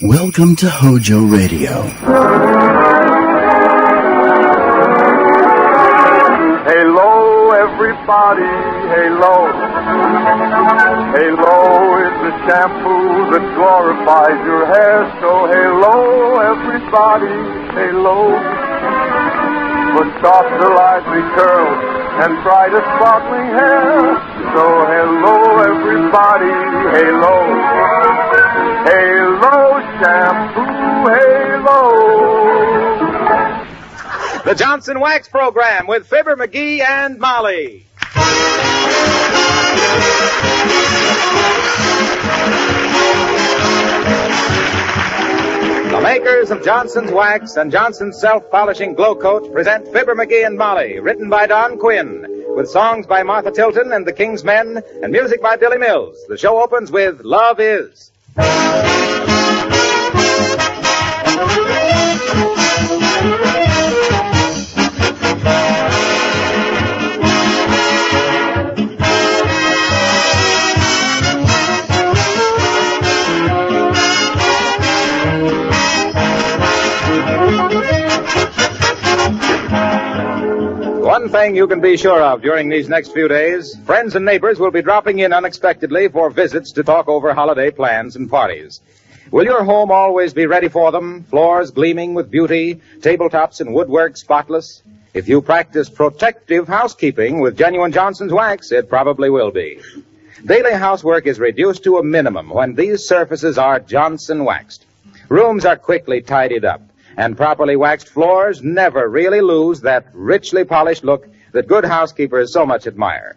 Welcome to HOJO Radio. Hello, everybody, hello. Halo is the shampoo that glorifies your hair. So hello, everybody, halo. For softer, lively curls and brighter, sparkling hair. So hello, everybody, halo. Halo shampoo, halo. The Johnson Wax Program with Fibber McGee and Molly. The makers of Johnson's Wax and Johnson's Self-Polishing Glow Coat present Fibber McGee and Molly, written by Don Quinn, with songs by Martha Tilton and the King's Men, and music by Billy Mills. The show opens with Love Is. One thing you can be sure of during these next few days, friends and neighbors will be dropping in unexpectedly for visits to talk over holiday plans and parties. Will your home always be ready for them? Floors gleaming with beauty, tabletops and woodwork spotless? If you practice protective housekeeping with genuine Johnson's Wax, it probably will be. Daily housework is reduced to a minimum when these surfaces are Johnson waxed. Rooms are quickly tidied up, and properly waxed floors never really lose that richly polished look that good housekeepers so much admire.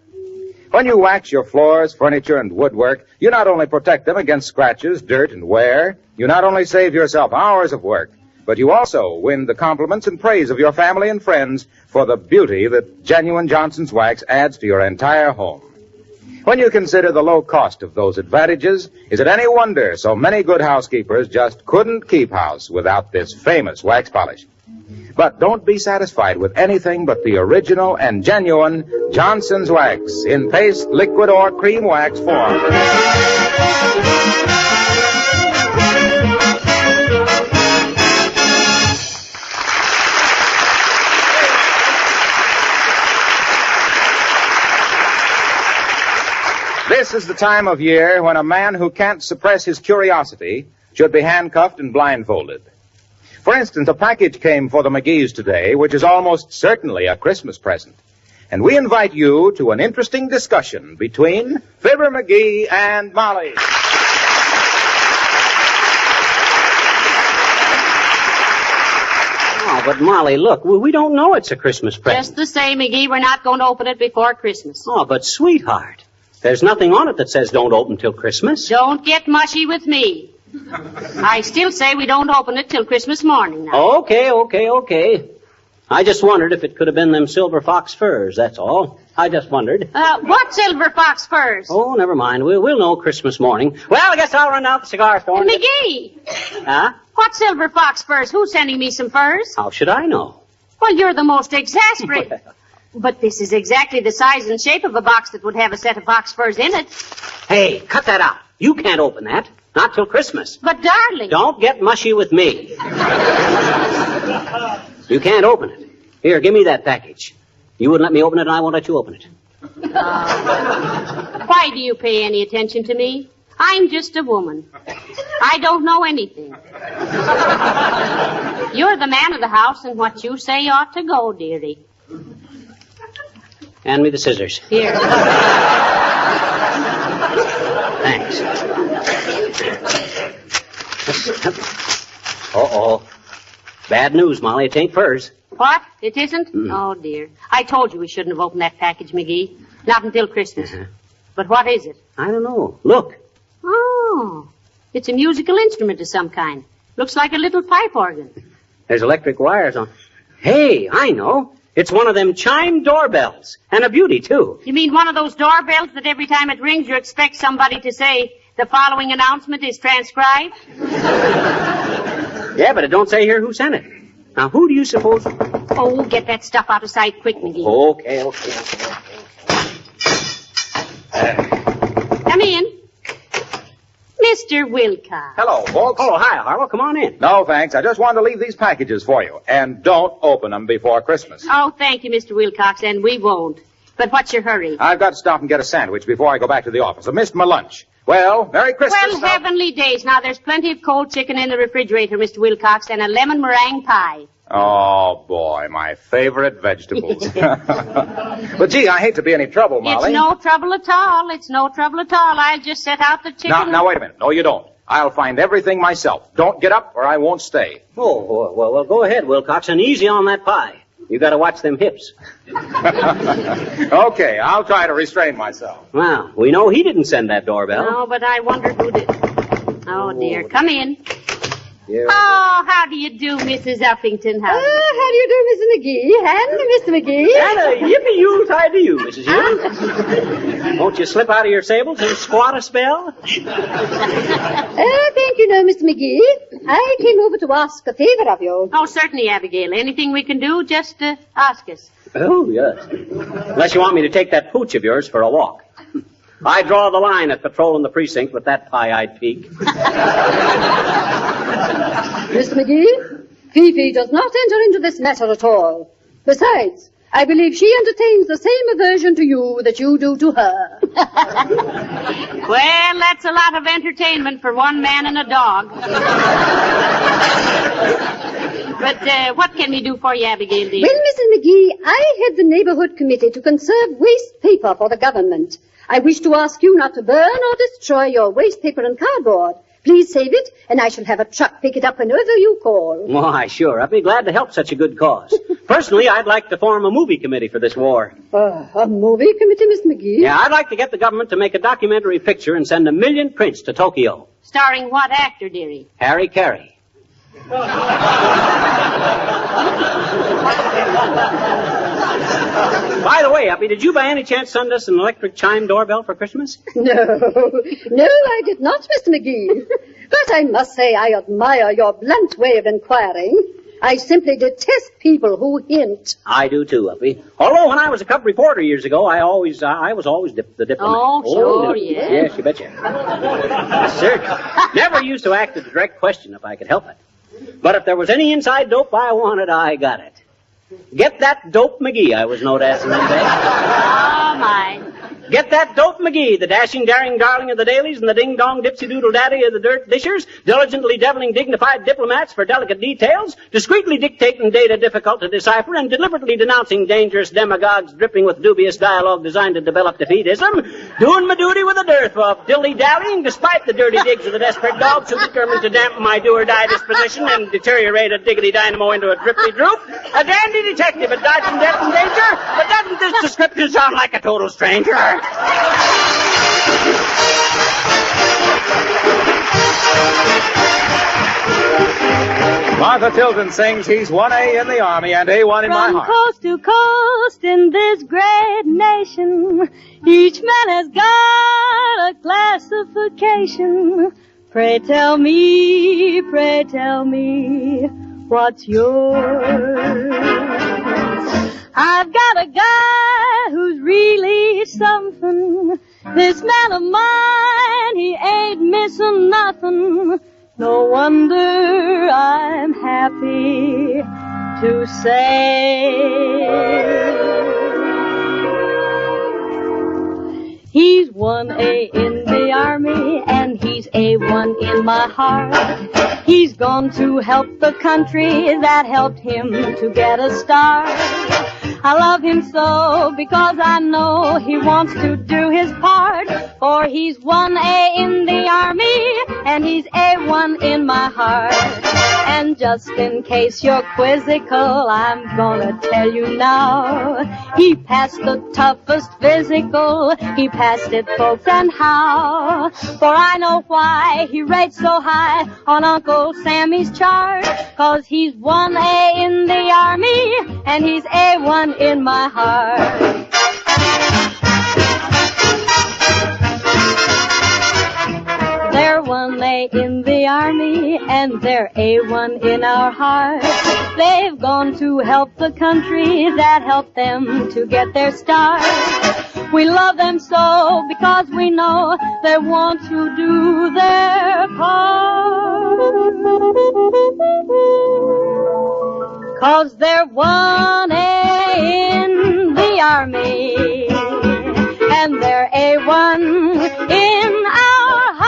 When you wax your floors, furniture, and woodwork, you not only protect them against scratches, dirt, and wear, you not only save yourself hours of work, but you also win the compliments and praise of your family and friends for the beauty that genuine Johnson's Wax adds to your entire home. When you consider the low cost of those advantages, is it any wonder so many good housekeepers just couldn't keep house without this famous wax polish? But don't be satisfied with anything but the original and genuine Johnson's Wax in paste, liquid, or cream wax form. This is the time of year when a man who can't suppress his curiosity should be handcuffed and blindfolded. For instance, a package came for the McGees today, which is almost certainly a Christmas present. And we invite you to an interesting discussion between Fibber McGee and Molly. Oh, but Molly, look, we don't know it's a Christmas present. Just the same, McGee, we're not going to open it before Christmas. Oh, but sweetheart, there's nothing on it that says don't open till Christmas. Don't get mushy with me. I still say we don't open it till Christmas morning now. Okay. I just wondered if it could have been them silver fox furs, that's all. I just wondered. What silver fox furs? Oh, never mind. We'll know Christmas morning. Well, I guess I'll run out the cigar store. McGee! Huh? What silver fox furs? Who's sending me some furs? How should I know? Well, you're the most exasperating. But this is exactly the size and shape of a box that would have a set of fox furs in it. Hey, cut that out. You can't open that. Not till Christmas. But, darling... Don't get mushy with me. You can't open it. Here, give me that package. You wouldn't let me open it, and I won't let you open it. Why do you pay any attention to me? I'm just a woman. I don't know anything. You're the man of the house, and what you say ought to go, dearie. Hand me the scissors. Here. Thanks. Uh-oh. Bad news, Molly. It ain't furs. What? It isn't? Mm. Oh, dear. I told you we shouldn't have opened that package, McGee. Not until Christmas. Uh-huh. But what is it? I don't know. Look. Oh. It's a musical instrument of some kind. Looks like a little pipe organ. There's electric wires on. Hey, I know. It's one of them chime doorbells. And a beauty, too. You mean one of those doorbells that every time it rings you expect somebody to say, the following announcement is transcribed? Yeah, but it don't say here who sent it. Now, who do you suppose... Oh, get that stuff out of sight quick, McGee. Okay. Come in. Mr. Wilcox. Hello, folks. Oh, hi, Harlow. Come on in. No, thanks. I just wanted to leave these packages for you. And don't open them before Christmas. Oh, thank you, Mr. Wilcox, and we won't. But what's your hurry? I've got to stop and get a sandwich before I go back to the office. I missed my lunch. Well, Merry Christmas. Well, heavenly days. Now, there's plenty of cold chicken in the refrigerator, Mr. Wilcox, and a lemon meringue pie. Oh, boy, my favorite vegetables. But, gee, I hate to be any trouble, Molly. It's no trouble at all. It's no trouble at all. I'll just set out the chicken. Now, wait a minute. No, you don't. I'll find everything myself. Don't get up or I won't stay. Oh, well, go ahead, Wilcox, and easy on that pie. You got to watch them hips. Okay, I'll try to restrain myself. Well, we know he didn't send that doorbell. No, but I wonder who did. Oh, dear. Come in. Yeah. Oh, how do you do, Mrs. Uppington? How How do you do, Mrs. McGee? And Mr. McGee? And a yippee-yoo-tie to you, Mrs. Hughes. Won't you slip out of your sables and squat a spell? Thank you, no, Mr. McGee. I came over to ask a favor of you. Oh, certainly, Abigail. Anything we can do, just ask us. Oh, yes. Unless you want me to take that pooch of yours for a walk. I draw the line at patrolling the precinct with that pie-eyed peak. Mr. McGee, Fifi does not enter into this matter at all. Besides, I believe she entertains the same aversion to you that you do to her. Well, that's a lot of entertainment for one man and a dog. But what can we do for you, Abigail, dear? Well, Mrs. McGee, I head the neighborhood committee to conserve waste paper for the government. I wish to ask you not to burn or destroy your waste paper and cardboard. Please save it, and I shall have a truck pick it up whenever you call. Why, sure. I'd be glad to help such a good cause. Personally, I'd like to form a movie committee for this war. A movie committee, Miss McGee? Yeah, I'd like to get the government to make a documentary picture and send 1 million prints to Tokyo. Starring what actor, dearie? Harry Carey. By the way, Uppy, did you by any chance send us an electric chime doorbell for Christmas? No, I did not, Mr. McGee. But I must say I admire your blunt way of inquiring. I simply detest people who hint. I do too, Uppy. Although when I was a cub reporter years ago, I was always the diplomat. Oh, sure, yeah. Yes, you betcha. Yes, sir. Never used to act a direct question if I could help it. But if there was any inside dope I wanted, I got it. Get that dope McGee, I was known as in them days. Oh, my. Get that dope McGee, the dashing, daring darling of the dailies and the ding-dong dipsy-doodle daddy of the dirt dishers, diligently deviling dignified diplomats for delicate details, discreetly dictating data difficult to decipher, and deliberately denouncing dangerous demagogues dripping with dubious dialogue designed to develop defeatism, doing my duty with a dearth of dilly-dallying despite the dirty digs of the desperate dogs who determined to dampen my do-or-die disposition and deteriorate a diggity dynamo into a drippy droop, a dandy detective at dodging death and danger, but doesn't this description sound like a total stranger? Martha Tilton sings He's 1A in the Army and A1 in my From heart. coast to coast in this great nation, each man has got a classification. Pray tell me, what's yours? I've got a guy who's really something. This man of mine, he ain't missing nothing. No wonder I'm happy to say he's 1A in the Army and he's A1 in my heart. He's gone to help the country that helped him to get a start. I love him so because I know he wants to do his part. For he's 1A in the Army and he's A1 in my heart. And just in case you're quizzical, I'm gonna tell you now. He passed the toughest physical, he passed it, folks, and how? For I know why he rates so high on Uncle Sammy's chart. 'Cause he's 1A in the Army and he's A1 in my heart. They're 1A in the Army and they're A1 in our heart. They've gone to help the country that helped them to get their start. We love them so because we know they want to do their 1A in the Army, and they're A1 in our house.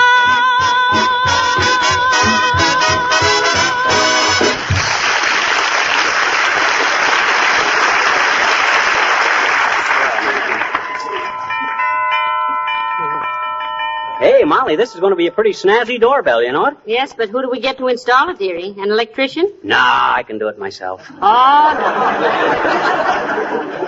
Hey, Molly, this is going to be a pretty snazzy doorbell, you know it? Yes, but who do we get to install it, dearie? An electrician? Nah, I can do it myself. Oh,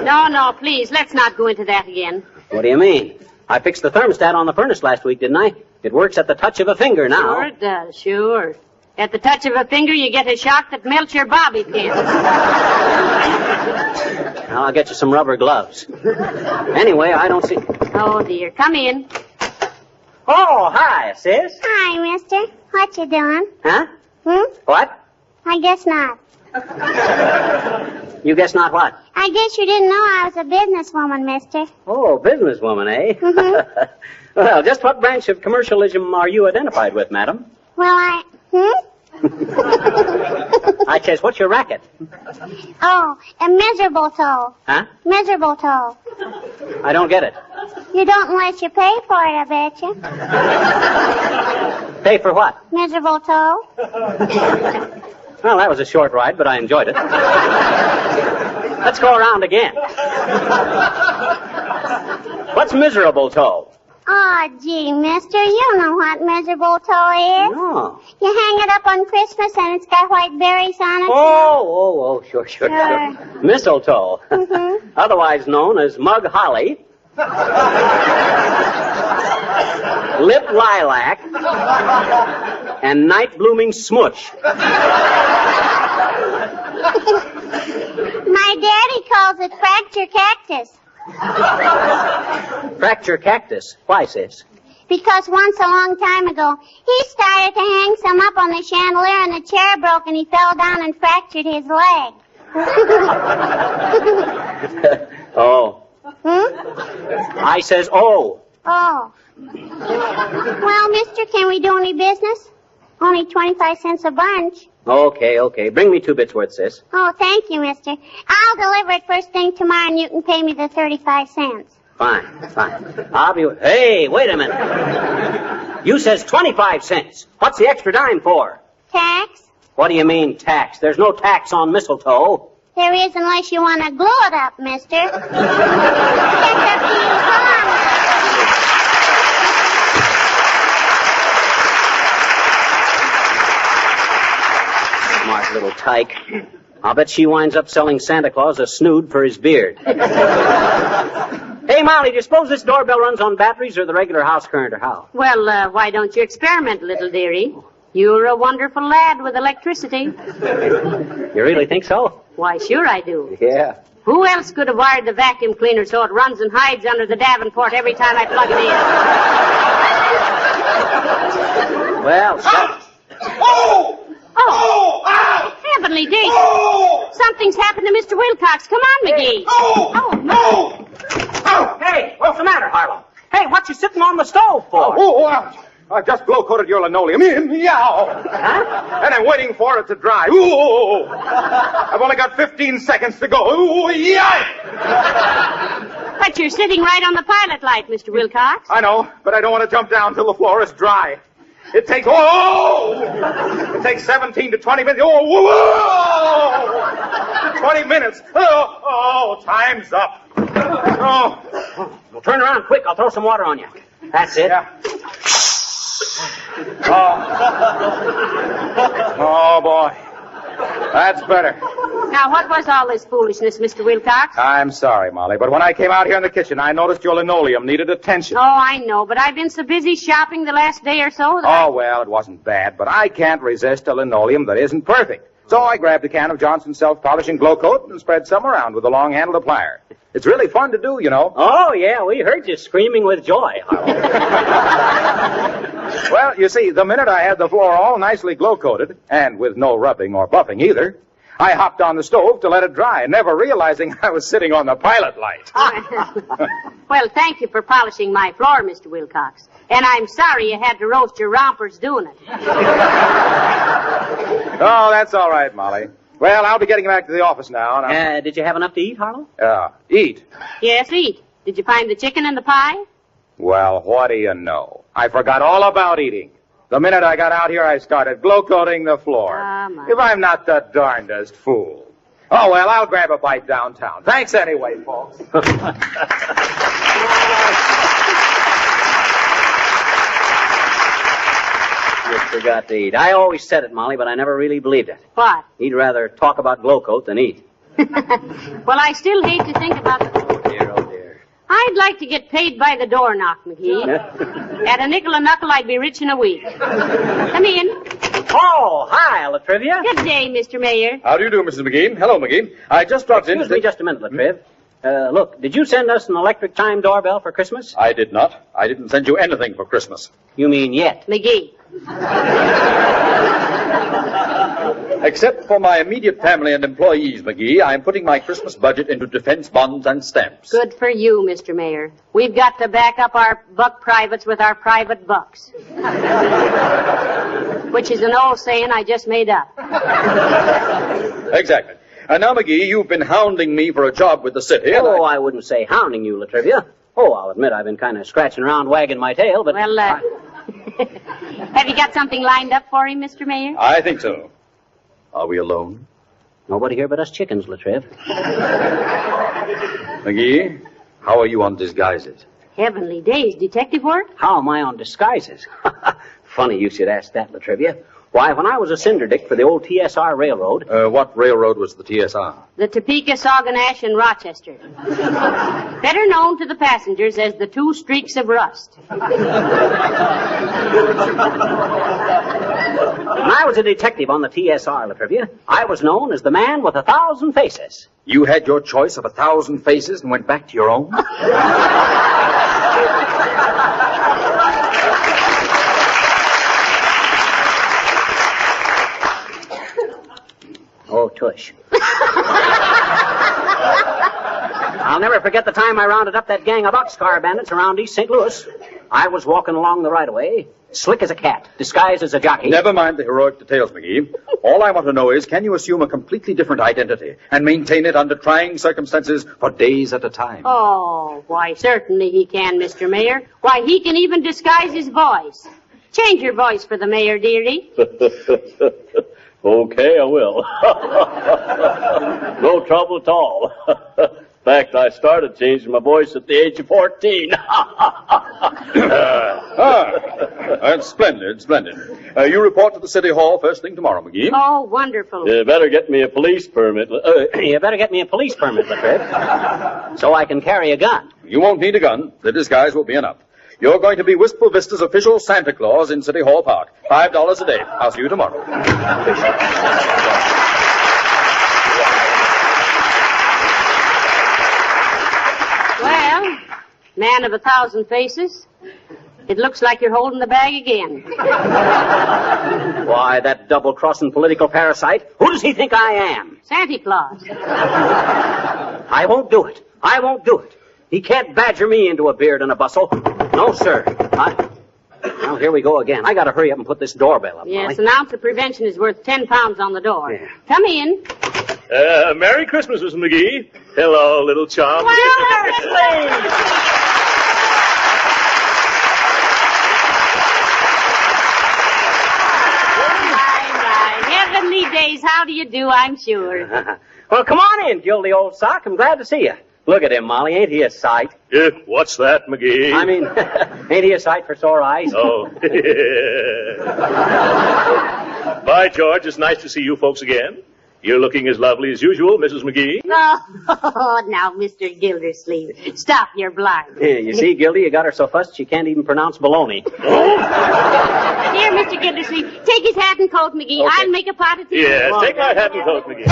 no. No, please, let's not go into that again. What do you mean? I fixed the thermostat on the furnace last week, didn't I? It works at the touch of a finger now. Sure it does, sure. At the touch of a finger, you get a shock that melts your bobby pin. I'll get you some rubber gloves. Anyway, I don't see... Oh, dear. Come in. Oh, hi, sis. Hi, mister. What you doing? Huh? Hmm? What? I guess not. You guess not what? I guess you didn't know I was a businesswoman, mister. Oh, businesswoman, eh? Mhm. Well, just what branch of commercialism are you identified with, madam? Well, I says, what's your racket? Oh, a miserable toe. Huh? Miserable toe. I don't get it. You don't unless you pay for it, I bet you. Pay for what? Miserable toe. Well, that was a short ride, but I enjoyed it. Let's go around again. What's miserable toe? Oh, gee, mister, you know what miserable toe is. No. You hang it up on Christmas and it's got white berries on it. Oh, sure. Sure. Mistletoe. Mhm. Otherwise known as mug holly. Lip lilac. And night blooming smush. My daddy calls it fracture cactus. Fracture cactus. Why, sis? Because once a long time ago, he started to hang some up on the chandelier and the chair broke and he fell down and fractured his leg. Oh. I says, oh. Oh. Well, mister, can we do any business? Only 25 cents a bunch. Okay. Bring me 2 bits worth, sis. Oh, thank you, mister. I'll deliver it first thing tomorrow and you can pay me the 35 cents. Fine. I'll be... Hey, wait a minute. You says 25 cents. What's the extra dime for? Tax? What do you mean, tax? There's no tax on mistletoe. There is unless you want to glue it up, mister. It's up to you. Come on. Smart little tyke. I'll bet she winds up selling Santa Claus a snood for his beard. Hey, Molly, do you suppose this doorbell runs on batteries or the regular house current or how? Well, why don't you experiment, little dearie? You're a wonderful lad with electricity. You really think so? Why, sure I do. Yeah. Who else could have wired the vacuum cleaner so it runs and hides under the Davenport every time I plug it in? Well, stop. Oh! Heavenly days! Something's happened to Mr. Wilcox. Come on, McGee. Oh! Hey, what's the matter, Harlow? Hey, what you sitting on the stove for? I've just glow-coated your linoleum. Meow. Huh? And I'm waiting for it to dry. Ooh. I've only got 15 seconds to go. Ooh, yeah. But you're sitting right on the pilot light, Mr. Wilcox. I know, but I don't want to jump down till the floor is dry. It takes 17 to 20 minutes. 20 minutes. Time's up. Well, turn around quick. I'll throw some water on you. That's it. Yeah. Oh, boy. That's better. Now, what was all this foolishness, Mr. Wilcox? I'm sorry, Molly, but when I came out here in the kitchen, I noticed your linoleum needed attention. Oh, I know, but I've been so busy shopping the last day or so that Oh, well, it wasn't bad, but I can't resist a linoleum that isn't perfect. So I grabbed a can of Johnson's self-polishing glow coat and spread some around with a long-handled plier. It's really fun to do, you know. Oh, yeah, we heard you screaming with joy, Harlow. Well, you see, the minute I had the floor all nicely glow-coated, and with no rubbing or buffing either, I hopped on the stove to let it dry, never realizing I was sitting on the pilot light. Well, thank you for polishing my floor, Mr. Wilcox. And I'm sorry you had to roast your rompers doing it. Oh, that's all right, Molly. Well, I'll be getting back to the office now. And Did you have enough to eat, Harlow? Eat? Yes, eat. Did you find the chicken and the pie? Well, what do you know? I forgot all about eating. The minute I got out here, I started glow-coating the floor. If I'm not the darndest fool. Oh, well, I'll grab a bite downtown. Thanks anyway, folks. You forgot to eat. I always said it, Molly, but I never really believed it. What? He'd rather talk about Glowcoat than eat. Well, I still hate to think about it. Oh, dear. I'd like to get paid by the door knock, McGee. At a nickel a knuckle, I'd be rich in a week. Come in. Oh, hi, Latrivia. Good day, Mr. Mayor. How do you do, Mrs. McGee? Hello, McGee. I just dropped in. Excuse me just a minute, Latriv. Look, did you send us an electric chime doorbell for Christmas? I did not. I didn't send you anything for Christmas. You mean yet? McGee. Except for my immediate family and employees, McGee, I am putting my Christmas budget into defense bonds and stamps. Good for you, Mr. Mayor. We've got to back up our buck privates with our private bucks. Which is an old saying I just made up. Exactly. And now, McGee, you've been hounding me for a job with the city. Oh, I wouldn't say hounding you, Latrivia. Oh, I'll admit I've been kind of scratching around, wagging my tail, but... Well, have you got something lined up for him, Mr. Mayor? I think so. Are we alone? Nobody here but us chickens, Latriv. McGee, how are you on disguises? Heavenly days, detective work? How am I on disguises? Funny you should ask that, Latrivia. Why, when I was a cinderdick for the old TSR Railroad... What railroad was the TSR? The Topeka, Sauganash, and Rochester. Better known to the passengers as the Two Streaks of Rust. When I was a detective on the TSR, Latrivia, I was known as the man with 1,000 faces. You had your choice of 1,000 faces and went back to your own? Oh, tush. I'll never forget the time I rounded up that gang of boxcar bandits around East St. Louis. I was walking along the right-of-way, slick as a cat, disguised as a jockey. Never mind the heroic details, McGee. All I want to know is, can you assume a completely different identity and maintain it under trying circumstances for days at a time? Oh, why, certainly he can, Mr. Mayor. Why, he can even disguise his voice. Change your voice for the mayor, dearie. Okay, I will. No trouble at all. In fact, I started changing my voice at the age of 14. That's splendid. You report to the city hall first thing tomorrow, McGee. Oh, wonderful. You better get me a police permit. You better get me a police permit, Latriv, so I can carry a gun. You won't need a gun. The disguise will be enough. You're going to be Wistful Vista's official Santa Claus in City Hall Park. $5 a day. I'll see you tomorrow. Well, man of 1,000 faces, it looks like you're holding the bag again. Why, that double-crossing political parasite. Who does he think I am? Santa Claus. I won't do it. He can't badger me into a beard and a bustle. No, sir. Well, here we go again. I gotta hurry up and put this doorbell up, Yes, Molly. an ounce of prevention is worth 10 pounds on the door. Yeah. Come in. Merry Christmas, Mrs. McGee. Hello, little chum. Right. Heavenly days, how do you do, I'm sure. Well, come on in, Gildy old sock. I'm glad to see you. Look at him, Molly. Ain't he a sight? What's that, McGee? I mean, ain't he a sight for sore eyes? Oh. By George, it's nice to see you folks again. You're looking as lovely as usual, Mrs. McGee. Oh, now, Mr. Gildersleeve, stop your blind. Yeah, you see, Gildy, you got her so fussed she can't even pronounce baloney. Here, Mr. Gildersleeve, take his hat and coat, McGee. Okay. I'll make a pot of tea. Yes, take my hat and coat, McGee.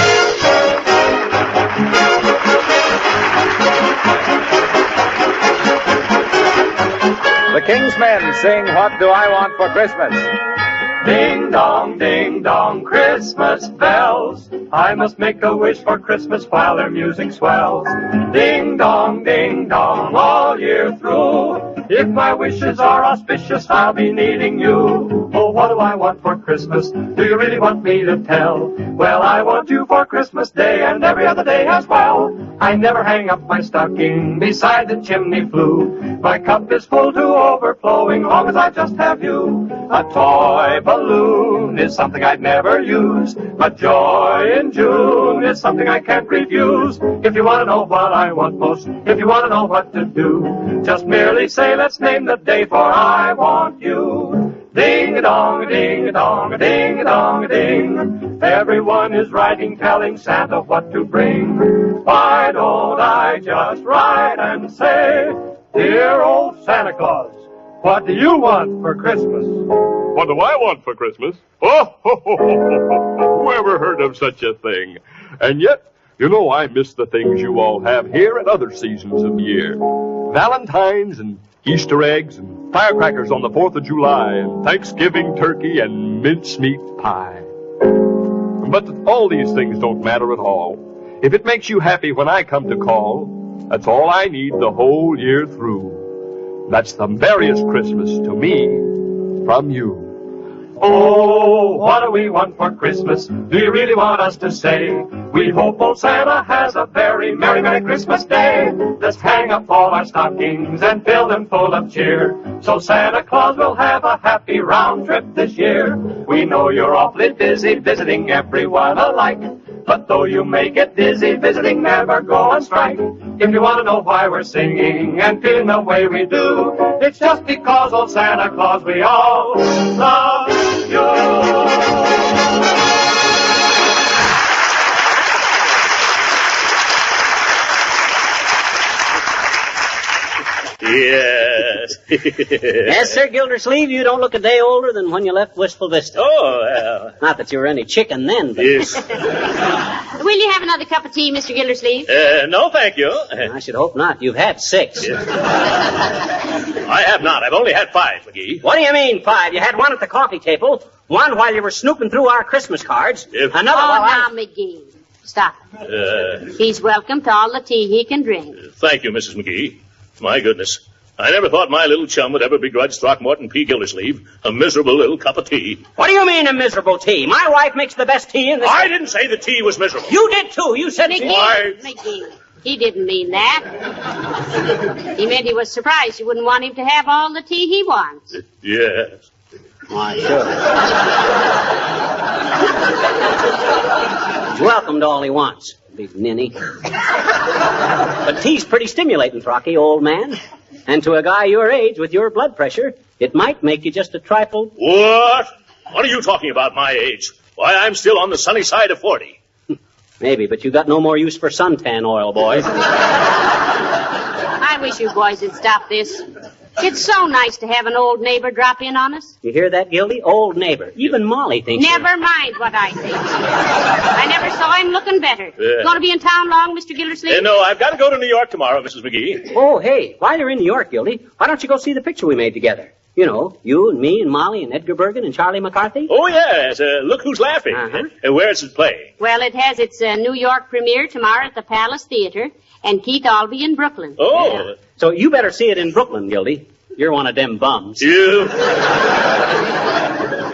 The King's Men sing What Do I Want for Christmas? Ding dong, Christmas bells. I must make a wish for Christmas while their music swells. Ding dong, all year through. If my wishes are auspicious, I'll be needing you. Oh, what do I want for Christmas? Do you really want me to tell? Well, I want you for Christmas Day and every other day as well. I never hang up my stocking beside the chimney flue. My cup is full to overflowing, long as I just have you. A toy balloon is something I'd never use, but joy in June is something I can't refuse. If you want to know what I want most, if you want to know what to do, just merely say, let's name the day, for I want you. Ding-a-dong, ding-a-dong, ding-a-dong, ding. Everyone is writing, telling Santa what to bring. Why don't I just write and say, dear old Santa Claus, what do you want for Christmas? What do I want for Christmas? Oh, who ever heard of such a thing? And yet, you know, I miss the things you all have here at other seasons of the year. Valentine's and Easter eggs and firecrackers on the 4th of July and Thanksgiving turkey and mincemeat pie. But all these things don't matter at all. If it makes you happy when I come to call, that's all I need the whole year through. That's the merriest Christmas to me from you. Oh, what do we want for Christmas? Do you really want us to say? We hope old Santa has a very merry, merry Christmas day. Let's hang up all our stockings and fill them full of cheer, so Santa Claus will have a happy round trip this year. We know you're awfully busy visiting everyone alike, but though you may get dizzy visiting, never go on strike. If you want to know why we're singing and feeling the way we do, it's just because old Santa Claus we all love you. Yes. Yes, Sir Gildersleeve, you don't look a day older than when you left Wistful Vista. Oh, well. Not that you were any chicken then, but... Yes. Will you have another cup of tea, Mr. Gildersleeve? No, thank you. I should hope not. You've had 6. Yes. I have not. I've only had 5, McGee. What do you mean, 5? You had one at the coffee table, one while you were snooping through our Christmas cards, another while now, McGee. Stop it. He's welcome to all the tea he can drink. Thank you, Mrs. McGee. My goodness. I never thought my little chum would ever begrudge Throckmorton P. Gildersleeve a miserable little cup of tea. What do you mean a miserable tea? My wife makes the best tea in this... I didn't say the tea was miserable. You did, too. You said... McGee, he didn't mean that. He meant he was surprised you wouldn't want him to have all the tea he wants. Yes. Why, sure. He's welcome to all he wants. Big ninny. But tea's pretty stimulating, Throcky, old man. And to a guy your age with your blood pressure, it might make you just a trifle... What? What are you talking about, my age? Why, I'm still on the sunny side of 40. Maybe, but you got no more use for suntan oil, boy. I wish you boys would stop this. It's so nice to have an old neighbor drop in on us. You hear that, Gildy? Old neighbor. Even Molly thinks... Never mind what I think. I never saw him looking better. Going to be in town long, Mr. Gildersleeve? No, I've got to go to New York tomorrow, Mrs. McGee. Oh, hey, while you're in New York, Gildy, why don't you go see the picture we made together? You know, you and me and Molly and Edgar Bergen and Charlie McCarthy. Oh, yes. Look Who's Laughing. Where's it playing? Well, it has its New York premiere tomorrow at the Palace Theater, and Keith Albee in Brooklyn. Oh. Yeah. So you better see it in Brooklyn, Gildy. You're one of them bums. You?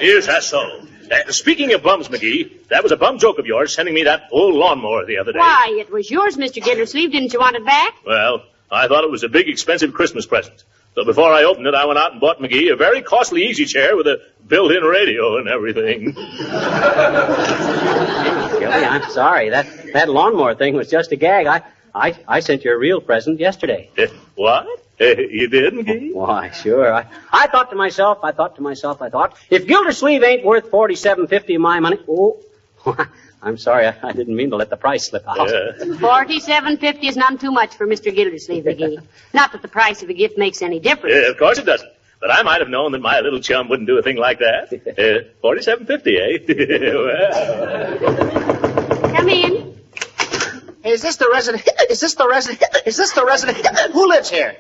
Is that so? Speaking of bums, McGee, that was a bum joke of yours sending me that old lawnmower the other day. Why, it was yours, Mr. Gildersleeve. Didn't you want it back? Well, I thought it was a big, expensive Christmas present. So before I opened it, I went out and bought McGee a very costly easy chair with a built-in radio and everything. Gildy, I'm sorry. That lawnmower thing was just a gag. I sent you a real present yesterday. What? You did, McGee? Why, sure. I thought to myself, if Gildersleeve ain't worth $47.50 of my money... Oh, I'm sorry, I didn't mean to let the price slip out. $47.50 is none too much for Mr. Gildersleeve, McGee. Not that the price of a gift makes any difference. Of course it doesn't. But I might have known that my little chum wouldn't do a thing like that. $47.50, eh? Well. Come in. Is this the resident? Who lives here?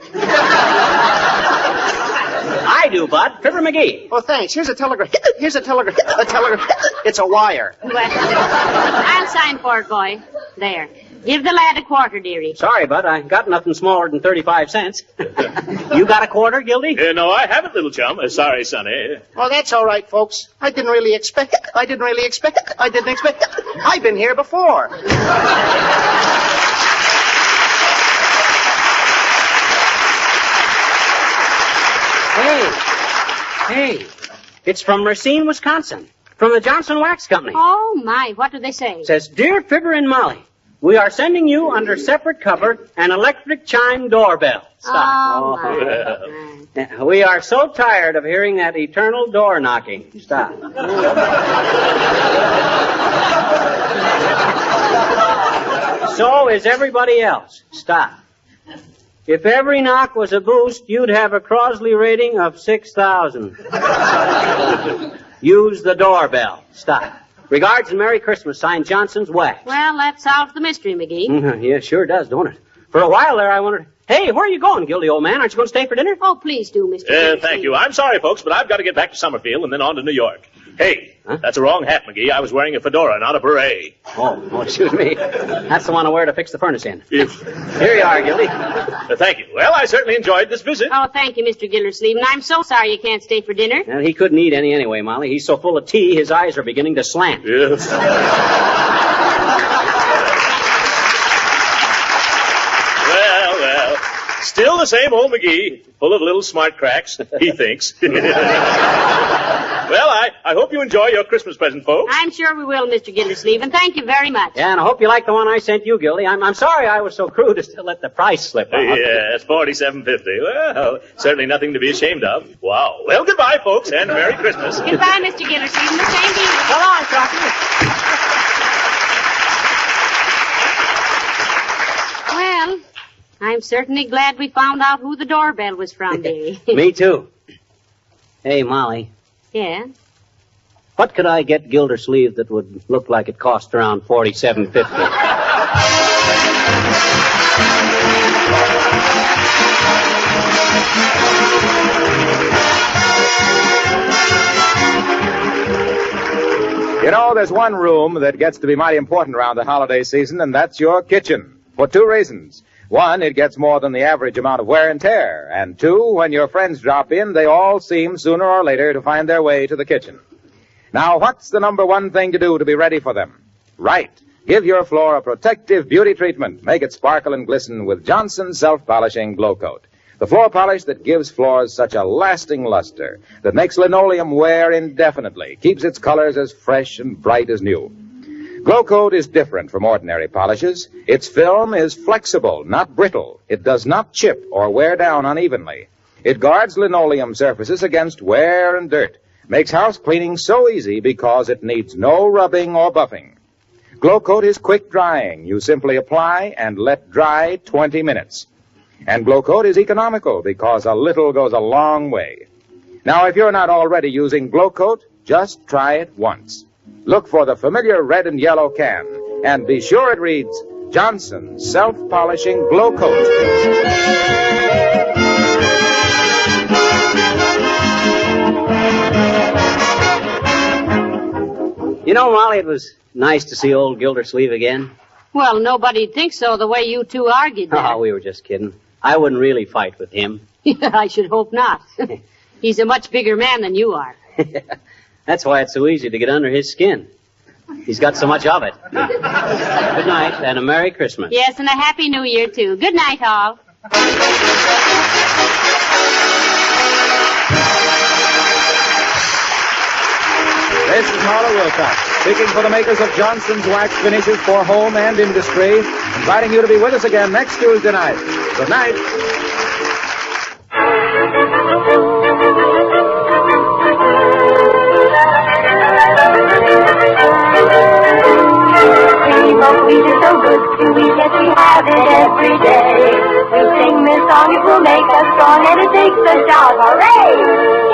I do, Bud. Fibber McGee. Oh, thanks. Here's a telegram. It's a wire. Well, I'll sign for it, boy. There. Give the lad a quarter, dearie. Sorry, Bud, I got nothing smaller than 35 cents. You got a quarter, Gildy? No, I haven't, little chum. Sorry, Sonny. Well, that's all right, folks. I didn't expect it. I've been here before. Hey, it's from Racine, Wisconsin, from the Johnson Wax Company. Oh, my, what do they say? It says, Dear Fibber and Molly, we are sending you under separate cover an electric chime doorbell. Stop. Oh, my. We are so tired of hearing that eternal door knocking. Stop. So is everybody else. Stop. If every knock was a boost, you'd have a Crosley rating of 6,000. Use the doorbell. Stop. Regards and Merry Christmas, signed Johnson's Wax. Well, that solves the mystery, McGee. Yeah, sure does, don't it? For a while there, I wondered, hey, where are you going, Gildy, old man? Aren't you going to stay for dinner? Oh, please do, Mr. Thank you. I'm sorry, folks, but I've got to get back to Summerfield and then on to New York. Hey, that's a wrong hat, McGee. I was wearing a fedora, not a beret. Oh, excuse me. That's the one I wear to fix the furnace in. Yes. Here you are, Gildy. Thank you. Well, I certainly enjoyed this visit. Oh, thank you, Mr. Gildersleeve, and I'm so sorry you can't stay for dinner. Well, he couldn't eat any anyway, Molly. He's so full of tea, his eyes are beginning to slant. Yes. Well, still the same old McGee, full of little smart cracks, he thinks. Well, I hope you enjoy your Christmas present, folks. I'm sure we will, Mr. Gildersleeve, and thank you very much. Yeah, and I hope you like the one I sent you, Gildy. I'm sorry I was so crude as to let the price slip out. Yes, $47.50. Well, certainly nothing to be ashamed of. Wow. Well, goodbye, folks, and Merry Christmas. Goodbye, Mr. Gildersleeve, and the same to you. So long, Crocky. Well, I'm certainly glad we found out who the doorbell was from, dearie. Me too. Hey, Molly. Yeah? What could I get Gildersleeve that would look like it cost around $47.50? You know, there's one room that gets to be mighty important around the holiday season, and that's your kitchen. For two reasons. One, it gets more than the average amount of wear and tear. And two, when your friends drop in, they all seem sooner or later to find their way to the kitchen. Now, what's the number one thing to do to be ready for them? Right. Give your floor a protective beauty treatment. Make it sparkle and glisten with Johnson's Self-Polishing Glow Coat. The floor polish that gives floors such a lasting luster, that makes linoleum wear indefinitely, keeps its colors as fresh and bright as new. Glow Coat is different from ordinary polishes. Its film is flexible, not brittle. It does not chip or wear down unevenly. It guards linoleum surfaces against wear and dirt. Makes house cleaning so easy because it needs no rubbing or buffing. Glow Coat is quick drying. You simply apply and let dry 20 minutes. And Glow Coat is economical because a little goes a long way. Now, if you're not already using Glow Coat, just try it once. Look for the familiar red and yellow can, and be sure it reads Johnson's Self-Polishing Glow Coat. You know, Molly, it was nice to see old Gildersleeve again. Well, nobody'd think so the way you two argued that. Oh, we were just kidding. I wouldn't really fight with him. I should hope not. He's a much bigger man than you are. That's why it's so easy to get under his skin. He's got so much of it. Good night, and a Merry Christmas. Yes, and a Happy New Year, too. Good night, all. This is Marla Wilcox, speaking for the makers of Johnson's Wax Finishes for Home and Industry, inviting you to be with us again next Tuesday night. Good night. Wheat is so good to eat, yes, we have it every day. We sing this song, it will make us strong, and it takes a shout, hooray!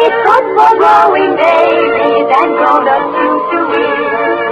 It's good for growing babies and grown-ups too to eat.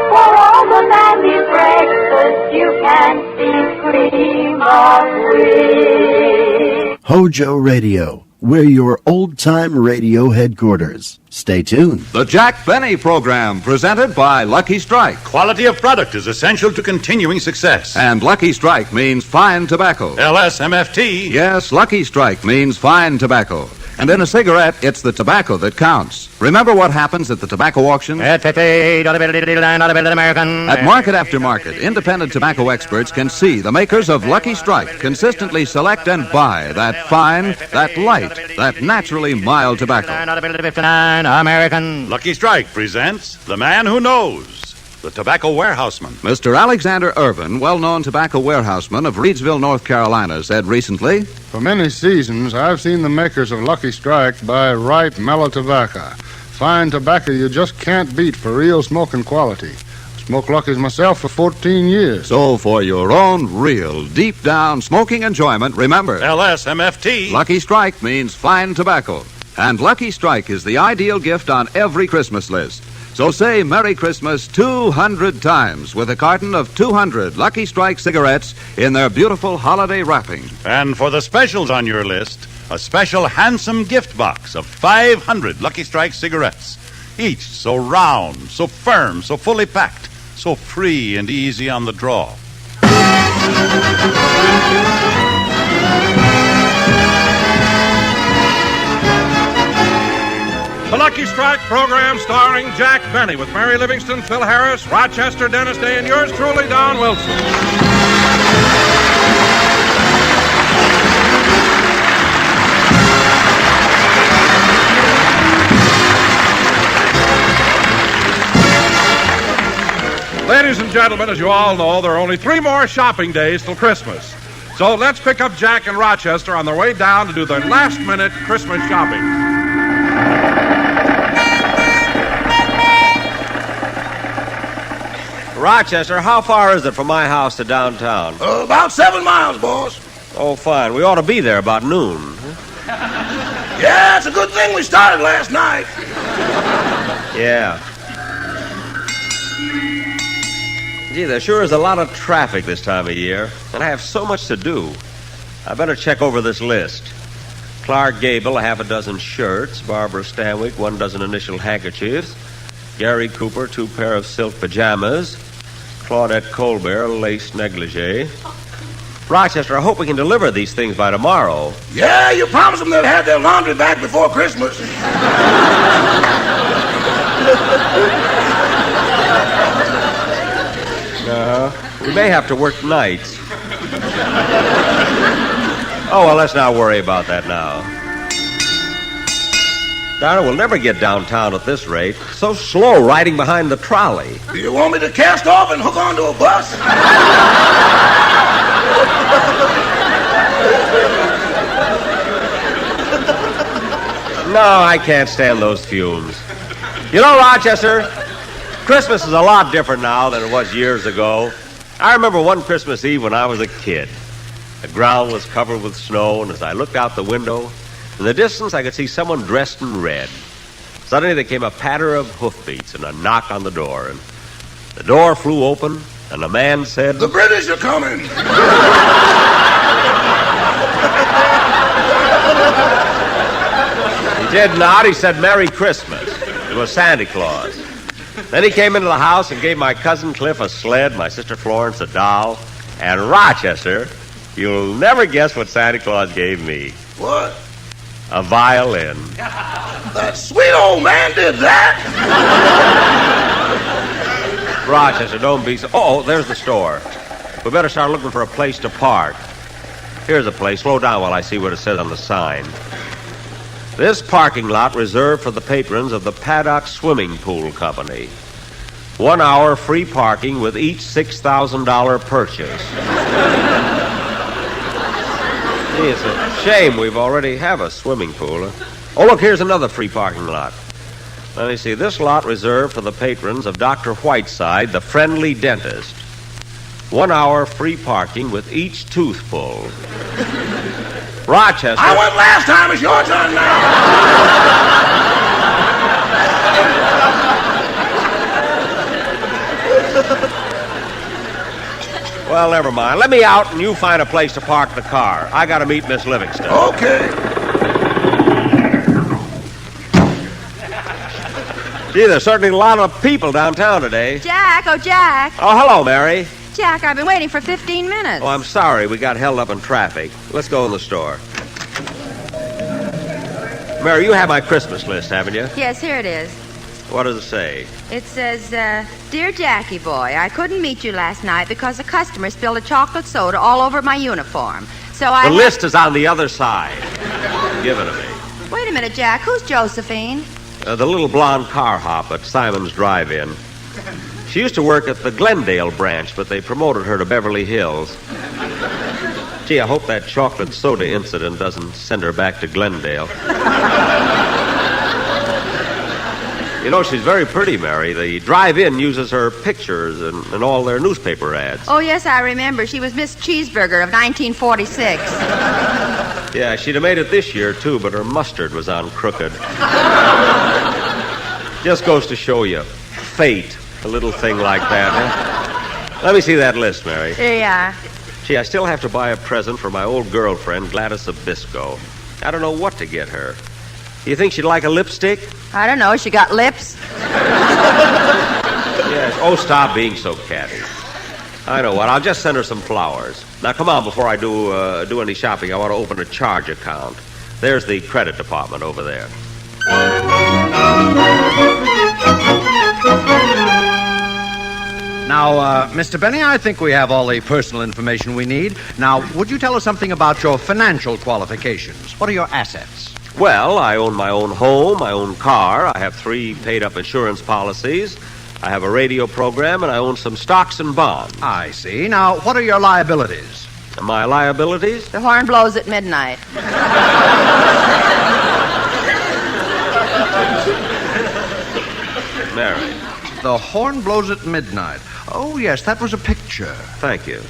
For all the family's breakfast, you can see cream of wheat. HOJO Radio, We're your old-time radio headquarters. Stay tuned. The Jack Benny Program, presented by Lucky Strike. Quality of product is essential to continuing success. And Lucky Strike means fine tobacco. LSMFT. Yes, Lucky Strike means fine tobacco. And in a cigarette, it's the tobacco that counts. Remember what happens at the tobacco auction? At market after market, independent tobacco experts can see the makers of Lucky Strike consistently select and buy that fine, that light, that naturally mild tobacco. Lucky Strike presents The Man Who Knows, the tobacco warehouseman. Mr. Alexander Irvin, well-known tobacco warehouseman of Reidsville, North Carolina, said recently, "For many seasons, I've seen the makers of Lucky Strike buy ripe, mellow tobacco. Fine tobacco you just can't beat for real smoking quality. Smoked Lucky's myself for 14 years. So for your own real, deep-down smoking enjoyment, remember, LSMFT. Lucky Strike means fine tobacco. And Lucky Strike is the ideal gift on every Christmas list. So say Merry Christmas 200 times with a carton of 200 Lucky Strike cigarettes in their beautiful holiday wrapping. And for the specials on your list, a special handsome gift box of 500 Lucky Strike cigarettes. Each so round, so firm, so fully packed, so free and easy on the draw. The Lucky Strike program starring Jack Benny with Mary Livingston, Phil Harris, Rochester, Dennis Day, and yours truly, Don Wilson. Ladies and gentlemen, as you all know, there are only 3 more shopping days till Christmas. So let's pick up Jack in Rochester on their way down to do their last-minute Christmas shopping. Rochester, how far is it from my house to downtown? About 7 miles, boss. Oh, fine. We ought to be there about noon. Yeah, it's a good thing we started last night. Yeah. Gee, there sure is a lot of traffic this time of year, and I have so much to do. I better check over this list. Clark Gable, a half a dozen shirts. Barbara Stanwyck, 1 dozen initial handkerchiefs. Gary Cooper, 2 pair of silk pajamas. Claudette Colbert, a lace negligee. Rochester, I hope we can deliver these things by tomorrow. Yeah, you promised them they'd have their laundry back before Christmas. We may have to work nights. Oh, well, let's not worry about that now. Darn it, we'll never get downtown at this rate. So slow riding behind the trolley. Do you want me to cast off and hook onto a bus? No, I can't stand those fumes. You know, Rochester, Christmas is a lot different now than it was years ago. I remember one Christmas Eve when I was a kid. The ground was covered with snow, and as I looked out the window, in the distance I could see someone dressed in red. Suddenly there came a patter of hoofbeats and a knock on the door, and the door flew open, and the man said, "The British are coming." He did not. He said, "Merry Christmas." It was Santa Claus. Then he came into the house and gave my cousin Cliff a sled, my sister Florence a doll, and Rochester, you'll never guess what Santa Claus gave me. What? A violin. That sweet old man did that? Rochester, don't be so... Oh, there's the store. We better start looking for a place to park. Here's a place. Slow down while I see what it says on the sign. This parking lot reserved for the patrons of the Paddock Swimming Pool Company. 1 hour free parking with each $6,000 purchase. Gee, it's a shame we've already have a swimming pool. Oh, look, here's another free parking lot. Let me see. This lot reserved for the patrons of Dr. Whiteside, the friendly dentist. 1 hour free parking with each tooth pulled. Rochester. I went last time. It's your turn now. Well, never mind. Let me out and you find a place to park the car. I got to meet Miss Livingston. Okay. Gee, there's certainly a lot of people downtown today. Jack, oh, Jack. Oh, hello, Mary. Jack, I've been waiting for 15 minutes. Oh, I'm sorry. We got held up in traffic. Let's go in the store. Mary, you have my Christmas list, haven't you? Yes, here it is. What does it say? It says, Dear Jackie boy, I couldn't meet you last night because a customer spilled a chocolate soda all over my uniform. So The list is on the other side. Give it to me. Wait a minute, Jack. Who's Josephine? The little blonde car hop at Simon's Drive-In. She used to work at the Glendale branch, but they promoted her to Beverly Hills. Gee, I hope that chocolate soda incident doesn't send her back to Glendale. You know, she's very pretty, Mary. The Drive-In uses her pictures in all their newspaper ads. Oh, yes, I remember. She was Miss Cheeseburger of 1946. Yeah, she'd have made it this year, too, but her mustard was on crooked. Just goes to show you. Fate, a little thing like that, huh? Let me see that list, Mary. Here you are. Gee, I still have to buy a present for my old girlfriend, Gladys Abisco. I don't know what to get her. You think she'd like a lipstick? I don't know. She got lips. Yes. Oh, stop being so catty. I know what. I'll just send her some flowers. Now, come on, before I do any shopping, I want to open a charge account. There's the credit department over there. Now, Mr. Benny, I think we have all the personal information we need. Now, would you tell us something about your financial qualifications? What are your assets? Well, I own my own home, my own car. I have 3 paid-up insurance policies. I have a radio program, and I own some stocks and bonds. I see. Now, what are your liabilities? My liabilities? The horn blows at midnight. Mary. The horn blows at midnight. Oh, yes, that was a picture. Thank you.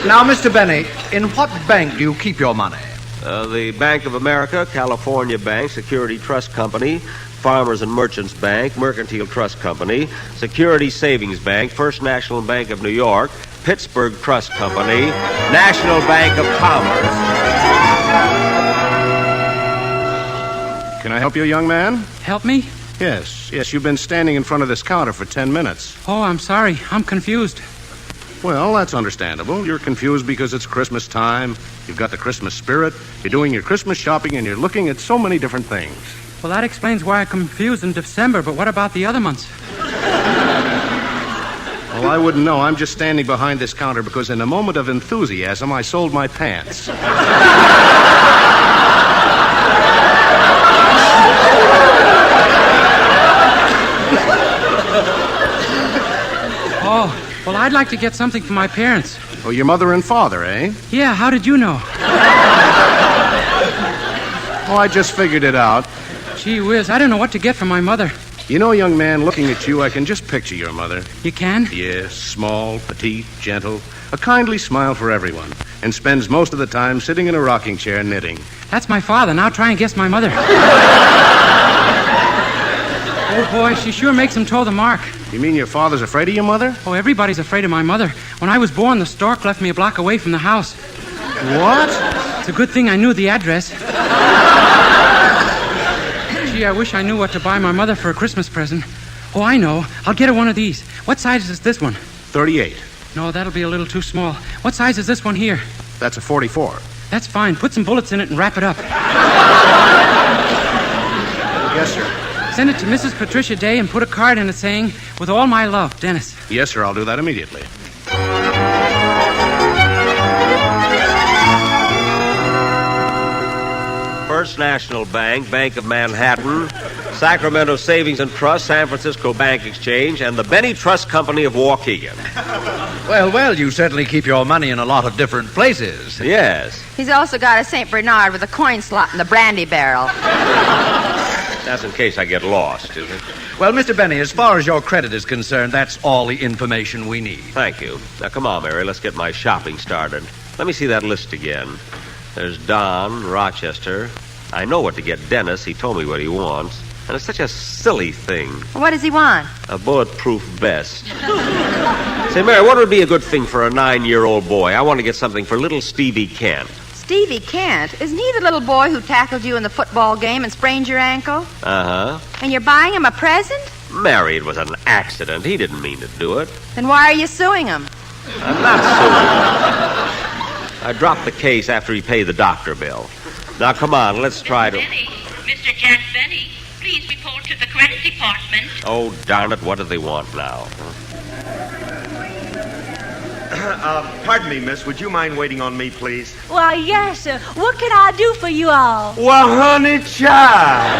Now, Mr. Benny, in what bank do you keep your money? The Bank of America, California Bank, Security Trust Company, Farmers and Merchants Bank, Mercantile Trust Company, Security Savings Bank, First National Bank of New York, Pittsburgh Trust Company, National Bank of Commerce. Can I help you, young man? Help me? Yes, you've been standing in front of this counter for 10 minutes. Oh, I'm sorry. I'm confused. Well, that's understandable. You're confused because it's Christmas time. You've got the Christmas spirit. You're doing your Christmas shopping, and you're looking at so many different things. Well, that explains why I'm confused in December, but what about the other months? Well, I wouldn't know. I'm just standing behind this counter because in a moment of enthusiasm, I sold my pants. Oh, well, I'd like to get something for my parents. Oh, your mother and father, eh? Yeah, how did you know? Oh, I just figured it out. Gee whiz, I don't know what to get for my mother. You know, young man, looking at you, I can just picture your mother. You can? Yes, small, petite, gentle, a kindly smile for everyone, and spends most of the time sitting in a rocking chair knitting. That's my father. Now try and guess my mother. Oh, boy, she sure makes him toe the mark. You mean your father's afraid of your mother? Oh, everybody's afraid of my mother. When I was born, the stork left me a block away from the house. What? It's a good thing I knew the address. Gee, I wish I knew what to buy my mother for a Christmas present. Oh, I know. I'll get her one of these. What size is this one? 38. No, that'll be a little too small. What size is this one here? That's a 44. That's fine. Put some bullets in it and wrap it up. Yes, sir. Send it to Mrs. Patricia Day and put a card in it saying, "With all my love, Dennis." Yes, sir. I'll do that immediately. First National Bank, Bank of Manhattan, Sacramento Savings and Trust, San Francisco Bank Exchange, and the Benny Trust Company of Waukegan. Well, you certainly keep your money in a lot of different places. Yes. He's also got a St. Bernard with a coin slot in the brandy barrel. That's in case I get lost, isn't it? Well, Mr. Benny, as far as your credit is concerned, that's all the information we need. Thank you. Now, come on, Mary. Let's get my shopping started. Let me see that list again. There's Don, Rochester. I know what to get Dennis. He told me what he wants. And it's such a silly thing. What does he want? A bulletproof vest. Say, Mary, what would be a good thing for a 9-year-old boy? I want to get something for little Stevie Kent. Stevie Kent, isn't he the little boy who tackled you in the football game and sprained your ankle? Uh-huh. And you're buying him a present? Mary, it was an accident. He didn't mean to do it. Then why are you suing him? I'm not suing him. I dropped the case after he paid the doctor bill. Now, come on, let's try to... Benny, Mr. Jack Benny, please report to the credit department. Oh, darn it, what do they want now? Pardon me, miss. Would you mind waiting on me, please? Why, yes, sir. What can I do for you all? Well, honey, child.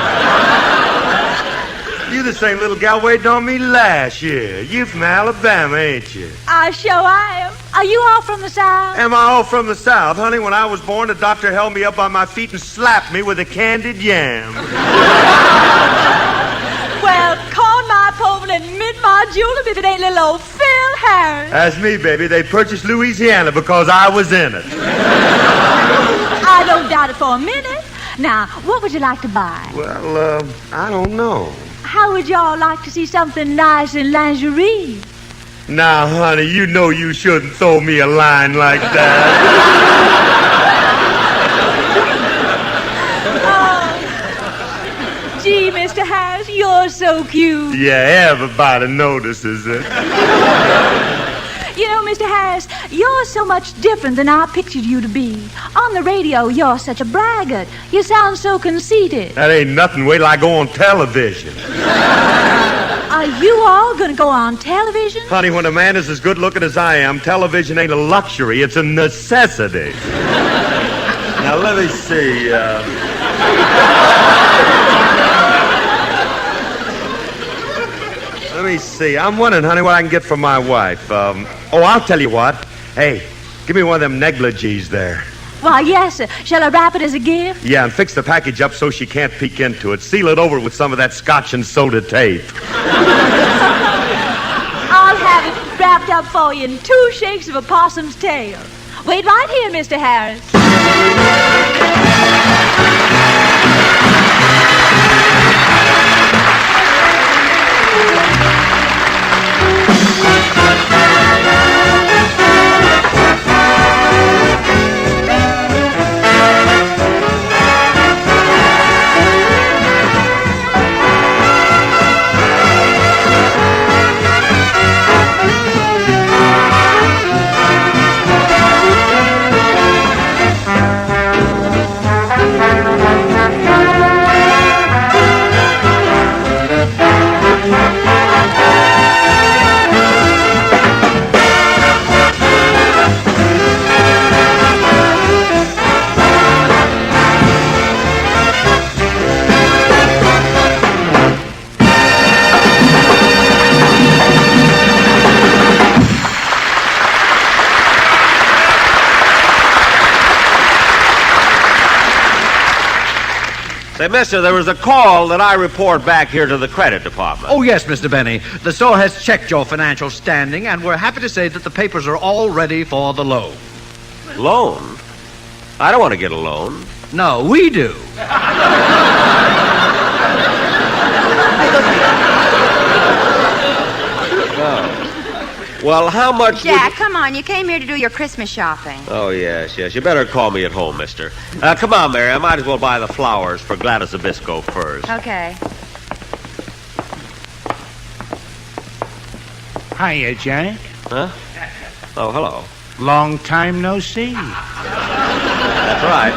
You the same little gal waiting on me last year. You from Alabama, ain't you? I sure am. Are you all from the South? Am I all from the South? Honey, when I was born, the doctor held me up on my feet and slapped me with a candied yam. Well, corn my pole and mint my julep if it ain't little old Phil Harris. That's me, baby. They purchased Louisiana because I was in it. I don't doubt it for a minute. Now, what would you like to buy? Well, I don't know. How would y'all like to see something nice in lingerie? Now, honey, you know you shouldn't throw me a line like that. Gee, Mr. Harris, you're so cute. Yeah, everybody notices it. You know, Mr. Harris, you're so much different than I pictured you to be. On the radio, you're such a braggart. You sound so conceited. That ain't nothing. Wait till I go on television. Are you all going to go on television? Honey, when a man is as good looking as I am, television ain't a luxury. It's a necessity. Now, let me see. Let me see. I'm wondering, honey, what I can get for my wife. I'll tell you what. Hey, give me one of them negligees there. Why, yes, sir. Shall I wrap it as a gift? Yeah, and fix the package up so she can't peek into it. Seal it over with some of that scotch and soda tape. I'll have it wrapped up for you in 2 shakes of a possum's tail. Wait right here, Mr. Harris. Say, mister, there was a call that I report back here to the credit department. Oh, yes, Mr. Benny. The store has checked your financial standing, and we're happy to say that the papers are all ready for the loan. Loan? I don't want to get a loan. No, we do. Well, how much... Jack, come on. You came here to do your Christmas shopping. Oh, yes. You better call me at home, mister. Come on, Mary. I might as well buy the flowers for Gladys Zabisco first. Okay. Hiya, Jack. Huh? Oh, hello. Long time no see. That's right.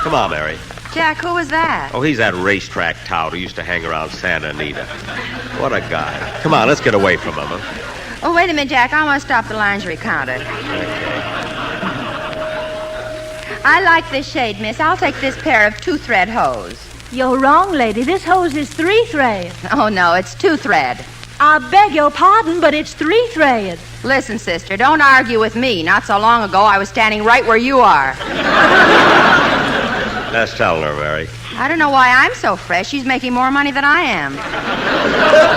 Come on, Mary. Jack, who was that? Oh, he's that racetrack tout who used to hang around Santa Anita. What a guy. Come on, let's get away from him, huh? Oh, wait a minute, Jack. I want to stop the lingerie counter. I like this shade, miss. I'll take this pair of 2-thread hose. You're wrong, lady. This hose is 3-thread. Oh, no, it's 2-thread. I beg your pardon, but it's 3-thread. Listen, sister, don't argue with me. Not so long ago, I was standing right where you are. Let's tell her, Mary. I don't know why I'm so fresh. She's making more money than I am.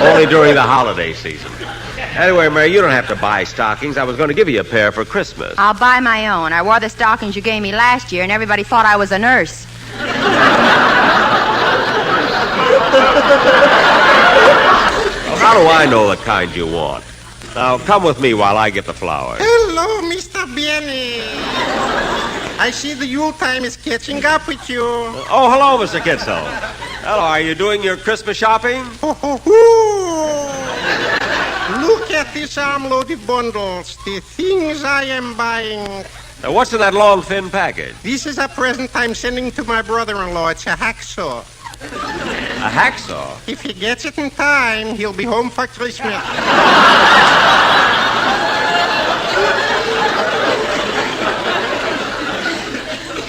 Only during the holiday season. Anyway, Mary, you don't have to buy stockings. I was going to give you a pair for Christmas. I'll buy my own. I wore the stockings you gave me last year, and everybody thought I was a nurse. How do I know the kind you want? Now, come with me while I get the flowers. Hello, Mr. Benny. I see the Yule time is catching up with you. Oh, hello, Mr. Kitzel. Hello, are you doing your Christmas shopping? Look at these armloaded bundles. The things I am buying. What's in that long, thin package? This is a present I'm sending to my brother-in-law. It's a hacksaw. A hacksaw? If he gets it in time, he'll be home for Christmas.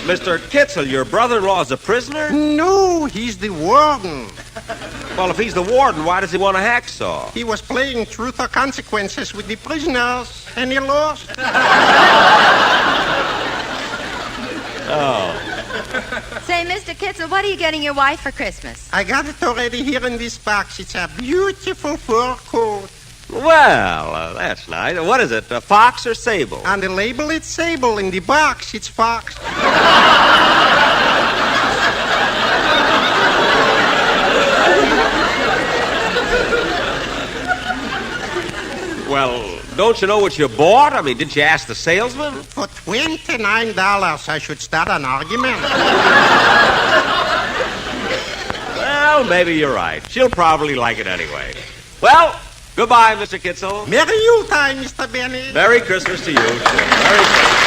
Mr. Kitzel, your brother-in-law is a prisoner? No, he's the warden. Well, if he's the warden, why does he want a hacksaw? He was playing Truth or Consequences with the prisoners, and he lost. Oh. Say, Mr. Kitzel, what are you getting your wife for Christmas? I got it already here in this box. It's a beautiful fur coat. Well, that's nice. What is it, a fox or sable? On the label, it's sable. In the box, it's fox. Well, don't you know what you bought? I mean, didn't you ask the salesman? For $29, I should start an argument. Well, maybe you're right. She'll probably like it anyway. Well, goodbye, Mr. Kitzel. Merry Yuletime, Mr. Benny. Merry Christmas to you, too. Merry Christmas.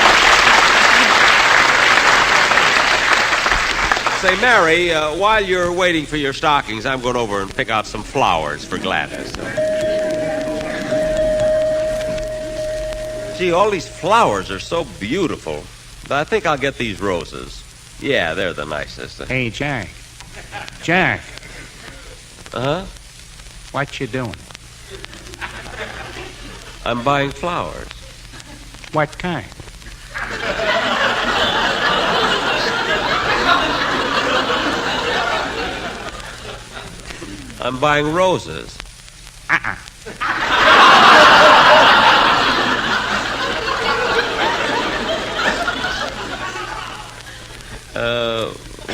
Say, Mary, while you're waiting for your stockings, I'm going over and pick out some flowers for Gladys. Gee, all these flowers are so beautiful. I think I'll get these roses. Yeah, they're the nicest. Hey, Jack. Jack. Uh-huh? What you doing? I'm buying flowers. What kind? I'm buying roses.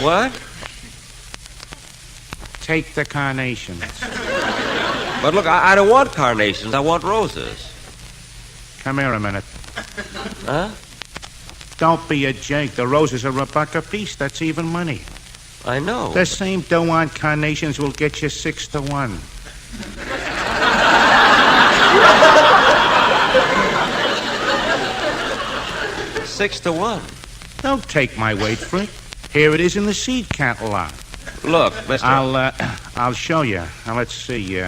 What? Take the carnations. But look, I don't want carnations. I want roses. Come here a minute. Huh? Don't be a jerk. The roses are $1 a piece. That's even money. I know. The same dough on carnations will get you 6-1. 6-1. Don't take my word for it. Here it is in the seed catalog. Look, Mr. I'll show you. Now, let's see.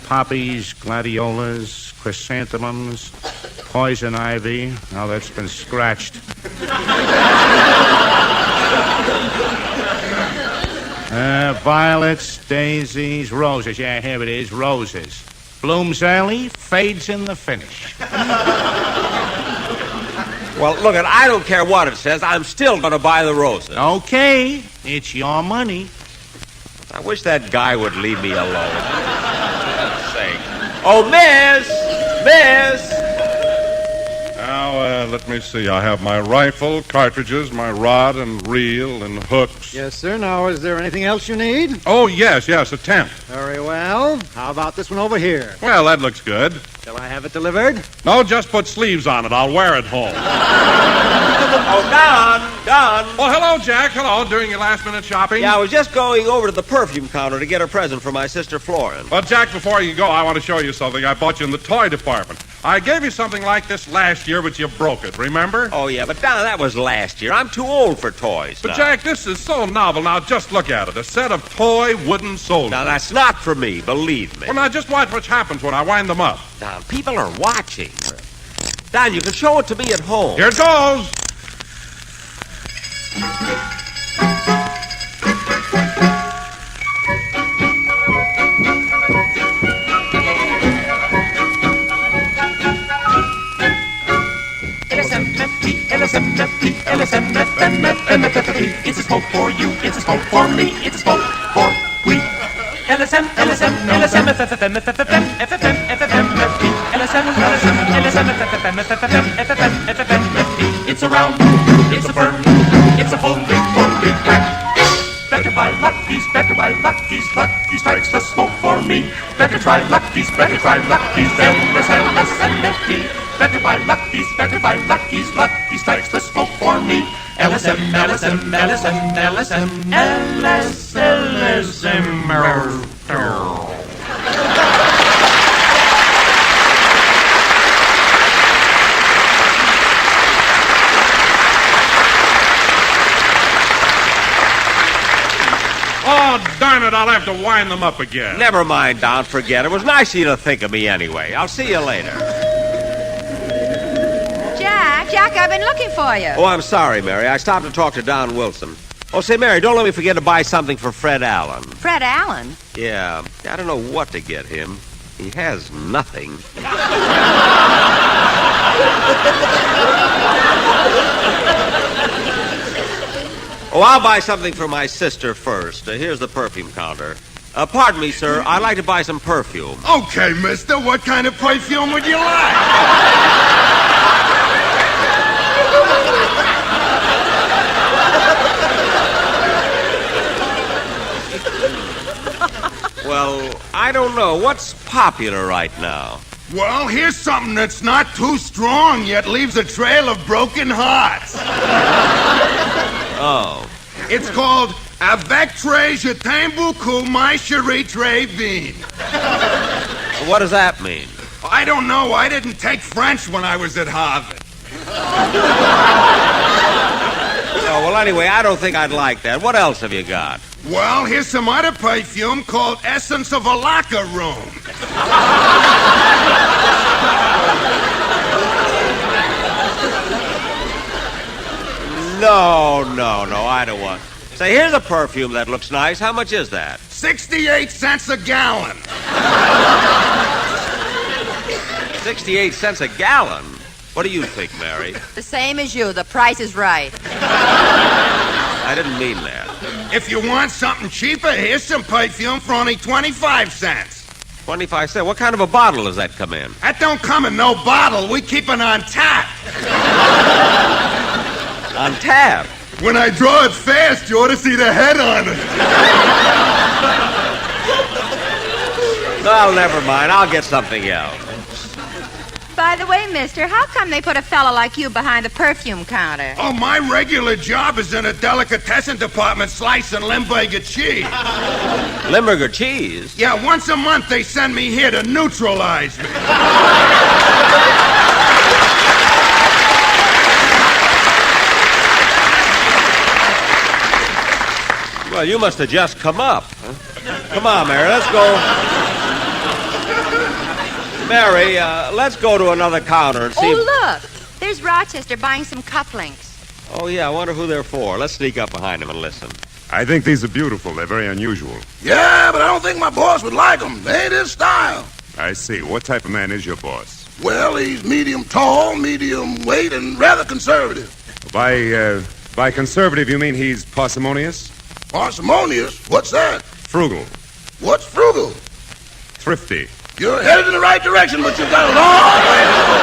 Poppies, gladiolas, chrysanthemums, poison ivy. Oh, that's been scratched. Violets, daisies, roses. Yeah, here it is, roses. Blooms early, fades in the finish. Well, look, I don't care what it says. I'm still going to buy the roses. Okay, it's your money. I wish that guy would leave me alone. For sake. Oh, Miss! Now, let me see. I have my rifle, cartridges, my rod and reel and hooks. Yes, sir. Now, is there anything else you need? Oh, yes, a tent. Very well. How about this one over here? Well, that looks good. Shall I have it delivered? No, just put sleeves on it. I'll wear it home. Oh, Don! Well, hello, Jack. Hello. Doing your last-minute shopping? Yeah, I was just going over to the perfume counter to get a present for my sister Florin. Well, Jack, before you go, I want to show you something I bought you in the toy department. I gave you something like this last year, but you broke it, remember? Oh, yeah, but Don, that was last year. I'm too old for toys But, now. Jack, this is so novel. Now, just look at it. A set of toy wooden soldiers. Now, that's not for me, believe me. Well, now, just watch what happens when I wind them up. Don, people are watching. Don, you can show it to me at home. Here it goes. LSMFT, it's a smoke for you, it's a smoke for me, it's a smoke for we. LSM, FFM, it's a round, it's a firm, it's a full big pack. Better buy Lucky's, Lucky Strikes the smoke for me. Better try Lucky's, LSMFT. Better buy Lucky's, better buy Lucky's. Lucky Strikes the smoke for me. LSM, LSM, LSM, LSM, LSM. Oh, darn it, I'll have to wind them up again. Never mind, Don. Forget it. It was nice of you to think of me anyway. I'll see you later. Jack, I've been looking for you. Oh, I'm sorry, Mary. I stopped to talk to Don Wilson. Oh, say, Mary, don't let me forget to buy something for Fred Allen. Fred Allen? Yeah, I don't know what to get him. He has nothing. Oh, I'll buy something for my sister first. Here's the perfume counter. Pardon me, sir. I'd like to buy some perfume. Okay, mister. What kind of perfume would you like? Well, I don't know. What's popular right now? Well, here's something that's not too strong, yet leaves a trail of broken hearts. Oh. It's called Avec Très Je t'aime beaucoup, my chérie très bien. What does that mean? I don't know. I didn't take French when I was at Harvard. Oh, well, anyway, I don't think I'd like that. What else have you got? Well, here's some other perfume called Essence of a Locker Room. No, I don't want. Say, here's a perfume that looks nice. How much is that? 68 cents a gallon. 68 cents a gallon? What do you think, Mary? The same as you. The price is right. I didn't mean that. If you want something cheaper, here's some perfume for only 25 cents. 25 cents? What kind of a bottle does that come in? That don't come in no bottle. We keep it on tap. On tap? When I draw it fast, you ought to see the head on it. Well, never mind. I'll get something else. By the way, mister, how come they put a fella like you behind the perfume counter? Oh, my regular job is in a delicatessen department slicing Limburger cheese. Limburger cheese? Yeah, once a month they send me here to neutralize me. Well, you must have just come up. Huh? Come on, Mary, let's go. Mary, let's go to another counter and see. Oh, look. There's Rochester buying some cufflinks. Oh, yeah, I wonder who they're for. Let's sneak up behind him and listen. I think these are beautiful. They're very unusual. Yeah, but I don't think my boss would like them. They ain't his style. I see. What type of man is your boss? Well, he's medium tall, medium weight, and rather conservative. By conservative, you mean he's parsimonious? Parsimonious? What's that? Frugal. What's frugal? Thrifty. You're headed in the right direction, but you've got a long way to go.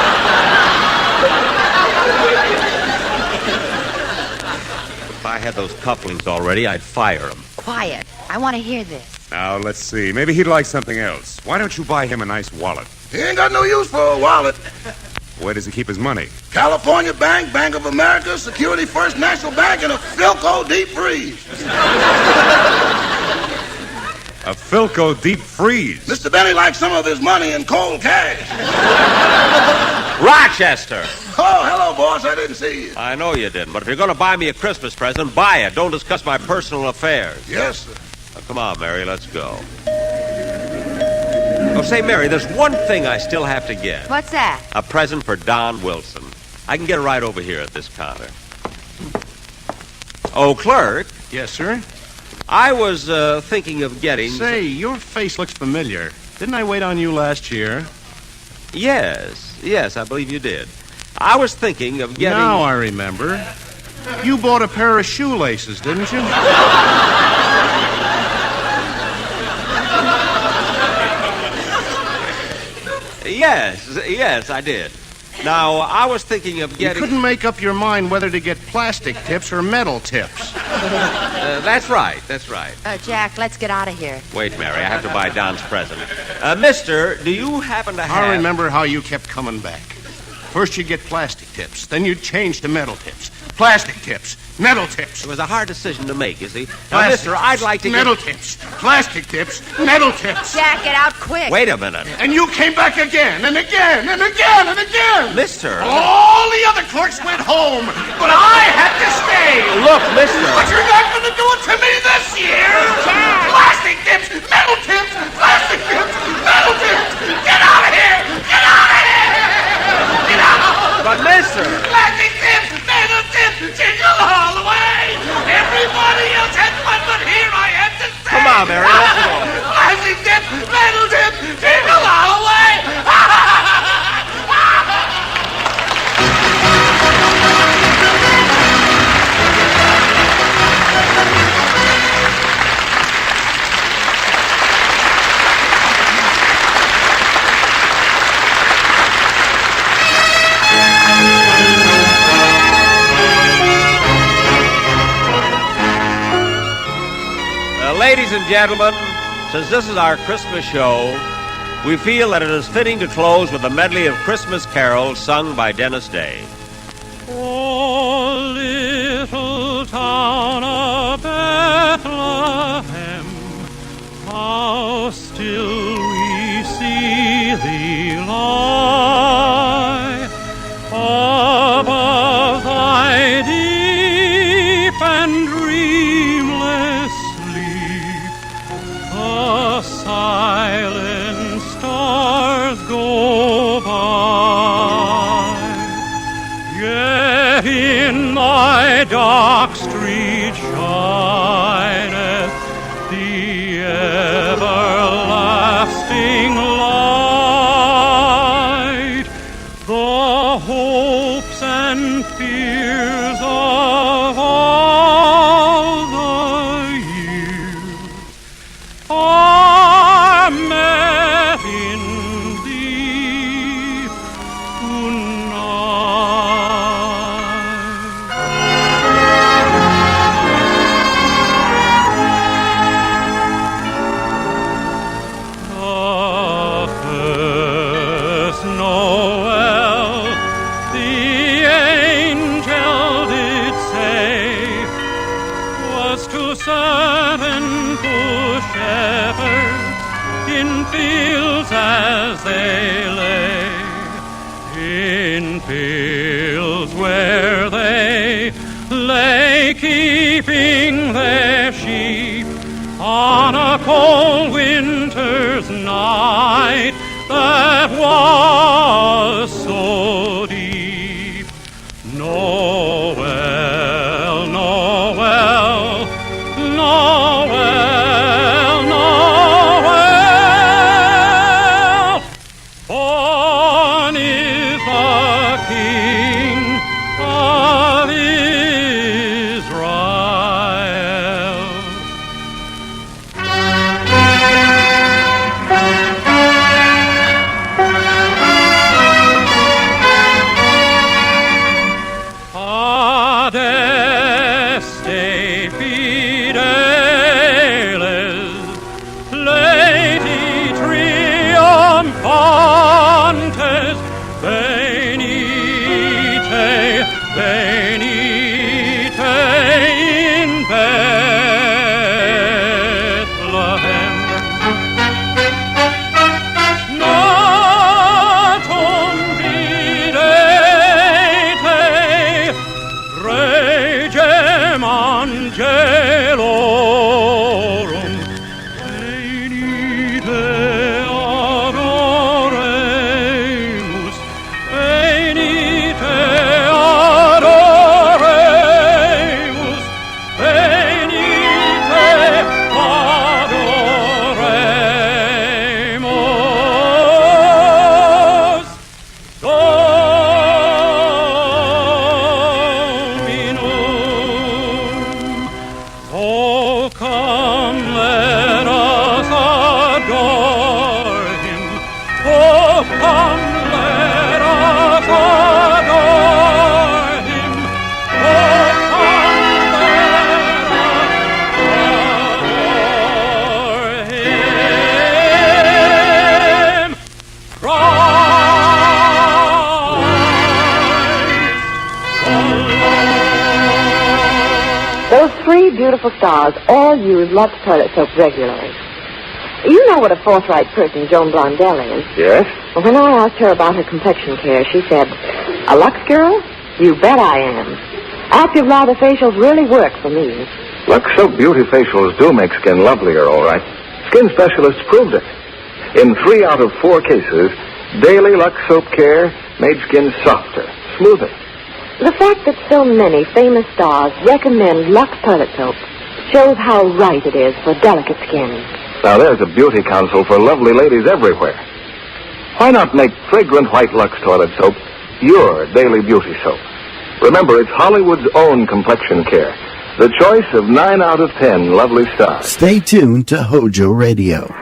If I had those cufflinks already, I'd fire him. Quiet. I want to hear this. Now, let's see. Maybe he'd like something else. Why don't you buy him a nice wallet? He ain't got no use for a wallet. Where does he keep his money? California Bank, Bank of America, Security First National Bank, and a FUNKO deep freeze. A FUNKO deep freeze? Mr. Benny likes some of his money in cold cash. Rochester! Oh, hello, boss. I didn't see you. I know you didn't, but if you're going to buy me a Christmas present, buy it. Don't discuss my personal affairs. Yes, sir. Now, come on, Mary, let's go. Oh, say, Mary, there's one thing I still have to get. What's that? A present for Don Wilson. I can get it right over here at this counter. Oh, clerk. Yes, sir? I was thinking of getting... Say, your face looks familiar. Didn't I wait on you last year? Yes, I believe you did. I was thinking of getting... Now I remember. You bought a pair of shoelaces, didn't you? Yes, I did. Now, I was thinking of getting... You couldn't make up your mind whether to get plastic tips or metal tips. That's right. Jack, let's get out of here. Wait, Mary, I have to buy Don's present. Mister, do you happen to have... I remember how you kept coming back. First you'd get plastic tips, then you'd change to metal tips. Plastic tips, metal tips. It was a hard decision to make, you see. Now, mister, I'd like to metal tips, plastic tips, metal tips. Jack, get out quick. Wait a minute. And you came back again and again and again and again. Mister. All the other clerks went home, but I had to stay. Look, mister. But you're not going to do it to me this year. Jack. Plastic tips, metal tips, plastic tips, metal tips. Get out of here. Get out of here. Get out. But, mister. Plastic tips, metal tips, jingle all the way. Everybody else had fun, but here I had to stay. Come on, Mary, let's go. Plastic tips, metal tips, jingle all the way. Ladies and gentlemen, since this is our Christmas show, we feel that it is fitting to close with a medley of Christmas carols sung by Dennis Day. Oh, little town of Bethlehem, how still we see thee lie above thy deep and dreamless sleep. The silent stars go by, yet in thy dark street shineth the everlasting light. The hopes and fears of all the years are met in thee tonight. The first Noel, the angel did say, was to servant to shepherds in fields as they lay, in fields where they lay keeping their sheep on a cold winter's night that was so deep. Noel, Noel, Noel, Noel, born is the King of Israel. beautiful stars all use Lux toilet soap regularly. You know what a forthright person Joan Blondell is. Yes? Well, when I asked her about her complexion care, she said, "A Lux girl? You bet I am. Active lather facials really work for me." Lux Soap Beauty Facials do make skin lovelier, all right. Skin specialists proved it. In 3 out of 4 cases, daily Lux Soap care made skin softer, smoother. The fact that so many famous stars recommend Lux toilet soap shows how right it is for delicate skin. Now there's a beauty counsel for lovely ladies everywhere. Why not make fragrant white Lux toilet soap your daily beauty soap? Remember, it's Hollywood's own complexion care. The choice of 9 out of 10 lovely stars. Stay tuned to HOJO Radio.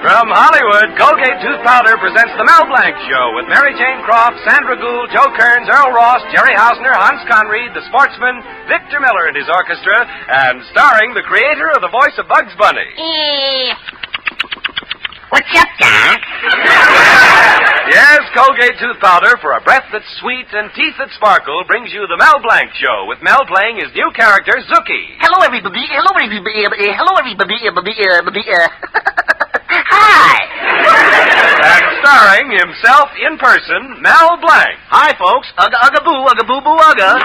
From Hollywood, Colgate Tooth Powder presents The Mel Blanc Show with Mary Jane Croft, Sandra Gould, Joe Kearns, Earl Ross, Jerry Hausner, Hans Conried, the sportsman, Victor Miller and his orchestra, and starring the creator of the voice of Bugs Bunny. What's up, Doc? Yes, Colgate Tooth Powder for a breath that's sweet and teeth that sparkle brings you The Mel Blanc Show with Mel playing his new character, Zookie. Hello, everybody. Hello, everybody. Hello, everybody. Hi. And starring himself in person, Mel Blanc. Hi, folks. Ugga, ugga, boo, ugga, boo, boo, ugga.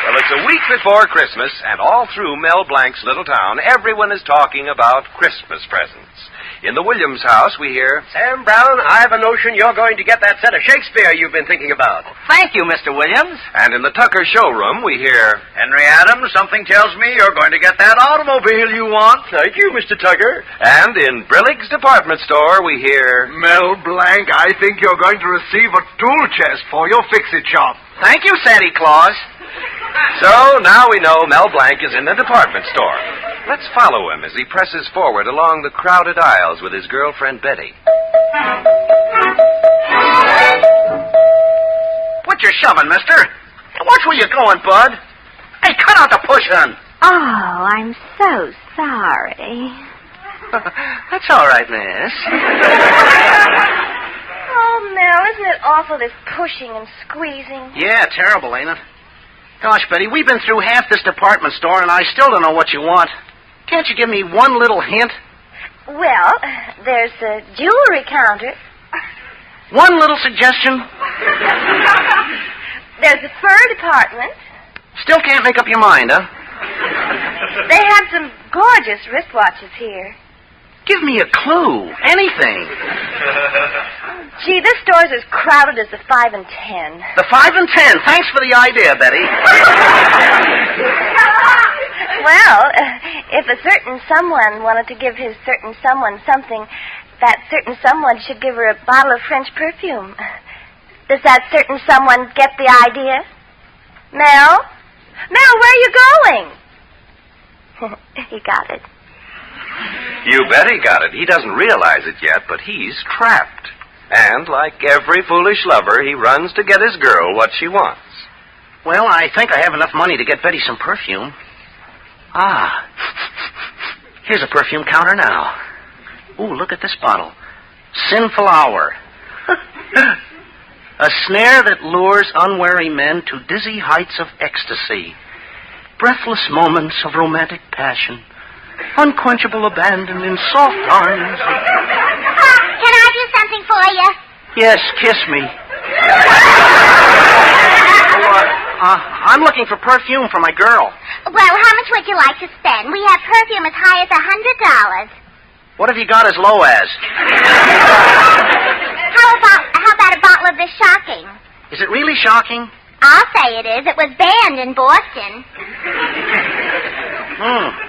Well, it's a week before Christmas, and all through Mel Blanc's little town, everyone is talking about Christmas presents. In the Williams house, we hear, Sam Brown, I have a notion you're going to get that set of Shakespeare you've been thinking about. Thank you, Mr. Williams. And in the Tucker showroom, we hear, Henry Adams, something tells me you're going to get that automobile you want. Thank you, Mr. Tucker. And in Brillig's department store, we hear, Mel Blanc, I think you're going to receive a tool chest for your fix-it shop. Thank you, Santa Claus. So now we know Mel Blanc is in the department store. Let's follow him as he presses forward along the crowded aisles with his girlfriend Betty. What you shoving, mister? Watch where you're going, bud. Hey, cut out the pushing. Oh, I'm so sorry. That's all right, miss. Oh, Mel, isn't it awful, this pushing and squeezing? Yeah, terrible, ain't it? Gosh, Betty, we've been through half this department store, and I still don't know what you want. Can't you give me one little hint? Well, there's a jewelry counter. One little suggestion? There's a fur department. Still can't make up your mind, huh? They have some gorgeous wristwatches here. Give me a clue. Anything. Gee, this store's as crowded as the 5 and 10. The 5 and 10. Thanks for the idea, Betty. Well, if a certain someone wanted to give his certain someone something, that certain someone should give her a bottle of French perfume. Does that certain someone get the idea? Mel? Mel, where are you going? He got it. You bet he got it. He doesn't realize it yet, but he's trapped. And like every foolish lover, he runs to get his girl what she wants. Well, I think I have enough money to get Betty some perfume. Ah, here's a perfume counter now. Ooh, look at this bottle. Sinful Hour. A snare that lures unwary men to dizzy heights of ecstasy. Breathless moments of romantic passion. Unquenchable abandon in soft arms. Can I do something for you? Yes, kiss me. I'm looking for perfume for my girl. Well, how much would you like to spend? We have perfume as high as $100. What have you got as low as? How about a bottle of this shocking? Is it really shocking? I'll say it is. It was banned in Boston.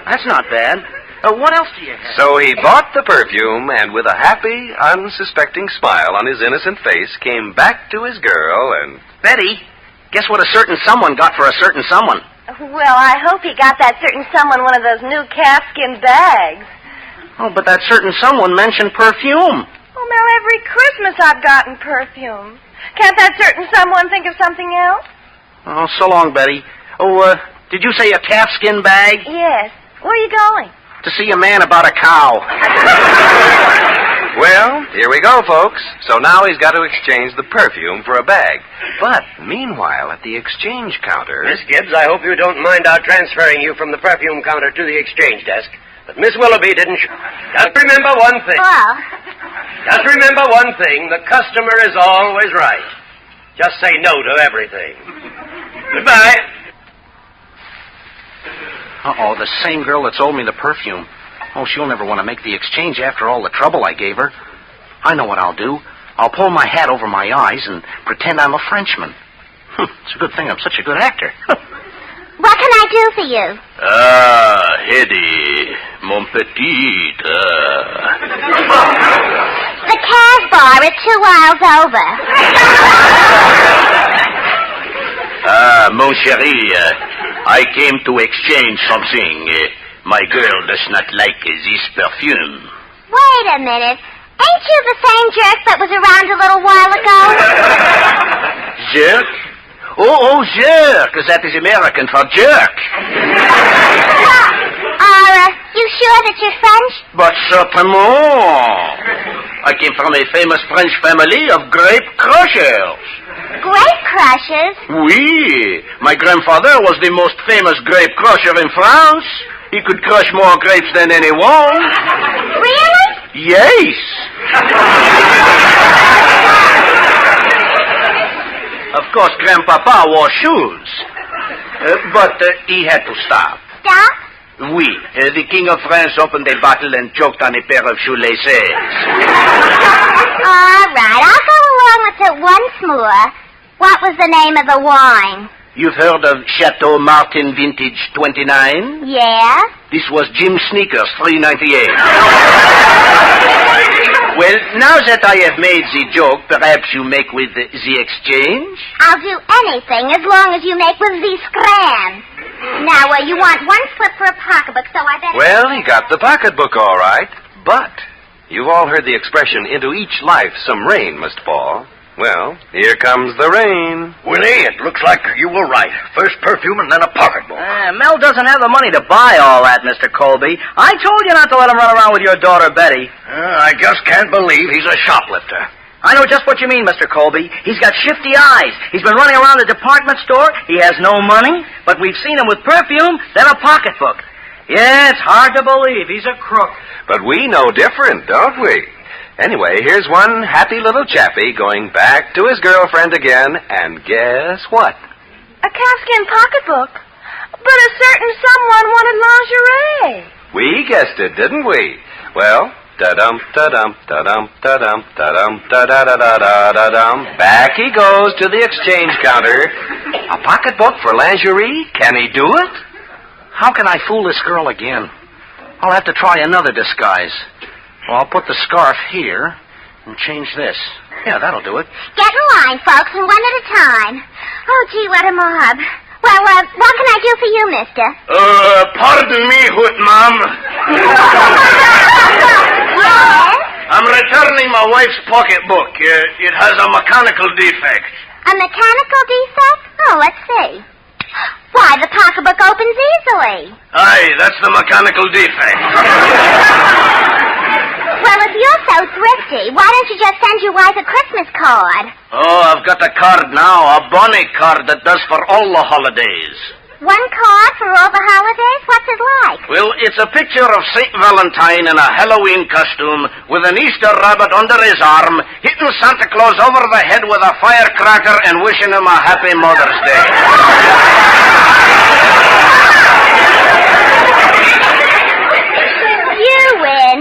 That's not bad. What else do you have? So he bought the perfume, and with a happy, unsuspecting smile on his innocent face, came back to his girl and... Betty, guess what a certain someone got for a certain someone? Well, I hope he got that certain someone one of those new calfskin bags. Oh, but that certain someone mentioned perfume. Oh, Mel, every Christmas I've gotten perfume. Can't that certain someone think of something else? Oh, so long, Betty. Oh, Did you say a calfskin bag? Yes. Where are you going? To see a man about a cow. Well, here we go, folks. So now he's got to exchange the perfume for a bag. But meanwhile, at the exchange counter... Miss Gibbs, I hope you don't mind our transferring you from the perfume counter to the exchange desk. But Miss Willoughby didn't... Just remember one thing. Well... Just remember one thing. The customer is always right. Just say no to everything. Goodbye. Uh-oh, the same girl that sold me the perfume. Oh, she'll never want to make the exchange after all the trouble I gave her. I know what I'll do. I'll pull my hat over my eyes and pretend I'm a Frenchman. It's a good thing I'm such a good actor. What can I do for you? Ah, Hetty, mon petit. The Cas bar is 2 miles over. Mon chéri, I came to exchange something. My girl does not like this perfume. Wait a minute. Ain't you the same jerk that was around a little while ago? Jerk? Oh, jerk. That is American for jerk. Are you sure that you're French? But certainement. I came from a famous French family of grape crushers. Grape crushers? Oui. My grandfather was the most famous grape crusher in France. He could crush more grapes than anyone. Really? Yes. Of course, Grandpapa wore shoes. But he had to stop. Stop? Oui. The King of France opened a bottle and choked on a pair of shoelaces. All right, I'll go along with it once more. What was the name of the wine? You've heard of Chateau Martin Vintage 29? Yeah? This was Jim Sneakers, $3.98. Well, now that I have made the joke, perhaps you make with the exchange? I'll do anything as long as you make with the scran. Now, you want 1 slip for a pocketbook, so I better... Well, he got the pocketbook all right, but you've all heard the expression, into each life some rain must fall. Well, here comes the rain. Willie, it looks like you were right. First perfume and then a pocketbook. Mel doesn't have the money to buy all that, Mr. Colby. I told you not to let him run around with your daughter, Betty. I just can't believe he's a shoplifter. I know just what you mean, Mr. Colby. He's got shifty eyes. He's been running around the department store. He has no money, but we've seen him with perfume, then a pocketbook. Yeah, it's hard to believe. He's a crook. But we know different, don't we? Anyway, here's one happy little chappie going back to his girlfriend again, and guess what? A calfskin pocketbook. But a certain someone wanted lingerie. We guessed it, didn't we? Well, da-dum, da-dum, da-dum, da-dum, da-dum, da-da-da-da-da-da-dum. Back he goes to the exchange counter. A pocketbook for lingerie? Can he do it? How can I fool this girl again? I'll have to try another disguise. Well, I'll put the scarf here and change this. Yeah, that'll do it. Get in line, folks, and one at a time. Oh, gee, what a mob. Well, what can I do for you, mister? Pardon me, Hoot Mom. Yes? I'm returning my wife's pocketbook. It has a mechanical defect. A mechanical defect? Oh, let's see. Why, the pocketbook opens easily. Aye, that's the mechanical defect. Well, if you're so thrifty, why don't you just send your wife a Christmas card? Oh, I've got a card now, a bonnet card that does for all the holidays. One card for all the holidays? What's it like? Well, it's a picture of St. Valentine in a Halloween costume with an Easter rabbit under his arm, hitting Santa Claus over the head with a firecracker and wishing him a happy Mother's Day. You win.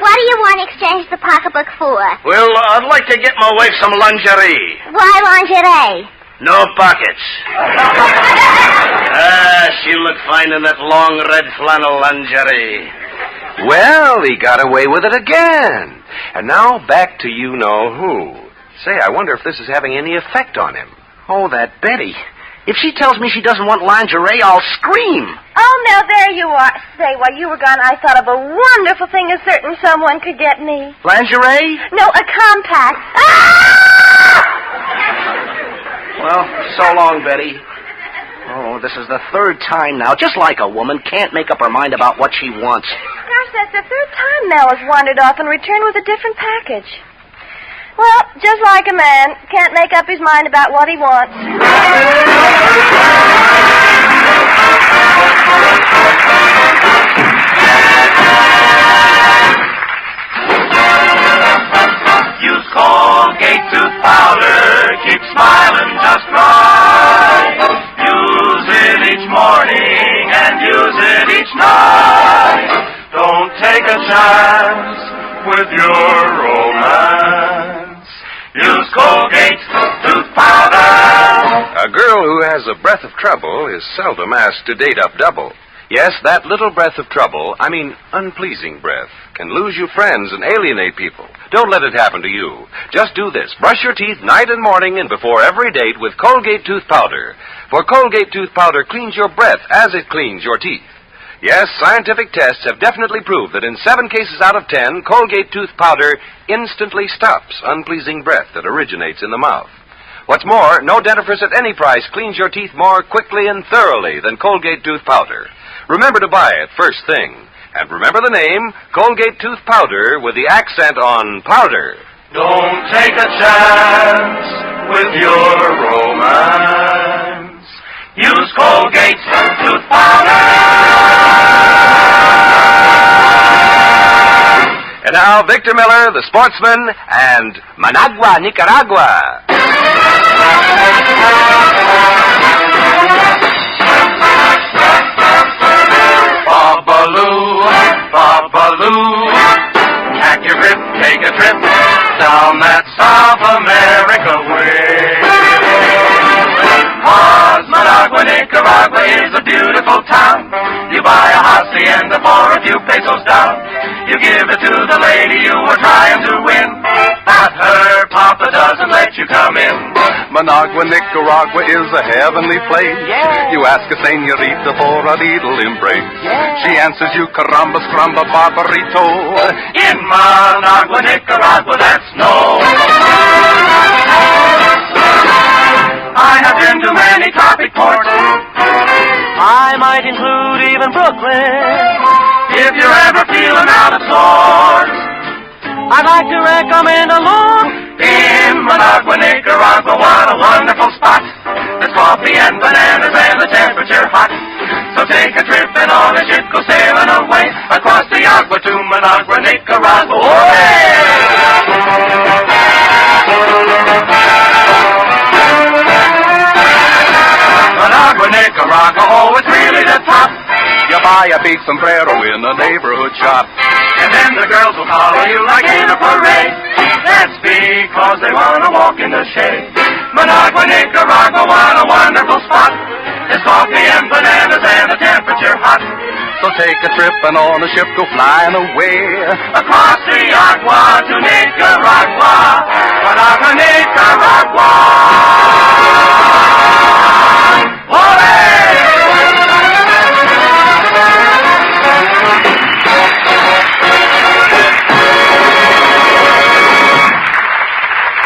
What do you want to exchange the pocketbook for? Well, I'd like to get my wife some lingerie. Why lingerie? No pockets. She'll look fine in that long red flannel lingerie. Well, he got away with it again. And now back to you-know-who. Say, I wonder if this is having any effect on him. Oh, that Betty. If she tells me she doesn't want lingerie, I'll scream. Oh, Mel, there you are. Say, while you were gone, I thought of a wonderful thing a certain someone could get me. Lingerie? No, a compact. Well, so long, Betty. Oh, this is the third time now. Just like a woman can't make up her mind about what she wants. Gosh, that's the third time Mel has wandered off and returned with a different package. Well, just like a man, can't make up his mind about what he wants. Use Colgate tooth powder, keep smiling just right. Use it each morning and use it each night. Don't take a chance with your romance. Use Colgate tooth powder. A girl who has a breath of trouble is seldom asked to date up double. Yes, that little breath of trouble, I mean unpleasing breath, can lose you friends and alienate people. Don't let it happen to you. Just do this. Brush your teeth night and morning and before every date with Colgate tooth powder. For Colgate tooth powder cleans your breath as it cleans your teeth. Yes, scientific tests have definitely proved that in 7 cases out of 10, Colgate tooth powder instantly stops unpleasing breath that originates in the mouth. What's more, no dentifrice at any price cleans your teeth more quickly and thoroughly than Colgate tooth powder. Remember to buy it first thing. And remember the name, Colgate tooth powder with the accent on powder. Don't take a chance with your romance. Use Colgate tooth powder. And now, Victor Miller, the sportsman, and Managua, Nicaragua. Babaloo, Babaloo, pack your grip, take a trip down that South America way. 'Cause Managua, Nicaragua is a beautiful town. You buy a hacienda for a few pesos down. You give it to the lady you were trying to win, but her papa doesn't let you come in. Managua, Nicaragua is a heavenly place. Yeah. You ask a senorita for a little embrace. Yeah. She answers you caramba, scramba, barbarito. In Managua, Nicaragua, that's no. I have been to many tropic ports. I might include even Brooklyn. If you're ever feeling out of sorts, I'd like to recommend a look in Managua, Nicaragua. What a wonderful spot. There's coffee and bananas and the temperature hot. So take a trip and on a ship go sailing away across the agua to Managua, Nicaragua. Managua, Nicaragua, oh, it's really the top. You buy a big sombrero in a neighborhood shop. And then the girls will follow you like in a parade. That's because they want to walk in the shade. Managua, Nicaragua, what a wonderful spot. There's coffee and bananas and the temperature hot. So take a trip and on a ship go flying away. Across the agua to Nicaragua. Managua, Nicaragua.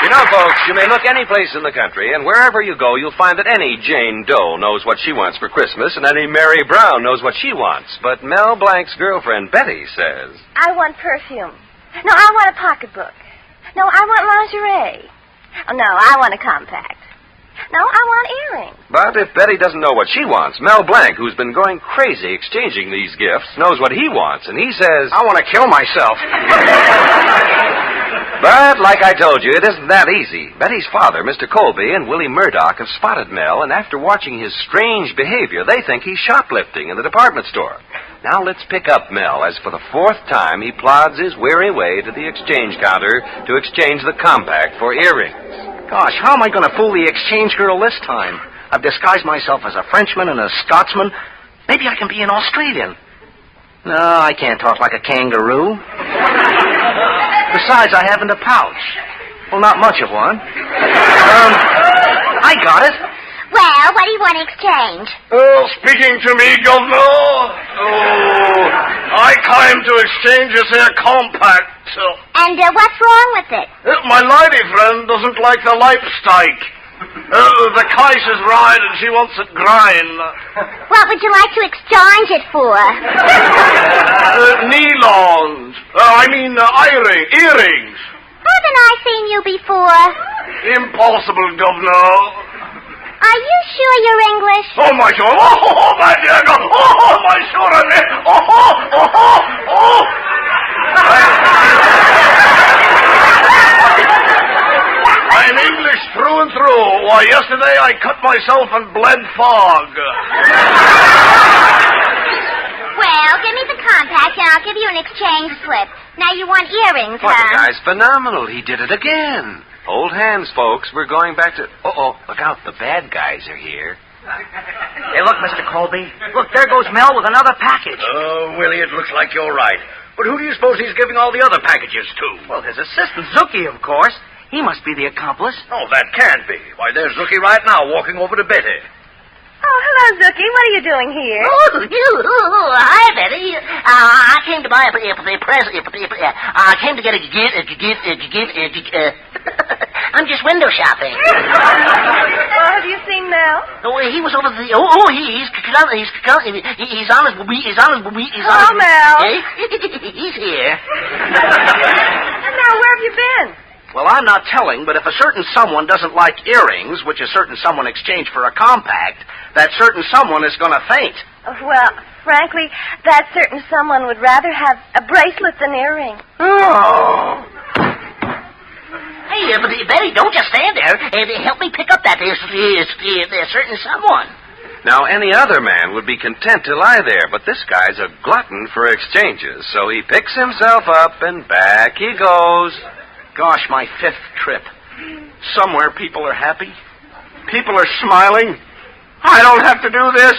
You know, folks, you may look any place in the country, and wherever you go, you'll find that any Jane Doe knows what she wants for Christmas, and any Mary Brown knows what she wants. But Mel Blanc's girlfriend, Betty, says... I want perfume. No, I want a pocketbook. No, I want lingerie. Oh, no, I want a compact. No, I want earrings. But if Betty doesn't know what she wants, Mel Blanc, who's been going crazy exchanging these gifts, knows what he wants, and he says... I want to kill myself. But, like I told you, it isn't that easy. Betty's father, Mr. Colby, and Willie Murdoch have spotted Mel, and after watching his strange behavior, they think he's shoplifting in the department store. Now let's pick up Mel, as for the 4th time he plods his weary way to the exchange counter to exchange the compact for earrings. Gosh, how am I going to fool the exchange girl this time? I've disguised myself as a Frenchman and a Scotsman. Maybe I can be an Australian. No, I can't talk like a kangaroo. Besides, I haven't a pouch. Well, not much of one. I got it. Well, what do you want to exchange? Oh, speaking to me, Governor. Oh, I came to exchange this here compact. And what's wrong with it? My lady friend doesn't like the lipstick. The price is right and she wants it grind. What would you like to exchange it for? Nylons. Earrings. Haven't I seen you before? Impossible, Governor. Are you sure you're English? Oh, my sure. Oh, my dear. Oh, my sure. Oh. I'm English through and through. Why, yesterday I cut myself and bled fog. Well, give me the compact and I'll give you an exchange slip. Now you want earrings, Well, the huh? guy's phenomenal. He did it again. Old hands, folks. We're going back to... Uh-oh, look out. The bad guys are here. Hey, look, Mr. Colby. Look, there goes Mel with another package. Oh, Willie, it looks like you're right. But who do you suppose he's giving all the other packages to? Well, his assistant, Zuki, of course. He must be the accomplice. Oh, that can't be. Why, there's Zuki right now walking over to Betty. Oh, hello, Zuki. What are you doing here? Hi, Betty. I came to buy a present. I came to get a gift. I'm just window shopping. Well, have you seen Mel? Oh, he was over the. He's on his. Hello, Mel. He's here. And now, where have you been? Well, I'm not telling, but if a certain someone doesn't like earrings, which a certain someone exchanged for a compact, that certain someone is going to faint. Well, frankly, that certain someone would rather have a bracelet than earrings. Oh. Hey, Betty, don't just stand there. Help me pick up that certain someone. Now, any other man would be content to lie there, but this guy's a glutton for exchanges, so he picks himself up and back he goes. Gosh, my 5th trip. Somewhere people are happy. People are smiling. I don't have to do this.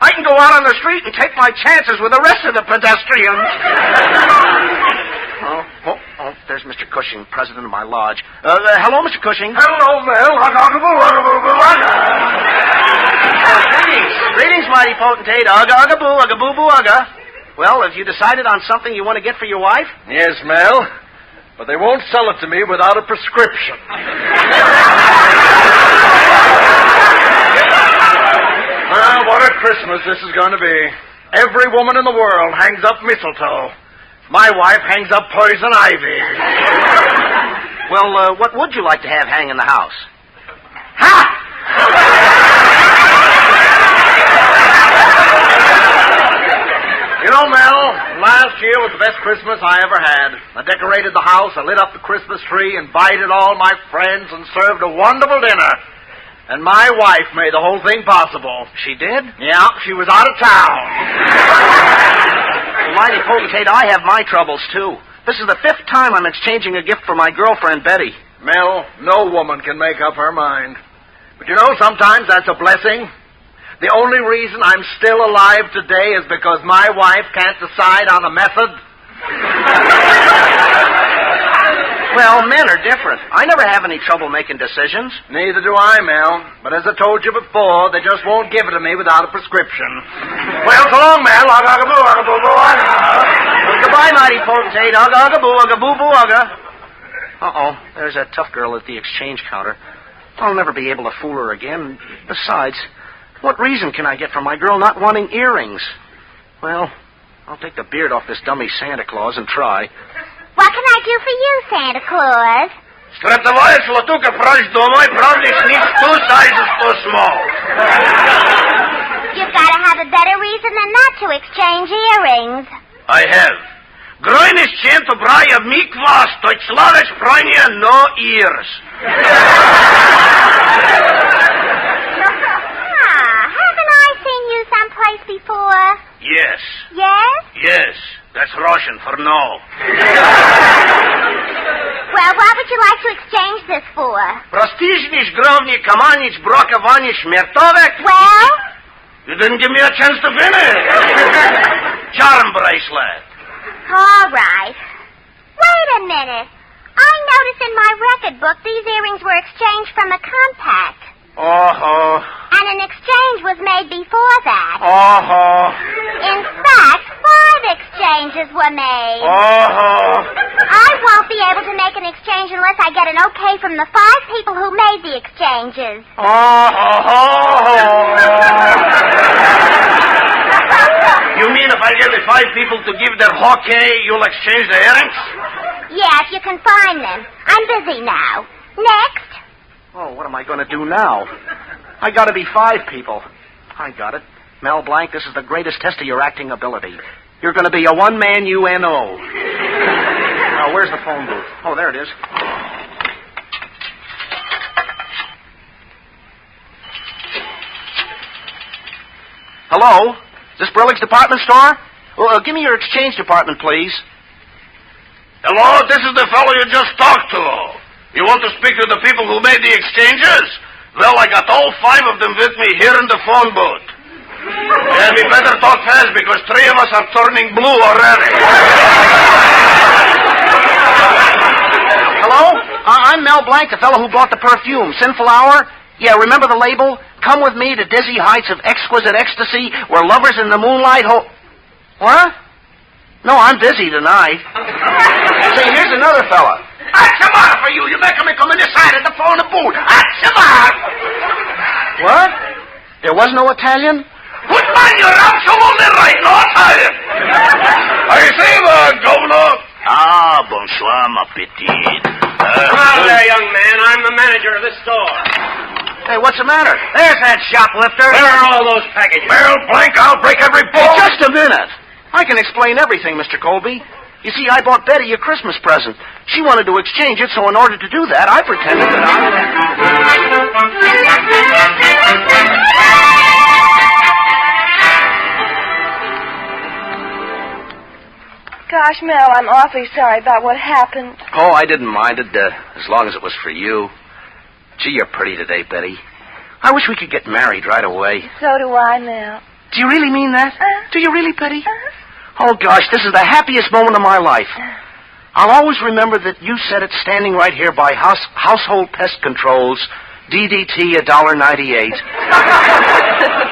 I can go out on the street and take my chances with the rest of the pedestrians. Oh, there's Mr. Cushing, president of my lodge. Hello, Mr. Cushing. Hello, Mel. Greetings, mighty potentate. Ugga, ugga, boo, ugga, boo, boo, ugga. Well, have you decided on something you want to get for your wife? Yes, Mel. But they won't sell it to me without a prescription. Well, what a Christmas this is going to be. Every woman in the world hangs up mistletoe. My wife hangs up poison ivy. Well, what would you like to have hang in the house? You know, Mel, last year was the best Christmas I ever had. I decorated the house, I lit up the Christmas tree, invited all my friends, and served a wonderful dinner. And my wife made the whole thing possible. She did? Yeah, she was out of town. Well, mighty potentate, I have my troubles, too. This is the 5th time I'm exchanging a gift for my girlfriend, Betty. Mel, no woman can make up her mind. But you know, sometimes that's a blessing. The only reason I'm still alive today is because my wife can't decide on a method. Well, men are different. I never have any trouble making decisions. Neither do I, Mel. But as I told you before, they just won't give it to me without a prescription. Well, so long, Mel. Goodbye, mighty potentate. Ugga, ugga, boo, ugga, boo, boo, ugga. Uh-oh, there's that tough girl at the exchange counter. I'll never be able to fool her again. Besides, what reason can I get for my girl not wanting earrings? Well, I'll take the beard off this dummy Santa Claus and try. What can I do for you, Santa Claus? Stratavoyes Latuka Proj Domoi probably sneaks 2 sizes too small. You've got to have a better reason than that to exchange earrings. I have. Groinish chant to bry of meek vas, to slavish pronia no ears. Haven't I seen you someplace before? Yes. Yes? Yes. That's Russian for no. Well, what would you like to exchange this for? Prostizhnish, grovni, kamanish, brokavanish, mertovek. Well? You didn't give me a chance to finish. Charm bracelet. All right. Wait a minute. I noticed in my record book these earrings were exchanged from a compact. Oh. And an exchange was made before that. Oh. In fact, 5 exchanges were made. Oh. I won't be able to make an exchange unless I get an okay from the 5 people who made the exchanges. You mean if I get the 5 people to give their okay, you'll exchange the earrings? Yeah, if you can find them. I'm busy now. Next. Oh, what am I going to do now? I got to be 5 people. I got it. Mel Blanc, this is the greatest test of your acting ability. You're going to be a one-man UNO. Now, where's the phone booth? Oh, there it is. Hello? Is this Brillig's department store? Well, give me your exchange department, please. Hello, this is the fellow you just talked to. You want to speak to the people who made the exchanges? Well, I got all 5 of them with me here in the phone booth. And we better talk fast because 3 of us are turning blue already. Hello? I'm Mel Blanc, the fellow who bought the perfume. Sinful Hour? Yeah, remember the label? Come with me to dizzy heights of exquisite ecstasy where lovers in the moonlight What? No, I'm busy tonight. Say, here's another fella. Atchama for you! You better me come in the side of the phone booth. Atchama! What? There was no Italian? Put man, you're absolutely right, no Italian. I say, Governor. Ah, bonsoir, ma petite. Come out there, young man. I'm the manager of this store. Hey, what's the matter? There's that shoplifter. Where are all those packages? Mel Blanc, I'll break every bone. Hey, just a minute. I can explain everything, Mr. Colby. You see, I bought Betty a Christmas present. She wanted to exchange it, so in order to do that, I pretended that Gosh, Mel, I'm awfully sorry about what happened. Oh, I didn't mind it, as long as it was for you. Gee, you're pretty today, Betty. I wish we could get married right away. So do I, Mel. Do you really mean that? Do you really, Betty? Oh, gosh, this is the happiest moment of my life. I'll always remember that you said it standing right here by Household Pest Control's DDT $1.98.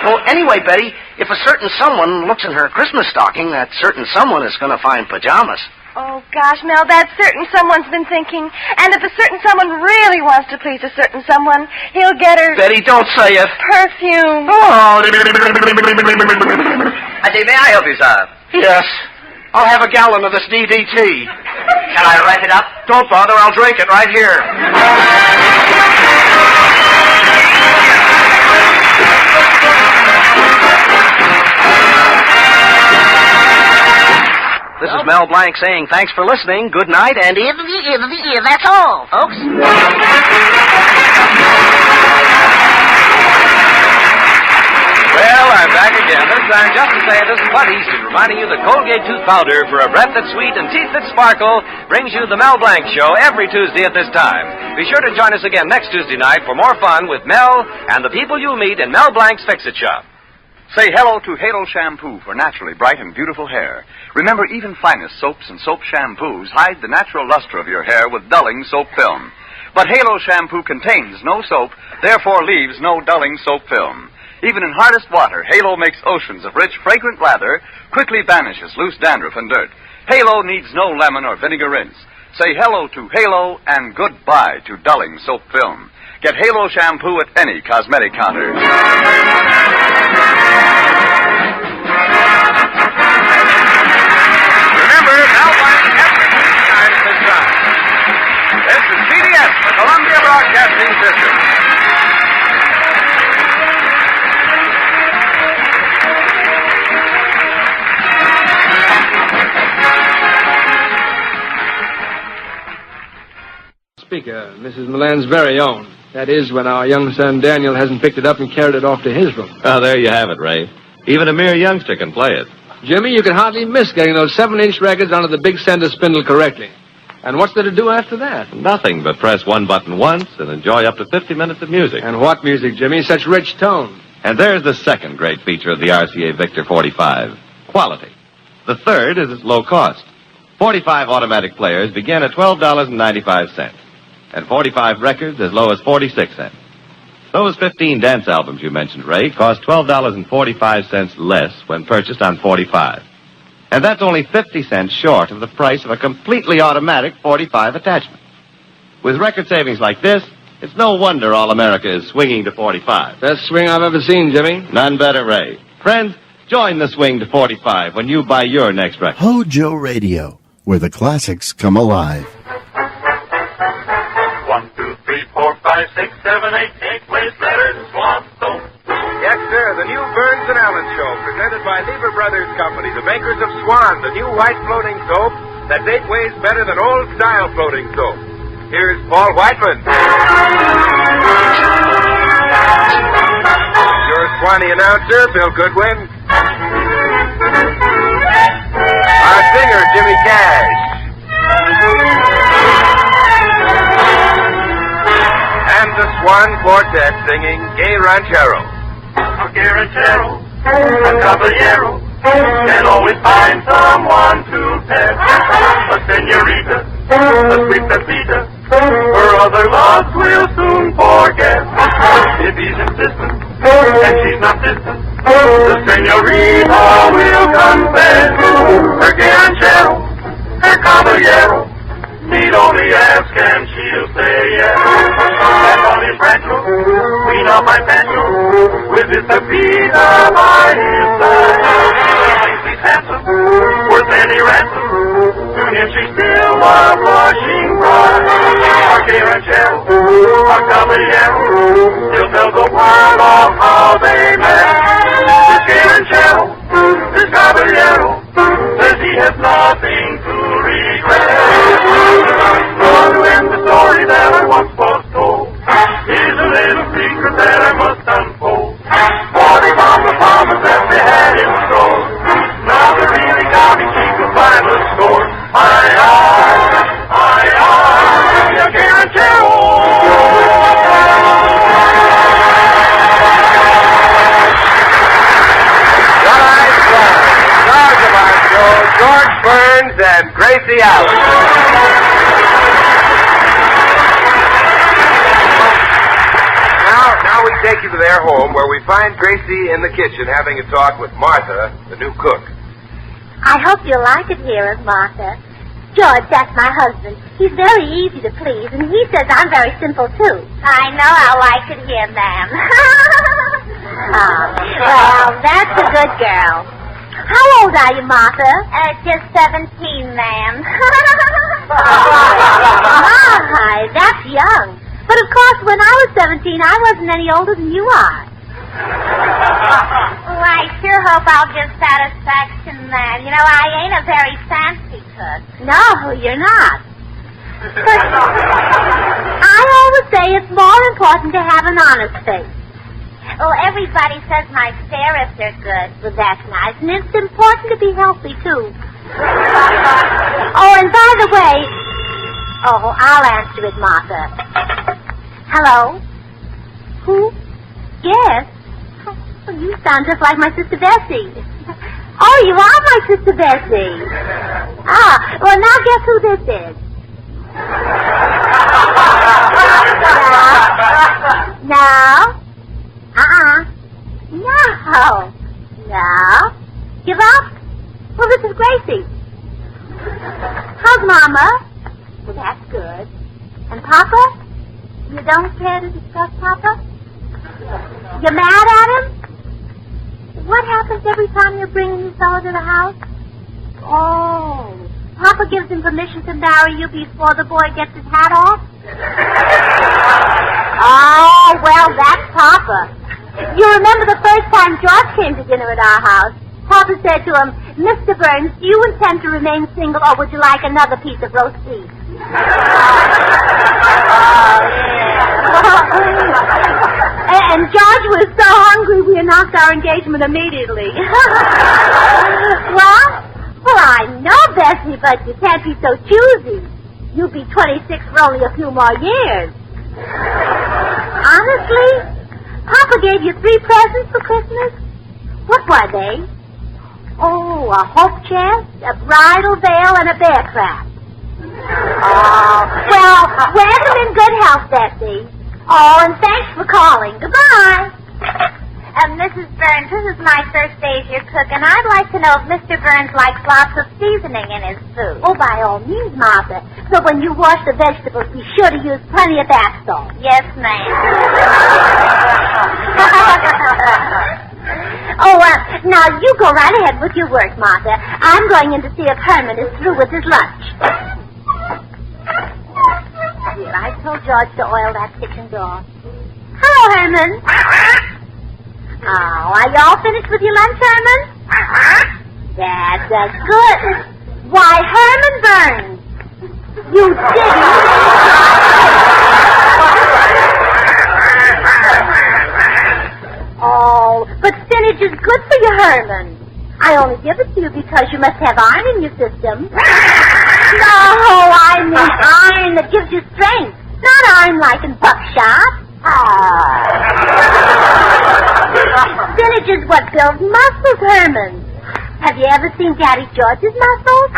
Well, anyway, Betty, if a certain someone looks in her Christmas stocking, that certain someone is going to find pajamas. Oh, gosh, Mel, that certain someone's been thinking. And if a certain someone really wants to please a certain someone, he'll get her... Betty, don't say it. Perfume. Oh. I say, may I help you, sir? Yes. I'll have a gallon of this DDT. Shall I write it up? Don't bother, I'll drink it right here. This is Mel Blanc saying thanks for listening, good night, and That's all, folks. Well, I'm back again. This time just to say it isn't quite easy, reminding you that Colgate tooth powder for a breath that's sweet and teeth that sparkle brings you the Mel Blanc Show every Tuesday at this time. Be sure to join us again next Tuesday night for more fun with Mel and the people you'll meet in Mel Blanc's Fix-It Shop. Say hello to Halo Shampoo for naturally bright and beautiful hair. Remember, even finest soaps and soap shampoos hide the natural luster of your hair with dulling soap film. But Halo Shampoo contains no soap, therefore leaves no dulling soap film. Even in hardest water, Halo makes oceans of rich, fragrant lather, quickly banishes loose dandruff and dirt. Halo needs no lemon or vinegar rinse. Say hello to Halo and goodbye to dulling soap film. Get Halo Shampoo at any cosmetic counter. Remember, Mel Blanc every time at this time. This is CBS, the Columbia Broadcasting System. Speaker, Mrs. Milan's very own. That is, when our young son Daniel hasn't picked it up and carried it off to his room. Oh, there you have it, Ray. Even a mere youngster can play it. Jimmy, you can hardly miss getting those 7-inch records onto the big center spindle correctly. And what's there to do after that? Nothing but press one button once and enjoy up to 50 minutes of music. And what music, Jimmy? Such rich tone. And there's the second great feature of the RCA Victor 45, quality. The third is its low cost. 45 automatic players begin at $12.95. And 45 records as low as 46 cents. Those 15 dance albums you mentioned, Ray, cost $12.45 less when purchased on 45. And that's only 50 cents short of the price of a completely automatic 45 attachment. With record savings like this, it's no wonder all America is swinging to 45. Best swing I've ever seen, Jimmy. None better, Ray. Friends, join the swing to 45 when you buy your next record. HOJO Radio, where the classics come alive. 1, 2, 3, 4, 5, 6, 7, 8, 8 ways better than Swan soap. Yes, sir, the new Burns and Allen Show, presented by Lever Brothers Company, the makers of Swan, the new white floating soap that's 8 ways better than old-style floating soap. Here's Paul Whiteman. Your Swanee announcer, Bill Goodwin. Our singer, Jimmy Cash. And the Swan Quartet singing Gay Ranchero. A gay ranchero, a caballero, can always find someone to pet. A senorita, a sweet pepita, her other loves will soon forget. If he's insistent, and she's not distant, the senorita will confess. Her gay ranchero, her caballero, need only ask and she'll say yes. That honey Franco, queen of my pancho, with his pepita by his side. Thinks he's handsome, worth any ransom. To him she's still a blushing bride. Our gay ranchero, our caballero, still tells the world of how they met. This gay ranchero, this caballero, says he has nothing to regret. And the story that I once was told is a little secret that I must unfold. 40 farmers that they had in store. Now they're really counting sheep to find the score. I guarantee. George Burns and Gracie Allen. Now we take you to their home where we find Gracie in the kitchen having a talk with Martha, the new cook. I hope you like it here, Martha. George, that's my husband. He's very easy to please, and he says I'm very simple, too. I know I like it here, ma'am. Well, that's a good girl. How old are you, Martha? Just 17, ma'am. My, that's young. But, of course, when I was 17, I wasn't any older than you are. Oh, I sure hope I'll give satisfaction, ma'am. You know, I ain't a very fancy cook. No, you're not. But I always say it's more important to have an honest face. Oh, everybody says my spirits are good. Well, that's nice. And it's important to be healthy, too. Oh, and by the way... Oh, I'll answer it, Martha. Hello? Who? Yes. Oh, you sound just like my sister Bessie. Oh, you are my sister Bessie. Ah, well, now guess who this is? No. No. No. Give up? Well, this is Gracie. How's Mama? Well, that's good. And Papa? You don't care to discuss Papa? You're mad at him? What happens every time you're bringing this fellow to the house? Oh, Papa gives him permission to marry you before the boy gets his hat off? Oh, well, that's Papa. You remember the first time George came to dinner at our house? Papa said to him, Mr. Burns, do you intend to remain single, or would you like another piece of roast beef? And George was so hungry we announced our engagement immediately. What? Well, I know, Bessie, but you can't be so choosy. You'll be 26 for only a few more years. Honestly? Papa gave you 3 presents for Christmas? What were they? Oh, a hope chest, a bridal veil, and a bear trap. Oh, well, wear them in good health, Bessie. Oh, and thanks for calling. Goodbye. Mrs. Burns, this is my first day as your cook, and I'd like to know if Mr. Burns likes lots of seasoning in his food. Oh, by all means, Martha. So when you wash the vegetables, be sure to use plenty of bath salt. Yes, ma'am. Now you go right ahead with your work, Martha. I'm going in to see if Herman is through with his lunch. Here, I told George to oil that kitchen door. Hello, Herman. Oh, are you all finished with your lunch, Herman? That's good. Why, Herman Burns, you didn't. Oh, but spinach is good for you, Herman. I only give it to you because you must have iron in your system. No, I mean iron that gives you strength, not iron like in buckshot. Spinach is what builds muscles, Herman. Have you ever seen Daddy George's muscles?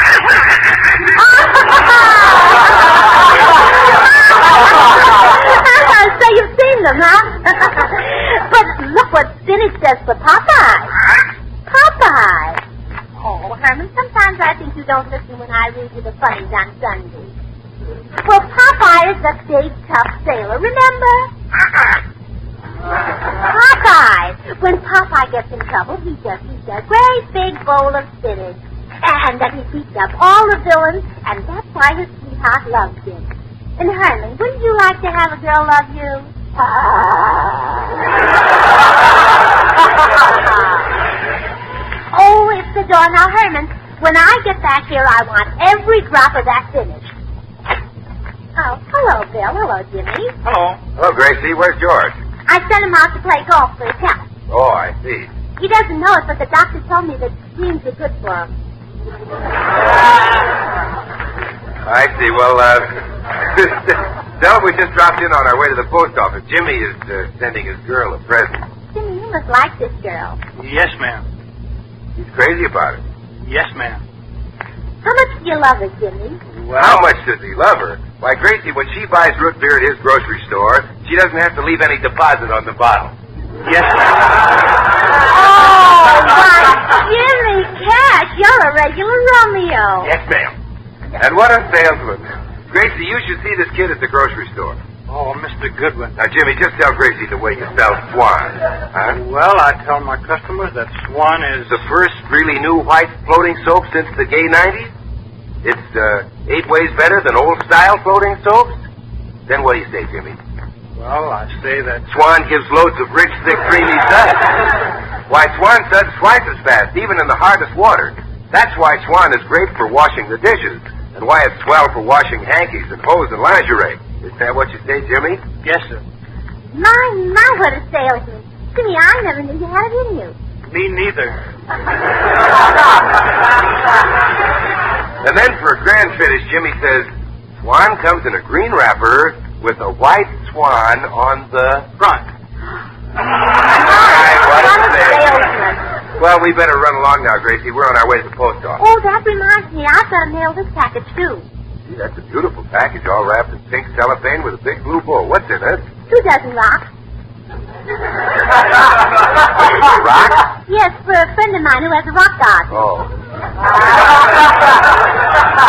So you've seen them, huh? But look what spinach does for Popeye. Popeye. Oh, Herman, sometimes I think you don't listen when I read you the funnies on Sunday. Well, Popeye is the big, tough sailor, remember? Popeye. When Popeye gets in trouble, he just eats a great big bowl of spinach. And then he beats up all the villains, and that's why his sweetheart loves him. And Herman, wouldn't you like to have a girl love you? Oh, it's the door. Now, Herman, when I get back here, I want every drop of that spinach. Oh, hello, Bill. Hello, Jimmy. Hello. Hello, Gracie. Where's George? I sent him out to play golf for his health. Oh, I see. He doesn't know it, but the doctor told me that greens are good for him. I see. Well, Del, we just dropped in on our way to the post office. Jimmy is sending his girl a present. Jimmy, you must like this girl. Yes, ma'am. He's crazy about it. Yes, ma'am. How much do you love her, Jimmy? Well, how much does he love her? Why, Gracie, when she buys root beer at his grocery store, she doesn't have to leave any deposit on the bottle. Yes, ma'am. Oh, why, Jimmy Cash, you're a regular Romeo. Yes, ma'am. And what a salesman. Gracie, you should see this kid at the grocery store. Oh, Mr. Goodwin. Now, Jimmy, just tell Gracie the way you spell Swan. Huh? Well, I tell my customers that Swan is the first really new white floating soap since the gay 90s. It's 8 ways better than old-style floating soaps. Then what do you say, Jimmy? Well, I say that Swan gives loads of rich, thick, creamy suds. Why, Swan suds twice as fast, even in the hardest water. That's why Swan is great for washing the dishes, and why it's swell for washing hankies and hose and lingerie. Is that what you say, Jimmy? Yes, sir. My, what a salesman. Jimmy, I never knew you had it in you. Me neither. And then for a grand finish, Jimmy says, Swan comes in a green wrapper with a white swan on the front. What a salesman. Well, we better run along now, Gracie. We're on our way to the post office. Oh, that reminds me. I've got to mail this package, too. Gee, that's a beautiful package, all wrapped in pink cellophane with a big blue bow. What's in it? 2 dozen rocks. Rock? Yes, for a friend of mine who has a rock garden. Oh.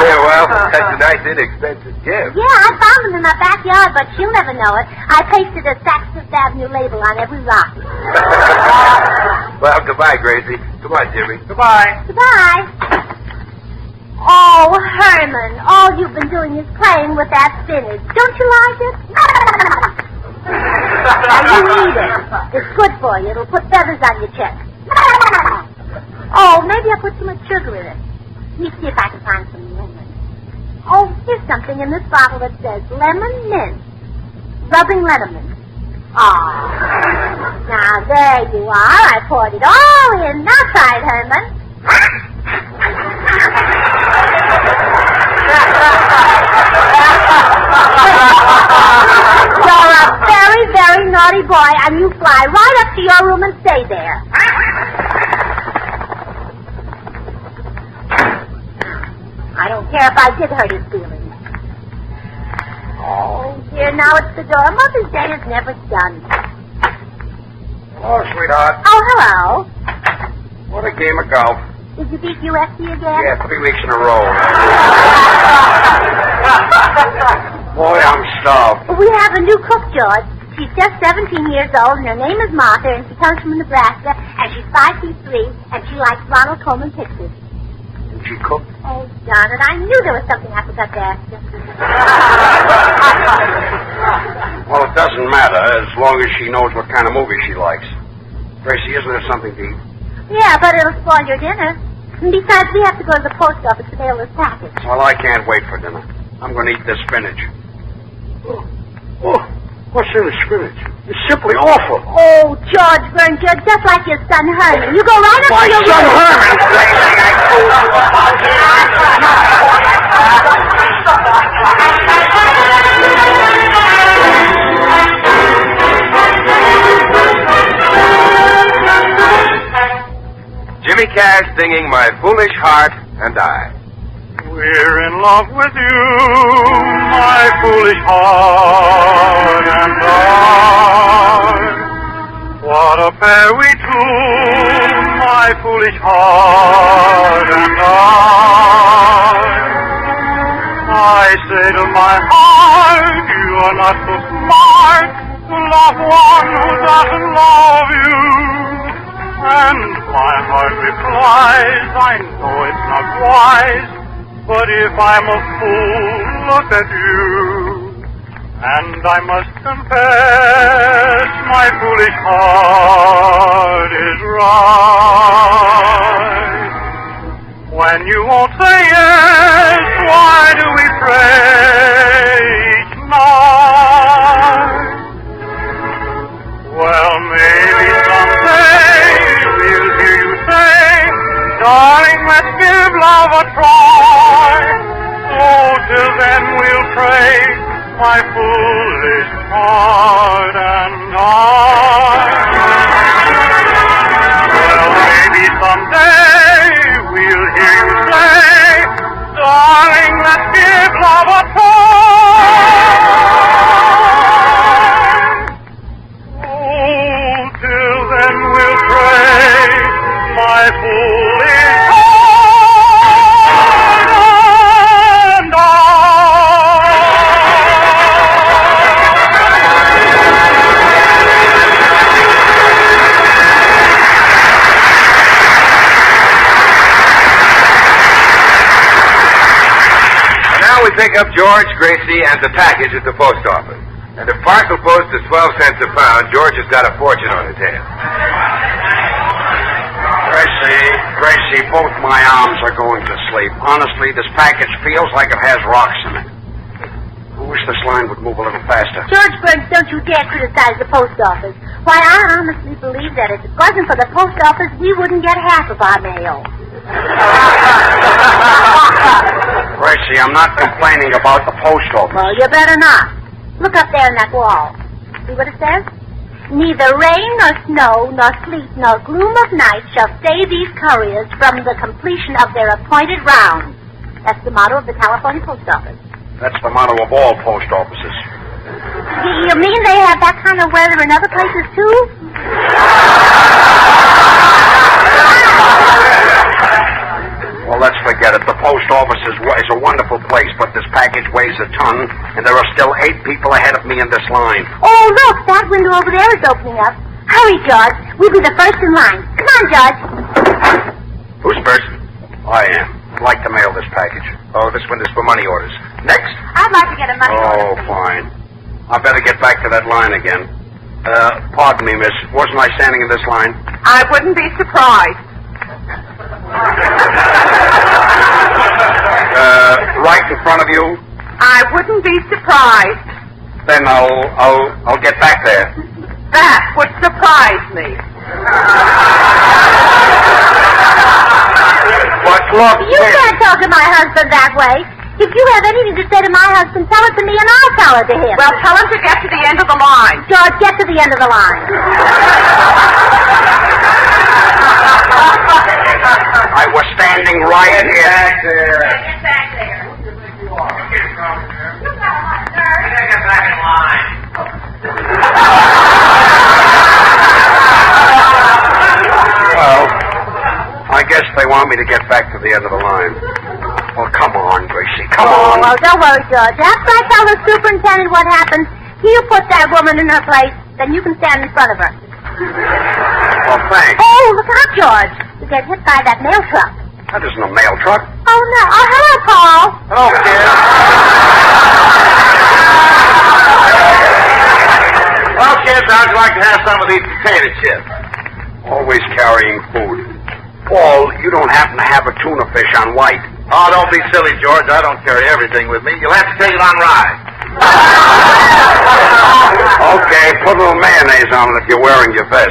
Yeah, well, that's a nice, inexpensive gift. Yeah, I found them in my backyard, but she'll never know it. I pasted a Saks Fifth Avenue label on every rock. Well, goodbye, Gracie. Come on, Jimmy. Goodbye. Goodbye. Oh, Herman, all you've been doing is playing with that spinach. Don't you like it? Now, you eat it. It's good for you. It'll put feathers on your chest. Oh, maybe I put too much sugar in it. Let me see if I can find some lemon. Oh, here's something in this bottle that says lemon mint. Rubbing lemon. Oh. Now, there you are. I poured it all in. Now try it, Herman. You're a very, very naughty boy, and you fly right up to your room and stay there. I don't care if I did hurt his feelings. Oh, dear, now it's the door. Mother's Day is never done. Oh, sweetheart. Oh, hello. What a game of golf. Did you beat UFC again? Yeah, 3 weeks in a row. Boy, I'm starved. We have a new cook, George. She's just 17 years old, and her name is Martha, and she comes from Nebraska, and she's 5'3", and she likes Ronald Coleman pictures. Did she cook? Oh, darn it. I knew there was something I forgot to ask you. Well, it doesn't matter as long as she knows what kind of movie she likes. Gracie, isn't there something to eat? Yeah, but it'll spoil your dinner. And besides, we have to go to the post office to mail this package. Well, I can't wait for dinner. I'm going to eat this spinach. Oh, what's in the spinach? It's simply awful. Oh, George Burns, you're just like your son Herman. You go right up My to your son room. Herman? Jimmy Cash singing My Foolish Heart and I. We're in love with you, my foolish heart and I. What a pair we two, my foolish heart and I say to my heart, you are not so smart to love one who doesn't love you. And my heart replies, I know it's not wise, but if I'm a fool, look at you. And I must confess, my foolish heart is right. When you won't say yes, why do we pray each night? Well, maybe someday we'll hear you say, darling, let's give love a try. Oh, till then we'll pray, my foolish heart and I. Well, maybe someday we'll hear you say, darling, let's give love a try. Oh, till then we'll pray, my foolish heart and I. And now we pick up George, Gracie, and the package at the post office. And if parcel post is 12 cents a pound, George has got a fortune on his hands. Gracie, both my arms are going to sleep. Honestly, this package feels like it has rocks in it. I wish this line would move a little faster. George Burns, don't you dare criticize the post office. Why, I honestly believe that if it wasn't for the post office, we wouldn't get half of our mail. Gracie, I'm not complaining about the post office. Well, you better not. Look up there on that wall. See what it says? Neither rain nor snow, nor sleet, nor gloom of night shall stay these couriers from the completion of their appointed round. That's the motto of the California Post Office. That's the motto of all post offices. You mean they have that kind of weather in other places, too? Well, let's forget it. The post office is a wonderful place, but this package weighs a ton, and there are still 8 people ahead of me in this line. Oh, look, that window over there is opening up. Hurry, George. We'll be the first in line. Come on, George. Who's first? I am. I'd like to mail this package. Oh, this one is for money orders. Next. I'd like to get a money order. Oh, fine. I better get back to that line again. Pardon me, miss. Wasn't I standing in this line? I wouldn't be surprised. Right in front of you? I wouldn't be surprised. Then I'll get back there. That would surprise me. But look, You can't talk to my husband that way. If you have anything to say to my husband, tell it to me and I'll tell it to him. Well, tell him to get to the end of the line. George, get to the end of the line. I was standing right here. Get back there. Get back in line. want me to get back to the end of the line. Well, come on, Gracie, come on. Well, don't worry, George. After I tell the superintendent what happened, he'll put that woman in her place, then you can stand in front of her. Well, thanks. Oh, look out, George. You get hit by that mail truck. That isn't a mail truck. Oh, no. Oh, hello, Paul. Hello, kid. Well, kids, how'd you like to have some of these potato chips? Always carrying food. Paul, you don't happen to have a tuna fish on white. Oh, don't be silly, George. I don't carry everything with me. You'll have to take it on rye. Okay, put a little mayonnaise on it if you're wearing your vest.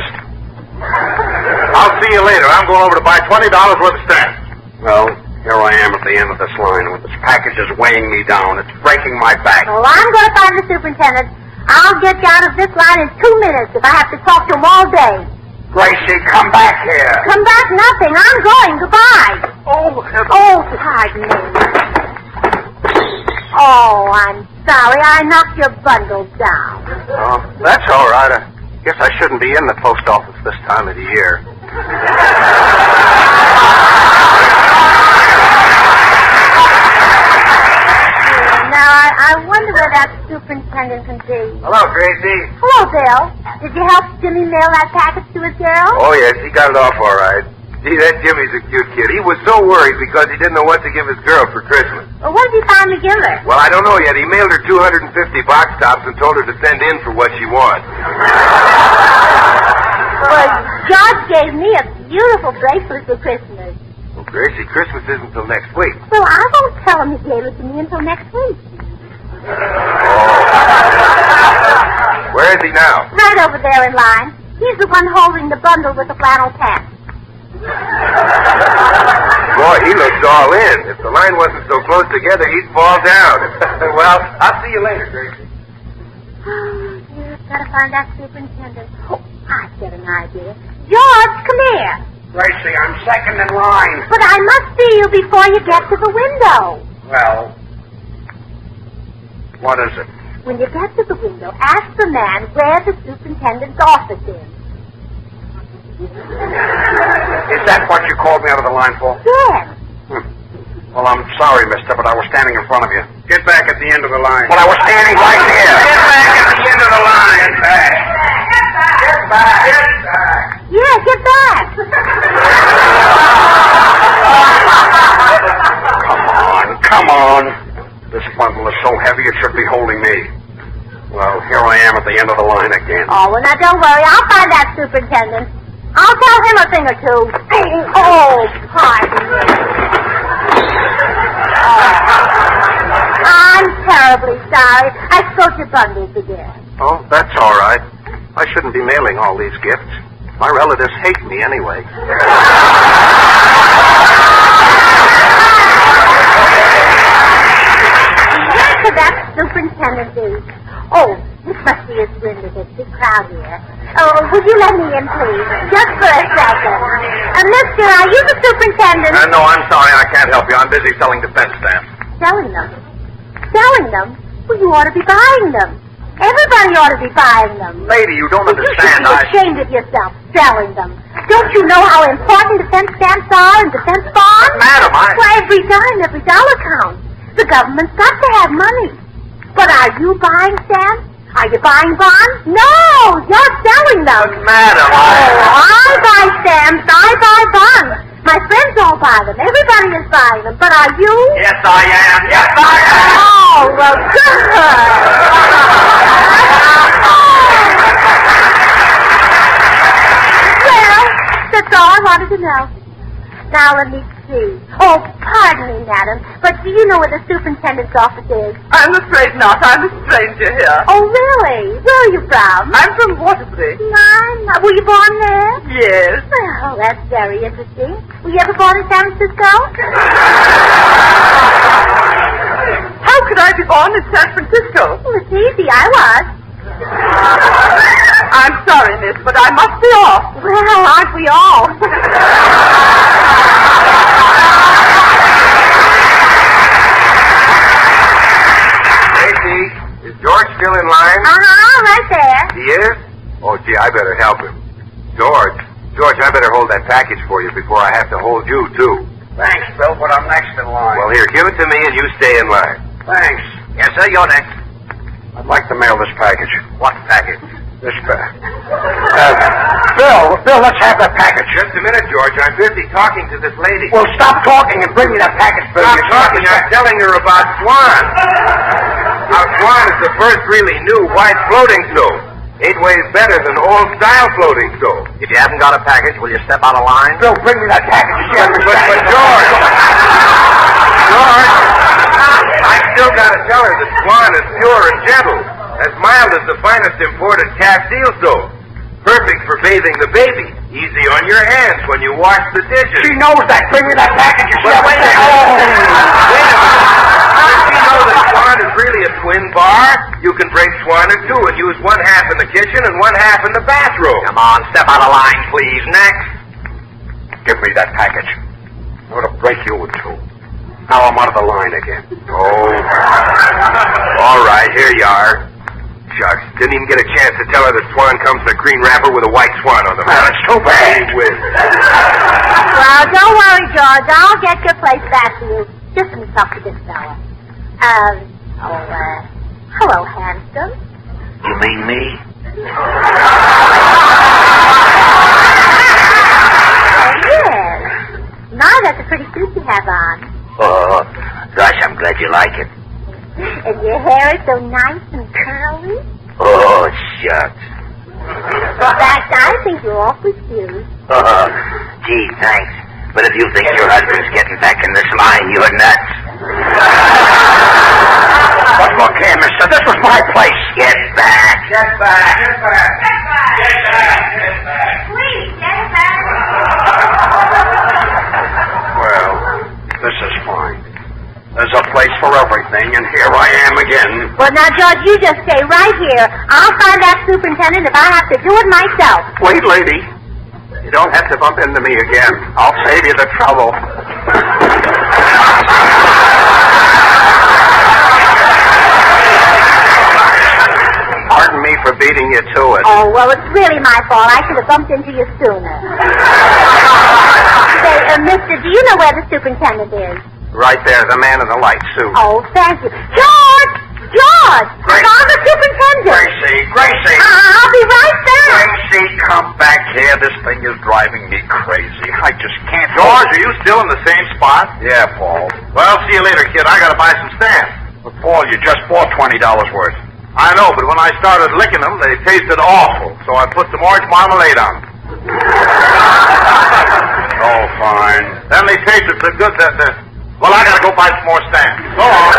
I'll see you later. I'm going over to buy $20 worth of stamps. Well, here I am at the end of this line, and this package is weighing me down. It's breaking my back. Well, I'm going to find the superintendent. I'll get you out of this line in 2 minutes if I have to talk to him all day. Gracie, come back here. Come back nothing. I'm going. Goodbye. Oh, pardon me. Oh, I'm sorry. I knocked your bundle down. Oh, that's all right. I guess I shouldn't be in the post office this time of the year. Now, I wonder where that superintendent can be. Hello, Gracie. Hello, Bill. Did you help Jimmy mail that package to his girl? Oh, yes, he got it off all right. Gee, that Jimmy's a cute kid. He was so worried because he didn't know what to give his girl for Christmas. Well, what did he finally give her? Well, I don't know yet. He mailed her 250 box tops and told her to send in for what she wants. Well, George gave me a beautiful bracelet for Christmas. Well, Gracie, Christmas isn't until next week. Well, I won't tell him he gave it to me until next week. Where is he now? Right over there in line. He's the one holding the bundle with the flannel pants. Boy, he looks all in. If the line wasn't so close together, he'd fall down. Well, I'll see you later, Gracie. You've got to find that superintendent. Oh, I've got an idea. George, come here. Gracie, I'm second in line. But I must see you before you get to the window. Well, what is it? When you get to the window, ask the man where the superintendent's office is. Is that what you called me out of the line for? Yes. Well, I'm sorry, mister, but I was standing in front of you. Get back at the end of the line. Well, I was standing right here. Get back at the end of the line. Get back. Get back. Get back. Yeah, get back. Come on. This bundle is so heavy it should be holding me. Well, here I am at the end of the line again. Oh, well, now don't worry. I'll find that superintendent. I'll tell him a thing or two. Oh, pardon me. I'm terribly sorry. I spoke your bundles again. Oh, that's all right. I shouldn't be mailing all these gifts. My relatives hate me anyway. Where could that superintendent be? Oh, this must be his window. There's a big crowd here. Oh, would you let me in, please? Just for a second. Mister, are you the superintendent? No, I'm sorry. I can't help you. I'm busy selling defense stamps. Selling them? Selling them? Well, you ought to be buying them. Everybody ought to be buying them. Lady, you don't understand. You should be ashamed of yourself selling them. Don't you know how important defense stamps are and defense bonds? Madam, Well, every dime, every dollar counts. The government's got to have money. But are you buying stamps? Are you buying bonds? No, you're selling them. But, madam, I buy stamps. I buy bonds. My friends all buy them. Everybody is buying them. But are you? Yes, I am. Yes, I am. Oh, well, good. Well, that's all I wanted to know. Now let me see. Oh, pardon me, madam, but do you know where the superintendent's office is? I'm afraid not. I'm a stranger here. Oh, really? Where are you from? I'm from Waterbury. Were you born there? Yes. Oh, that's very interesting. Were you ever born in San Francisco? How could I be born in San Francisco? Well, it's easy. I was. I'm sorry, miss, but I must be off. Well, aren't we all? Gracie, is George still in line? Right there. He is? Oh, gee, I better help him. George, George, I better hold that package for you before I have to hold you, too. Thanks, Bill, but I'm next in line. Well, here, give it to me and you stay in line. Thanks. Yes, sir, you're next. I'd like to mail this package. What package? This Bill, let's have that package. Just a minute, George. I'm busy talking to this lady. Well, stop talking and bring me that package, Bill. Stop talking. I'm telling her about Swan. How Swan is the first really new white floating stove. 8 ways better than old-style floating stove. If you haven't got a package, will you step out of line? Bill, bring me that package. But George! George! I still got to tell her that Swan is pure and gentle, as mild as the finest imported cast steel stove. Perfect for bathing the baby. Easy on your hands when you wash the dishes. She knows that. Bring me that package. Wait a minute. Does she know that Swan is really a twin bar? You can break Swan in two and use one half in the kitchen and one half in the bathroom. Come on, step out of line, please. Next. Give me that package. I'm going to break you in two. Now I'm out of the line again. Oh. All right, here you are. Shucks, didn't even get a chance to tell her that Swan comes in a green wrapper with a white swan on the Well, it's too bad. Well, don't worry, George. I'll get your place back to you. Just let me talk to this fella. Hello, handsome. You mean me? Oh, yes. My, that's a pretty suit you have on. Oh, gosh, I'm glad you like it. And your hair is so nice and curly. Oh, shucks. In fact, I think you're awfully cute. Oh, gee, thanks. But if you think your husband's getting back in this line, you're nuts. But look here, mister, this was my place. Get back. Get back. Get back. Get back. Get back. Please, get back. Well, this is fine. There's a place for everything, and here I am again. Well, now, George, you just stay right here. I'll find that superintendent if I have to do it myself. Wait, lady. You don't have to bump into me again. I'll save you the trouble. Pardon me for beating you to it. Oh, well, it's really my fault. I should have bumped into you sooner. Say, mister, do you know where the superintendent is? Right there, the man in the light suit. Oh, thank you. George! George! I found the superintendent! Gracie! I'll be right back! Gracie, come back here. This thing is driving me crazy. I just can't... George, are you still in the same spot? Yeah, Paul. Well, see you later, kid. I gotta buy some stamps. But, Paul, you just bought $20 worth. I know, but when I started licking them, they tasted awful, so I put some orange marmalade on them. Oh, fine. Then they tasted so good that, well, I gotta go buy some more stamps. So long.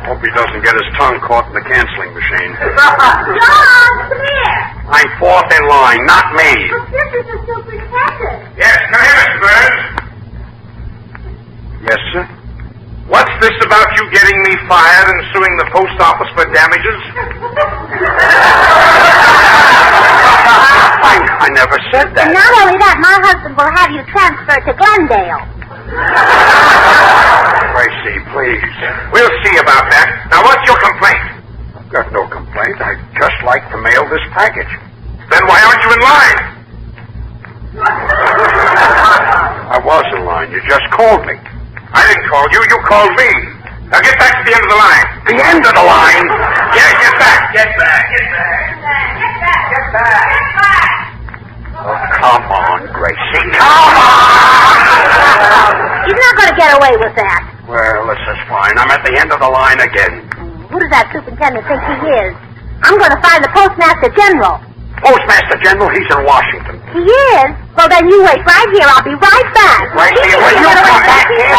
Hope he doesn't get his tongue caught in the canceling machine. George, come here! I'm fourth in line, not me. But this is the superintendent. Yes, come here, Mr. Burns. Yes, sir? What's this about you getting me fired and suing the post office for damages? I never said that. And not only that, my husband will have you transferred to Glendale. Gracie, please. We'll see about that. Now, what's your complaint? I've got no complaint. I'd just like to mail this package. Then why aren't you in line? I was in line. You just called me. I didn't call you. You called me. Now get back to the end of the line. The end of the line? Yeah, get back. Get back. Get back. Get back. Get back. Get back. Oh, come on, Gracie. Come on! He's not going to get away with that. Well, this is fine. I'm at the end of the line again. Who does that superintendent think he is? I'm going to find the postmaster general. Postmaster General, he's in Washington. He is? Well, then you wait right here. I'll be right back. Right here? Will you come back here?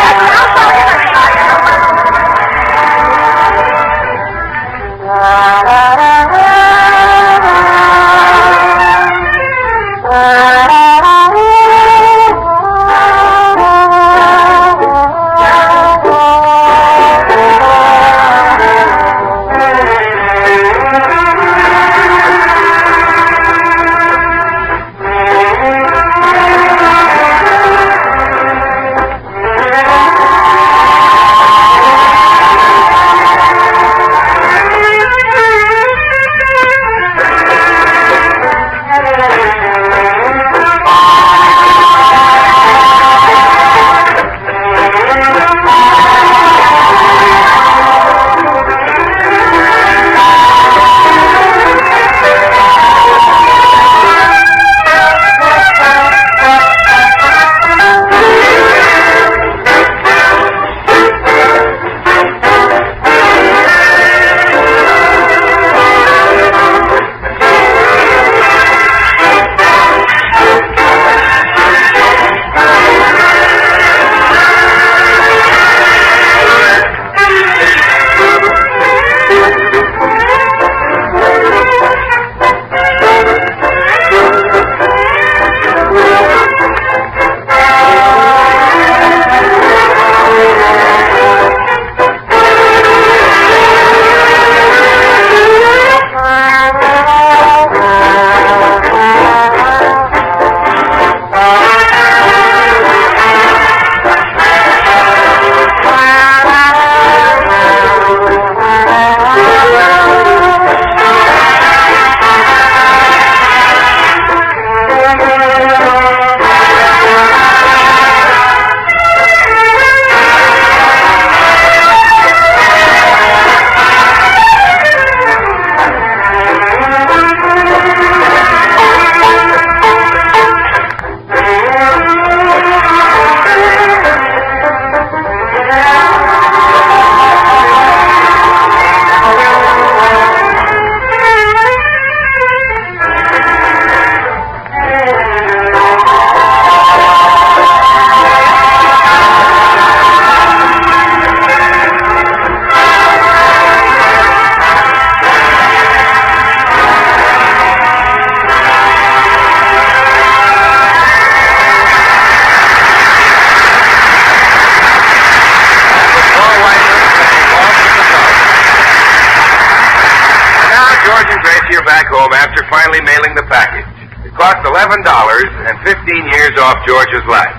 you're back home after finally mailing the package. It cost $11 and 15 years off George's life.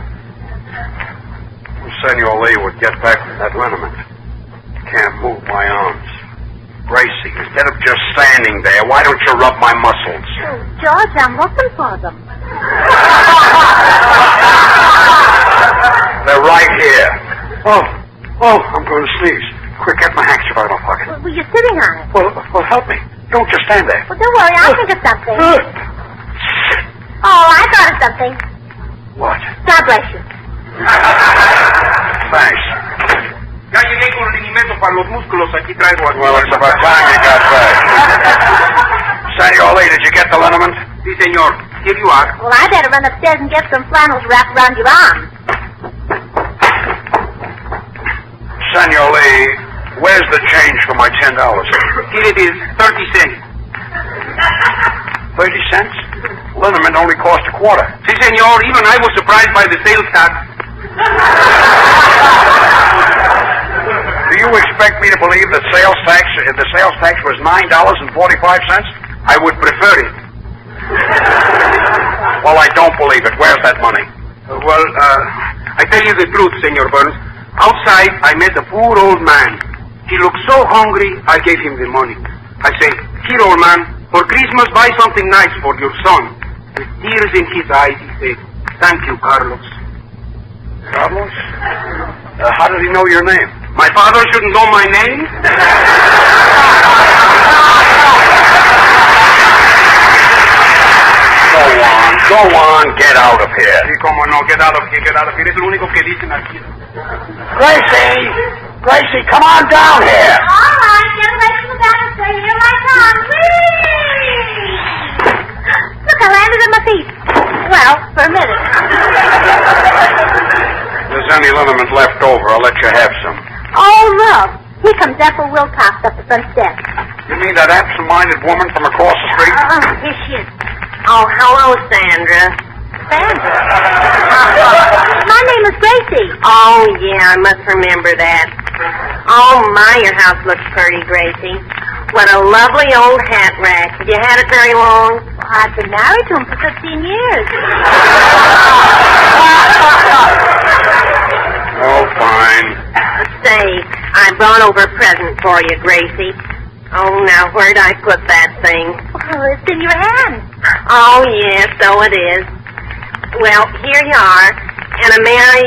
Senor Lee would get back to that liniment. Can't move my arms. Gracie, instead of just standing there, why don't you rub my muscles? Oh, George, I'm looking for them. They're right here. Oh, I'm going to sneeze. Quick, get my handkerchief out of my pocket. Well, you're sitting on it. Well, help me. Don't just stand there. Well, don't worry, I'll think of something. Oh, I thought of something. What? God bless you. Thanks. Ya llegué con el linimento para los músculos. Aquí traigo aquí. Well, it's about time you got back. Senor Lee, did you get the liniment? Sí, señor. Here you are. Well, I better run upstairs and get some flannels wrapped around your arms. Senor Lee, where's the change for my $10? Here it is, 30 cents. 30 cents? Liniment only cost a quarter. Sí, señor. Even I was surprised by the sales tax. Do you expect me to believe that the sales tax was $9.45? I would prefer it. Well, I don't believe it. Where's that money? I tell you the truth, Senor Burns. Outside, I met a poor old man. He looked so hungry, I gave him the money. I said, "Here, old man, for Christmas, buy something nice for your son." With tears in his eyes, he said, "Thank you, Carlos." Carlos? How did he know your name? My father shouldn't know my name? Go on, get out of here. Sí, cómo no, get out of here, get out of here. Es lo único que dicen aquí. Gracie, come on down here. All right, get away from the banister. Here I come. Whee! Look, I landed on my feet. Well, for a minute. If there's any liniment left over, I'll let you have some. Oh, look. Here comes Ethel Wilcox up the front steps. You mean that absent-minded woman from across the street? Here she is. Oh, hello, Sandra. Sandra? My name is Gracie. Oh, yeah, I must remember that. Oh, my, your house looks pretty, Gracie. What a lovely old hat rack. Have you had it very long? I've been married to him for 15 years. Oh, fine. Say, I brought over a present for you, Gracie. Oh, now, where'd I put that thing? Oh, it's in your hand. Oh, yes, so it is. Well, here you are. And a Merry...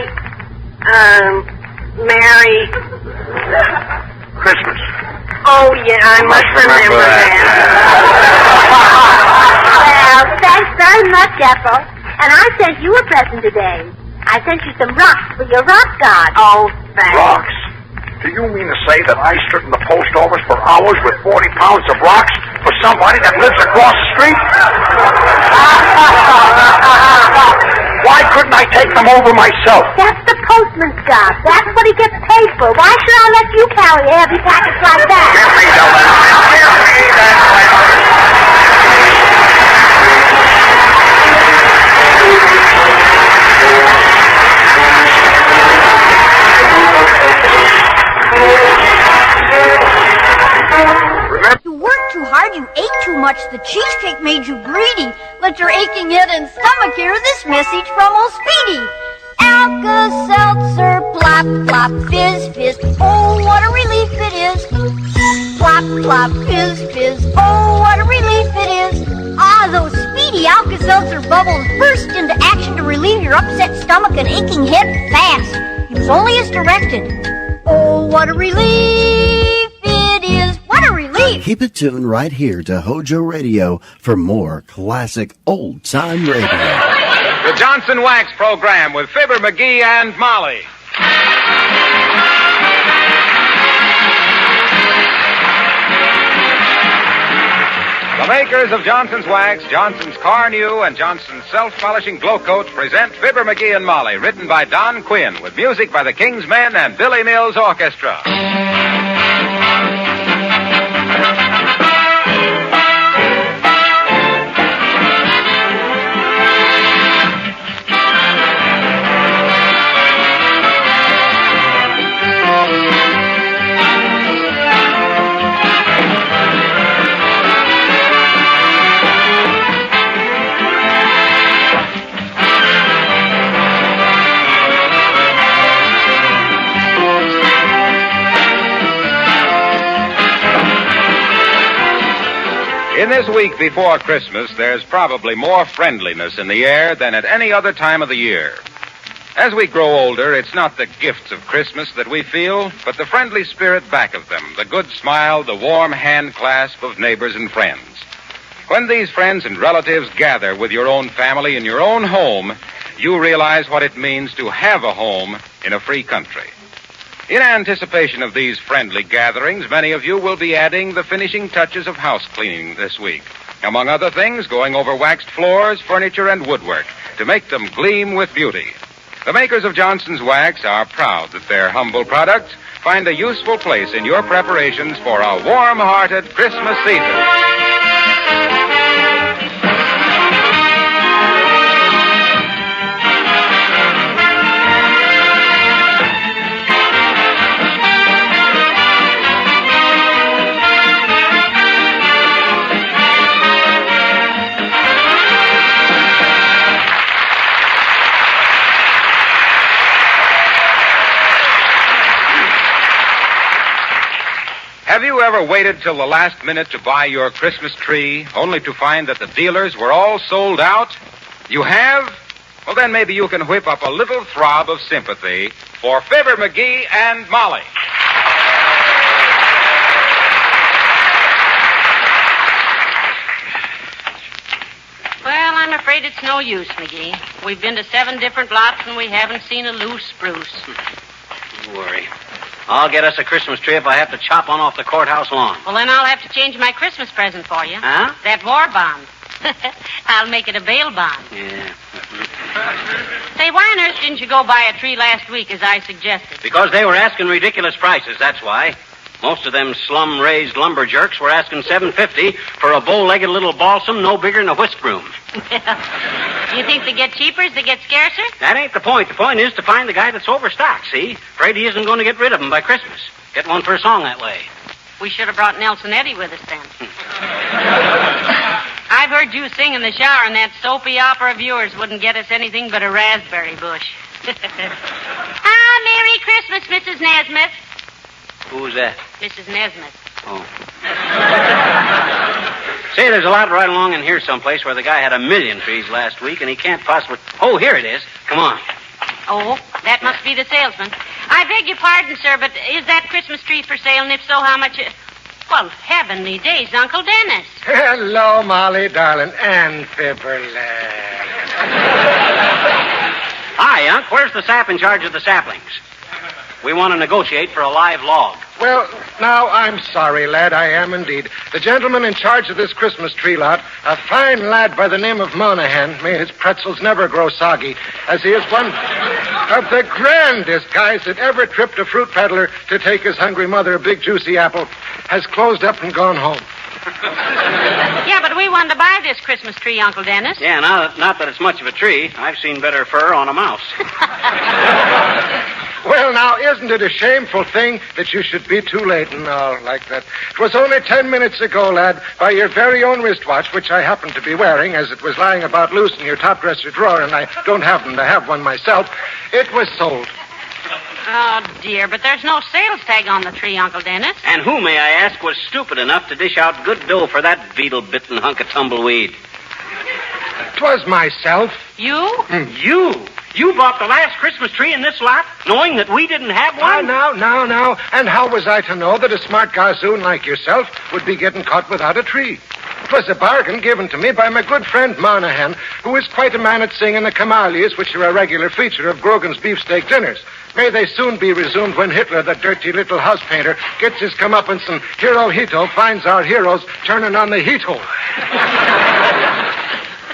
Christmas. Oh, yeah, I must remember that. Well, thanks very much, Ethel. And I sent you a present today. I sent you some rocks for your rock god. Oh, thanks. Rocks? Do you mean to say that I stood in the post office for hours with 40 pounds of rocks for somebody that lives across the street? Why couldn't I take them over myself? That's the postman's job. That's what he gets paid for. Why should I let you carry a heavy package like that? Give me the letter. Give me that You worked too hard, you ate too much, the cheesecake made you greedy. Let your aching head and stomach hear this message from old Speedy. Alka-Seltzer, plop, plop, fizz, fizz, oh, what a relief it is. Plop, plop, fizz, fizz, oh, what a relief it is. Ah, those Speedy Alka-Seltzer bubbles burst into action to relieve your upset stomach and aching head fast. Use only as directed. Oh, what a relief it is. What a relief. Keep it tuned right here to HOJO Radio for more classic old-time radio. The Johnson Wax Program with Fibber McGee and Molly. The makers of Johnson's Wax, Johnson's Car New, and Johnson's Self-Polishing Glow Coats present Fibber McGee and Molly, written by Don Quinn, with music by the King's Men and Billy Mills Orchestra. In this week before Christmas, there's probably more friendliness in the air than at any other time of the year. As we grow older, it's not the gifts of Christmas that we feel, but the friendly spirit back of them, the good smile, the warm hand clasp of neighbors and friends. When these friends and relatives gather with your own family in your own home, you realize what it means to have a home in a free country. In anticipation of these friendly gatherings, many of you will be adding the finishing touches of house cleaning this week. Among other things, going over waxed floors, furniture, and woodwork to make them gleam with beauty. The makers of Johnson's Wax are proud that their humble products find a useful place in your preparations for a warm-hearted Christmas season. Have you ever waited till the last minute to buy your Christmas tree, only to find that the dealers were all sold out? You have? Well, then maybe you can whip up a little throb of sympathy for Fibber McGee and Molly. Well, I'm afraid it's no use, McGee. We've been to 7 different lots and we haven't seen a loose spruce. Don't worry. I'll get us a Christmas tree if I have to chop one off the courthouse lawn. Well, then I'll have to change my Christmas present for you. Huh? That war bond. I'll make it a bail bond. Yeah. Say, why on earth didn't you go buy a tree last week as I suggested? Because they were asking ridiculous prices, that's why. Most of them slum-raised lumber jerks were asking $7.50 for a bow-legged little balsam no bigger than a whisk broom. You think they get cheaper as they get scarcer? That ain't the point. The point is to find the guy that's overstocked, see? Afraid he isn't going to get rid of them by Christmas. Get one for a song that way. We should have brought Nelson Eddy with us then. I've heard you sing in the shower, and that soapy opera of yours wouldn't get us anything but a raspberry bush. Merry Christmas, Mrs. Nesmith. Who's that? Mrs. Nesmith. Oh. Say, there's a lot right along in here someplace where the guy had 1,000,000 trees last week, and he can't possibly... Oh, here it is. Come on. Oh, that must be the salesman. I beg your pardon, sir, but is that Christmas tree for sale, and if so, how much... Well, heavenly days, Uncle Dennis. Hello, Molly, darling, and Fibberland. Hi, Unc. Where's the sap in charge of the saplings? We want to negotiate for a live log. Well, now, I'm sorry, lad, I am indeed. The gentleman in charge of this Christmas tree lot, a fine lad by the name of Monahan, may his pretzels never grow soggy, as he is one of the grandest guys that ever tripped a fruit peddler to take his hungry mother a big juicy apple, has closed up and gone home. Yeah, but we wanted to buy this Christmas tree, Uncle Dennis. Yeah, not that it's much of a tree. I've seen better fur on a mouse. Well, now, isn't it a shameful thing that you should be too late and all like that? It was only 10 minutes ago, lad, by your very own wristwatch, which I happened to be wearing as it was lying about loose in your top dresser drawer, and I don't happen to have one myself, it was sold. Oh, dear, but there's no sales tag on the tree, Uncle Dennis. And who, may I ask, was stupid enough to dish out good dough for that beetle-bitten hunk of tumbleweed? 'Twas myself. You? You? You bought the last Christmas tree in this lot, knowing that we didn't have one? Now. And how was I to know that a smart gossoon like yourself would be getting caught without a tree? It was a bargain given to me by my good friend Monahan, who is quite a man at singing the camalias, which are a regular feature of Grogan's beefsteak dinners. May they soon be resumed when Hitler, the dirty little house painter, gets his comeuppance and Hirohito finds our heroes turning on the heat hole.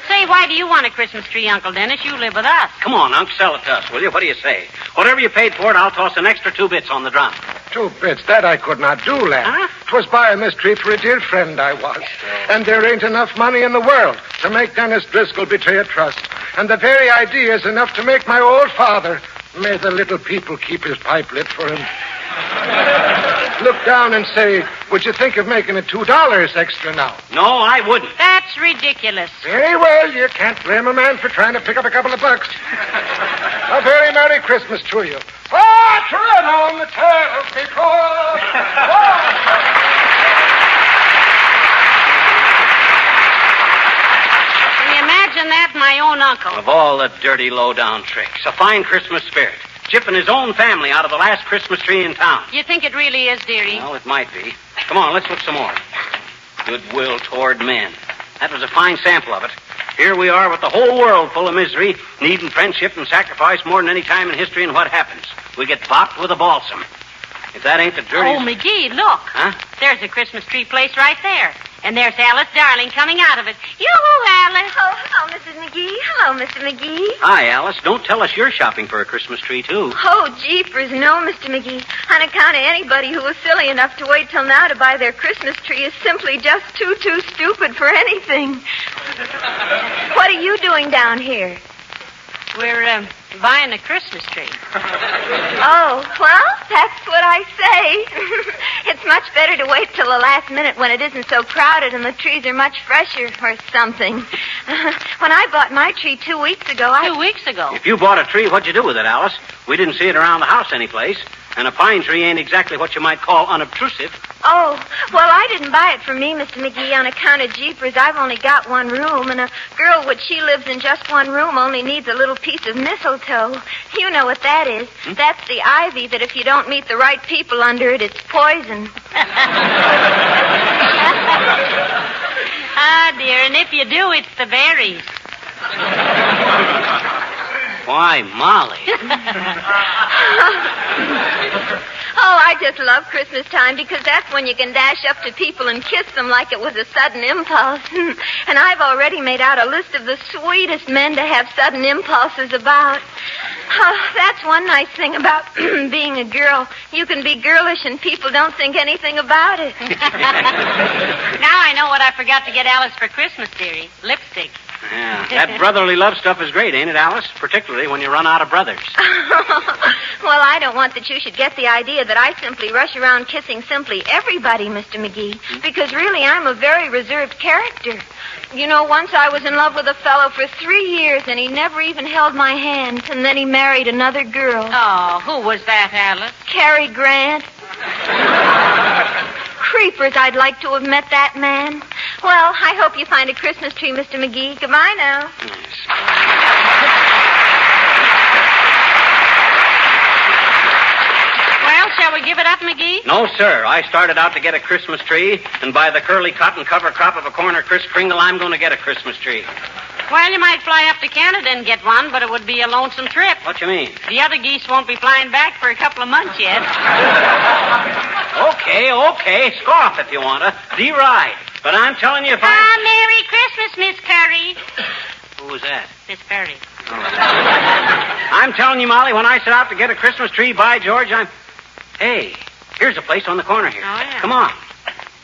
Say, why do you want a Christmas tree, Uncle Dennis? You live with us. Come on, Unc, sell it to us, will you? What do you say? Whatever you paid for it, I'll toss an extra 2 bits on the drum. 2 bits? That I could not do, lad. Huh? 'Twas buying this tree for a dear friend I was. And there ain't enough money in the world to make Dennis Driscoll betray a trust. And the very idea is enough to make my old father, may the little people keep his pipe lit for him, look down and say, would you think of making it $2 extra now? No, I wouldn't. That's ridiculous. Very well, you can't blame a man for trying to pick up a couple of bucks. A very Merry Christmas to you. Oh, tread on the tail before... my own uncle. Of all the dirty, low-down tricks, a fine Christmas spirit. Chipping his own family out of the last Christmas tree in town. You think it really is, dearie? Well, it might be. Come on, let's look some more. Goodwill toward men. That was a fine sample of it. Here we are with the whole world full of misery, needing friendship and sacrifice more than any time in history, and what happens? We get bopped with a balsam. If that ain't the dirtiest... Oh, McGee, look. Huh? There's a Christmas tree place right there. And there's Alice Darling coming out of it. Yoo-hoo, Alice. Oh, hello, Mrs. McGee. Hello, Mr. McGee. Hi, Alice. Don't tell us you're shopping for a Christmas tree, too. Oh, jeepers, no, Mr. McGee. On account of anybody who was silly enough to wait till now to buy their Christmas tree is simply just too stupid for anything. What are you doing down here? We're buying a Christmas tree. Oh, well, that's what I say. It's much better to wait till the last minute when it isn't so crowded and the trees are much fresher or something. When I bought my tree 2 weeks ago, 2 weeks ago? If you bought a tree, what'd you do with it, Alice? We didn't see it around the house anyplace. And a pine tree ain't exactly what you might call unobtrusive. Oh, well, I didn't buy it for me, Mr. McGee, on account of jeepers. I've only got one room, and a girl which she lives in just one room only needs a little piece of mistletoe. You know what that is. That's the ivy that if you don't meet the right people under it, it's poison. Ah, dear, and if you do, it's the berries. Why, Molly. Oh, I just love Christmas time because that's when you can dash up to people and kiss them like it was a sudden impulse. And I've already made out a list of the sweetest men to have sudden impulses about. Oh, that's one nice thing about being a girl. You can be girlish and people don't think anything about it. Now I know what I forgot to get Alice for Christmas, dearie. Lipstick. Yeah, that brotherly love stuff is great, ain't it, Alice? Particularly when you run out of brothers. Well, I don't want that you should get the idea that I simply rush around kissing simply everybody, Mr. McGee, because really I'm a very reserved character. You know, once I was in love with a fellow for 3 years, and he never even held my hand, and then he married another girl. Oh, who was that, Alice? Cary Grant. Creepers, I'd like to have met that man. Well, I hope you find a Christmas tree, Mr. McGee. Goodbye now. Well, shall we give it up, McGee? No, sir. I started out to get a Christmas tree, and by the curly cotton cover crop of a corner Kris Kringle, I'm going to get a Christmas tree. Well, you might fly up to Canada and get one, but it would be a lonesome trip. What you mean? The other geese won't be flying back for a couple of months yet. Okay. Scoff if you want to. Deride. But I'm telling you, if I... Merry Christmas, Miss Curry. Who was that? Miss Curry. I'm telling you, Molly, when I set out to get a Christmas tree, by George, Hey, here's a place on the corner here. Oh, yeah. Come on.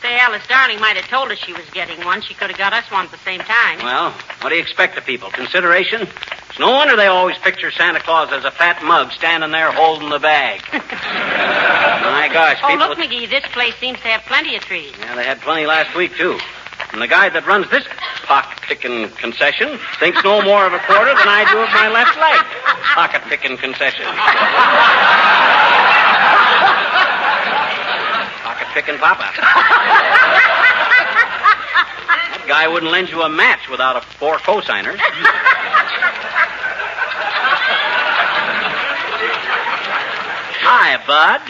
Say, Alice Darling might have told us she was getting one. She could have got us one at the same time. Well, what do you expect of people? Consideration? It's no wonder they always picture Santa Claus as a fat mug standing there holding the bag. My gosh, people... Oh, look, McGee, this place seems to have plenty of trees. Yeah, they had plenty last week, too. And the guy that runs this pocket-picking concession thinks no more of a quarter than I do of my left leg. Pocket-picking concession. Pocket-picking papa. That guy wouldn't lend you a match without 4 cosigners. Hi, bud.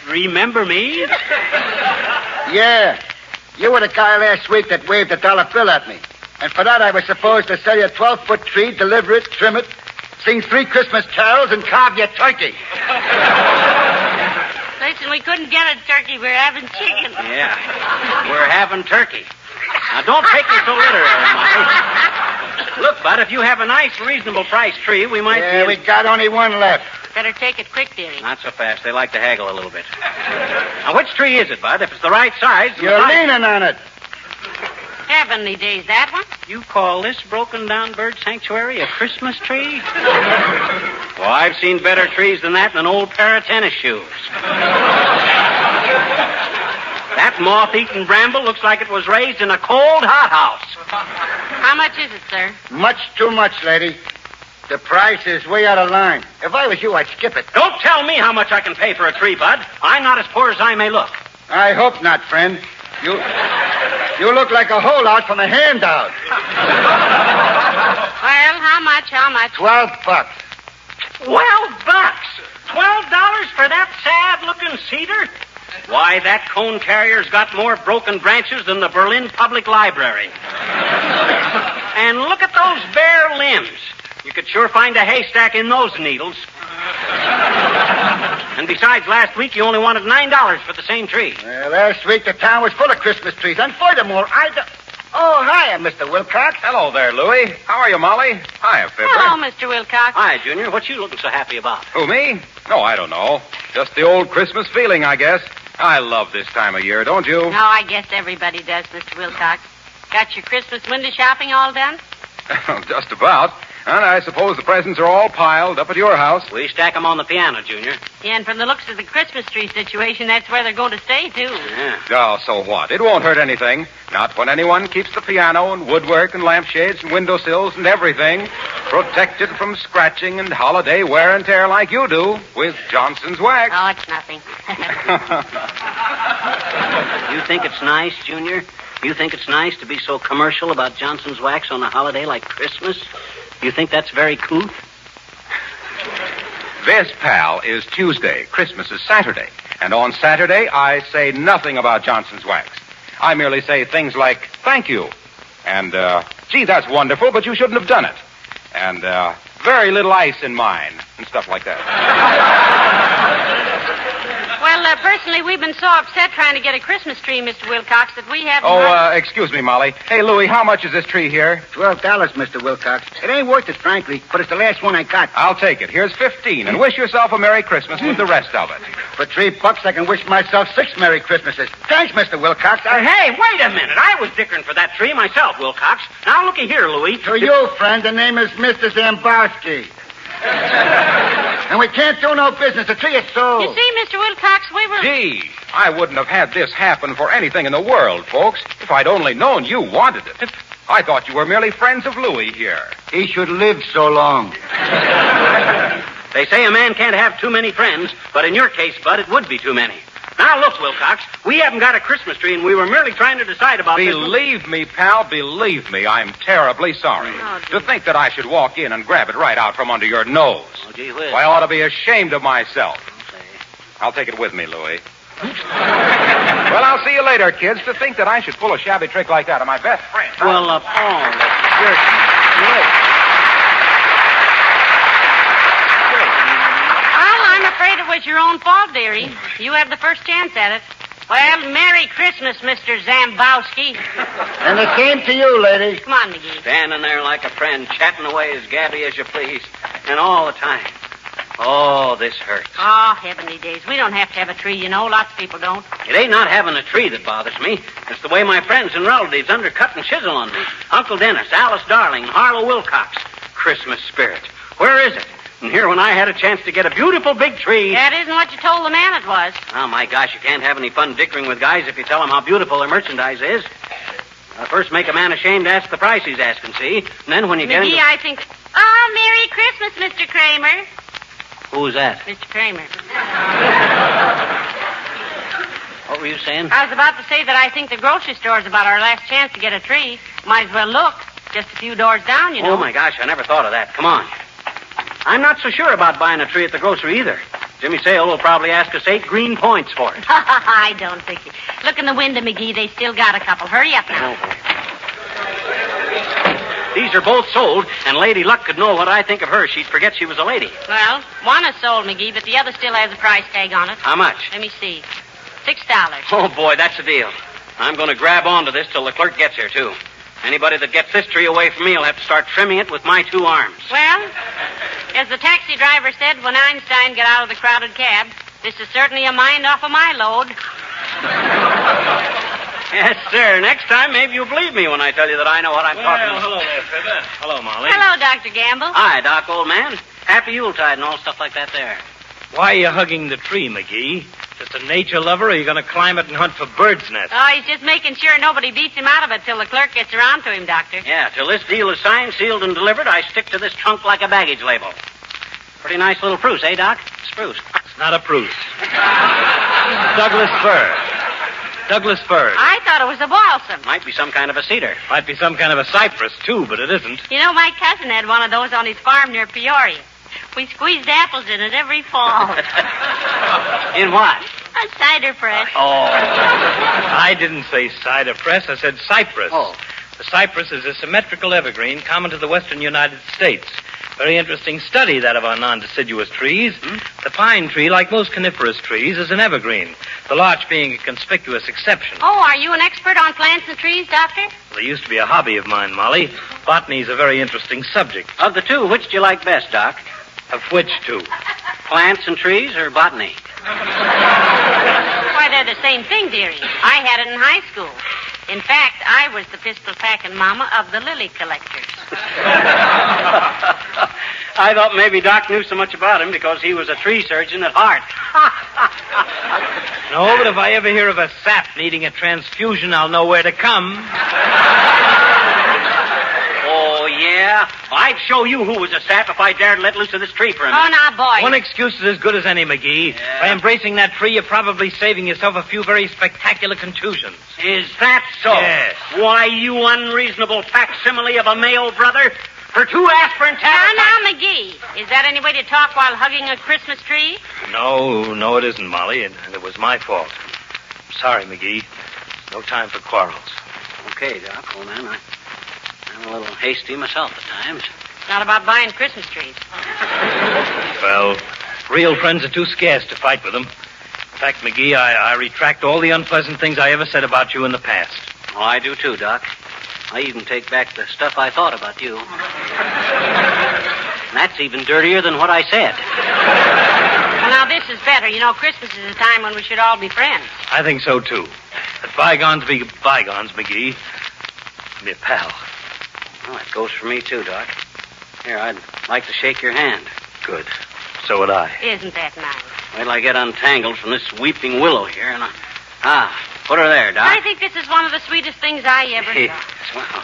Remember me? Yeah. You were the guy last week that waved a $1 bill at me. And for that, I was supposed to sell you a 12-foot tree, deliver it, trim it, sing 3 Christmas carols, and carve you a turkey. Listen, we couldn't get a turkey. We're having chicken. Yeah, we're having turkey. Now, don't take me so literally, Molly. Look, bud, if you have a nice, reasonable price tree, we might... Yeah, we got only one left. Better take it quick, dearie. Not so fast. They like to haggle a little bit. Now, which tree is it, bud? If it's the right size... You're leaning on it. Heavenly days, that one? You call this broken-down bird sanctuary a Christmas tree? Well, I've seen better trees than that in an old pair of tennis shoes. That moth-eaten bramble looks like it was raised in a cold hothouse. How much is it, sir? Much too much, lady. The price is way out of line. If I was you, I'd skip it. Don't tell me how much I can pay for a tree, bud. I'm not as poor as I may look. I hope not, friend. You look like a holdout from a handout. Well, how much? $12. $12? $12 for that sad-looking cedar? Why, that cone carrier's got more broken branches than the Berlin Public Library. And look at those bare limbs. You could sure find a haystack in those needles. And besides, last week you only wanted $9 for the same tree. Well, last week the town was full of Christmas trees. And furthermore, Oh, hiya, Mr. Wilcox. Hello there, Louie. How are you, Molly? Hiya, Fibber. Hello, Mr. Wilcox. Hi, Junior. What you looking so happy about? Who, me? No, I don't know. Just the old Christmas feeling, I guess. I love this time of year, don't you? No, I guess everybody does, Mr. Wilcox. Got your Christmas window shopping all done? Just about. And I suppose the presents are all piled up at your house. We stack them on the piano, Junior. Yeah, and from the looks of the Christmas tree situation, that's where they're going to stay, too. Yeah. Oh, so what? It won't hurt anything. Not when anyone keeps the piano and woodwork and lampshades and windowsills and everything protected from scratching and holiday wear and tear like you do with Johnson's wax. Oh, it's nothing. You think it's nice, Junior? You think it's nice to be so commercial about Johnson's wax on a holiday like Christmas? You think that's very couth? This, pal, is Tuesday. Christmas is Saturday. And on Saturday, I say nothing about Johnson's wax. I merely say things like, thank you. And, gee, that's wonderful, but you shouldn't have done it. And, very little ice in mine. And stuff like that. Well, personally, we've been so upset trying to get a Christmas tree, Mr. Wilcox, that we haven't... Excuse me, Molly. Hey, Louie, how much is this tree here? $12, Mr. Wilcox. It ain't worth it, frankly, but it's the last one I got. I'll take it. Here's 15, and wish yourself a Merry Christmas with the rest of it. For $3, I can wish myself 6 Merry Christmases. Thanks, Mr. Wilcox. Hey, wait a minute. I was dickering for that tree myself, Wilcox. Now, looky here, Louie. To you, friend, the name is Mr. Zambowski. And we can't do no business. The tree is sold. You see, Mr. Wilcox, we were... Gee, I wouldn't have had this happen for anything in the world, folks, if I'd only known you wanted it. I thought you were merely friends of Louie here. He should live so long. They say a man can't have too many friends, but in your case, Bud, it would be too many. Now, look, Wilcox, we haven't got a Christmas tree, and we were merely trying to decide about this. Believe me, pal, believe me, I'm terribly sorry. To think that I should walk in and grab it right out from under your nose. Oh, gee whiz. I ought to be ashamed of myself. I'll take it with me, Louie. Well, I'll see you later, kids. To think that I should pull a shabby trick like that on my best friend. Well, I'm afraid it was your own fault, dearie. You had the first chance at it. Well, Merry Christmas, Mr. Zambowski. And the same to you, ladies. Come on, McGee. Standing there like a friend, chatting away as gabby as you please. And all the time. Oh, this hurts. Oh, heavenly days. We don't have to have a tree, you know. Lots of people don't. It ain't not having a tree that bothers me. It's the way my friends and relatives undercut and chisel on me. Uncle Dennis, Alice Darling, Harlow Wilcox. Christmas spirit. Where is it? And here when I had a chance to get a beautiful big tree... That isn't what you told the man it was. Oh, my gosh, you can't have any fun dickering with guys if you tell them how beautiful their merchandise is. First make a man ashamed to ask the price he's asking, see? And then when you get McGee, I think... Oh, Merry Christmas, Mr. Kramer. Who's that? Mr. Kramer. What were you saying? I was about to say that I think the grocery store's about our last chance to get a tree. Might as well look. Just a few doors down, you know. Oh, my gosh, I never thought of that. Come on. I'm not so sure about buying a tree at the grocery either. Jimmy Sale will probably ask us 8 green points for it. I don't think it. Look in the window, McGee. They still got a couple. Hurry up now. These are both sold, and Lady Luck could know what I think of her. She'd forget she was a lady. Well, one is sold, McGee, but the other still has a price tag on it. How much? Let me see. $6. Oh, boy, that's a deal. I'm going to grab onto this till the clerk gets here, too. Anybody that gets this tree away from me will have to start trimming it with my 2 arms. Well, as the taxi driver said when Einstein got out of the crowded cab, this is certainly a mind off of my load. Yes, sir. Next time, maybe you'll believe me when I tell you that I know what I'm talking about. Hello there, Fibber. Hello, Molly. Hello, Dr. Gamble. Hi, Doc, old man. Happy Yuletide and all stuff like that there. Why are you hugging the tree, McGee? Just a nature lover, or are you going to climb it and hunt for birds' nests? Oh, he's just making sure nobody beats him out of it till the clerk gets around to him, Doctor. Yeah, till this deal is signed, sealed, and delivered, I stick to this trunk like a baggage label. Pretty nice little spruce, eh, Doc? Spruce. It's not a spruce. Douglas fir. Douglas firs. I thought it was a balsam. Might be some kind of a cedar. Might be some kind of a cypress, too, but it isn't. You know, my cousin had one of those on his farm near Peoria. We squeezed apples in it every fall. In what? A cider press. Oh. I didn't say cider press. I said cypress. Oh. The cypress is a symmetrical evergreen common to the western United States. Very interesting study, that of our non-deciduous trees. The pine tree, like most coniferous trees, is an evergreen, the larch being a conspicuous exception. Oh, are you an expert on plants and trees, Doctor? They used to be a hobby of mine, Molly. Botany's a very interesting subject. Of the two, which do you like best, Doc? Of which two? Plants and trees or botany? Why, they're the same thing, dearie. I had it in high school. In fact, I was the pistol-packing mama of the lily collectors. I thought maybe Doc knew so much about him because he was a tree surgeon at heart. No, but if I ever hear of a sap needing a transfusion, I'll know where to come. Oh, yeah? I'd show you who was a sap if I dared let loose of this tree for a minute. Oh, now, boy. One excuse is as good as any, McGee. Yeah. By embracing that tree, you're probably saving yourself a few very spectacular contusions. Is that so? Yes. Why, you unreasonable facsimile of a male brother. For 2 aspirin tablets... Now, McGee, is that any way to talk while hugging a Christmas tree? No, it isn't, Molly, and it was my fault. Sorry, McGee. No time for quarrels. Okay, Doc. Well, then, I'm a little hasty myself at times. Not about buying Christmas trees. Well, real friends are too scarce to fight with them. In fact, McGee, I retract all the unpleasant things I ever said about you in the past. Oh, I do too, Doc. I even take back the stuff I thought about you. That's even dirtier than what I said. Well, now, this is better. You know, Christmas is a time when we should all be friends. I think so, too. Let bygones be bygones, McGee. Be a pal. Well, that goes for me, too, Doc. Here, I'd like to shake your hand. Good. So would I. Isn't that nice? Wait till I get untangled from this weeping willow here, and put her there, Doc. I think this is one of the sweetest things I ever Hey, saw.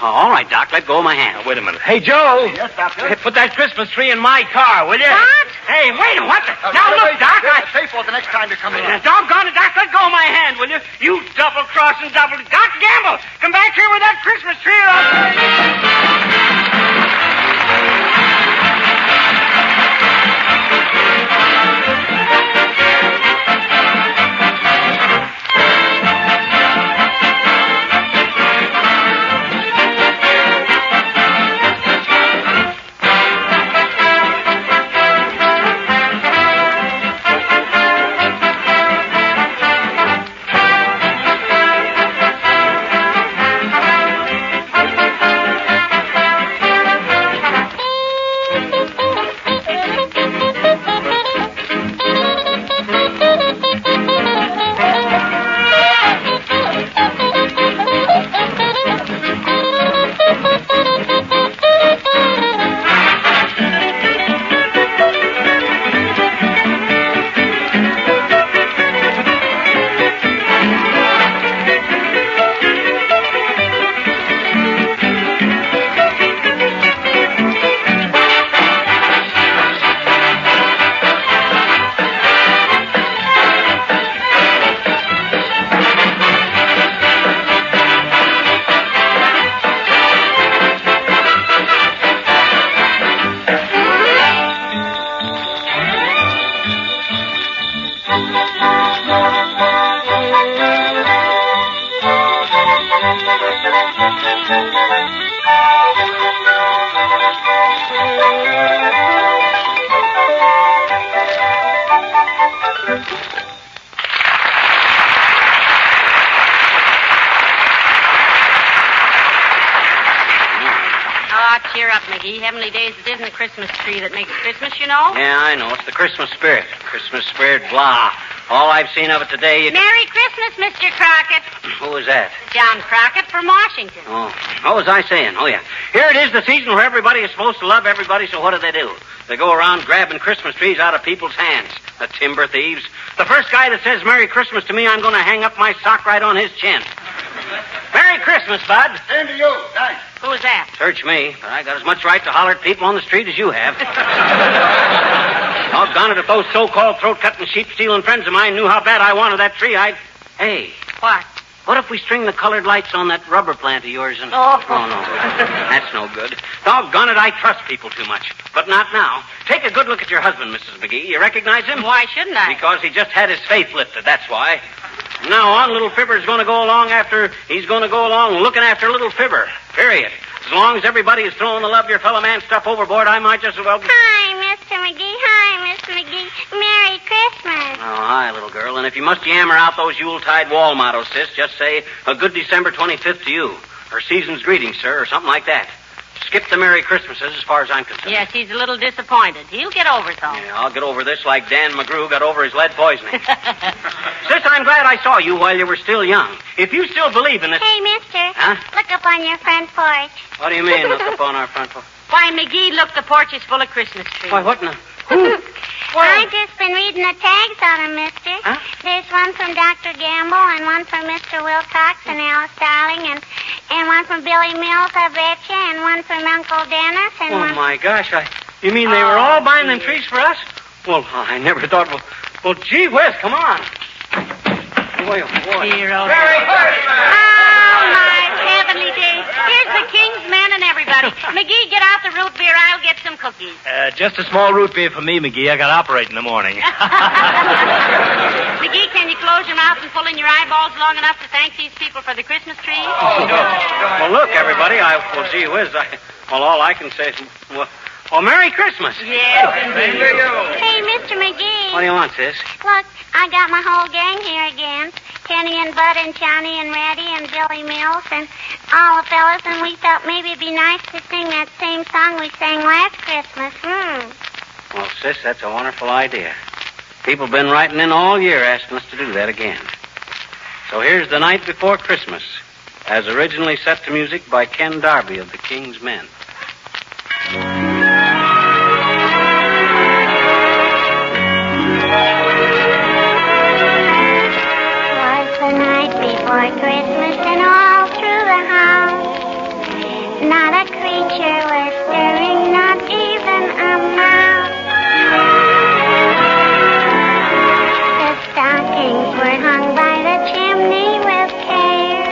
all right, Doc, let go of my hand. Now, wait a minute. Hey, Joe! Yes, Doctor? Hey, put that Christmas tree in my car, will you? What? Hey, wait a minute. What the... Now, look, Doc, Pay for it the next time you come in. Doggone it, Doc, let go of my hand, will you? You double-crossing double... Doc Gamble, come back here with that Christmas tree or I'll... Cheer up, McGee. Heavenly Days, it isn't the Christmas tree that makes Christmas, you know. Yeah, I know. It's the Christmas spirit. Christmas spirit, blah. All I've seen of it today... Merry Christmas, Mr. Crockett. Who was that? John Crockett from Washington. Oh, what was I saying? Oh, yeah. Here it is, the season where everybody is supposed to love everybody, so what do? They go around grabbing Christmas trees out of people's hands. The timber thieves. The first guy that says Merry Christmas to me, I'm going to hang up my sock right on his chin. Merry Christmas, Bud. Same to you. Thanks. Who was that? Search me, but I got as much right to holler at people on the street as you have. Doggone it, if those so-called throat-cutting, sheep-stealing friends of mine knew how bad I wanted that tree, I'd... Hey. What? What if we string the colored lights on that rubber plant of yours and... Oh. no. That's no good. Doggone it, I trust people too much. But not now. Take a good look at your husband, Mrs. McGee. You recognize him? Why shouldn't I? Because he just had his faith lifted, that's why. From now on, little Fibber's going to go along looking after little Fibber. Period. As long as everybody is throwing the love your fellow man stuff overboard, I might just as well... Hi, Mr. McGee. Hi, Miss McGee. Merry Christmas. Oh, hi, little girl. And if you must yammer out those Yuletide wall mottos, sis, just say, a good December 25th to you. Or season's greetings, sir, or something like that. Skip the Merry Christmases as far as I'm concerned. Yes, he's a little disappointed. He'll get over it, though. Yeah, I'll get over this like Dan McGrew got over his lead poisoning. Sis, I'm glad I saw you while you were still young. If you still believe in this... Hey, mister. Huh? Look up on your front porch. What do you mean, look up on our front porch? Why, McGee, look, the porch is full of Christmas trees. Why, what in the... I've just been reading the tags on them, mister. Huh? There's one from Dr. Gamble and one from Mr. Wilcox and Alice Darling and one from Billy Mills, I betcha, and one from Uncle Dennis and one... Oh, my gosh, you mean they were all buying them trees for us? Well, I never thought... Well, gee whiz, come on. Boy, oh, boy. Hero. Merry Christmas! Oh, my heavenly days. Here's the King's men and everybody. McGee, get out the root beer. I'll get some cookies. Just a small root beer for me, McGee. I got to operate in the morning. McGee, can you close your mouth and pull in your eyeballs long enough to thank these people for the Christmas tree? Well, look, everybody, gee whiz, all I can say is, well, Merry Christmas. Yes, indeed. Hey, Mr. McGee. What do you want, sis? Look, I got my whole gang here again. Kenny and Bud and Johnny and Reddy and Billy Mills and all the fellas, and we thought maybe it'd be nice to sing that same song we sang last Christmas. Well, sis, that's a wonderful idea. People have been writing in all year asking us to do that again. So here's The Night Before Christmas, as originally set to music by Ken Darby of the King's Men. Before Christmas and all through the house, not a creature was stirring, not even a mouse. The stockings were hung by the chimney with care,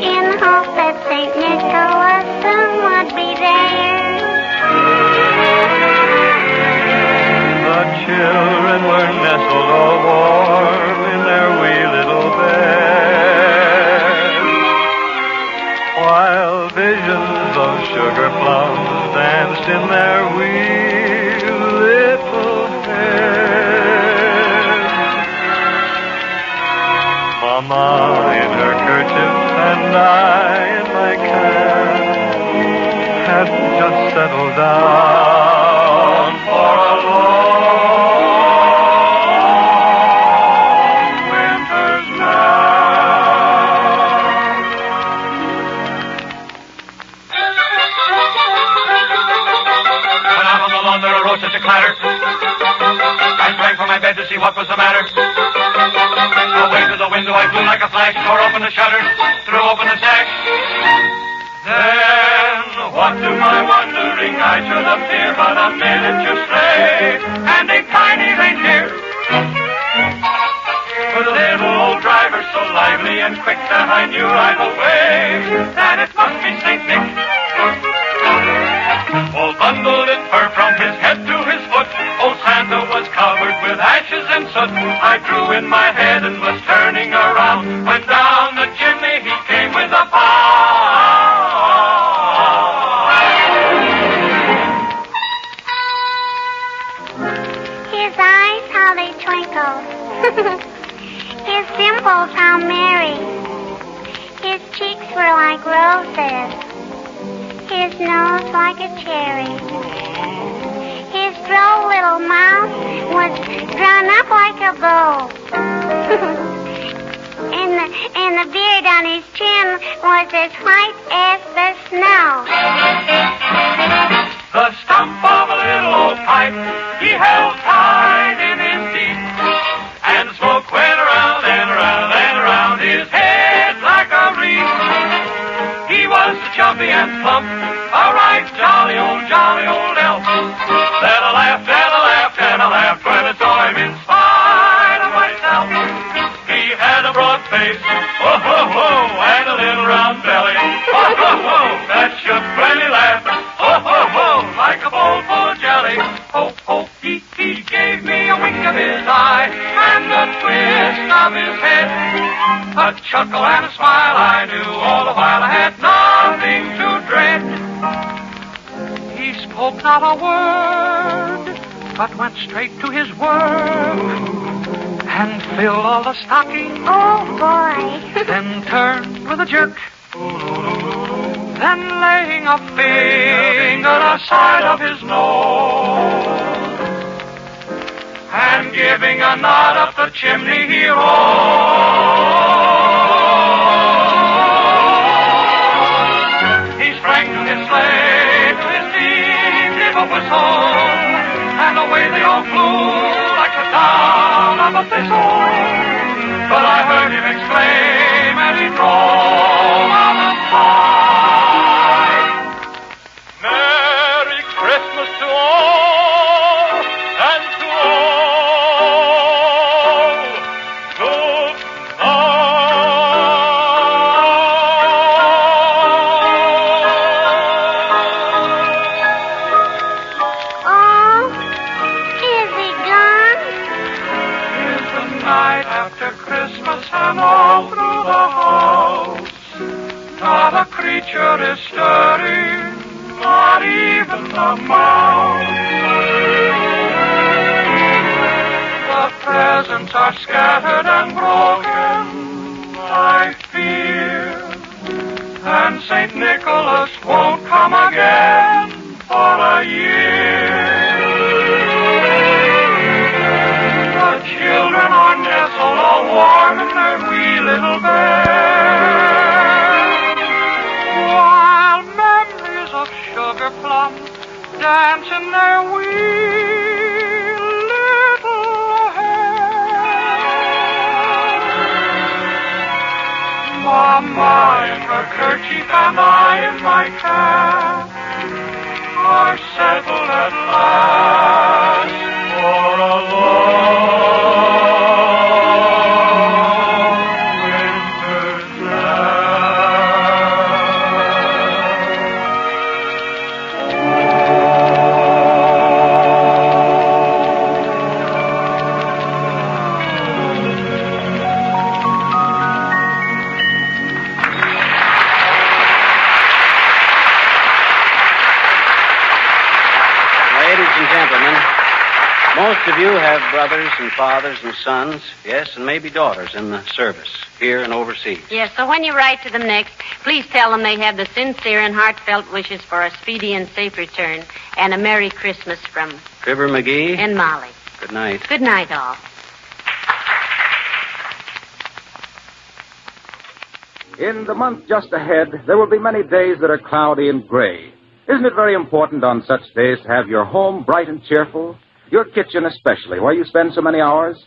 in hope that St. Nicholas soon would be there. The children were nestled all warm in their wee little beds, while visions of sugar plums danced in their wee little heads. Mama in her kerchief and I in my cap had just settled down for a long winter's nap. When out on the lawn there arose such a clatter, I sprang from my bed to see what was the matter. Away to the window I flew like a flash, tore open the shutters, threw open the sash. Then, what to my wondering I should appear but a miniature sleigh and a tiny reindeer, with a little old driver so lively and quick that I knew right away that it must be St. Nick. All bundled in fur from his head to his foot, old Santa was covered with ashes and soot. I drew in my head and was turning around when down the chimney he came with a His eyes, how they twinkled. His dimples, how merry. His cheeks were like roses. His nose like a cherry. His droll little mouth was drawn up like a bow. and the beard on his chin was as white as the snow. The stump of a little old pipe he held tight in his teeth, and the smoke went around and around and around his head like a wreath. He was chubby and plump, a right jolly old elf. Then I laughed and I laughed and I laughed when I saw him in spite of myself. He had a broad face. Ho, ho, ho, and a little round belly. Ho, ho, ho, that shook when he laughed. Ho, ho, ho, like a bowl full of jelly. Ho, ho, he gave me a wink of his eye and a twist of his head. A chuckle and a smile, I knew all the while I had nothing to dread. He spoke not a word, but went straight to his work and filled all the stockings. Oh, boy. Then turned with a jerk. Then laying a finger aside of his nose and giving a nod up the chimney he rose. He sprang to his sleigh, to his feet gave a whistle, and away they all flew like the down of a thistle. But I heard him exclaim as he drove out of sight, Merry Christmas to all, and to all, good Oh, is he gone? Is the night after Christmas, and all through the house not a creature is stirring, not even a mouse. The presents are scattered and broken, I fear, and St. Nicholas won't come again for a year. The children are nestled all warm in their wee little beds, while memories of sugar plums dance in their wee little heads. Mama in her kerchief and I in my cap are settled at last for a long winter's Ladies and gentlemen, most of you have brothers and fathers and sons, yes, and maybe daughters in the service, here and overseas. Yes, so when you write to them next, please tell them they have the sincere and heartfelt wishes for a speedy and safe return and a Merry Christmas from Fibber McGee. and Molly. Good night. Good night, all. In the month just ahead, there will be many days that are cloudy and gray. Isn't it very important on such days to have your home bright and cheerful? Your kitchen especially, where you spend so many hours?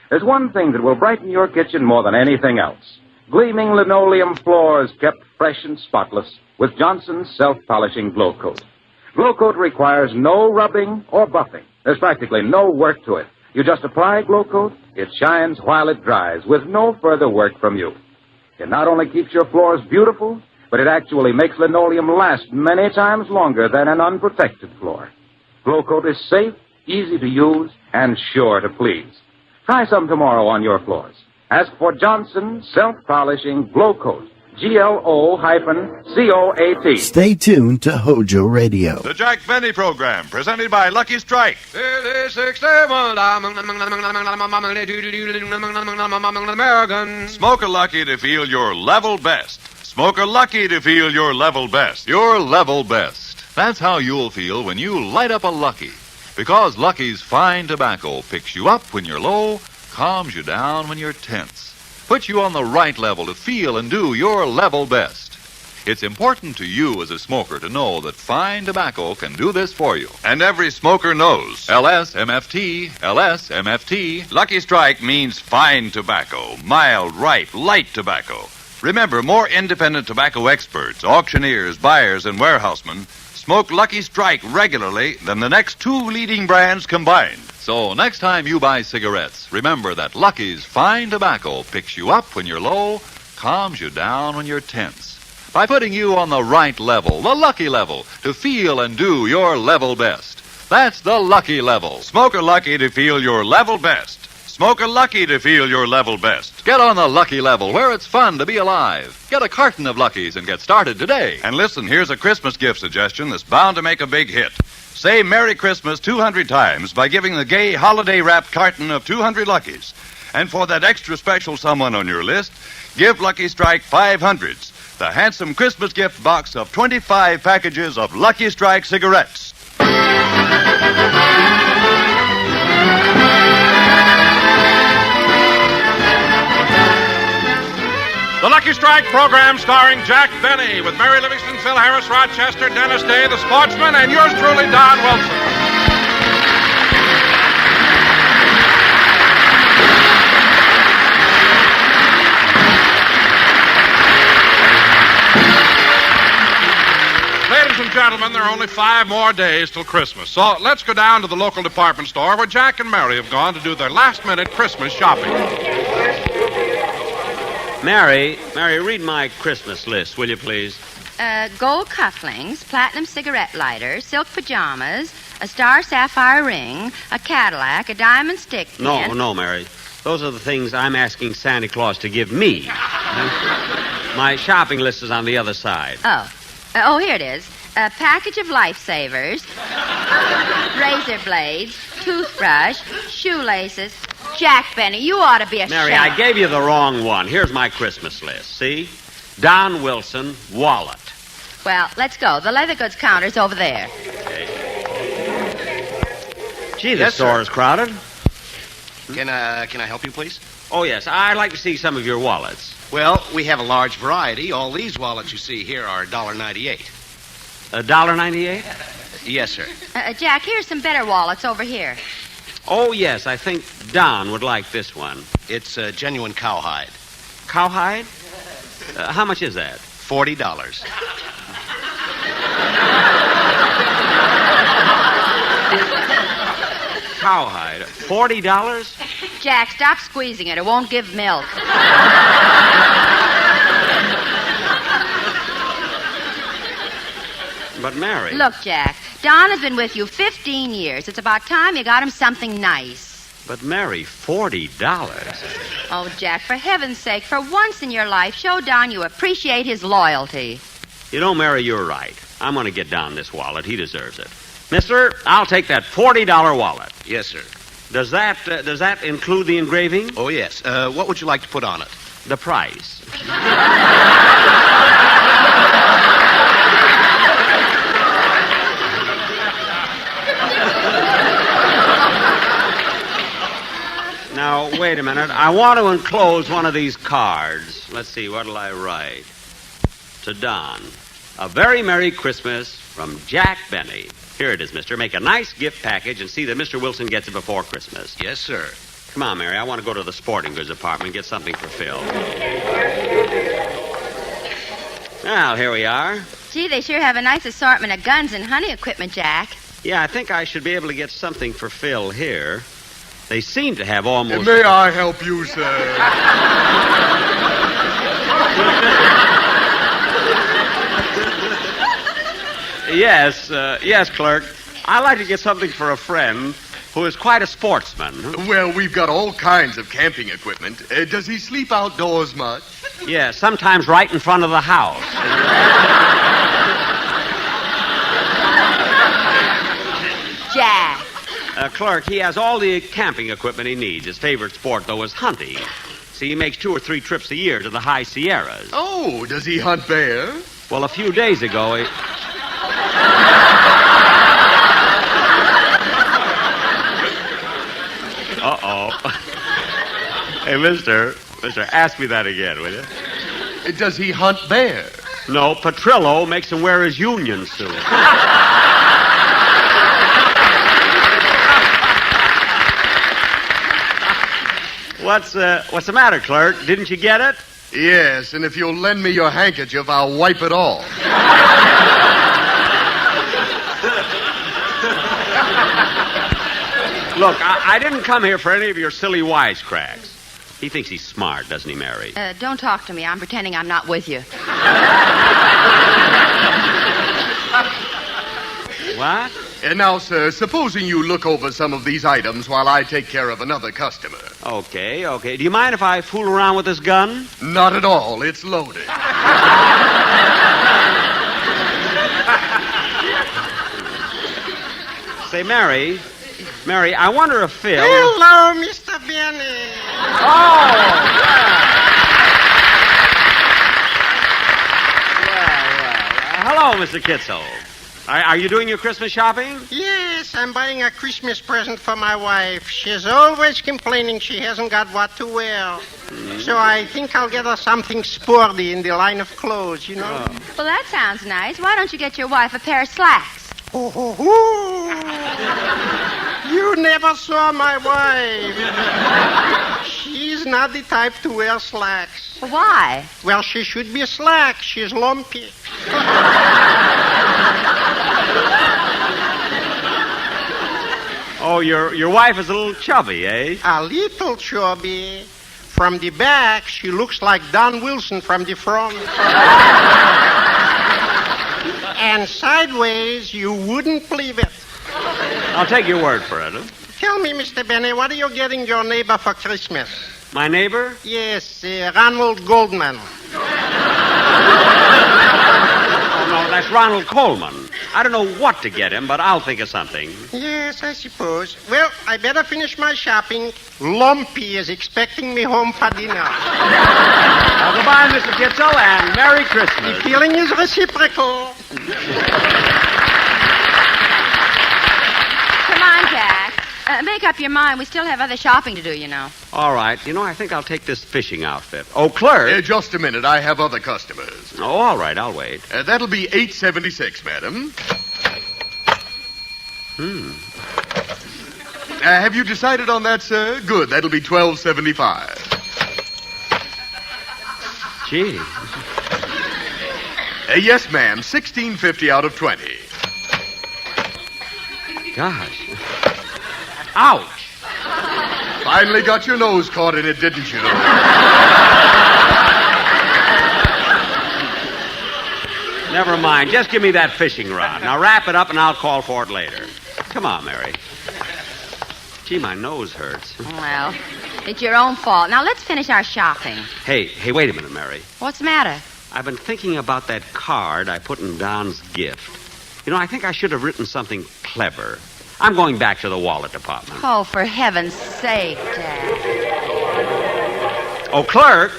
There's one thing that will brighten your kitchen more than anything else. Gleaming linoleum floors kept fresh and spotless with Johnson's self-polishing Glow Coat. Glow Coat requires no rubbing or buffing. There's practically no work to it. You just apply Glow Coat, it shines while it dries with no further work from you. It not only keeps your floors beautiful, but it actually makes linoleum last many times longer than an unprotected floor. Glow Coat is safe, easy to use, and sure to please. Try some tomorrow on your floors. Ask for Johnson's Self-Polishing Glow Coat. GLO-COAT. Stay tuned to HOJO Radio. The Jack Benny Program, presented by Lucky Strike. American. Smoke a Lucky to feel your level best. Smoke a Lucky to feel your level best. Your level best. That's how you'll feel when you light up a Lucky. Because Lucky's fine tobacco picks you up when you're low, calms you down when you're tense, puts you on the right level to feel and do your level best. It's important to you as a smoker to know that fine tobacco can do this for you. And every smoker knows. LSMFT, LSMFT. Lucky Strike means fine tobacco, mild, ripe, light tobacco. Remember, more independent tobacco experts, auctioneers, buyers, and warehousemen smoke Lucky Strike regularly than the next two leading brands combined. So next time you buy cigarettes, remember that Lucky's fine tobacco picks you up when you're low, calms you down when you're tense, by putting you on the right level, the Lucky level, to feel and do your level best. That's the Lucky level. Smoke a Lucky to feel your level best. Smoke a Lucky to feel your level best. Get on the Lucky level, where it's fun to be alive. Get a carton of Luckies and get started today. And listen, here's a Christmas gift suggestion that's bound to make a big hit. Say Merry Christmas 200 times by giving the gay holiday-wrapped carton of 200 Luckies. And for that extra special someone on your list, give Lucky Strike 500s, the handsome Christmas gift box of 25 packages of Lucky Strike cigarettes. The Lucky Strike program starring Jack Benny with Mary Livingston, Phil Harris, Rochester, Dennis Day, the Sportsman, and yours truly, Don Wilson. Ladies and gentlemen, there are only 5 more days till Christmas. So let's go down to the local department store where Jack and Mary have gone to do their last-minute Christmas shopping. Mary, read my Christmas list, will you please? Gold cufflinks, platinum cigarette lighter, silk pajamas, a star sapphire ring, a Cadillac, a diamond stick pin. No, Mary. Those are the things I'm asking Santa Claus to give me. My shopping list is on the other side. Oh, here it is. A package of lifesavers, razor blades, toothbrush, shoelaces. Jack Benny, you ought to be ashamed. Mary, I gave you the wrong one. Here's my Christmas list. See? Don Wilson, wallet. Well, let's go. The leather goods counter's over there. Okay. Gee, the store is crowded. Can I help you, please? Oh, yes. I'd like to see some of your wallets. Well, we have a large variety. All these wallets you see here are $1.98. $1.98? Yes, sir. Jack, here's some better wallets over here. Oh, yes. I think Don would like this one. It's genuine cowhide. Cowhide? How much is that? $40. Cowhide. $40? Jack, stop squeezing it. It won't give milk. But, Mary... Look, Jack, Don has been with you 15 years. It's about time you got him something nice. But, Mary, $40. Oh, Jack, for heaven's sake, for once in your life, show Don you appreciate his loyalty. You know, Mary, you're right. I'm going to get Don this wallet. He deserves it. Mister, I'll take that $40 wallet. Yes, sir. Does that include the engraving? Oh, yes. What would you like to put on it? The price. Now, wait a minute. I want to enclose one of these cards. Let's see, what'll I write? To Don. A very Merry Christmas from Jack Benny. Here it is, mister. Make a nice gift package and see that Mr. Wilson gets it before Christmas. Yes, sir. Come on, Mary. I want to go to the sporting goods department and get something for Phil. Well, here we are. Gee, they sure have a nice assortment of guns and hunting equipment, Jack. Yeah, I think I should be able to get something for Phil here. They seem to have almost... May I help you, sir? Yes, clerk. I'd like to get something for a friend who is quite a sportsman. Well, we've got all kinds of camping equipment. Does he sleep outdoors much? Yeah, sometimes right in front of the house. Jack. Clerk, he has all the camping equipment he needs. His favorite sport, though, is hunting. See, he makes 2 or 3 trips a year to the high Sierras. Oh, does he hunt bear? Well, a few days ago, he... Uh-oh. Hey, mister, ask me that again, will you? Does he hunt bear? No, Petrillo makes him wear his union suit. What's the matter, clerk? Didn't you get it? Yes, and if you'll lend me your handkerchief, I'll wipe it off. Look, I didn't come here for any of your silly wisecracks. He thinks he's smart, doesn't he, Mary? Don't talk to me. I'm pretending I'm not with you. What? And now, sir, supposing you look over some of these items while I take care of another customer. Okay. Do you mind if I fool around with this gun? Not at all. It's loaded. Say, Mary, I wonder if Phil... Hello, Mr. Benny. Hello, Mr. Kitzel. Are you doing your Christmas shopping? Yes, I'm buying a Christmas present for my wife. She's always complaining she hasn't got what to wear. So I think I'll get her something sporty in the line of clothes, you know. Well, that sounds nice. Why don't you get your wife a pair of slacks? You never saw my wife. She's not the type to wear slacks. Why? Well, she should be slack. She's lumpy. Oh, your wife is a little chubby, eh? A little chubby. From the back, she looks like Don Wilson from the front. And sideways, you wouldn't believe it. I'll take your word for it. Huh? Tell me, Mr. Benny, what are you getting your neighbor for Christmas? My neighbor? Yes, Ronald Goldman. Oh, no, that's Ronald Coleman. I don't know what to get him, but I'll think of something. Yes, I suppose. Well, I better finish my shopping. Lumpy is expecting me home for dinner. Well, goodbye, Mr. Kitzel, and Merry Christmas. The feeling is reciprocal. Come on, Jack. Make up your mind. We still have other shopping to do, you know. All right. I think I'll take this fishing outfit. Oh, clerk. Just a minute. I have other customers. Oh, all right. I'll wait. That'll be $8.76, madam. Have you decided on that, sir? Good. That'll be $12.75. Gee. Yes, ma'am. $16.50 out of 20. Gosh. Ouch. Finally got your nose caught in it, didn't you? Never mind. Just give me that fishing rod. Now wrap it up and I'll call for it later. Come on, Mary. Gee, my nose hurts. Well, it's your own fault. Now let's finish our shopping. Hey, wait a minute, Mary. What's the matter? I've been thinking about that card I put in Don's gift. I think I should have written something clever. I'm going back to the wallet department. Oh, for heaven's sake, Dad. Oh, clerk.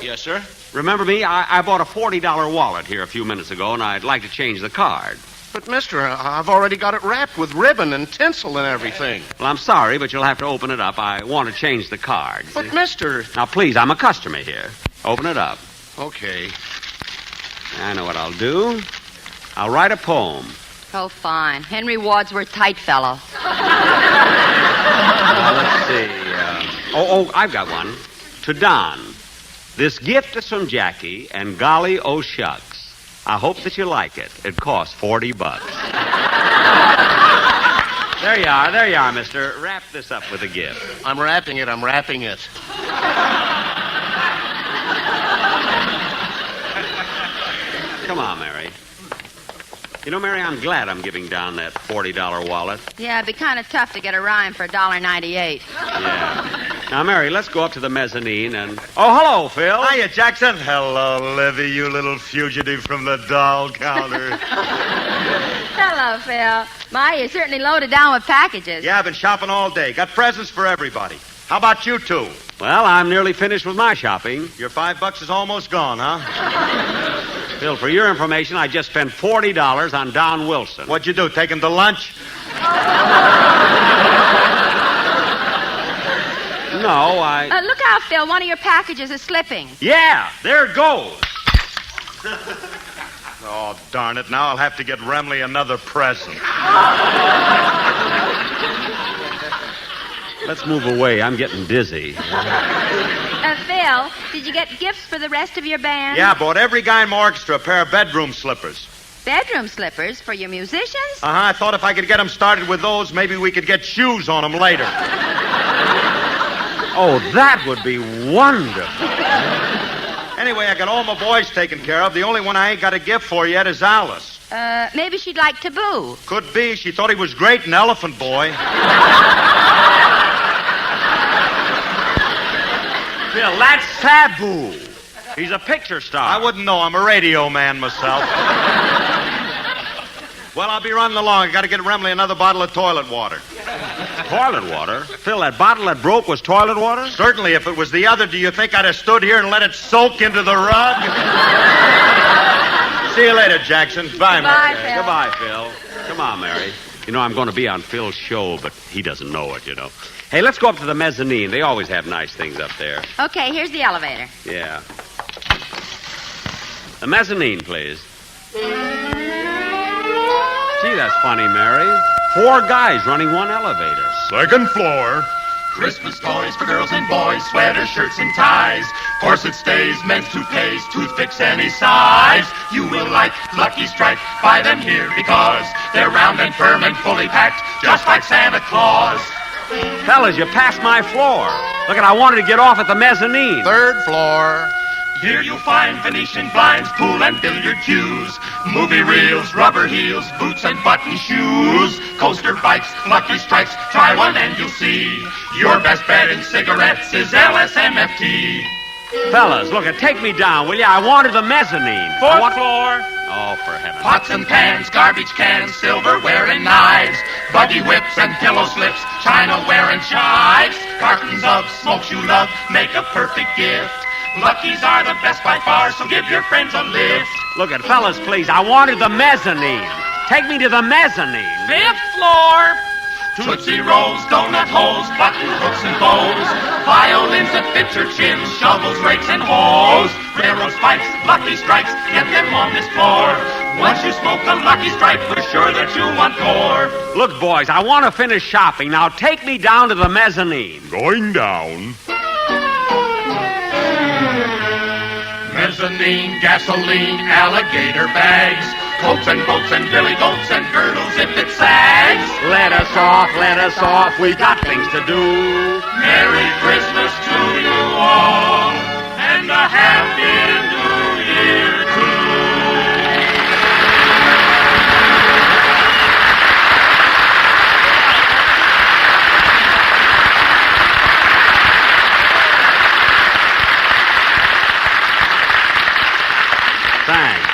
Yes, sir? Remember me? I bought a $40 wallet here a few minutes ago, and I'd like to change the card. But, mister, I've already got it wrapped with ribbon and tinsel and everything. Well, I'm sorry, but you'll have to open it up. I want to change the card. But, mister... Now, please, I'm a customer here. Open it up. Okay. I know what I'll do. I'll write a poem. Oh, fine. Henry Wadsworth Tightfellow. Let's see. I've got one. To Don. This gift is from Jackie, and golly, oh shucks. I hope that you like it. It costs $40. There you are, mister. Wrap this up with a gift. I'm wrapping it. Come on, Mary. Mary, I'm glad I'm giving Don that $40 wallet. Yeah, it'd be kind of tough to get a rhyme for $1.98. Yeah. Now, Mary, let's go up to the mezzanine and... Oh, hello, Phil. Hiya, Jackson. Hello, Livy, you little fugitive from the doll counter. Hello, Phil. My, you're certainly loaded down with packages. Yeah, I've been shopping all day. Got presents for everybody. How about you two? Well, I'm nearly finished with my shopping. Your $5 is almost gone, huh? Phil, for your information, I just spent $40 on Don Wilson. What'd you do, take him to lunch? No, I... Look out, Phil. One of your packages is slipping. Yeah, there it goes. Oh, darn it. Now I'll have to get Remley another present. Let's move away. I'm getting dizzy. Phil, did you get gifts for the rest of your band? Yeah, I bought every guy in my orchestra a pair of bedroom slippers. Bedroom slippers for your musicians? I thought if I could get them started with those, maybe we could get shoes on them later. Oh, that would be wonderful. Anyway, I got all my boys taken care of. The only one I ain't got a gift for yet is Alice. Maybe she'd like Taboo. Could be. She thought he was great in Elephant Boy. Bill, that's Sabu. He's a picture star. I wouldn't know. I'm a radio man myself. Well, I'll be running along. I got to get Remley another bottle of toilet water. Toilet water? Phil, that bottle that broke was toilet water? Certainly. If it was the other, do you think I'd have stood here and let it soak into the rug? See you later, Jackson. Bye, Goodbye, Mary. Phil. Goodbye, Phil. Come on, Mary. You know, I'm going to be on Phil's show, but he doesn't know it, you know. Hey, let's go up to the mezzanine. They always have nice things up there. Okay, here's the elevator. Yeah. The mezzanine, please. Gee, that's funny, Mary. 4 guys running one elevator. Second floor. Christmas toys for girls and boys, sweaters, shirts, and ties. Corset stays, men's toupees, toothpicks any size. You will like Lucky Strike. Buy them here because they're round and firm and fully packed, just like Santa Claus. Fellas, you passed my floor. Look, I wanted to get off at the mezzanine. Third floor. Here you'll find Venetian blinds, pool and billiard cues, movie reels, rubber heels, boots and button shoes, coaster bikes, Lucky Strikes. Try one and you'll see your best bet in cigarettes is LSMFT. Fellas, look, take me down, will you? I wanted the mezzanine. Fourth floor. Oh, for heaven's Pots and pans, garbage cans, silverware and knives, buggy whips and pillow slips, chinaware and chives, cartons of smokes you love make a perfect gift. Luckies are the best by far, so give your friends a lift. Look at fellas, please. I wanted the mezzanine. Take me to the mezzanine. 5th floor. Tootsie Rolls, donut holes, button hooks and bows, violins that fit your chin, shovels, rakes, and hoes, railroad spikes, Lucky Strikes, get them on this floor. Once you smoke a Lucky Strike, we're sure that you'll want more. Look, boys, I want to finish shopping. Now take me down to the mezzanine. Going down. Mezzanine, gasoline, alligator bags, coats and boats and billy goats and girdles if it sags. Let us off, we got things to do. Merry Christmas to you all, and a Happy New Year too. Thanks.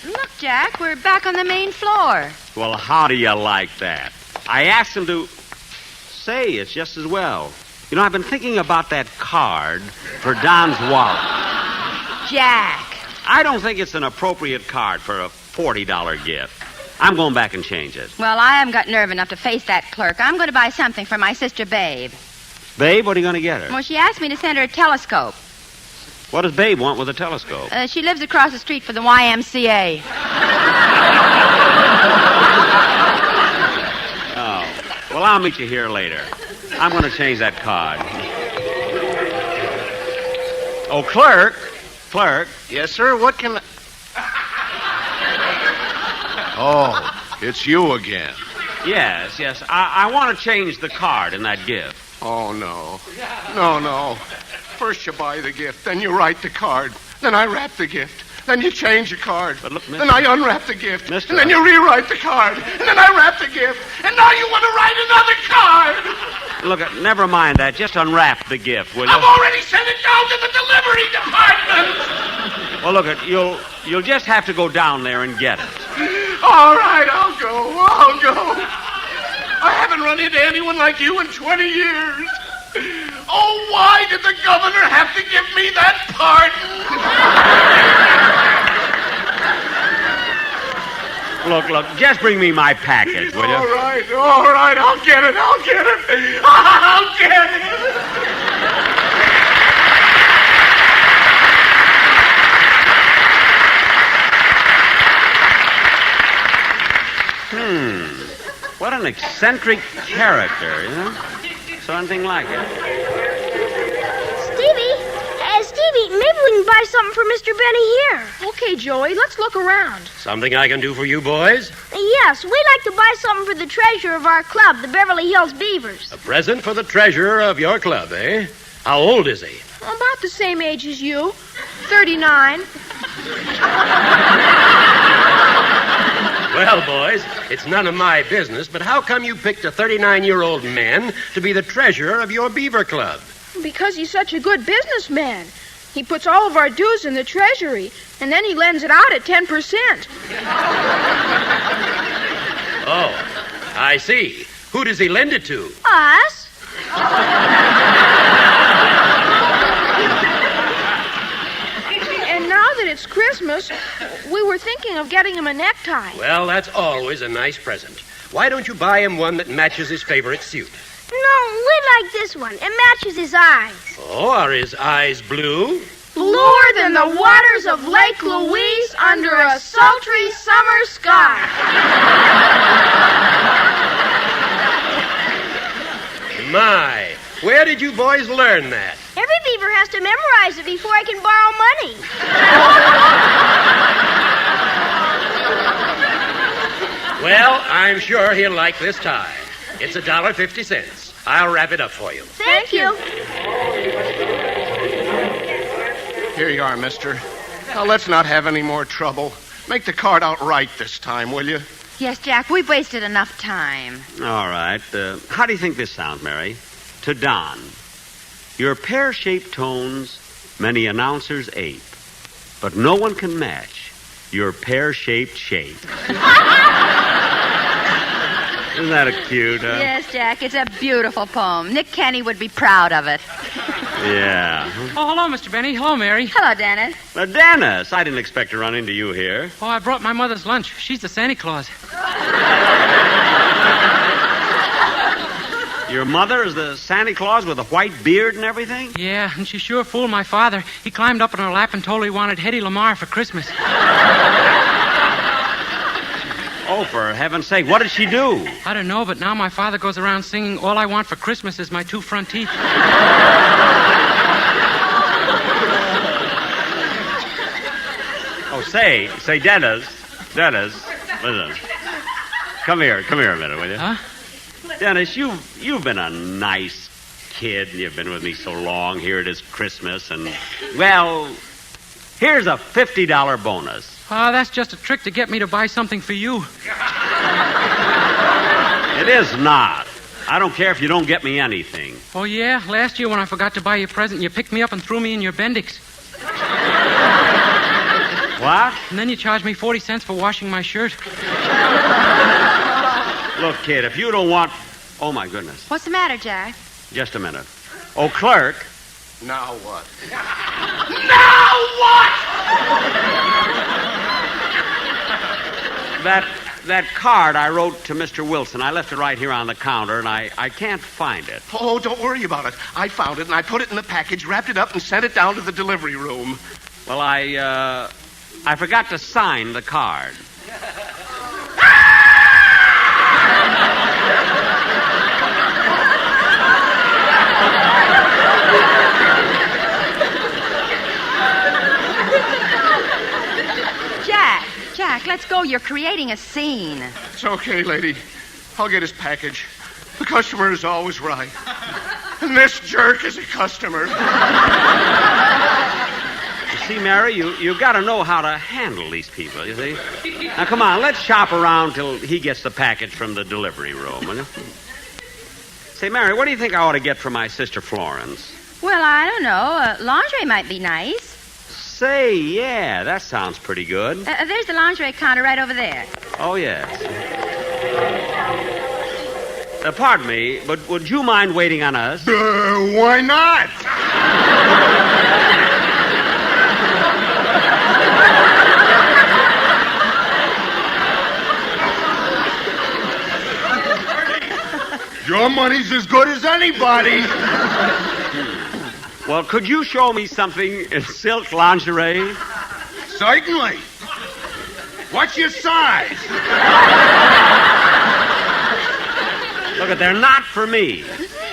Look, Jack, we're back on the main floor. Well, how do you like that? I asked him to say it's just as well. You know, I've been thinking about that card for Don's wallet. Jack. I don't think it's an appropriate card for a $40 gift. I'm going back and change it. Well, I haven't got nerve enough to face that clerk. I'm going to buy something for my sister, Babe. Babe, what are you going to get her? Well, she asked me to send her a telescope. What does Babe want with a telescope? She lives across the street from the YMCA. Oh. Well, I'll meet you here later. I'm going to change that card. Oh, clerk. Clerk. Yes, sir. What can Oh, it's you again. Yes. I want to change the card in that gift. Oh, no. No. First you buy the gift, then you write the card, then I wrap the gift, then you change the card, but look, then I unwrap the gift, Mister, and then you rewrite the card, and then I wrap the gift, and now you want to write another card! Look, never mind that. Just unwrap the gift, will you? I've already sent it down to the delivery department! Well, look, you'll just have to go down there and get it. All right, I'll go. I haven't run into anyone like you in 20 years. Oh, why did the governor have to give me that pardon? Look, just bring me my package, will you? All right, I'll get it. I'll get it. What an eccentric character, you know? Something like it. Stevie, maybe we can buy something for Mr. Benny here. Okay, Joey, let's look around. Something I can do for you boys? Yes, we'd like to buy something for the treasurer of our club, the Beverly Hills Beavers. A present for the treasurer of your club, eh? How old is he? About the same age as you. 39. Well, boys, it's none of my business, but how come you picked a 39-year-old man to be the treasurer of your beaver club? Because he's such a good businessman. He puts all of our dues in the treasury, and then he lends it out at 10%. Oh, I see. Who does he lend it to? Us? And now that it's Christmas, we were thinking of getting him a necktie. Well, that's always a nice present. Why don't you buy him one that matches his favorite suit? No, we like this one. It matches his eyes. Oh, are his eyes blue? Bluer than the waters of Lake Louise under a sultry summer sky. My, where did you boys learn that? Every beaver has to memorize it before I can borrow money. Well, I'm sure he'll like this tie. It's $1.50. I'll wrap it up for you. Thank you. Here you are, mister. Now, let's not have any more trouble. Make the card out right this time, will you? Yes, Jack, we've wasted enough time. All right. How do you think this sounds, Mary? To Don. Your pear-shaped tones many announcers ape, but no one can match your pear-shaped shape. Isn't that cute, huh? Yes, Jack, it's a beautiful poem. Nick Kenny would be proud of it. Yeah. Oh, hello, Mr. Benny. Hello, Mary. Hello, Dennis. Dennis, I didn't expect to run into you here. Oh, I brought my mother's lunch. She's the Santa Claus. Your mother is the Santa Claus with a white beard and everything? Yeah, and she sure fooled my father. He climbed up in her lap and told her he wanted Hedy Lamarr for Christmas. Oh, for heaven's sake, what did she do? I don't know, but now my father goes around singing, "All I want for Christmas is my 2 front teeth." Oh, say, Dennis, listen. Come here a minute, will you? Huh? Dennis, you've been a nice kid, and you've been with me so long. Here it is Christmas, and, well, here's a $50 bonus. Oh, that's just a trick to get me to buy something for you. It is not. I don't care if you don't get me anything. Oh, yeah? Last year when I forgot to buy you a present, you picked me up and threw me in your Bendix. What? And then you charged me 40 cents for washing my shirt. Look, kid, if you don't want... Oh, my goodness. What's the matter, Jack? Just a minute. Oh, clerk. Now what? Now what? That card I wrote to Mr. Wilson, I left it right here on the counter, and I can't find it. Oh, don't worry about it. I found it, and I put it in the package, wrapped it up, and sent it down to the delivery room. Well, I forgot to sign the card. Jack, let's go. You're creating a scene. It's okay, lady. I'll get his package. The customer is always right. And this jerk is a customer. You see, Mary, you got to know how to handle these people, you see? Now, come on, let's shop around till he gets the package from the delivery room, will you? Say, Mary, what do you think I ought to get for my sister Florence? Well, I don't know. Lingerie might be nice. Say, yeah, that sounds pretty good. There's the lingerie counter right over there. Oh, yes. Pardon me, but would you mind waiting on us? Why not? Your money's as good as anybody. Well, could you show me something in silk lingerie? Certainly. What's your size? Look, they're not for me.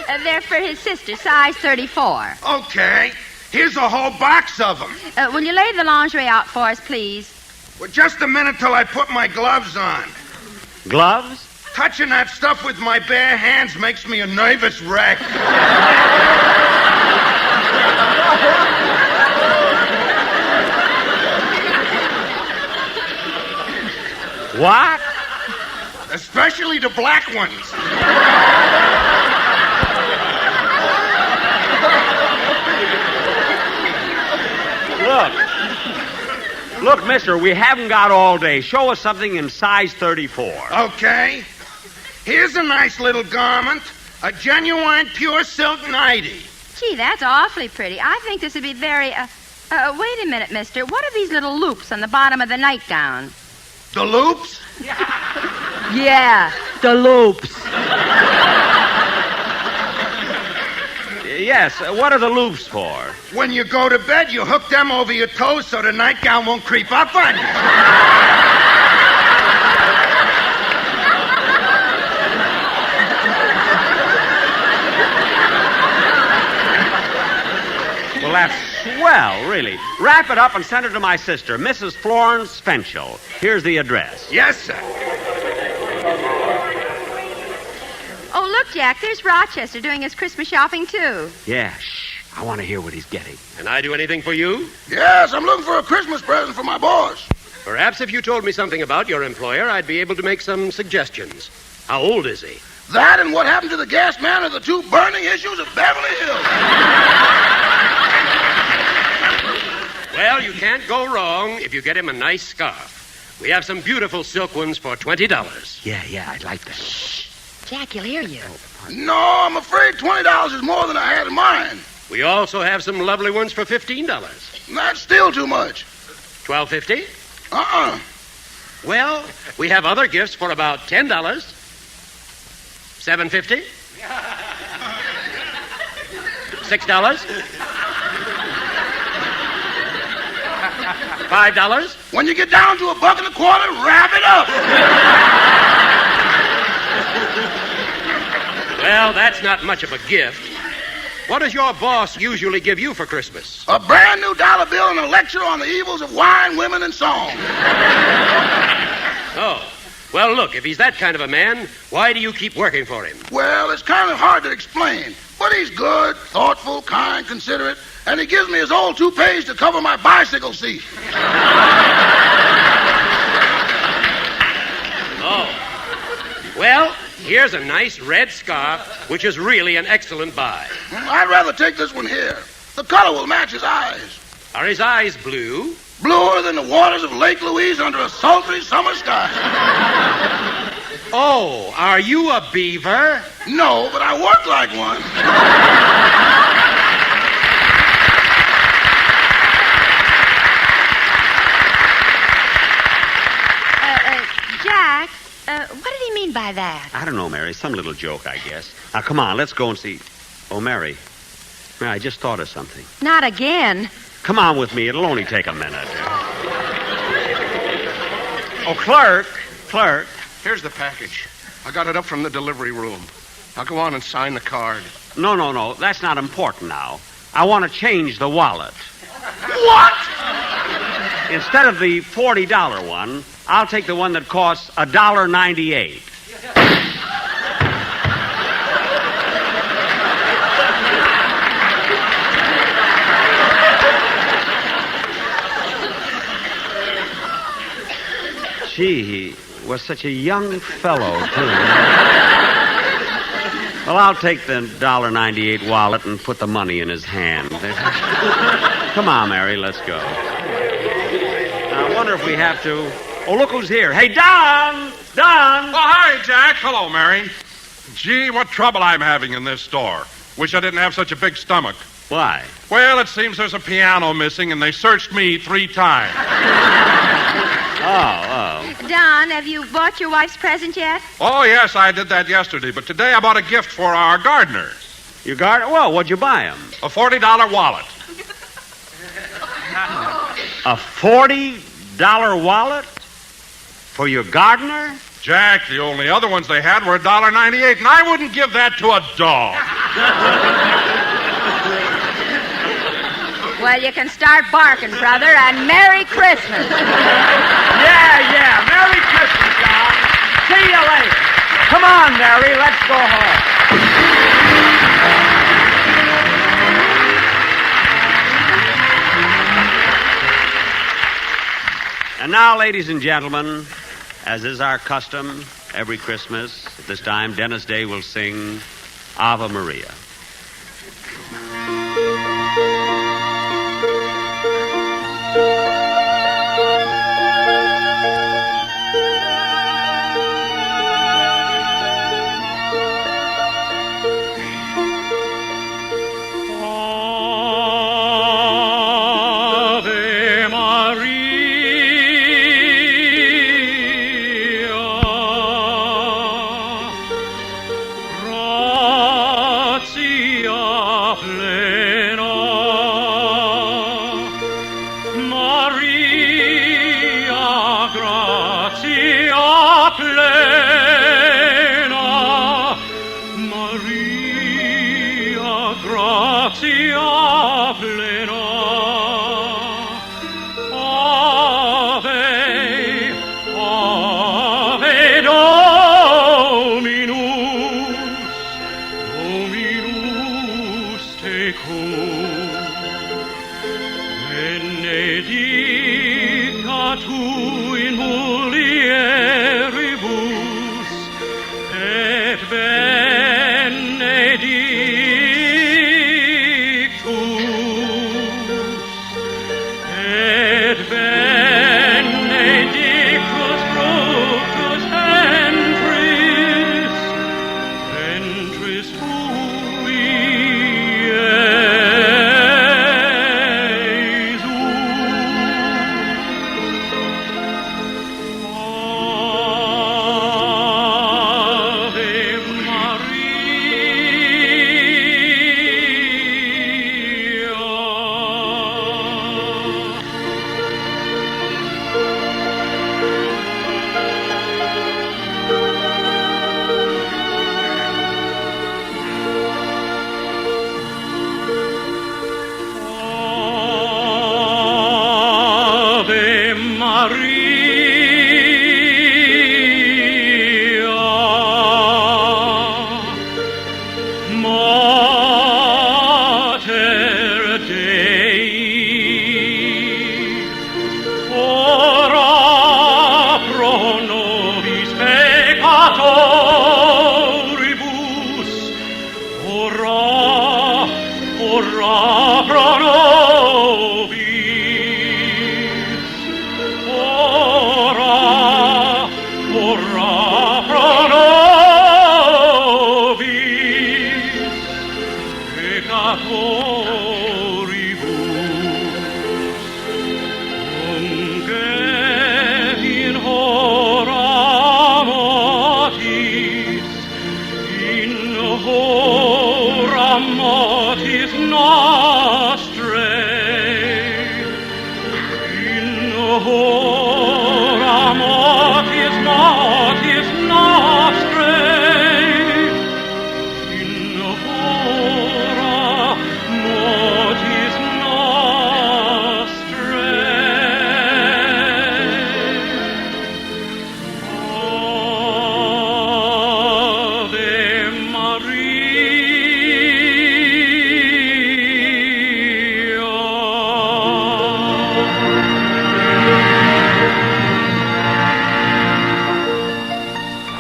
They're for his sister, size 34. Okay. Here's a whole box of them. Will you lay the lingerie out for us, please? Well, just a minute till I put my gloves on. Gloves? Touching that stuff with my bare hands makes me a nervous wreck. What? Especially the black ones. Look, mister, we haven't got all day. Show us something in size 34. Okay. Here's a nice little garment. A genuine pure silk nightie. Gee, that's awfully pretty. I think this would be very, wait a minute, mister. What are these little loops on the bottom of the nightgown? The loops? Yeah, the loops. Yes, what are the loops for? When you go to bed, you hook them over your toes so the nightgown won't creep up on you. Well, that's swell, really. Wrap it up and send it to my sister, Mrs. Florence Fenchel. Here's the address. Yes, sir. Oh, look, Jack, there's Rochester doing his Christmas shopping, too. Yeah, shh. I want to hear what he's getting. Can I do anything for you? Yes, I'm looking for a Christmas present for my boss. Perhaps if you told me something about your employer, I'd be able to make some suggestions. How old is he? That and what happened to the gas man are the two burning issues of Beverly Hills. Well, you can't go wrong if you get him a nice scarf. We have some beautiful silk ones for $20. Yeah, I'd like that. Jack, he'll hear you. No, I'm afraid $20 is more than I had in mind. We also have some lovely ones for $15. That's still too much. $12.50? Uh-uh. Well, we have other gifts for about $10. $7.50? $6? $5? When you get down to $1.25, wrap it up. Well, that's not much of a gift. What does your boss usually give you for Christmas? A brand new dollar bill and a lecture on the evils of wine, women, and song. Oh. Well, look, if he's that kind of a man, why do you keep working for him? Well, it's kind of hard to explain. But he's good, thoughtful, kind, considerate, and he gives me his old toupees to cover my bicycle seat. Oh. Well, here's a nice red scarf, which is really an excellent buy. I'd rather take this one here. The color will match his eyes. Are his eyes blue? Bluer than the waters of Lake Louise under a sultry summer sky. Oh, are you a beaver? No, but I work like one. Jack, what did he mean by that? I don't know, Mary. Some little joke, I guess. Now, come on, let's go and see. Oh, Mary. Mary, I just thought of something. Not again. Come on with me. It'll only take a minute. Oh, clerk. Here's the package. I got it up from the delivery room. Now go on and sign the card. No. That's not important now. I want to change the wallet. What? Instead of the $40 one, I'll take the one that costs $1.98. Gee, he was such a young fellow, too. Well, I'll take the $1.98 wallet and put the money in his hand. Come on, Mary, let's go. I wonder if we have to... Oh, look who's here. Hey, Don! Don! Oh, hi, Jack. Hello, Mary. Gee, what trouble I'm having in this store. Wish I didn't have such a big stomach. Why? Well, it seems there's a piano missing, and they searched me 3 times. Oh. Don, have you bought your wife's present yet? Oh, yes, I did that yesterday, but today I bought a gift for our gardener. Your gardener? Well, what'd you buy him? A $40 wallet. A $40 wallet? For your gardener? Jack, the only other ones they had were $1.98, and I wouldn't give that to a dog. Well, you can start barking, brother, and Merry Christmas. Yeah. Merry Christmas, John. See you later. Come on, Mary, let's go home. And now, ladies and gentlemen, as is our custom every Christmas, at this time, Dennis Day will sing Ave Maria.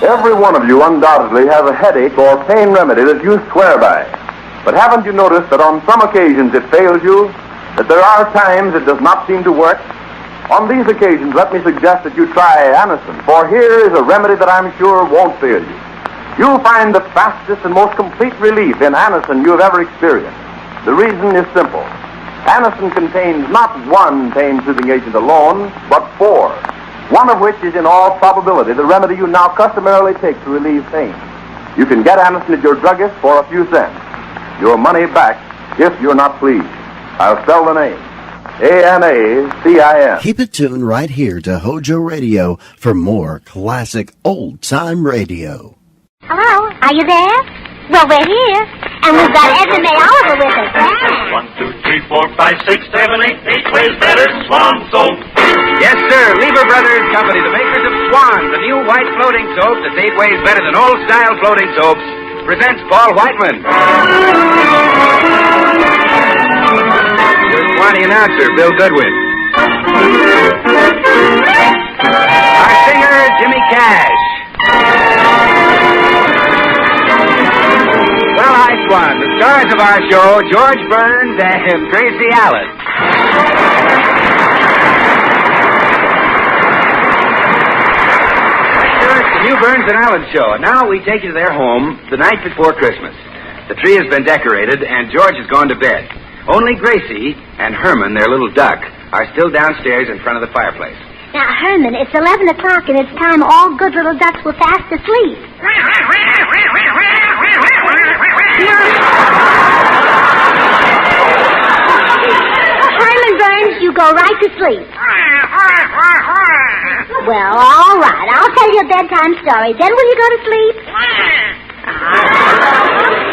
Every one of you undoubtedly has a headache or pain remedy that you swear by. But haven't you noticed that on some occasions it fails you? That there are times it does not seem to work? On these occasions, let me suggest that you try Anacin, for here is a remedy that I'm sure won't fail you. You'll find the fastest and most complete relief in Anacin you have ever experienced. The reason is simple. Anacin contains not one pain-soothing agent alone, but 4. One of which is in all probability the remedy you now customarily take to relieve pain. You can get Anacin at your druggist for a few cents. Your money back if you're not pleased. I'll spell the name. Anacin. Keep it tuned right here to HOJO Radio for more classic old-time radio. Hello, are you there? Well, we're here, and we've got Edna May Oliver with us. 1, 2, 3, 4, 5, 6, 7, 8 ways better Swan soap. Yes, sir. Lever Brothers Company, the makers of Swan, the new white floating soap that's 8 ways better than old-style floating soaps, presents Paul Whiteman. Your Swanee announcer, Bill Goodwin. Our singer, Jimmy Cash. Well, hi, Swan. The stars of our show, George Burns and Gracie Allen. Sure, it's the new Burns and Allen show. And now we take you to their home the night before Christmas. The tree has been decorated, and George has gone to bed. Only Gracie and Herman, their little duck, are still downstairs in front of the fireplace. Now, Herman, it's 11 o'clock, and it's time all good little ducks were fast asleep. Herman Burns, you go right to sleep. Well, all right. I'll tell you a bedtime story. Then will you go to sleep?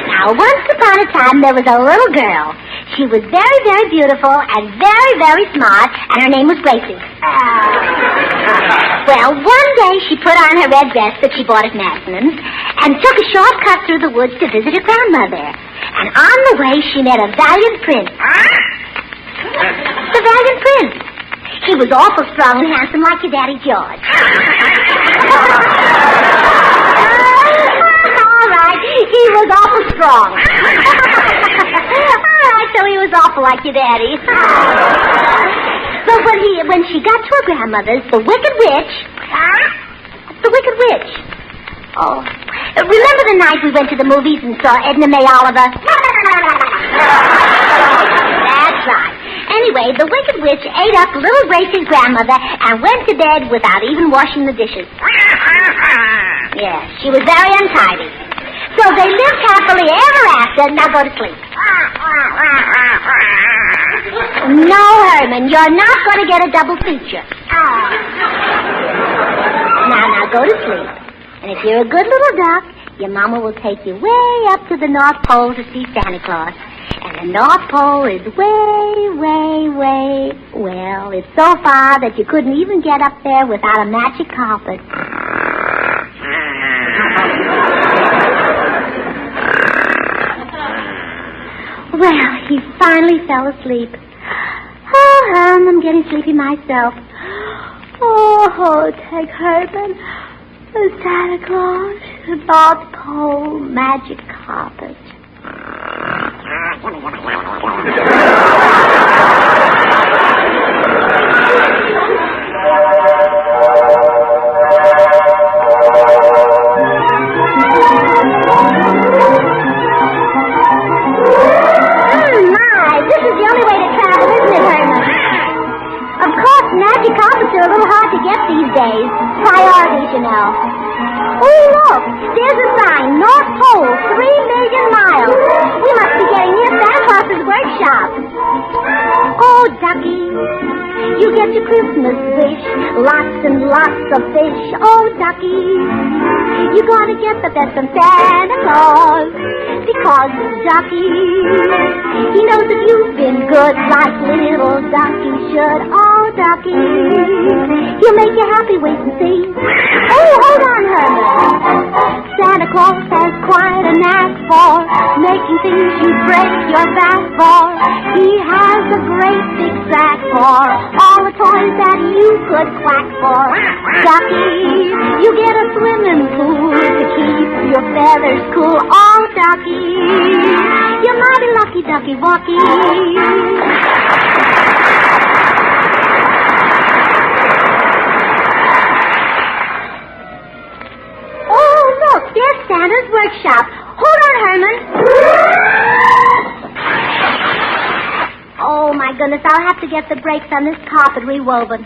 Now, once upon a time, there was a little girl. She was very, very beautiful and very, very smart, and her name was Gracie. Well, one day she put on her red dress that she bought at Massman's and took a short cut through the woods to visit her grandmother. And on the way, she met a valiant prince. The valiant prince. He was awful strong and handsome like your daddy George. All right, he was awful strong. So he was awful like your daddy. But when she got to her grandmother's, the wicked witch... Oh, remember the night we went to the movies and saw Edna May Oliver? That's right. Anyway, the wicked witch ate up little Gracie's grandmother and went to bed without even washing the dishes. Yeah, she was very untidy. So they lived happily ever after. Now go to sleep. No, Herman, you're not going to get a double feature. Now go to sleep. And if you're a good little duck, your mama will take you way up to the North Pole to see Santa Claus. And the North Pole is way, well, it's so far that you couldn't even get up there without a magic carpet. Well, he finally fell asleep. Oh, I'm getting sleepy myself. Oh, take Herman, the Santa Claus, the North Pole magic carpet. Magic carpets are a little hard to get these days. Priorities, you know. Oh, look. There's a sign. North Pole, 3 million miles. We must be getting near Santa Claus's workshop. Oh, Ducky, you get your Christmas wish. Lots and lots of fish. Oh, Ducky, you gotta get the best from Santa Claus. Because Ducky, he knows that you've been good like little Ducky should. Oh, Ducky, he'll make you happy, wait and see. Oh, hold on, Herman. Santa Claus has quite a knack for making things you break your back for. He has a great big sack for all the toys that you could quack for. Ducky, you get a swimming pool to keep your feathers cool. Oh, Ducky, you're mighty lucky, Ducky Wucky. There's Santa's workshop. Hold on, Herman. Oh, my goodness, I'll have to get the brakes on this carpet rewoven.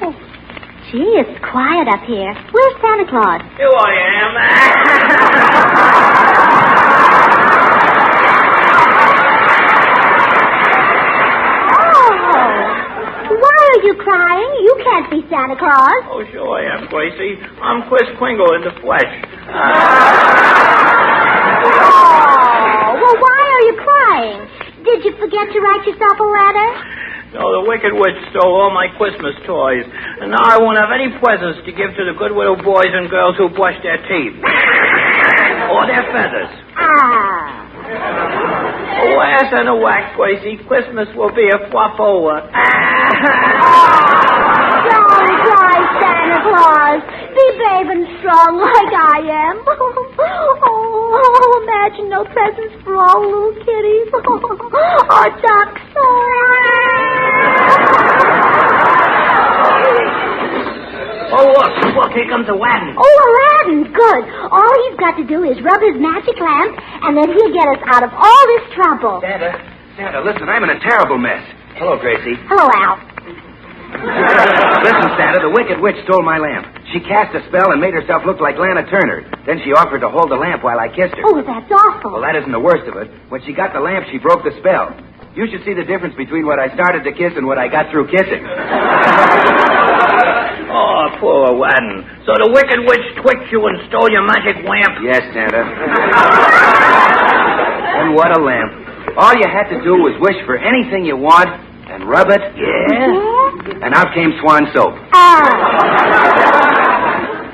Oh, gee, it's quiet up here. Where's Santa Claus? Here I am. Why are you crying? You can't be Santa Claus. Oh, sure I am, Gracie. I'm Kris Kringle in the flesh. Can't you write yourself a letter? No, the Wicked Witch stole all my Christmas toys, and now I won't have any presents to give to the good little boys and girls who brush their teeth. Or their feathers. A wax and a whack, Gracie. Christmas will be a flop over. Don't cry, Santa Claus. Be brave and strong like I am. Oh, imagine no presents for all little kitties. Or ducks. Oh, look, here comes Aladdin. Oh, Aladdin, good. All he's got to do is rub his magic lamp, and then he'll get us out of all this trouble. Santa, listen, I'm in a terrible mess. Hello, Gracie. Hello, Al. Listen, Santa, the Wicked Witch stole my lamp. She cast a spell and made herself look like Lana Turner. Then she offered to hold the lamp while I kissed her. Oh, that's awful. Well, that isn't the worst of it. When she got the lamp, she broke the spell. You should see the difference between what I started to kiss and what I got through kissing. Oh, poor Aladdin. So the Wicked Witch tricked you and stole your magic lamp? Yes, Santa. And what a lamp. All you had to do was wish for anything you want and rub it. Yeah? And out came Swan soap.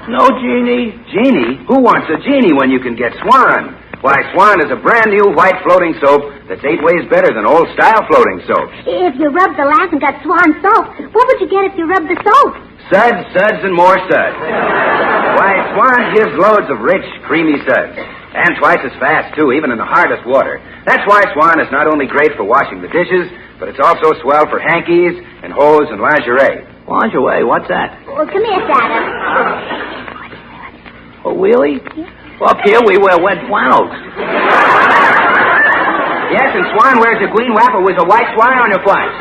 No genie? Genie? Who wants a genie when you can get Swan? Why, Swan is a brand new white floating soap that's 8 ways better than old-style floating soaps. If you rubbed the lamp and got Swan soap, what would you get if you rubbed the soap? Suds, suds, and more suds. Why, Swan gives loads of rich, creamy suds. And twice as fast, too, even in the hardest water. That's why Swan is not only great for washing the dishes, but it's also swell for hankies and hose and lingerie. Lingerie? What's that? Well, come here, Santa. Oh, really? Yeah. Up here we wear wet flannels. Yes, and Swan wears a green wrapper with a white swan on your flanks.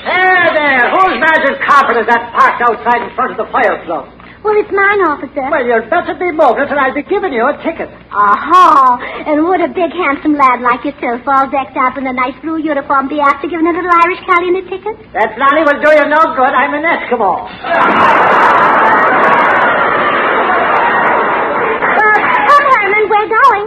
Hey there, whose magic carpet is that parked outside in front of the fire club? Well, it's mine, officer. Well, you'd better be moving, and I'll be giving you a ticket. And would a big, handsome lad like yourself, all decked out in a nice blue uniform, be after giving a little Irish Callion a ticket? That Lolly will do you no good. I'm an Eskimo. Come, Herman, we're going.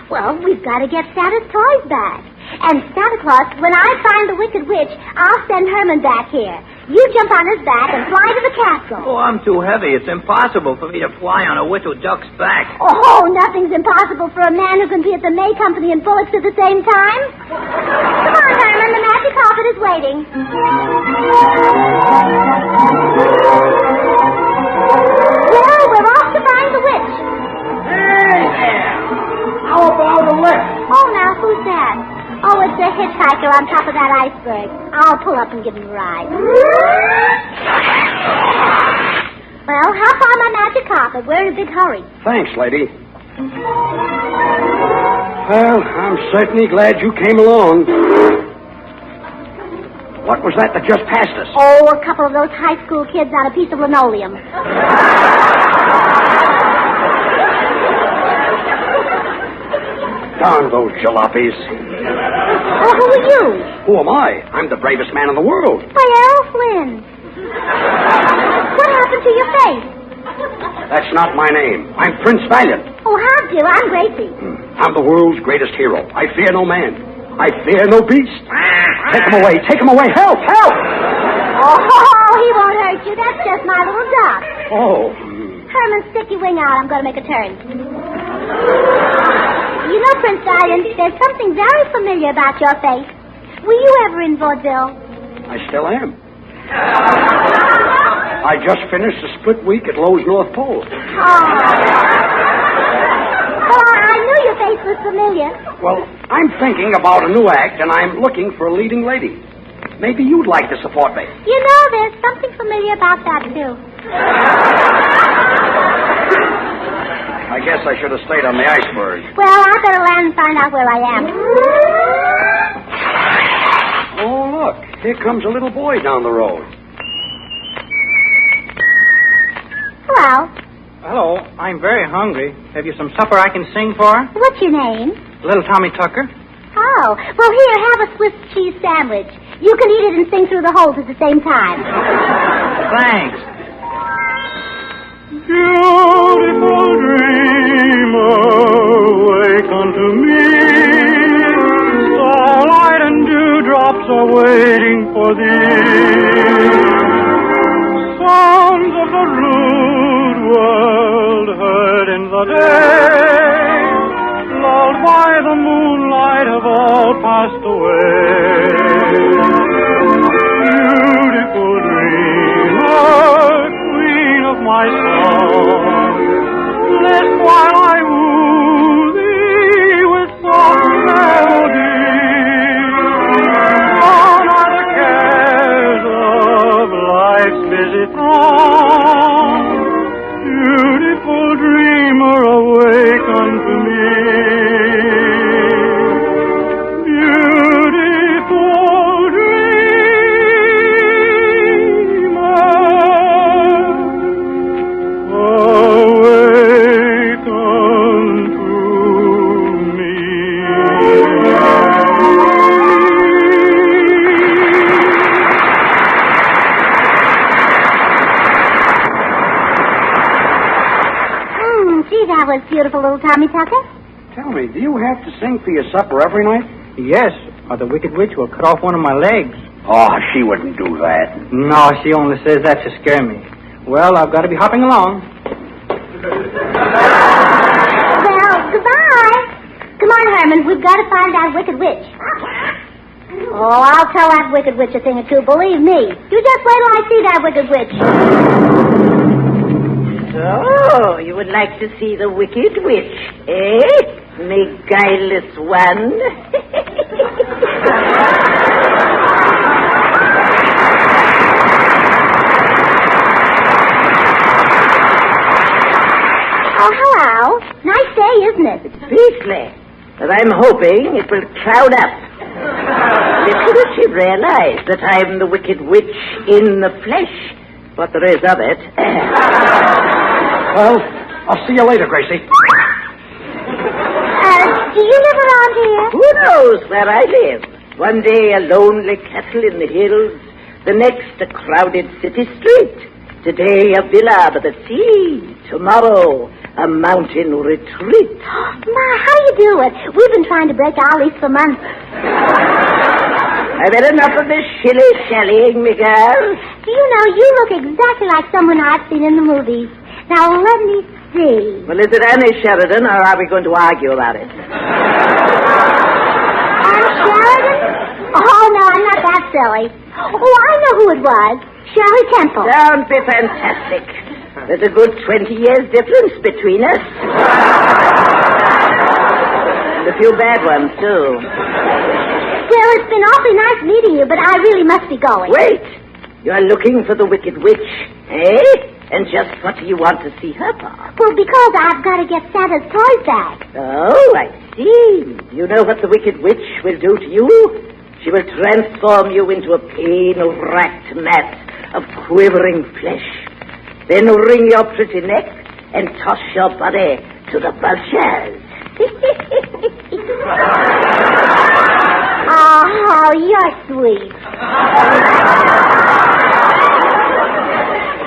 Well, we've got to get Santa's toys back. And Santa Claus, when I find the Wicked Witch, I'll send Herman back here. You jump on his back and fly to the castle. Oh, I'm too heavy. It's impossible for me to fly on a little duck's back. Oh, nothing's impossible for a man who can be at the May Company and Bullocks at the same time. Come on, Herman. The magic carpet is waiting. Well, we're off to find the witch. Hey there. How about a lift? Oh, now, who's that? Oh, it's a hitchhiker on top of that iceberg. I'll pull up and give him a ride. Well, hop on my magic carpet. We're in a big hurry. Thanks, lady. Well, I'm certainly glad you came along. What was that just passed us? Oh, a couple of those high school kids on a piece of linoleum. Darn those jalopies. Oh, who are you? Who am I? I'm the bravest man in the world. Why, Errol Flynn. What happened to your face? That's not my name. I'm Prince Valiant. Oh, how'd you? I'm Gracie. I'm the world's greatest hero. I fear no man. I fear no beast. Take him away. Take him away. Help! Help! Oh, he won't hurt you. That's just my little duck. Oh. Herman, stick your wing out. I'm going to make a turn. You know, Prince Valiant, there's something very familiar about your face. Were you ever in vaudeville? I still am. I just finished a split week at Lowe's North Pole. Oh. Well, I knew your face was familiar. Well, I'm thinking about a new act, and I'm looking for a leading lady. Maybe you'd like to support me. You know, there's something familiar about that, too. I guess I should have stayed on the iceberg. Well, I better land and find out where I am. Oh, look. Here comes a little boy down the road. Hello. Hello. I'm very hungry. Have you some supper I can sing for? What's your name? Little Tommy Tucker. Oh. Well, here, have a Swiss cheese sandwich. You can eat it and sing through the holes at the same time. Thanks. Beautiful dreamer, wake unto me. Starlight and dewdrops are waiting for thee. Sounds of the rude world heard in the day, lulled by the moonlight, have all passed away. Beautiful dreamer, queen of my song, list while I woo thee with soft melody. Gone are the cares of life's busy throng. Beautiful dreamer, awake unto me. Beautiful dreamer, awake unto me. Gee, that was beautiful, little Tommy Tucker. Tell me, do you have to sing for your supper every night? Yes, or the Wicked Witch will cut off one of my legs. Oh, she wouldn't do that. No, she only says that to scare me. Well, I've got to be hopping along. Well, goodbye. Come on, Herman. We've got to find that Wicked Witch. Oh, I'll tell that Wicked Witch a thing or two, believe me. You just wait till I see that Wicked Witch. So, you would like to see the Wicked Witch, eh? Me guileless one. Oh, hello. Nice day, isn't it? It's beastly, but I'm hoping it will cloud up. Little did she realize that I'm the Wicked Witch in the flesh, what there is of it. Well, I'll see you later, Gracie. Do you live around here? Who knows where I live? One day a lonely castle in the hills, the next a crowded city street. Today a villa by the sea, tomorrow a mountain retreat. Ma, how do you do it? We've been trying to break our lease for months. I've had enough of this shilly-shallying, me girl. Do you know, you look exactly like someone I've seen in the movies. Now, let me see. Well, is it Annie Sheridan, or are we going to argue about it? Annie Sheridan? Oh, no, I'm not that silly. Oh, I know who it was. Shirley Temple. Don't be fantastic. There's a good 20 years difference between us. And a few bad ones, too. Well, it's been awfully nice meeting you, but I really must be going. Wait. You're looking for the Wicked Witch, eh? And just what do you want to see her for? Well, because I've got to get Santa's toys back. Oh, I see. Do you know what the Wicked Witch will do to you? She will transform you into a pain-racked mass of quivering flesh. Then wring your pretty neck and toss your body to the vultures. Oh, you're sweet.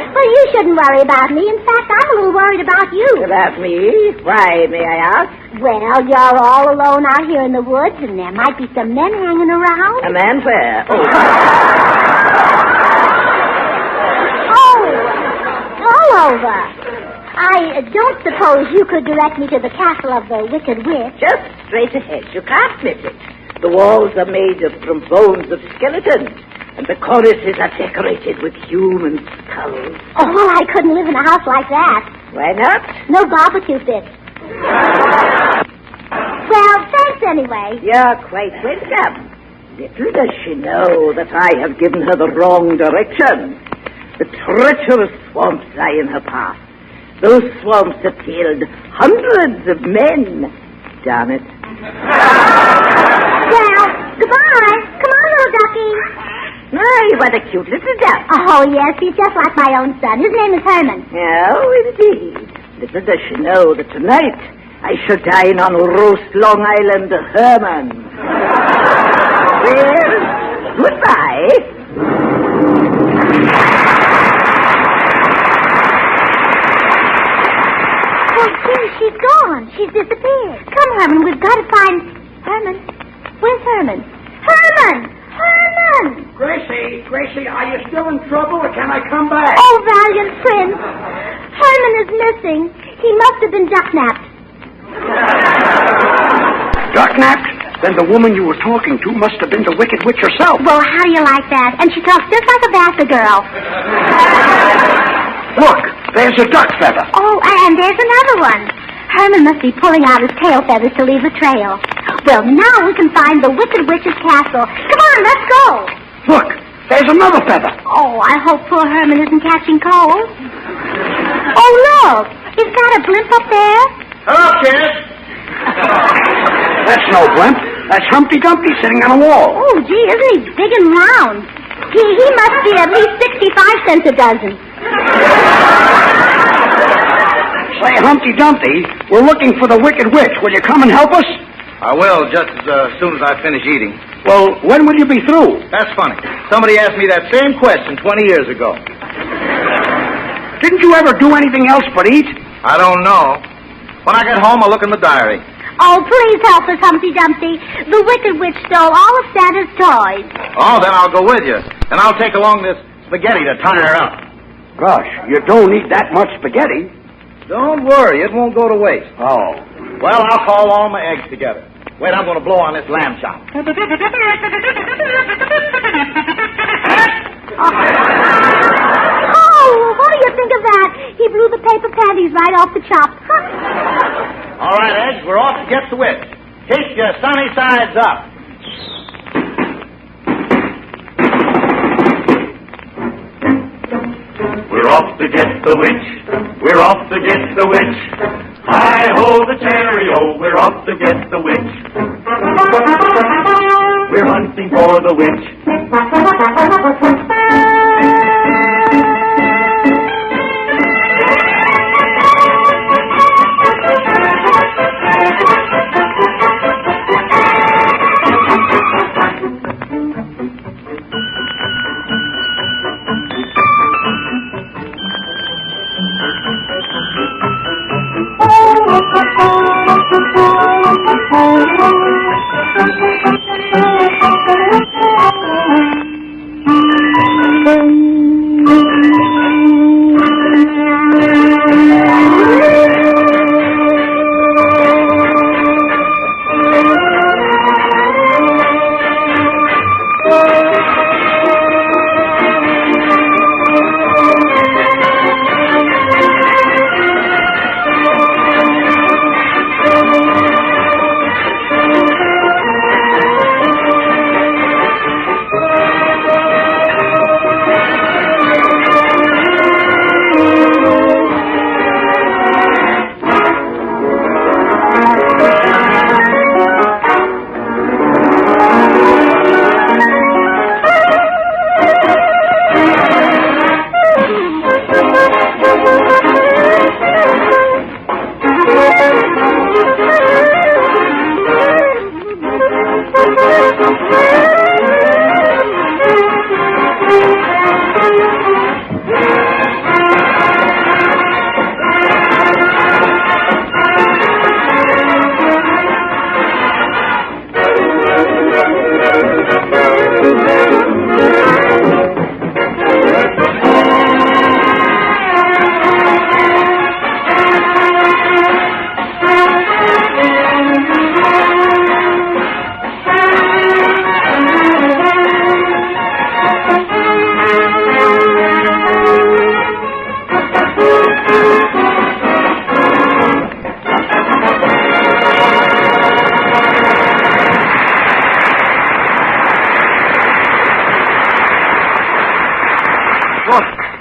Well, you shouldn't worry about me. In fact, I'm a little worried about you. About me? Why, may I ask? Well, you're all alone out here in the woods, and there might be some men hanging around. A man where? Oh, all over. I don't suppose you could direct me to the castle of the Wicked Witch. Just straight ahead. You can't miss it. The walls are made from bones of skeletons, and the cornices are decorated with human skulls. Oh, well, I couldn't live in a house like that. Why not? No barbecue pit. Well, thanks anyway. You're quite welcome. Little does she know that I have given her the wrong direction. The treacherous swamps lie in her path. Those swamps have killed hundreds of men. Damn it. Well, goodbye. Come on, little ducky. My, what a cute little duck. Oh, yes, he's just like my own son. His name is Herman. Oh, indeed. Little does she know that tonight I shall dine on roast Long Island Herman. Well, goodbye. trouble, or can I come back? Oh, valiant prince. Herman is missing. He must have been duck-napped. Duck-napped? Then the woman you were talking to must have been the Wicked Witch herself. Well, how do you like that? And she talks just like a Vassar girl. Look, there's a duck feather. Oh, and there's another one. Herman must be pulling out his tail feathers to leave a trail. Well, now we can find the Wicked Witch's castle. Come on, let's go. Look, there's another feather. Oh, I hope poor Herman isn't catching cold. Oh, look. Is that a blimp up there? Hello, kid. That's no blimp. That's Humpty Dumpty sitting on a wall. Oh, gee, isn't he big and round? He must be at least 65 cents a dozen. Say, Humpty Dumpty, we're looking for the Wicked Witch. Will you come and help us? I will, just as soon as I finish eating. Well, when will you be through? That's funny. Somebody asked me that same question 20 years ago. Didn't you ever do anything else but eat? I don't know. When I get home, I'll look in the diary. Oh, please help us, Humpty Dumpty. The Wicked Witch stole all of Santa's toys. Oh, then I'll go with you. And I'll take along this spaghetti to tie her up. Gosh, you don't need that much spaghetti. Don't worry, it won't go to waste. Oh. Well, I'll call all my eggs together. Wait, I'm going to blow on this lamb chop. Oh, what do you think of that? He blew the paper panties right off the chop. All right, eggs, we're off to get the witch. Keep your sunny sides up. We're off to get the witch. We're off to get the witch. Hi-ho the cherry-o, we're off to get the witch. We're hunting for the witch.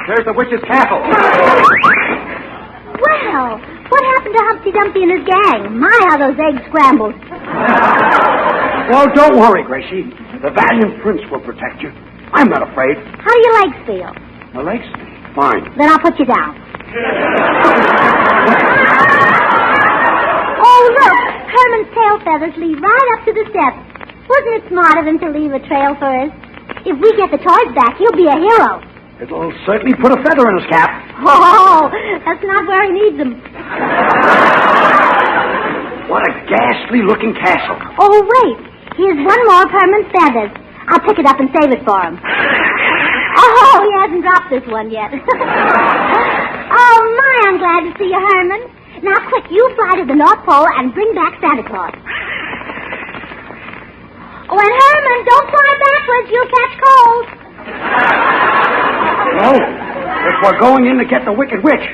There's the witch's castle. Well, what happened to Humpty Dumpty and his gang? My, how those eggs scrambled. Well, don't worry, Gracie. The valiant prince will protect you. I'm not afraid. How do your legs feel? My legs? Fine. Then I'll put you down. Oh, look. Herman's tail feathers lead right up to the steps. Wasn't it smart of him to leave a trail for us? If we get the toys back, he'll be a hero. It'll certainly put a feather in his cap. Oh, that's not where he needs them. What a ghastly-looking castle. Oh, wait. Here's one more of Herman's feathers. I'll pick it up and save it for him. Oh, he hasn't dropped this one yet. Oh, my, I'm glad to see you, Herman. Now, quick, you fly to the North Pole and bring back Santa Claus. Oh, and Herman, don't fly backwards. You'll catch cold. No, if we're going in to get the Wicked Witch,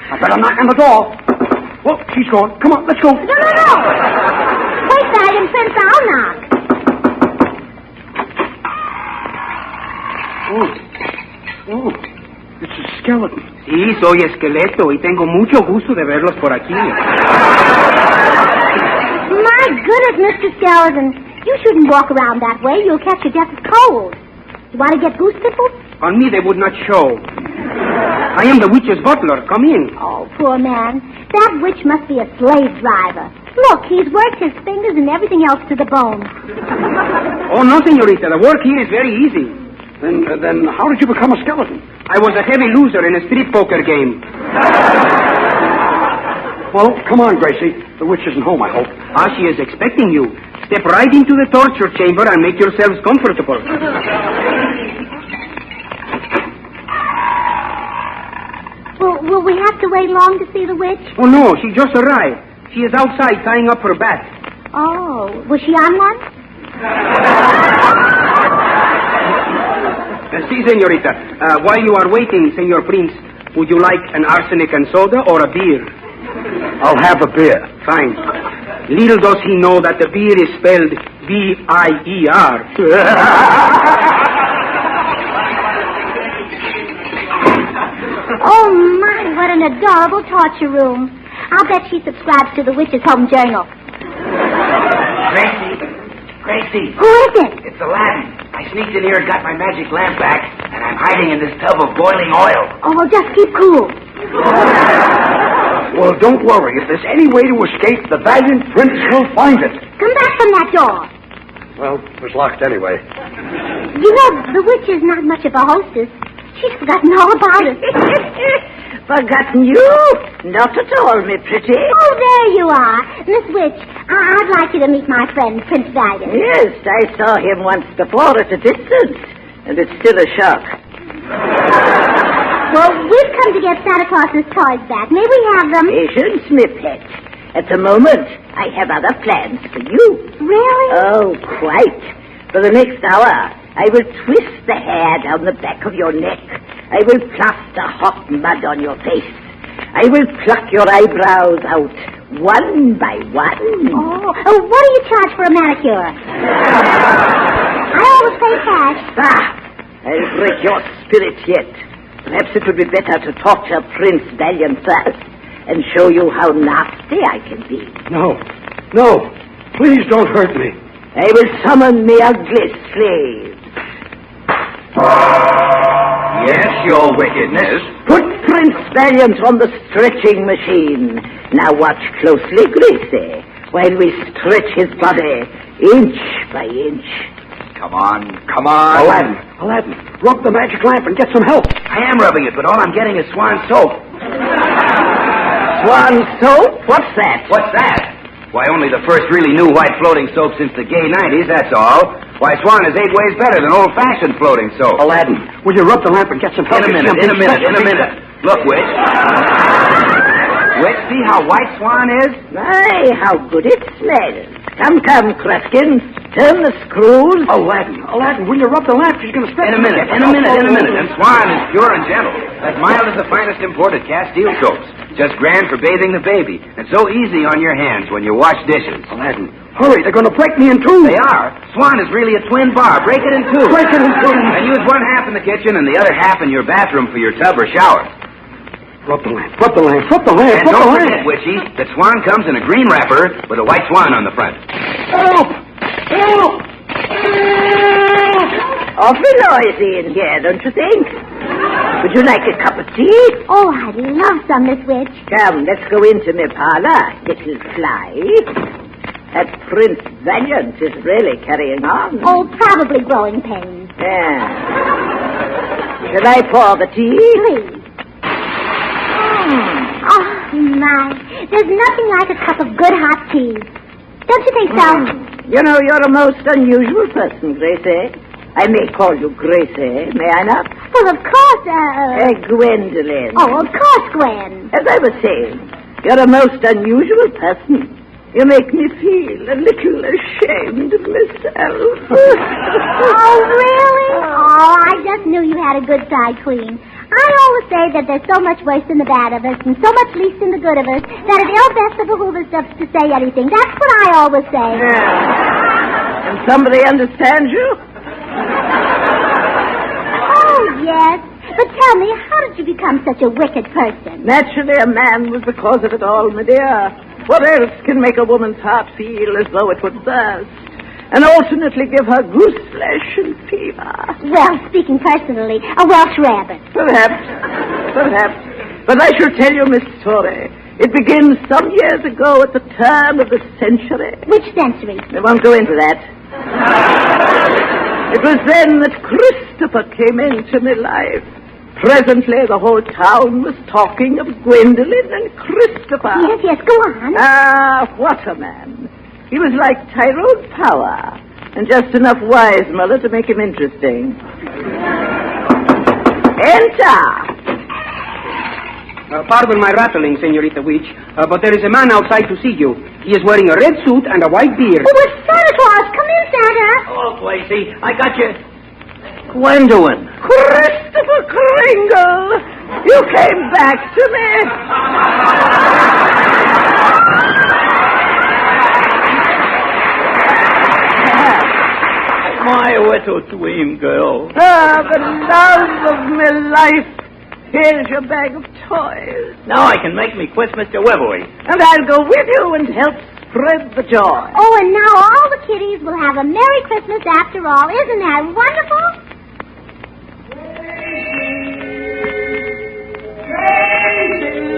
I better knock on the door. Well, she's gone. Come on, let's go. No. Wait, Valiant Prince, I'll knock. Oh, it's a skeleton. Sí, soy esqueleto y tengo mucho gusto de verlos por aquí. My goodness, Mr. Skeleton. You shouldn't walk around that way. You'll catch your death of cold. You want to get goose pickles? On me they would not show. I am the witch's butler. Come in. Oh, poor man. That witch must be a slave driver. Look, he's worked his fingers and everything else to the bone. Oh, no, señorita. The work here is very easy. Then how did you become a skeleton? I was a heavy loser in a street poker game. Well, come on, Gracie. The witch isn't home, I hope. She is expecting you. Step right into the torture chamber and make yourselves comfortable. Will we have to wait long to see the witch? Oh, no, she just arrived. She is outside tying up her bat. Oh, was she on one? See, señorita, while you are waiting, Senor Prince, would you like an arsenic and soda or a beer? I'll have a beer. Fine. Little does he know that the beer is spelled B-I-E-R. Oh, my, what an adorable torture room. I'll bet she subscribes to the Witch's Home Journal. Gracie. Who is it? It's Aladdin. I sneaked in here and got my magic lamp back, and I'm hiding in this tub of boiling oil. Oh, well, just keep cool. Well, don't worry. If there's any way to escape, the valiant prince will find it. Come back from that door. Well, it was locked anyway. You know, the witch is not much of a hostess. She's forgotten all about it. Forgotten you? Not at all, me pretty. Oh, there you are. Miss Witch, I'd like you to meet my friend, Prince Valiant. Yes, I saw him once before at a distance, and it's still a shock. Well, we've come to get Santa Claus's toys back. May we have them? Patience, me pet. At the moment, I have other plans for you. Really? Oh, quite. For the next hour, I will twist the hair down the back of your neck. I will plaster hot mud on your face. I will pluck your eyebrows out, one by one. Oh, what do you charge for a manicure? I always pay cash. I'll break your spirit yet. Perhaps it would be better to torture Prince Valiant first and show you how nasty I can be. No. Please don't hurt me. I will summon the ugly slave. Yes, your wickedness. Put Prince Valiant on the stretching machine. Now watch closely, Gracie, while we stretch his body inch by inch. Come on. Aladdin, rub the magic lamp and get some help. I am rubbing it, but all I'm getting is Swan soap. Swan soap? What's that? What's that? Why, only the first really new white floating soap since the gay 90s, that's all. Why, Swan is 8 ways better than old-fashioned floating soap. Aladdin, will you rub the lamp and get some help? In a minute. Look, Witch. Witch, see how white Swan is? My, how good it smells. Come, Kruskin. Turn the screws. Aladdin, will you rub the lamp? She's going to spit. In a minute. And Swan is pure and gentle. As mild as the finest imported Castile soaps. Just grand for bathing the baby. And so easy on your hands when you wash dishes. Aladdin, hurry. They're going to break me in two. They are. Swan is really a twin bar. Break it in two. And use one half in the kitchen and the other half in your bathroom for your tub or shower. Rub the lamp. And don't forget, Witchy, that Swan comes in a green wrapper with a white swan on the front. Help! Awfully noisy in here, don't you think? Would you like a cup of tea? Oh, I'd love some, Miss Witch. Come, let's go into my parlor, little fly. That Prince Valiant is really carrying on. Oh, probably growing pains. Yeah. Shall I pour the tea? Please. Oh, my. There's nothing like a cup of good hot tea. Don't you think so? You know, you're a most unusual person, Gracie. I may call you Gracie, may I not? Well, of course, Gwendolyn. Oh, of course, Gwen. As I was saying, you're a most unusual person. You make me feel a little ashamed of myself. Oh, really? Oh, I just knew you had a good side, Queen. I always say that there's so much worse in the bad of us and so much least in the good of us that it ill best to behoove us up to say anything. That's what I always say. Yeah. And somebody understands you? Oh, yes. But tell me, how did you become such a wicked person? Naturally, a man was the cause of it all, my dear. What else can make a woman's heart feel as though it would burst, and alternately give her goose flesh and fever? Well, speaking personally, a Welsh rabbit. Perhaps. But I shall tell you, Miss Story. It begins some years ago at the turn of the century. Which century? I won't go into that. It was then that Christopher came into my life. Presently, the whole town was talking of Gwendolyn and Christopher. Yes, go on. Ah, what a man. He was like Tyrone Power, and just enough Weissmuller to make him interesting. Enter! Pardon my rattling, Senorita Witch, but there is a man outside to see you. He is wearing a red suit and a white beard. Oh, it's Santa Claus. Come in, Santa. Oh, Gracie, I got you. Gwendolyn. Christopher Kringle! You came back to me. My little dream girl. Ah, the love of my life. Here's your bag of toys. Now I can make me Christmas delivery. And I'll go with you and help spread the joy. Oh, and now all the kiddies will have a Merry Christmas after all. Isn't that wonderful?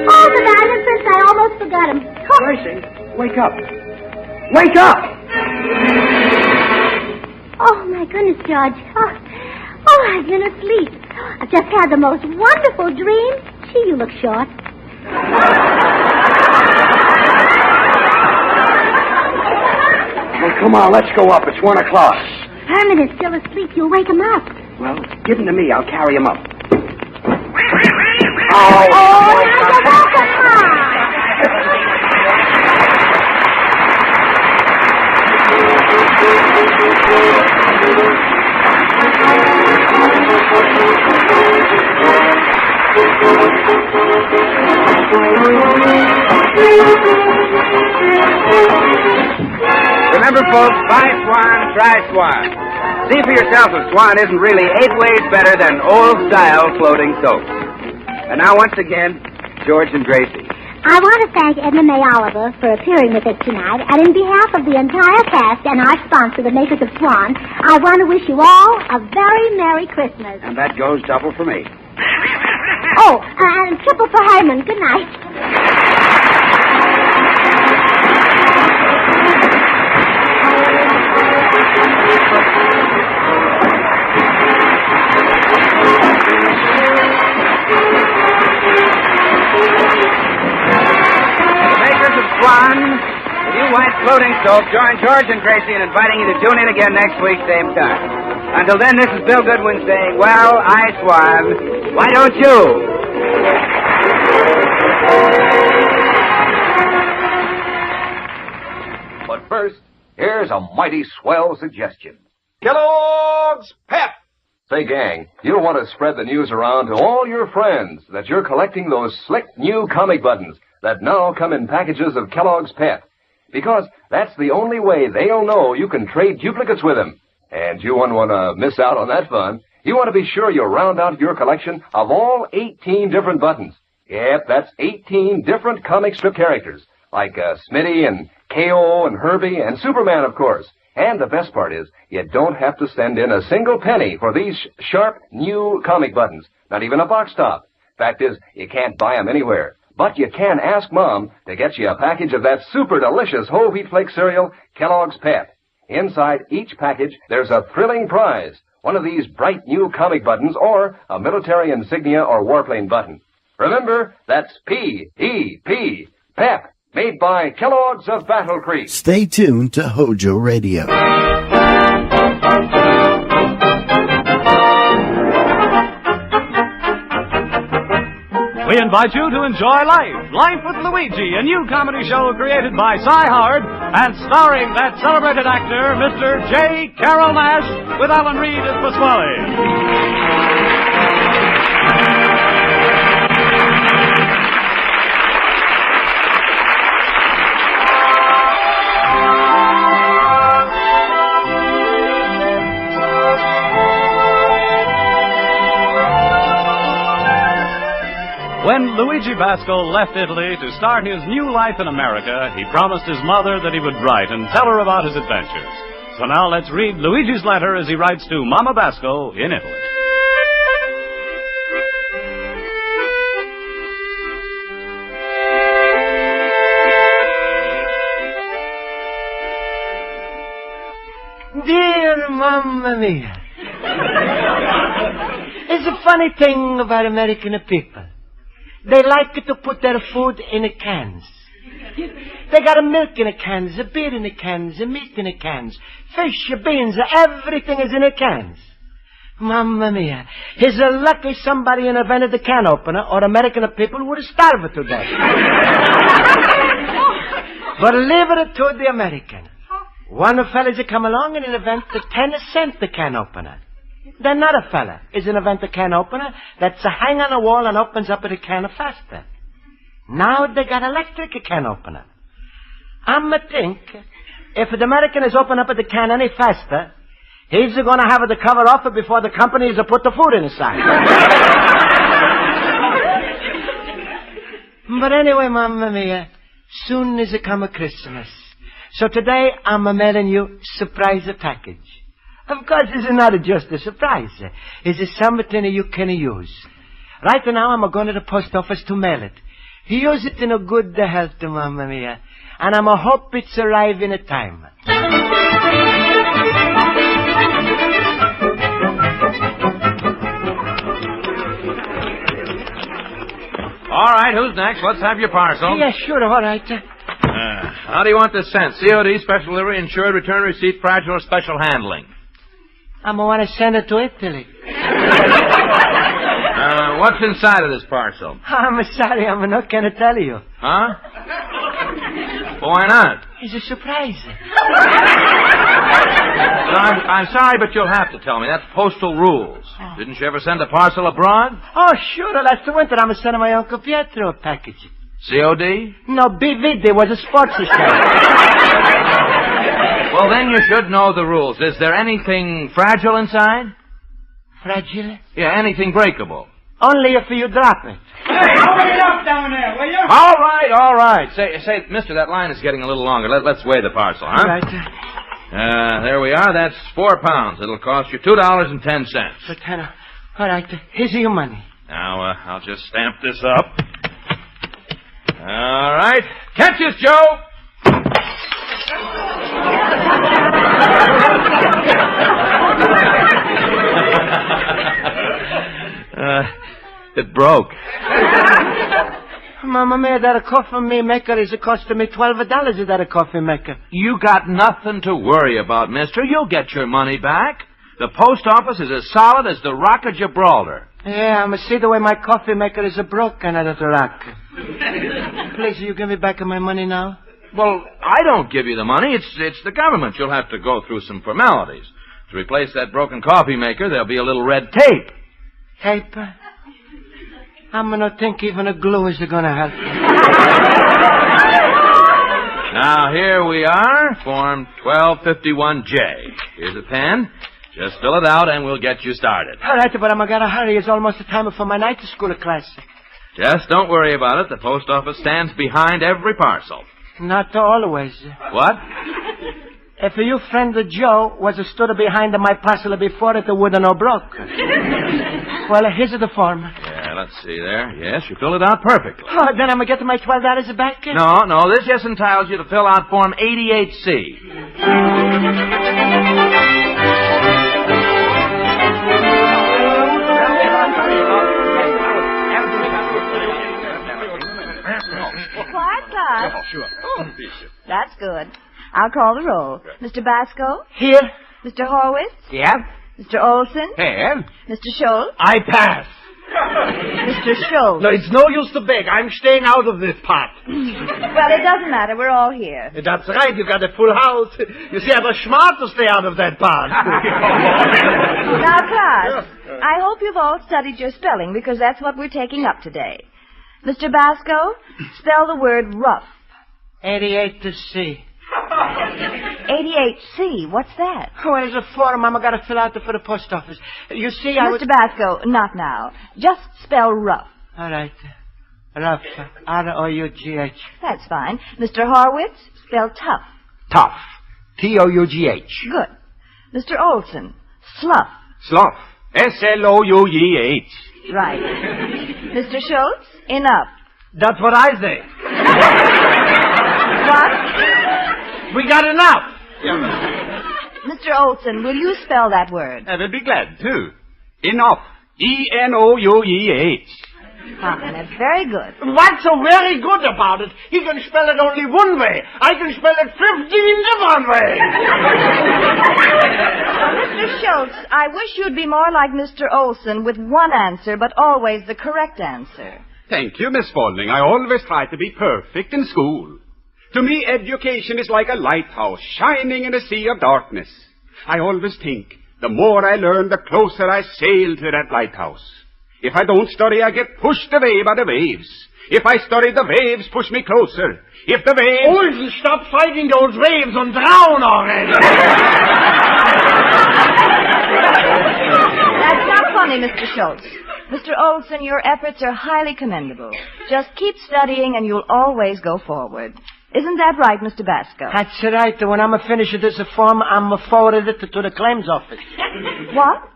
Oh, the diamond prince, I almost forgot him. Oh. Gracie, wake up. Wake up! Oh, my goodness, George. Oh, I've been asleep. I've just had the most wonderful dream. Gee, you look short. Well, come on, let's go up. It's 1 o'clock. Herman is still asleep. You'll wake him up. Well, give him to me. I'll carry him up. Oh, now you're welcome, Ma. Remember, folks, buy Swan, try Swan. See for yourself if Swan isn't really 8 ways better than old-style floating soap. And now, once again, George and Gracie. I want to thank Edna May Oliver for appearing with us tonight, and in behalf of the entire cast and our sponsor, the makers of Swan, I want to wish you all a very Merry Christmas. And that goes double for me. Oh, and triple for Herman. Good night. Swan, the new white floating soap, join George and Gracie in inviting you to tune in again next week, same time. Until then, this is Bill Goodwin saying, well, I Swan, why don't you? But first, here's a mighty swell suggestion. Kellogg's Pep! Say, gang, you'll want to spread the news around to all your friends that you're collecting those slick new comic buttons that now come in packages of Kellogg's Pep. Because that's the only way they'll know you can trade duplicates with them. And you wouldn't want to miss out on that fun. You want to be sure you round out your collection of all 18 different buttons. Yep, that's 18 different comic strip characters, like Smitty and K.O. and Herbie and Superman, of course. And the best part is, you don't have to send in a single penny for these sharp, new comic buttons. Not even a box top. Fact is, you can't buy them anywhere. But you can ask Mom to get you a package of that super delicious whole wheat flake cereal, Kellogg's Pep. Inside each package, there's a thrilling prize. One of these bright new comic buttons or a military insignia or warplane button. Remember, that's P-E-P, Pep, made by Kellogg's of Battle Creek. Stay tuned to HOJO Radio. We invite you to enjoy Life with Luigi, a new comedy show created by Cy Howard and starring that celebrated actor, Mr. J. Carroll Nash, with Alan Reed as Pasquale. When Luigi Basco left Italy to start his new life in America, he promised his mother that he would write and tell her about his adventures. So now let's read Luigi's letter as he writes to Mama Basco in Italy. Dear Mamma Mia, it's a funny thing about American people. They like to put their food in the cans. They got a milk in the cans, a beer in the cans, a meat in the cans, fish, beans, everything is in the cans. Mamma mia, it's a lucky somebody invented the can opener, or American people would have starved to death. But leave it to the American. One fellas come along and invent the 10-cent can opener. Then another fella is invent a can opener that's a hang on the wall and opens up the can faster. Now they got electric can opener. I'm a think if the American is open up the can any faster, he's going to have the cover off it before the companies put the food inside. But anyway, Mamma Mia, soon is it come a Christmas. So today I'm mailing you surprise package. Of course, it's not just a surprise. It's something you can use. Right now, I'm going to the post office to mail it. Use it in a good health, Mamma Mia. And I'm hope it's arrive in a time. All right, who's next? Let's have your parcel. Yeah, sure, all right. How do you want this sent? COD, special delivery, insured, return receipt, fragile, or special handling? I'm going to send it to Italy. What's inside of this parcel? I'm sorry, I'm not going to tell you. Huh? Why not? It's a surprise. No, I'm sorry, but you'll have to tell me. That's postal rules. Oh. Didn't you ever send a parcel abroad? Oh, sure. Last winter I'm sending my Uncle Pietro a package. COD? No, BV. There was a sports show. Well, then you should know the rules. Is there anything fragile inside? Fragile? Yeah, anything breakable. Only if you drop it. Hey, open it up down there, will you? All right. Say, mister, that line is getting a little longer. Let's weigh the parcel, huh? All right. There we are. That's 4 pounds. It'll cost you $2.10. All right. Here's your money. Now, I'll just stamp this up. All right. Catch us, Joe! It broke. Mamma mia, that a coffee maker is costing me $12 that a coffee maker. You got nothing to worry about, mister. You'll get your money back. The post office is as solid as the Rock of Gibraltar. Yeah, I'm see the way my coffee maker is broken out of the rock. Please, you give me back my money now? Well, I don't give you the money. It's the government. You'll have to go through some formalities. To replace that broken coffee maker, there'll be a little red tape. Tape? I'm going to think even a glue is going to help. Now, here we are, Form 1251J. Here's a pen. Just fill it out, and we'll get you started. All right, but I'm going to hurry. It's almost the time for my night school class. Just don't worry about it. The post office stands behind every parcel. Not always. What? If your friend Joe was stood behind my parcel before it wouldn't have broke. Well, here's the form. Yeah, let's see there. Yes, you filled it out perfectly. Oh, then I'm going to get my $12 back? No, this just entitles you to fill out Form 88C. Quiet. Sure. That's good. I'll call the roll. Mr. Basco? Here. Mr. Horwitz? Yeah. Mr. Olson? Here. Mr. Schultz? I pass. Mr. Schultz. No, it's no use to beg. I'm staying out of this pot. Well, it doesn't matter. We're all here. That's right. You got a full house. You see, I was smart to stay out of that pot. Now, class, I hope you've all studied your spelling because that's what we're taking up today. Mr. Basco, spell the word rough. 88 to C. 88C. What's that? Well, it's a form Mama got to fill out for the post office. You see, Mr. Basco, not now. Just spell rough. All right. Rough. R-O-U-G-H. That's fine. Mr. Horwitz, spell tough. Tough. T-O-U-G-H. Good. Mr. Olson, slough. Slough. S-L-O-U-G-H. Right. Mr. Schultz, enough. That's what I say. What? We got enough. Mr. Olson, will you spell that word? I will be glad to. Enough. E-N-O-U-E-H. That's very good. What's so very good about it? He can spell it only one way. I can spell it 15 different ways. Mr. Schultz, I wish you'd be more like Mr. Olson with one answer, but always the correct answer. Thank you, Miss Spaulding. I always try to be perfect in school. To me, education is like a lighthouse shining in a sea of darkness. I always think, the more I learn, the closer I sail to that lighthouse. If I don't study, I get pushed away by the waves. If I study, the waves push me closer. If the waves... Olson, stop fighting those waves and drown already. That's not funny, Mr. Schultz. Mr. Olson, your efforts are highly commendable. Just keep studying and you'll always go forward. Isn't that right, Mr. Basco? That's right. When I'm finished with this form, I'm forwarded it to the claims office. What?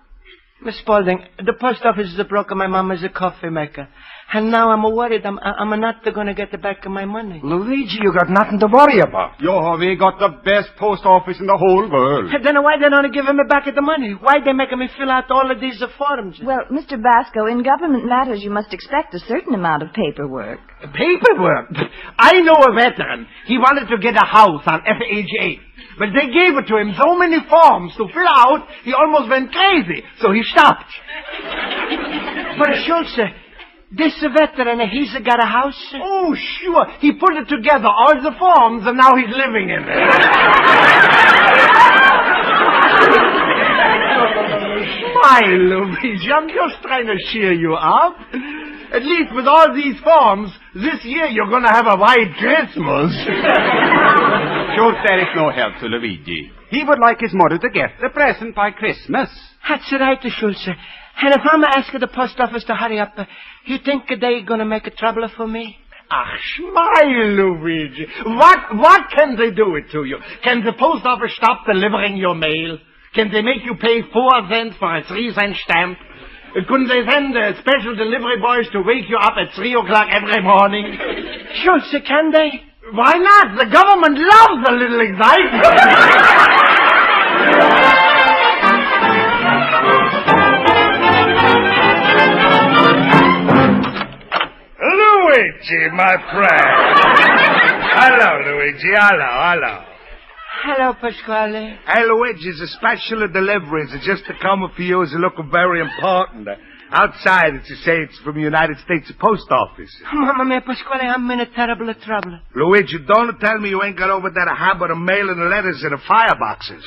Miss Spaulding, the post office is broken. My mom is a coffee maker. And now I'm worried I'm not going to get back my money. Luigi, you got nothing to worry about. Yo, we got the best post office in the whole world. Then why they don't give me back the money? Why they making me fill out all of these forms? Well, Mr. Basco, in government matters you must expect a certain amount of paperwork. Paperwork? I know a veteran. He wanted to get a house on FHA. But they gave it to him so many forms to fill out, he almost went crazy. So he stopped. But Schultz, this veteran, he's got a house? Oh, sure. He put it together, all the forms, and now he's living in it. Smile, Luigi. I'm just trying to cheer you up. At least with all these forms, this year you're going to have a white Christmas. Schultz, there is no help to Luigi. He would like his mother to get a present by Christmas. That's right, Schultz. And if I'm asking the post office to hurry up, you think they're going to make a trouble for me? Ach, smile, Luigi. What can they do it to you? Can the post office stop delivering your mail? Can they make you pay 4 cents for a 3-cent stamp? Couldn't they send special delivery boys to wake you up at 3 o'clock every morning? Schultz, can they? Why not? The government loves a little excitement. Luigi, my friend. Hello, Luigi. Hello. Hello, Pasquale. Hey, Luigi, it's a special delivery. It's just to come for you. It's looking very important. Outside, it say it's from the United States Post Office. Mamma mia, Pasquale, I'm in a terrible trouble. Luigi, don't tell me you ain't got over that habit of mailing the letters in the fireboxes.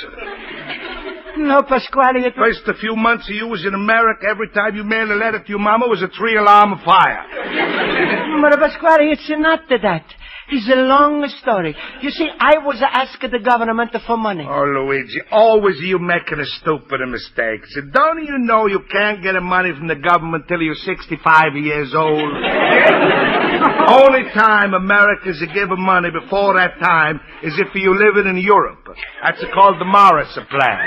No, Pasquale, First, a few months of you was in America. Every time you mailed a letter to your mama, it was a 3-alarm fire. But, Pasquale, it's not that. It's a long story. You see, I was asking the government for money. Oh, Luigi, always you making a stupid mistake. So don't you know you can't get money from the government till you're 65 years old? Only time Americans are giving money before that time is if you're living in Europe. That's called the Morrison Plan.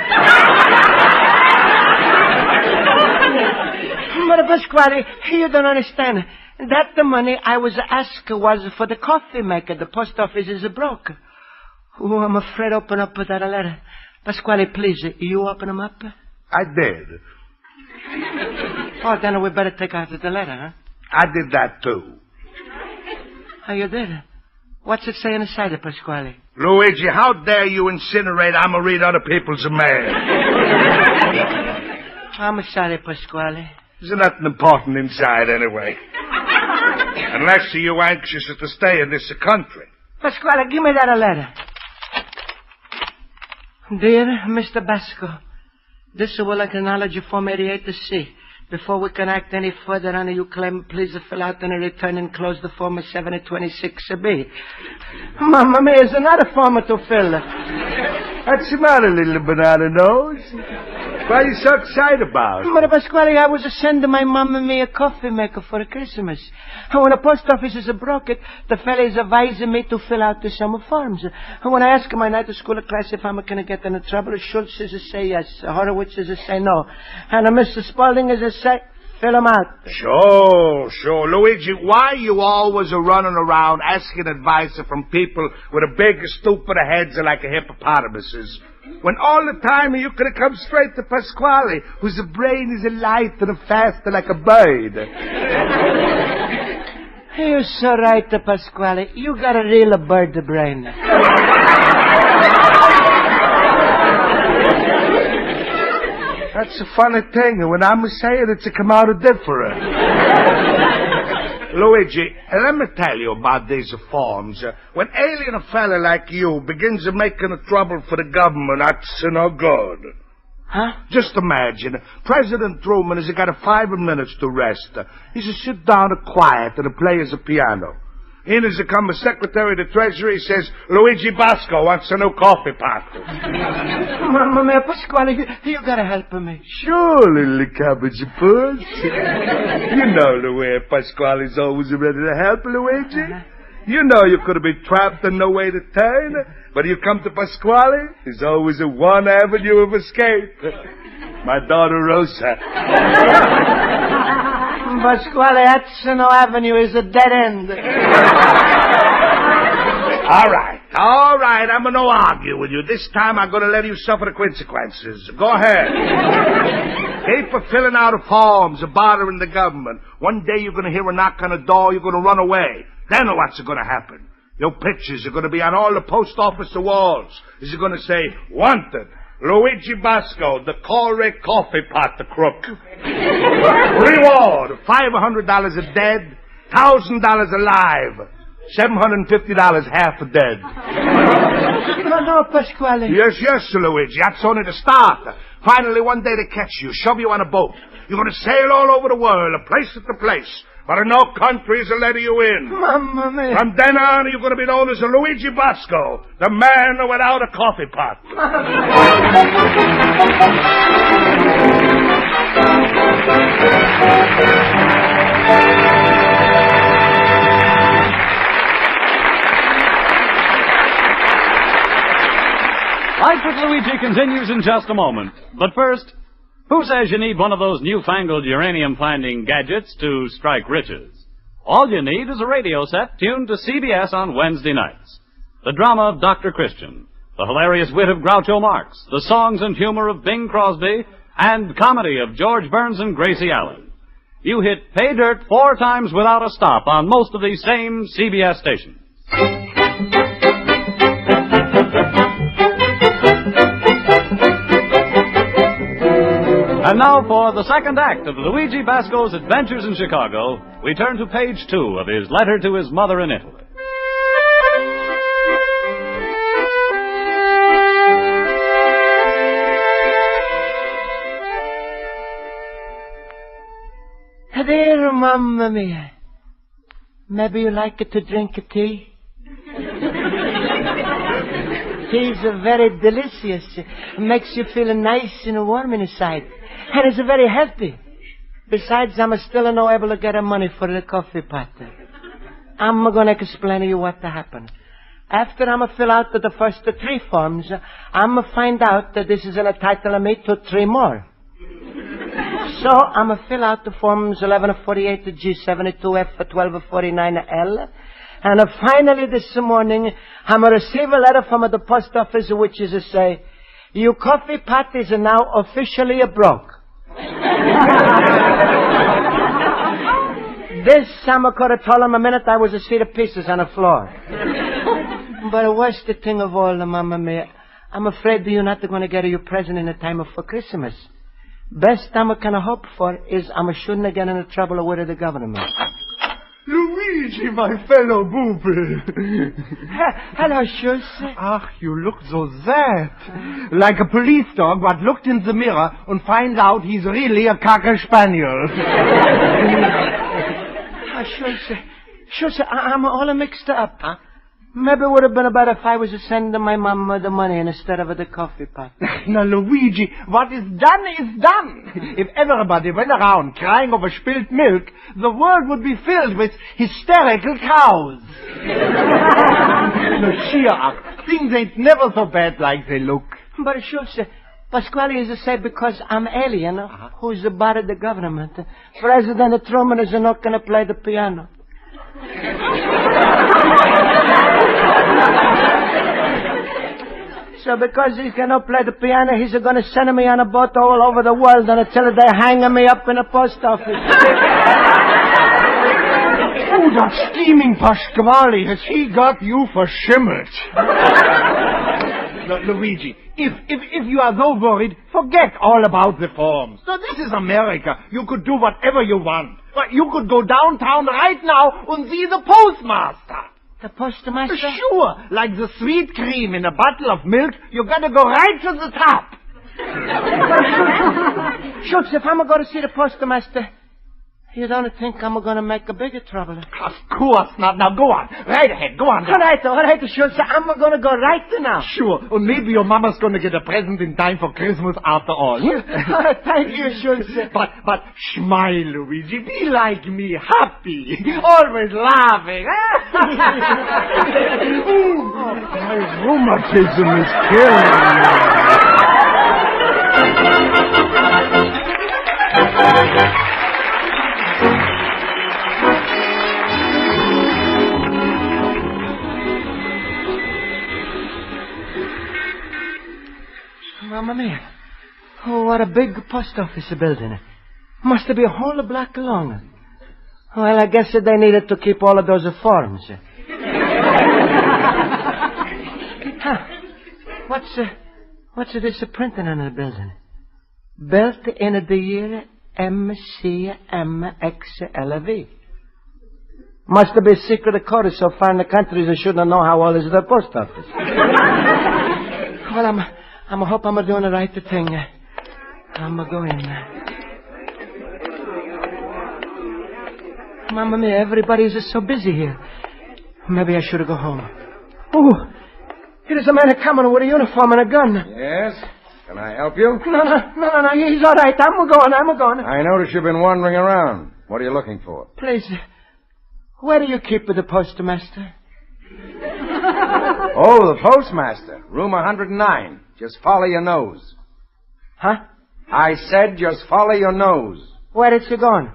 But, Pasquale, you don't understand. That the money I was asked was for the coffee maker. The post office is broke. Oh, I'm afraid to open up that letter. Pasquale, please, you open them up? I did. Oh, then we better take out the letter, huh? I did that, too. Oh, you did? What's it say inside it, Pasquale? Luigi, how dare you insinuate I'm going to read other people's mail? I'm sorry, Pasquale. There's nothing important inside anyway. Unless you're anxious to stay in this country. Pasquale, give me that letter. Dear Mr. Basco, this will acknowledge you Form 88C. Before we can act any further on your claim, please fill out and return and close the form 7026B. Mamma mia, it's another form to fill. What's the matter, little banana nose? What are you so excited about? Mother Pasquale, I was sending my mamma mia a coffee maker for Christmas. And when the post office is broke it, the fella is advising me to fill out some forms. And when I ask my night school class if I'm going to get in trouble, Schultz is say yes, Horowitz is say no. And Mr. Spaulding is say, fill them out. Sure. Luigi, why you always running around asking advice from people with a big, stupid heads like a hippopotamuses? When all the time you could have come straight to Pasquale, whose brain is light and fast like a bird. You're so right, Pasquale. You got a real bird brain. That's a funny thing. When I'm saying it's a come out different. Luigi, let me tell you about these forms. When alien fella like you begins making trouble for the government, that's no good. Huh? Just imagine, President Truman has got 5 minutes to rest. He should sit down quiet and play his piano. In as come Secretary of the Treasury, says, Luigi Basco wants a new coffee pot. Mamma mia, Pasquale, you gotta help me. Sure, little cabbage puss. You know the way Pasquale's always ready to help, Luigi. You know you could have been trapped and no way to turn. But you come to Pasquale, there's always one avenue of escape. My daughter Rosa. Pasquale, that's no avenue, is a dead end. All right, I'm going to argue with you. This time I'm going to let you suffer the consequences. Go ahead. Keep filling out forms, bothering the government. One day you're going to hear a knock on the door, you're going to run away. Then what's going to happen? Your pictures are going to be on all the post office walls. Is it going to say, wanted, Luigi Basco, the Corey coffee pot crook. Reward, $500 a dead, $1,000 alive, $750 half dead. No, Pasquale. Yes, Luigi, that's only the start. Finally, one day they catch you, shove you on a boat. You're going to sail all over the world, place to place. But no countries will let you in. Mamma mia. From then on, you're going to be known as Luigi Basco, the man without a coffee pot. Life with Luigi continues in just a moment. But first, who says you need one of those newfangled uranium-finding gadgets to strike riches? All you need is a radio set tuned to CBS on Wednesday nights. The drama of Dr. Christian, the hilarious wit of Groucho Marx, the songs and humor of Bing Crosby, and comedy of George Burns and Gracie Allen. You hit pay dirt 4 times without a stop on most of these same CBS stations. And now for the second act of Luigi Basco's Adventures in Chicago, we turn to page 2 of his letter to his mother in Italy. Dear Mamma mia, maybe you like to drink tea? Tea is very delicious. It makes you feel nice and warm inside. And it's very healthy. Besides, I'm still not able to get money for the coffee pot. I'm going to explain to you what happened. After I'm fill out the first 3 forms, I'm find out that this is entitled me to 3 more. So I'm fill out the forms 1148G, 72F, 1249L. And finally this morning, I'm receive a letter from the post office which is say, your coffee pot is now officially broke. This I'm could have told him a minute I was a sheet of pieces on the floor. But the worst thing of all, Mamma mia, I'm afraid that you're not going to get your present in the time for Christmas. Best I'm gonna hope for is I shouldn't get into trouble with the government. Luigi, my fellow booble. Hello, Schultz. Ach, you look so sad. Like a police dog what looked in the mirror and finds out he's really a cocker spaniel. Schultz, I'm all mixed up. Huh? Maybe it would have been better if I was sending my mom the money instead of the coffee pot. Now, Luigi, what is done is done. If everybody went around crying over spilled milk, the world would be filled with hysterical cows. Now, cheer up. Things ain't never so bad like they look. But Schultz, Pasquale is said because I'm alien, who's about the government. President Truman is not going to play the piano. So because he cannot play the piano, he's going to send me on a boat all over the world until they hang me up in a post office. Oh, that steaming Pasquale, has he got you verschimmelt? Now, Luigi, if you are so worried, forget all about the forms. So this is America. You could do whatever you want. You could go downtown right now and see the postmaster. The postmaster? Sure. Like the sweet cream in a bottle of milk, you gotta go right to the top. Schultz, if I'm going to see the postmaster, you don't think I'm going to make a bigger trouble? Of course not. Now go on. Right ahead. Go on. All right, Schultz. I'm going to go right now. Sure. And maybe your mama's going to get a present in time for Christmas after all. Thank you, Schultz. But smile, Luigi. Be like me. Happy. Always laughing. My rheumatism is killing me. Mamma mia. Oh, what a big post office building. Must be a whole block long. Well, I guess they needed to keep all of those forms. What's this printing on the building? Built in the year MCMXLV. Must be secret code so far in the country they shouldn't know how old is the post office. Well, I hope I'm doing the right thing. I'm going. Mamma mia, everybody's so busy here. Maybe I should go home. Oh, here's a man coming with a uniform and a gun. Yes? Can I help you? No, he's all right. I'm going. I notice you've been wandering around. What are you looking for? Please, where do you keep the postmaster? Oh, the postmaster. Room 109. Just follow your nose. Huh? I said just follow your nose. Where is he going?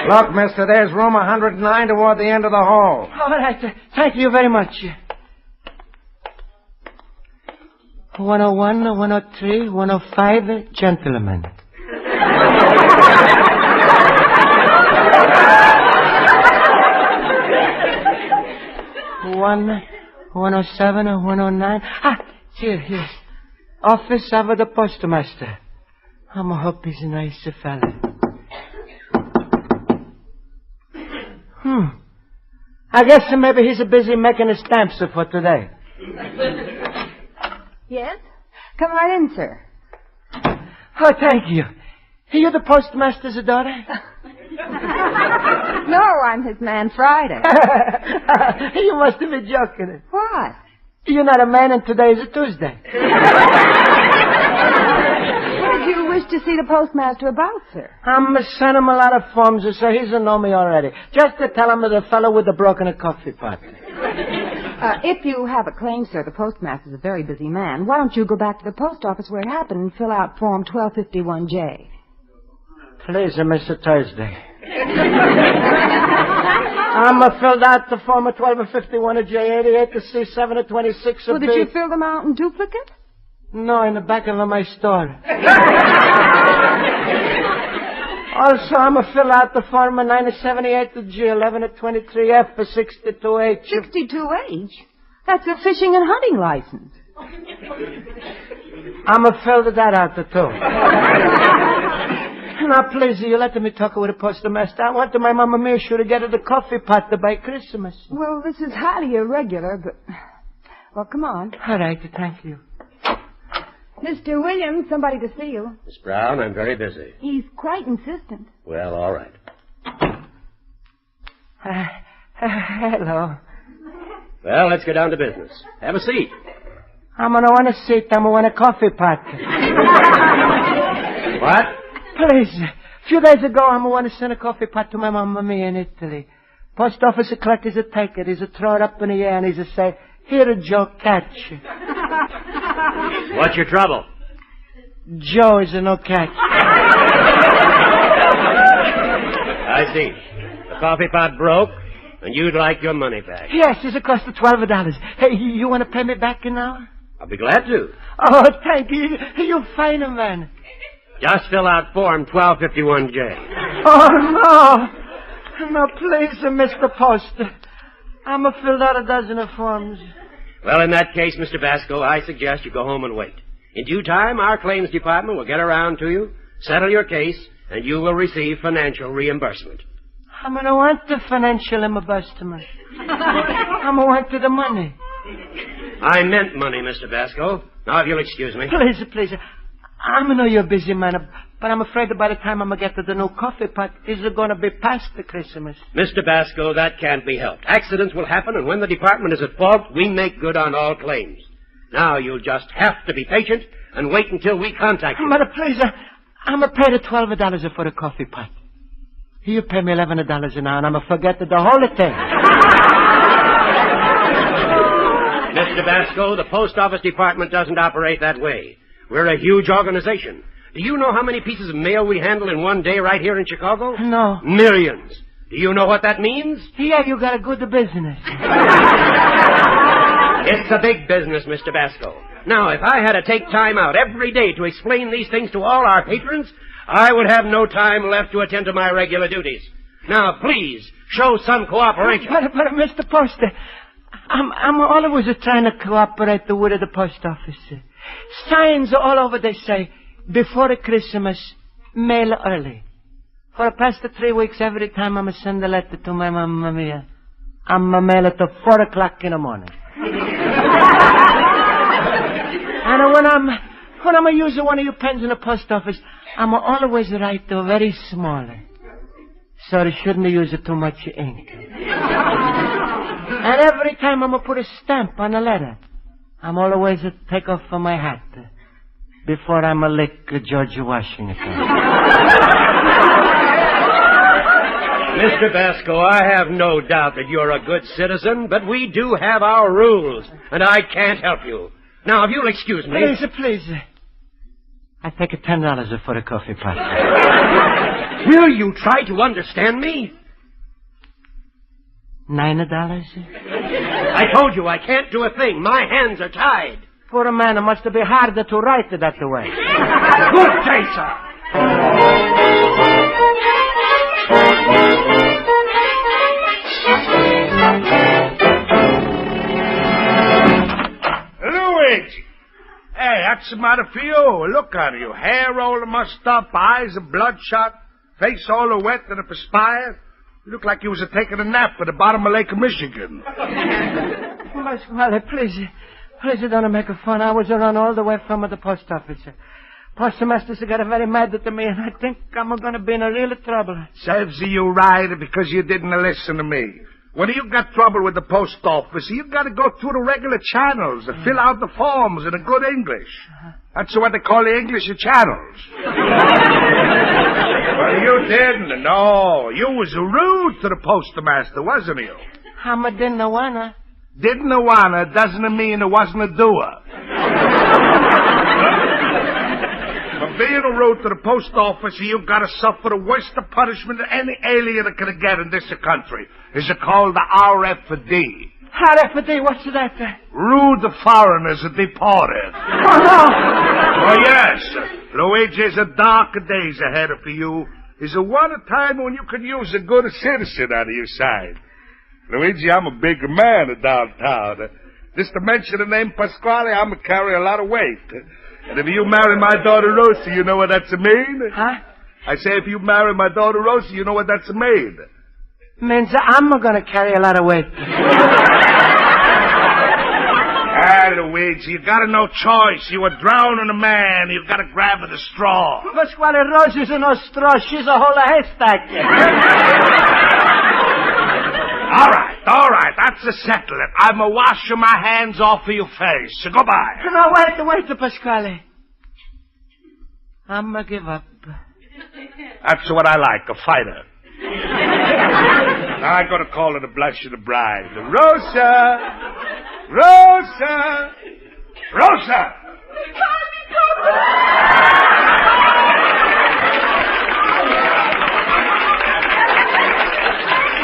Look, mister, there's room 109 toward the end of the hall. All right. Thank you very much. 101, 103, 105, gentlemen. 107, 109. Here. Office of the postmaster. I hope he's a nice fella. I guess maybe he's busy making his stamps for today. Yes? Come right in, sir. Oh, thank you. Are you the postmaster's daughter? No, I'm his man Friday. You must have been joking. What? You're not a man and today is a Tuesday. What did you wish to see the postmaster about, sir? I'm sending him a lot of forms, so he's know me already. Just to tell him the fellow with the broken coffee pot. If you have a claim, sir, the postmaster's a very busy man. Why don't you go back to the post office where it happened and fill out Form 1251J? Please, Mr. Thursday. I'm filled out the form of 1251J, 88 to C7 to 26. Well, did you fill them out in duplicate? No, in the back of my store. Also, I'm fill out the form of 978 to G11 to 23F for 62H. 62H? That's a fishing and hunting license. I'm a fill that out, too. Now, please, you let me talk with the postmaster. I want my Mamma Mia sure to get her the coffee pot by Christmas. Well, this is highly irregular, but... Well, come on. All right, thank you. Mr. Williams, somebody to see you. Miss Brown, I'm very busy. He's quite insistent. Well, all right. Hello. Well, let's get down to business. Have a seat. I'm going to want a seat. I'm going to want a coffee pot. What? Please. A few days ago, I'm going to want to send a coffee pot to my Mamma Mia in Italy. Post office clerk is a take it. He's a throw it up in the air, and he's a say, here, Joe, catch. What's your trouble? Joe is a no catch. I see. The coffee pot broke, and you'd like your money back. Yes, it's cost $12. Hey, you want to pay me back now? I'll be glad to. Oh, thank you. You're fine, man. Just fill out form 1251J. Oh, no. No, please, Mr. Poster. I'm filled out a dozen of forms. Well, in that case, Mr. Basco, I suggest you go home and wait. In due time, our claims department will get around to you, settle your case, and you will receive financial reimbursement. I'm going to want the financial reimbursement. I'm going to want the money. I meant money, Mr. Basco. Now, if you'll excuse me. Please. I know you're a busy man, but I'm afraid that by the time I'm going to get to the new coffee pot, is it going to be past the Christmas? Mr. Basco, that can't be helped. Accidents will happen, and when the department is at fault, we make good on all claims. Now, you'll just have to be patient and wait until we contact you. But please, I'm going to pay the $12 for the coffee pot. You pay me $11 an hour, and I'm going to forget the whole thing. Mr. Basco, the post office department doesn't operate that way. We're a huge organization. Do you know how many pieces of mail we handle in one day right here in Chicago? No. Millions. Do you know what that means? Yeah, you got a good business. It's a big business, Mr. Basco. Now, if I had to take time out every day to explain these things to all our patrons, I would have no time left to attend to my regular duties. Now, please, show some cooperation. But Mr. Poster, I'm always trying to cooperate with the post office. Signs all over, they say, before Christmas, mail early. For the past 3 weeks, every time I'm send a letter to my Mamma Mia, I'm mail it at 4 o'clock in the morning. And when I'm using one of your pens in the post office, I'm always write very small, so they shouldn't use too much ink. And every time I'm put a stamp on a letter, I'm always take off my hat before I'm a lick George Washington. Mr. Basco, I have no doubt that you're a good citizen, but we do have our rules, and I can't help you. Now, if you'll excuse me... Please. I take $10 for the coffee pot. Will you try to understand me? $9? I told you I can't do a thing. My hands are tied. Poor man, it must be harder to write that way. Good day, sir. Luigi! Hey, what's the matter for you? Look at you. Hair all mussed up, eyes are bloodshot, face all wet and perspired. You look like you was taking a nap at the bottom of Lake Michigan. Well, please don't make fun. I was around all the way from the post office. Postmaster got very mad at me, and I think I'm going to be in a real trouble. Serves you right because you didn't listen to me. When you got trouble with the post office, you got to go through the regular channels and fill out the forms in a good English. That's what they call the English channels. Well, you didn't. No, you was rude to the postmaster, wasn't you? I didn't wanna. Didn't wanna doesn't mean it wasn't a doer. For being rude to the post office, you got to suffer the worst punishment that any alien could get in this country. Is it called the RFD? RFD, what's that? Rude foreigners deported. Oh, no! Oh, yes. Luigi, is a dark days ahead of you. Is a one time when you could use a good citizen on your side. Luigi, I'm a big man downtown. Just to mention the name Pasquale, I'm going to carry a lot of weight. And if you marry my daughter Rosie, you know what that's a mean? Huh? I say if you marry my daughter Rosie, you know what that's a mean? Means I'm gonna carry a lot of weight. Ah, Luigi, you got no choice. You were drowning a man. You've got to grab at the straw. Pasquale, Rosie's no straw. She's a whole haystack. All right, that's a settle it. I'm a washing my hands off of your face. So goodbye. No, wait, Pasquale. I'm gonna give up. That's what I like, a fighter. Now I'm going to call her the blush of the bride. Rosa! Rosa! Rosa!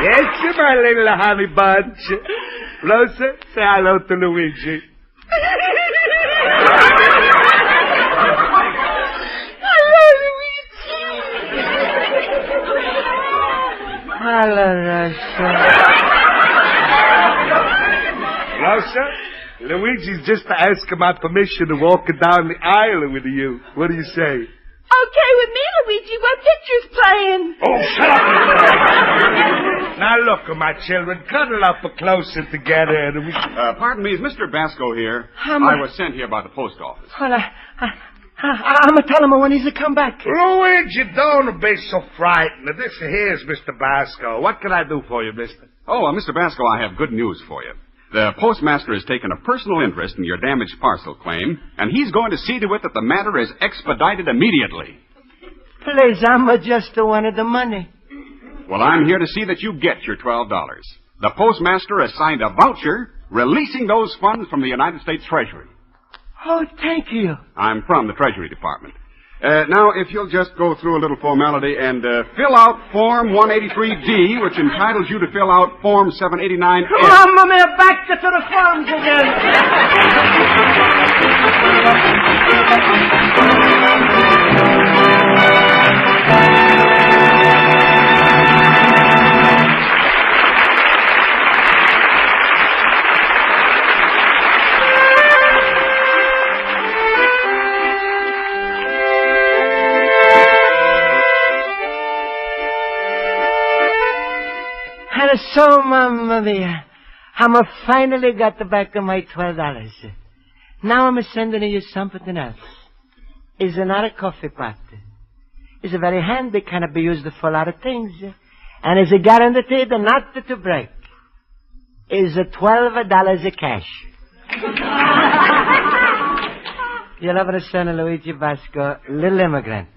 Yes, my little honey bunch. Rosa, say hello to Luigi. Hello, Rosa. Rosa, Luigi's just asking my permission to walk down the aisle with you. What do you say? Okay with me, Luigi. What picture's playing? Oh, shut up! Now look, my children, cuddle up closer together. And pardon me, is Mr. Basco here? I was sent here by the post office. Well, I'm going to tell him when he's to come back. Luigi, don't be so frightened. This here's Mr. Basco. What can I do for you, mister? Oh, Mr. Basco, I have good news for you. The postmaster has taken a personal interest in your damaged parcel claim, and he's going to see to it that the matter is expedited immediately. Please, I'm just wanted the money. Well, I'm here to see that you get your $12. The postmaster has signed a voucher releasing those funds from the United States Treasury. Oh, thank you. I'm from the Treasury Department. Now, if you'll just go through a little formality and fill out Form 183D, which entitles you to fill out Form 789F. Mamma, back to the forms again. So, Mamma Mia, I'm finally got the back of my $12. Now I'm sending you something else. It's not a coffee pot. It's a very handy, can be used for a lot of things. And it's guaranteed not to break. It's $12 cash. You'll have a son, Luigi Basco, little immigrant.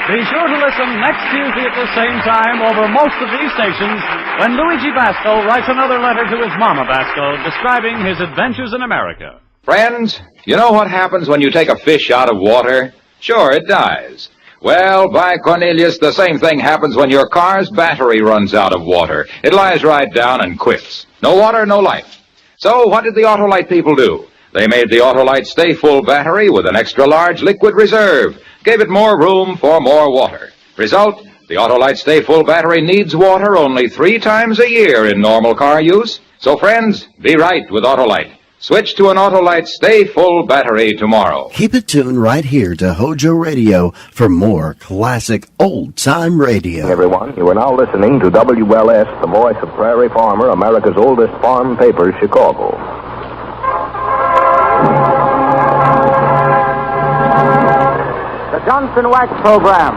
Be sure to listen next Tuesday at the same time over most of these stations when Luigi Basco writes another letter to his Mama Basco describing his adventures in America. Friends, you know what happens when you take a fish out of water? Sure, it dies. Well, by Cornelius, the same thing happens when your car's battery runs out of water. It lies right down and quits. No water, no life. So what did the Autolite people do? They made the Autolite Stay Full battery with an extra large liquid reserve. Gave it more room for more water. Result, the Autolite Stay Full battery needs water only 3 times a year in normal car use. So friends, be right with Autolite. Switch to an Autolite Stay Full battery tomorrow. Keep it tuned right here to HOJO Radio for more classic old-time radio. Everyone, you are now listening to WLS, the voice of Prairie Farmer, America's oldest farm paper, Chicago. The Johnson Wax Program.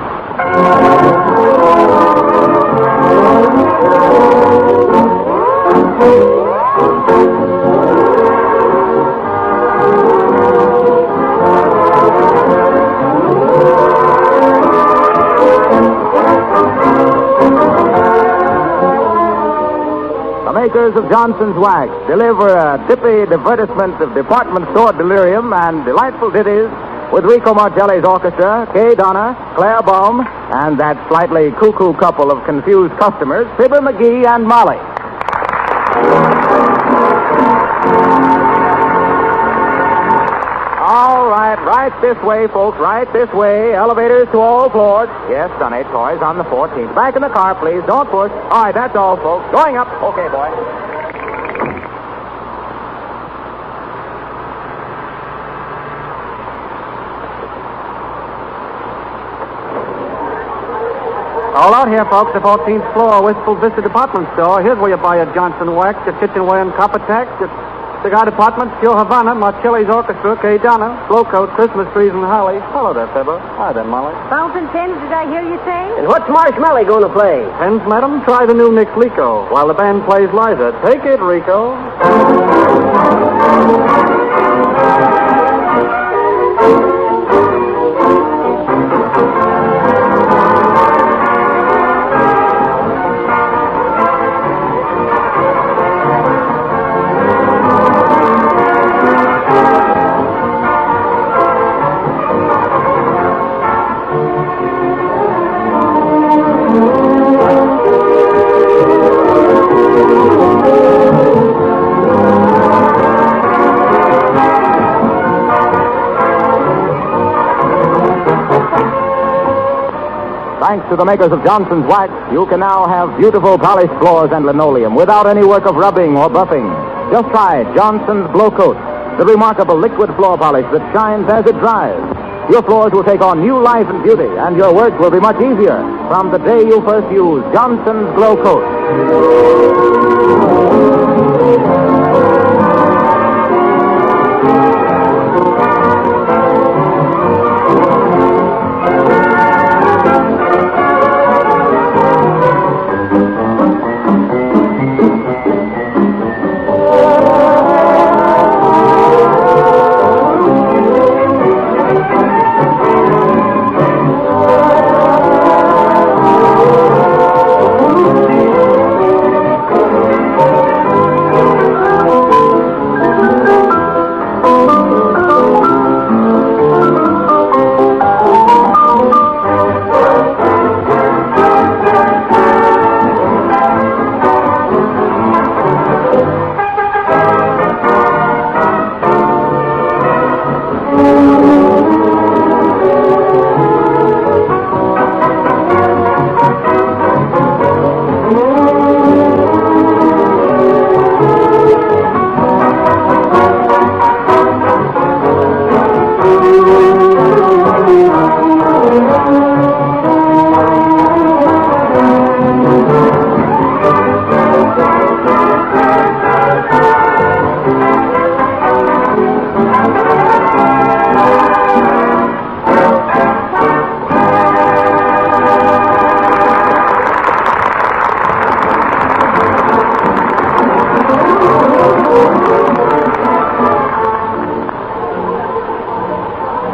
The makers of Johnson's Wax deliver a tippy divertisement of department store delirium and delightful ditties with Rico Marcelli's orchestra, Kay Donna, Claire Baum, and that slightly cuckoo couple of confused customers, Fibber McGee and Molly. right this way, folks, right this way. Elevators to all floors. Yes, Sonny, toys on the 14th. Back in the car, please. Don't push. All right, that's all, folks. Going up. Okay, boy. All out here, folks, the 14th floor, Wistful Vista Department Store. Here's where you buy your Johnson Wax, your kitchenware and copper tax, your cigar department, Pure Havana, Marcelli's Orchestra, Kay Donna, Flowcoat, Christmas trees, and holly. Hello there, Fibber. Hi there, Molly. Fountain pens, did I hear you say? And what's Marshmallow going to play? Pens, madam, try the new Nick Lico, while the band plays Liza. Take it, Rico. Thanks to the makers of Johnson's Wax, you can now have beautiful polished floors and linoleum without any work of rubbing or buffing. Just try Johnson's Glow Coat, the remarkable liquid floor polish that shines as it dries. Your floors will take on new life and beauty, and your work will be much easier from the day you first use Johnson's Glow Coat.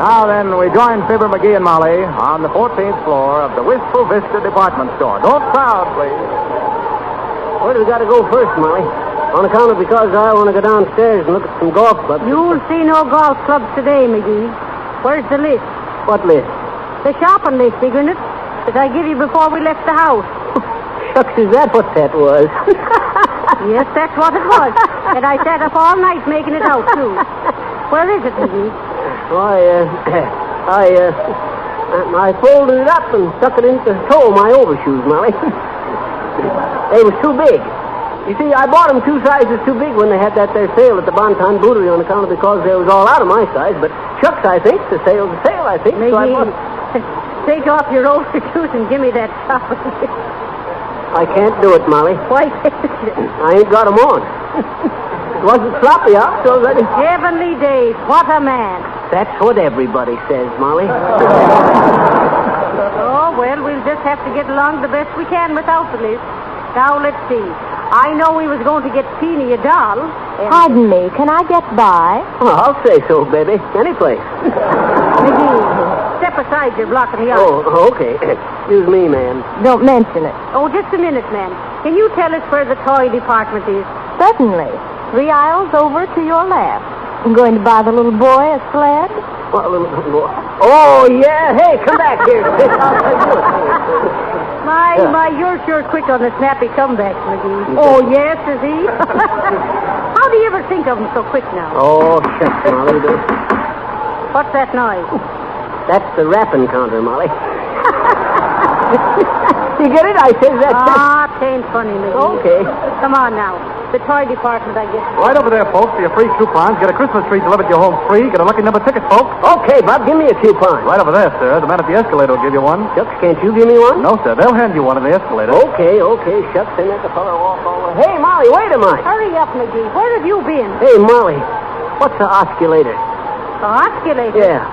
Now then, we join Fibber, McGee, and Molly on the 14th floor of the Wistful Vista Department Store. Don't crowd, please. Where do we got to go first, Molly? On account of because I want to go downstairs and look at some golf clubs. You'll see no golf clubs today, McGee. Where's the list? What list? The shopping list, isn't it? That I give you before we left the house. Shucks, is that what that was? Yes, that's what it was. And I sat up all night making it out, too. Where is it, McGee? I folded it up and stuck it into the toe of my overshoes, Molly. They was too big. You see, I bought them 2 sizes too big when they had that there sale at the Bonton Bootery on account of because they was all out of my size. But shucks, I think the sale's a sale, I think. McGee, so I bought... take off your overshoes and give me that shopping list. I can't do it, Molly. Why? I ain't got 'em on. It wasn't sloppy out, so that... Heavenly days, what a man. That's what everybody says, Molly. Oh, well, we'll just have to get along the best we can without the list. Now, let's see. I know we was going to get Teeny a doll. Pardon me, can I get by? Oh, I'll say so, baby. Any place. McGee, step aside, you're blocking the aisle. Oh, okay. Excuse me, ma'am. Don't mention it. Oh, just a minute, ma'am. Can you tell us where the toy department is? Certainly. 3 aisles over to your left. I'm going to buy the little boy a sled. What little boy? Oh, yeah. Hey, come back here. My, you're sure quick on the snappy comebacks, McGee. Oh, yes, is he? How do you ever think of them so quick now? Oh, shucks, Molly. What's that noise? That's the wrapping counter, Molly. You get it? I says that. Ah, it ain't funny, Mickey. Okay. Come on now. The toy department, I guess. Right over there, folks, for your free coupons. Get a Christmas tree delivered to your home free. Get a lucky number ticket, folks. Okay, Bob, give me a coupon. Right over there, sir. The man at the escalator will give you one. Shucks, can't you give me one? No, sir. They'll hand you one on the escalator. Okay, shucks, and let the fellow walk all the way. Hey, Molly, wait a minute. Hurry up, McGee. Where have you been? Hey, Molly, what's the osculator? The osculator? Yeah.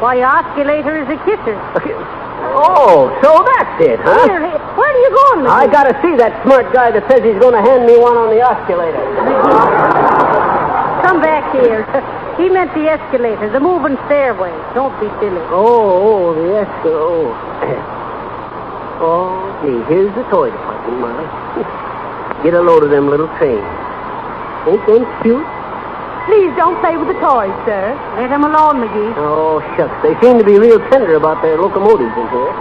Why, osculator is a kisser. Okay. Oh, so that's it, huh? Where are you going, McGee? I gotta see that smart guy that says he's gonna hand me one on the osculator. Come back here. He meant the escalator, the moving stairway. Don't be silly. Oh, the escalator. Oh, gee, here's the toy department, Molly. Get a load of them little trains. Ain't them cute? Please don't play with the toys, sir. Let them alone, McGee. Oh, shucks. They seem to be real tender about their locomotives in here.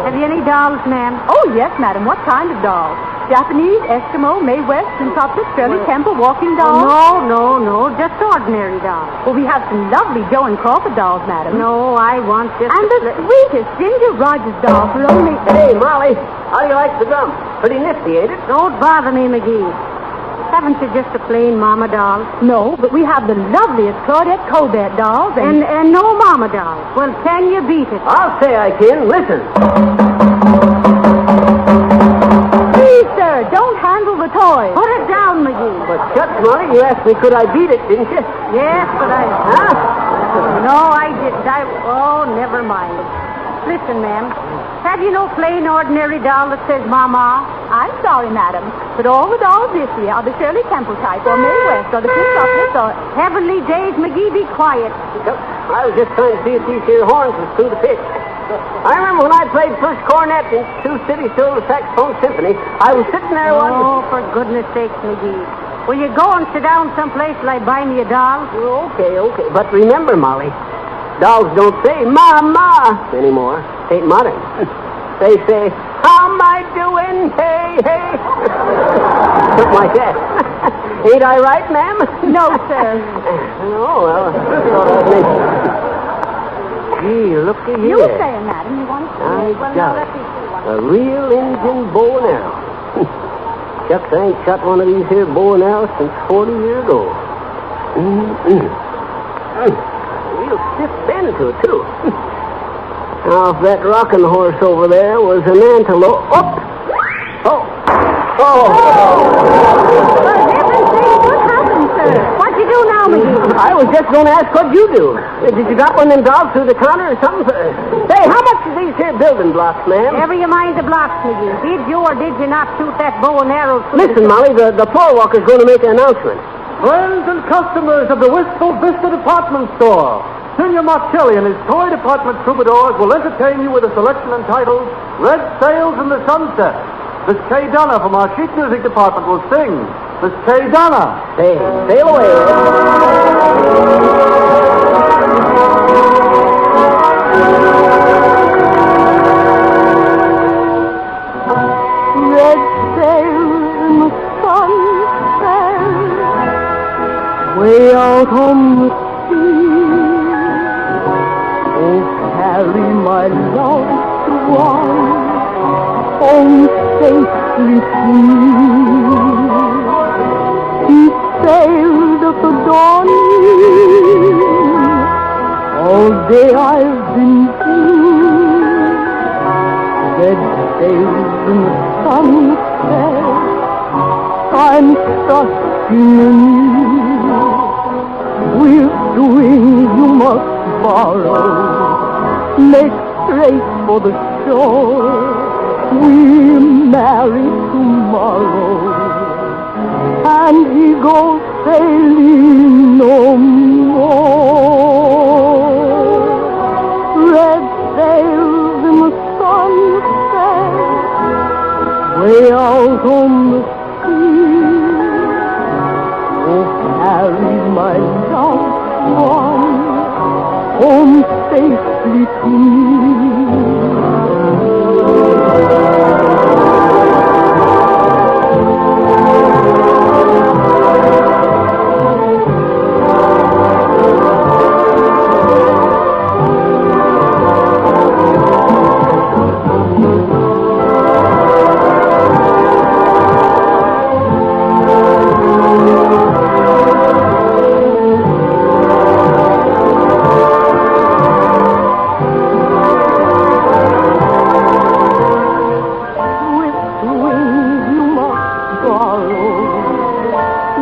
Have you any dolls, ma'am? Oh, yes, madam. What kind of dolls? Japanese, Eskimo, Mae West, and Puppet, Shirley Temple, walking dolls? No. Just ordinary dolls. Well, we have some lovely Joe and Crawford dolls, madam. No, I want just... And the sweetest Ginger Rogers doll for only... Hey, Molly, how do you like the drum? Pretty nifty, ain't it? Don't bother me, McGee. Haven't you just a plain mama doll? No, but we have the loveliest Claudette Colbert dolls and no mama dolls. Well, can you beat it? I'll say I can. Listen. Please, sir, don't handle the toy. Put it down, McGee. But shucks, Molly, you asked me could I beat it, didn't you? Yes, but I... Huh? No, I didn't. Oh, never mind. Listen, ma'am. Have you no plain, ordinary doll that says Mama? I'm sorry, madam, but all the dolls this year are the Shirley Temple type, or Mae West, or the Princess, or... Heavenly days, McGee, be quiet. I was just trying to see if these here horns was through the pitch. I remember when I played first cornet in Sioux City Silver Saxophone Symphony, I was sitting there one... Oh, for goodness sakes, McGee. Will you go and sit down someplace till I buy me a doll? Okay. But remember, Molly, dolls don't say Mama anymore. Ain't modern. They say, how am I doing? Hey. Something like that. Ain't I right, ma'am? No, sir. Oh, well, gee, looky here. You say, madam, you want to see? I got it. A real Indian bow and arrow. Shucks, I ain't shot one of these here bow and arrows since 40 years ago. Real stiff bend to it, too. Now, if that rocking horse over there was an antelope... Oh! For heaven's sake, what happened, sir? What'd you do now, McGee? I was just going to ask what'd you do. Did you drop one of them dolls through the counter or something? Say, how much are these here building blocks, ma'am? Never you mind the blocks, McGee. Did you or did you not shoot that bow and arrow? Listen, Molly, the floor walker's going to make an announcement. Friends and customers of the Wistful Vista Department Store, Senor Marcelli and his toy department troubadours will entertain you with a selection entitled Red Sails in the Sunset. Miss Kay Donna from our sheet music department will sing. Miss Kay Donna. Hey, sail away, Red sails in the sunset, way out on the sea. Oh, carry my loved one home safely free. He sailed at the dawning. All day I've been blue. Red sails in the sunset, I'm trusting in you. We're doing you must borrow. Make straight for the shore. We'll marry tomorrow, and he goes sailing no more. Red sails in the sunset, way out on the sea. Oh, carry my loved one home safely to me.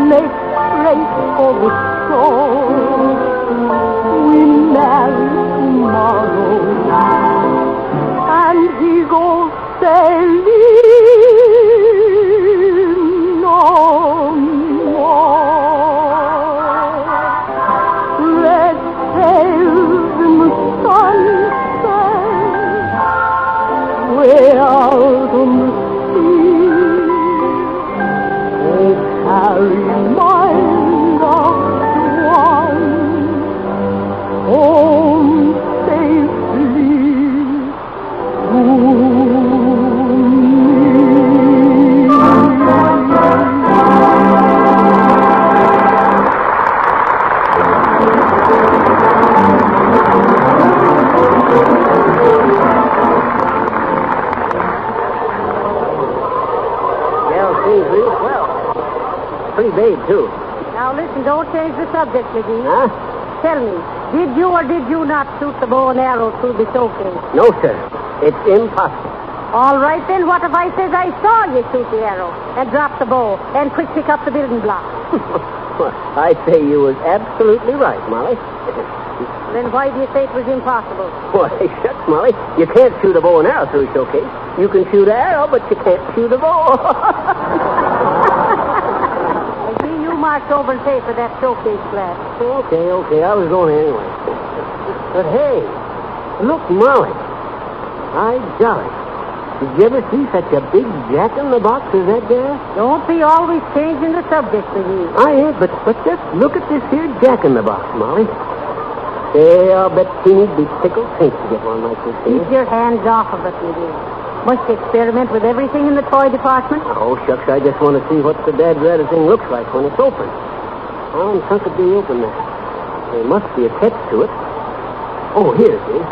make straight for the shore. We marry tomorrow, and he goes sailing no more. Red sails in the sunset, way out on the sea. Oh, carry my loved one home safely to Pretty babe, too. Now listen, don't change the subject, McGee. Huh? Tell me, did you or did you not shoot the bow and arrow through the showcase? No, sir. It's impossible. All right, then what if I says I saw you shoot the arrow and drop the bow and quick pick up the building block? Well, I say you was absolutely right, Molly. Then why do you say it was impossible? Why, shucks, Molly. You can't shoot a bow and arrow through a showcase. You can shoot an arrow, but you can't shoot a bow. Marked over and pay for that showcase glass. Okay. I was going anyway. But hey, look, Molly. By golly. Did you ever see such a big jack-in-the-box as that there? Don't be always changing the subject, McGee. I ain't, but just look at this here jack-in-the-box, Molly. Hey, I'll bet Teeny'd be tickled pink to get one like this here. Keep your hands off of it, McGee. Must you experiment with everything in the toy department? Oh, shucks, I just want to see what the dad-rather thing looks like when it's open. How in chunk it do you open that? There must be a catch to it. Oh, here it is.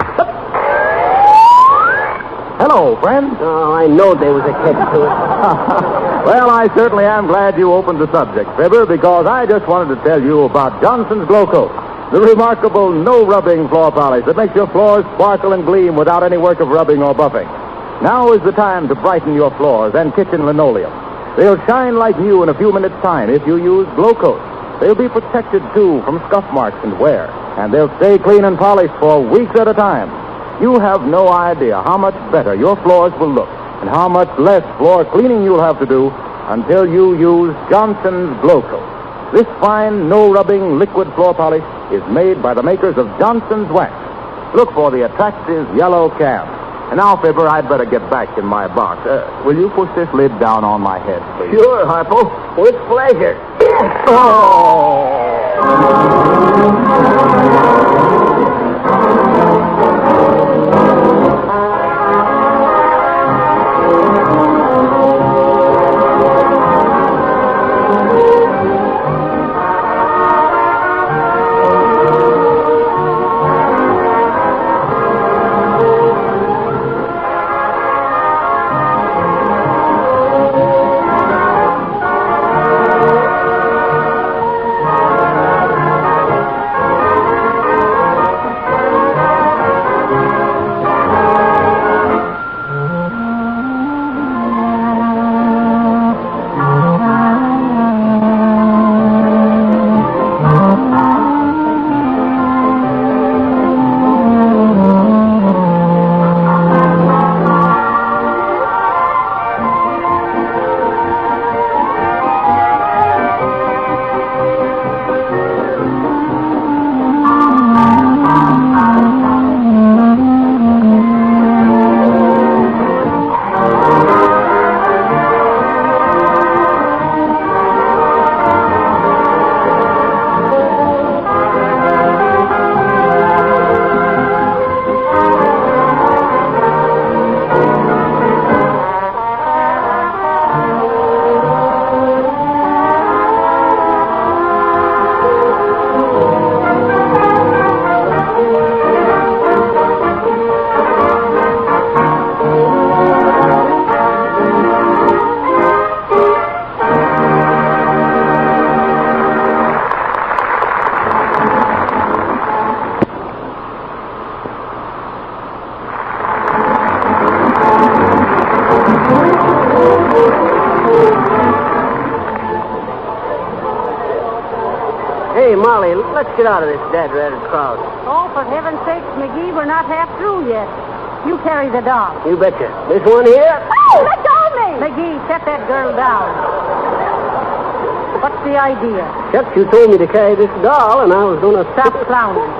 Hello, friend. Oh, I know there was a catch to it. Well, I certainly am glad you opened the subject, Fibber, because I just wanted to tell you about Johnson's Glow Coat, the remarkable no-rubbing floor polish that makes your floors sparkle and gleam without any work of rubbing or buffing. Now is the time to brighten your floors and kitchen linoleum. They'll shine like new in a few minutes' time if you use Glow Coat. They'll be protected, too, from scuff marks and wear, and they'll stay clean and polished for weeks at a time. You have no idea how much better your floors will look and how much less floor cleaning you'll have to do until you use Johnson's Glow Coat. This fine, no-rubbing liquid floor polish is made by the makers of Johnson's Wax. Look for the attractive yellow can. And now, Fibber, I'd better get back in my box. Will you push this lid down on my head, please? Sure, Harpo. With pleasure. Hey, Molly, let's get out of this dad-ratted crowd. Oh, for heaven's sakes, McGee, we're not half through yet. You carry the doll. You betcha. This one here? Oh, let go of me! McGee, set that girl down. What's the idea? Chuck, you told me to carry this doll, and I was going to... Stop clowning.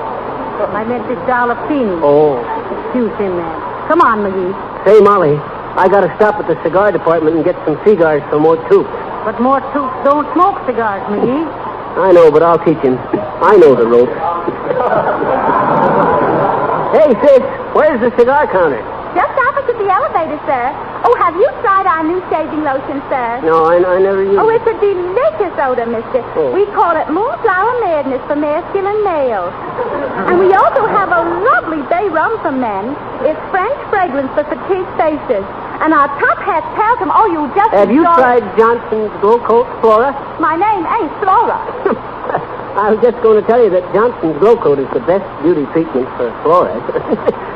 I meant this doll of Feeney. Oh. Excuse him, man. Come on, McGee. Say, Molly, I got to stop at the cigar department and get some cigars for more Toops. But more Toops don't smoke cigars, McGee. I know, but I'll teach him. I know the ropes. Hey, sis, where's the cigar counter? Just opposite the elevator, sir. Oh, have you tried our new shaving lotion, sir? No, I never used it. Oh, it's a delicious odor, mister. Oh. We call it Moonflower Madness for masculine males. And we also have a lovely bay rum for men. It's French fragrance for petite faces. And our top hat's talcum. Oh, you just Have you enjoy tried Johnson's Glow Coat, Flora? My name ain't Flora. I was just going to tell you that Johnson's Glow Coat is the best beauty treatment for Flora.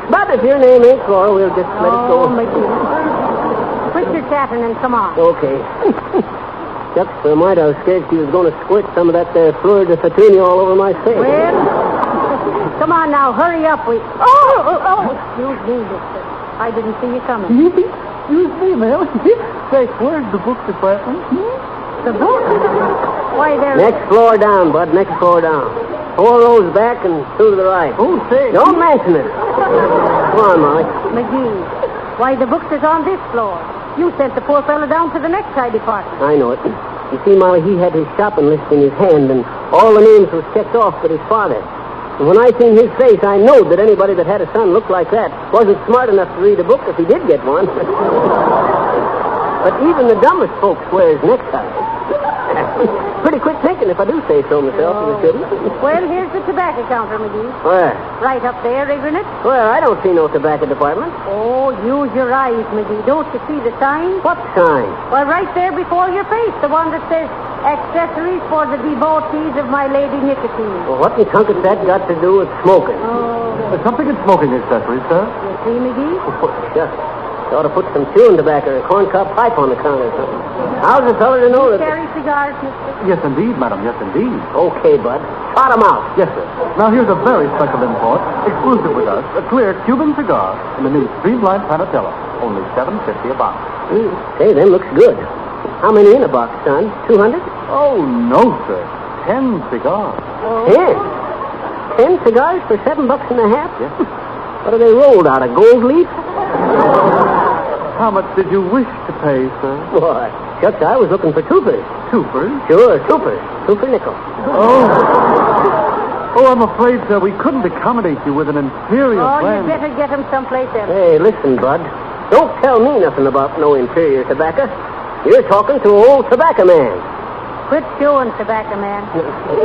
But if your name ain't Flora, we'll just let it go. Oh, McGee. Quit your chatting and come on. Okay. Just for a minute, I was scared she was going to squirt some of that there fleur de fatine all over my face. Well, come on now, hurry up. Excuse me, mister. I didn't see you coming. Excuse me, ma'am. Say, where's the book department? The book? Why, there... Next floor down, bud. Next floor down. 4 rows back and 2 to the right. Oh, say. Don't mention it. Come on, Molly. McGee, why, the books is on this floor. You sent the poor fella down to the necktie department. I know it. You see, Molly, he had his shopping list in his hand, and all the names was checked off but his father. And when I seen his face, I knowed that anybody that had a son looked like that wasn't smart enough to read a book if he did get one. But even the dumbest folks wears neckties. Pretty quick thinking, if I do say so myself, if you shouldn't. Well, here's the tobacco counter, McGee. Where? Right up there, isn't it? Well, I don't see no tobacco department. Oh, use your eyes, McGee. Don't you see the sign? What sign? Well, right there before your face, the one that says, accessories for the devotees of my lady nicotine. Well, what in tunkus that got to do with smoking? Oh. There's something in smoking accessories, sir. You see, McGee? Oh, shucks. You ought to put some chewing tobacco or a corncob pipe on the counter or something. How's the feller to know You that... carry cigars, mister? Yes, indeed, madam. Yes, indeed. Okay, bud. Trot 'em out. Yes, sir. Now, here's a very special import, exclusive with us, a clear Cuban cigar in the new Streamlined Panatella. Only $7.50 a box. Hey, them looks good. How many in a box, son? 200? Oh, no, sir. 10 cigars. 10? 10 cigars for $7.50? Yes. What are they rolled out, a gold leaf? How much did you wish to pay, sir? Why, shucks, I was looking for twoopers. Twoopers? Sure, twoopers. Twoper nickel. Oh, I'm afraid, sir, we couldn't accommodate you with an inferior Oh, brand. you better get him someplace else. Hey, listen, bud. Don't tell me nothing about no inferior tobacco. You're talking to an old tobacco man. Quit chewing, tobacco man.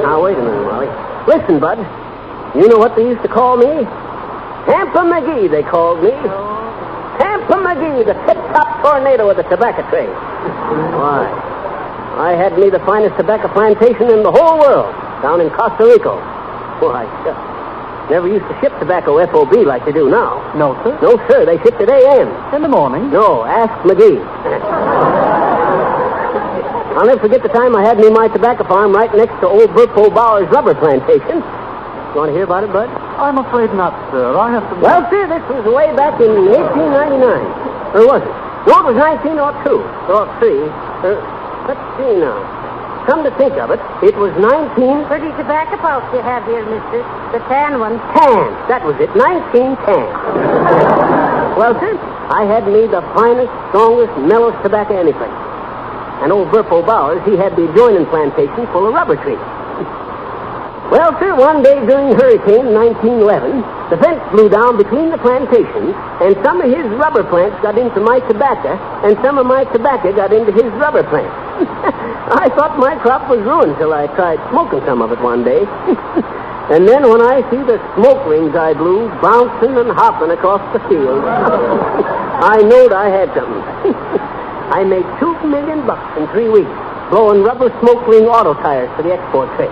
Now, wait a minute, Molly. Listen, bud. You know what they used to call me? Tampa McGee, they called me. Tampa McGee, the tip-top tornado of the tobacco trade. Why, I had me the finest tobacco plantation in the whole world, down in Costa Rica. Why, shucks. Never used to ship tobacco FOB like they do now. No, sir? No, sir, they shipped it AM. In the morning? No, ask McGee. I'll never forget the time I had me my tobacco farm right next to old Burpo Bauer's rubber plantation. You want to hear about it, bud? I'm afraid not, sir. I have to... Well, sir, this was way back in 1899. Or was it? No, it was 1902. Or 3. Let's see now. Come to think of it, it was 19... Pretty tobacco pouch you have here, mister. The tan one. Tan. That was it. 1910. Well, sir, I had me the finest, strongest, mellowest tobacco anyplace. And old Burpo Bowers, he had the adjoining plantation full of rubber trees. Well, sir, one day during Hurricane 1911, the fence blew down between the plantations, and some of his rubber plants got into my tobacco, and some of my tobacco got into his rubber plants. I thought my crop was ruined till I tried smoking some of it one day. And then when I see the smoke rings I blew bouncing and hopping across the field, I knowed I had something. I made $2 million in 3 weeks, blowing rubber smoke ring auto tires for the export trade.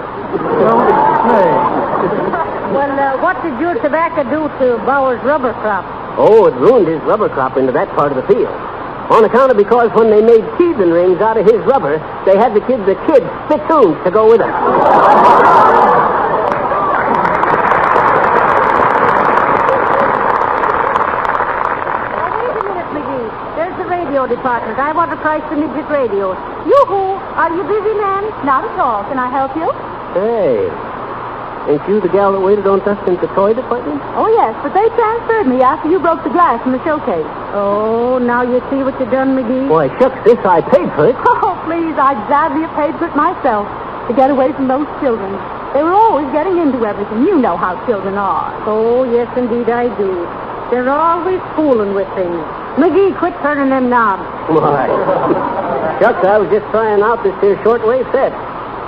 Well, what did your tobacco do to Bauer's rubber crop? Oh, it ruined his rubber crop into that part of the field. On account of because when they made teething rings out of his rubber, they had to give the kids spittoons to go with them. department. I want to price the midget radios. Yoo-hoo! Are you busy, ma'am? Not at all. Can I help you? Hey, ain't you the gal that waited on us in the toy department? Oh, yes, but they transferred me after you broke the glass in the showcase. Oh, now you see what you done, McGee? Why, shucks, this I paid for it. Oh, please, I'd gladly have paid for it myself to get away from those children. They were always getting into everything. You know how children are. Oh, yes, indeed I do. They're always fooling with things. McGee, quit turning them knobs. Why? Shucks, I was just trying out this here shortwave set.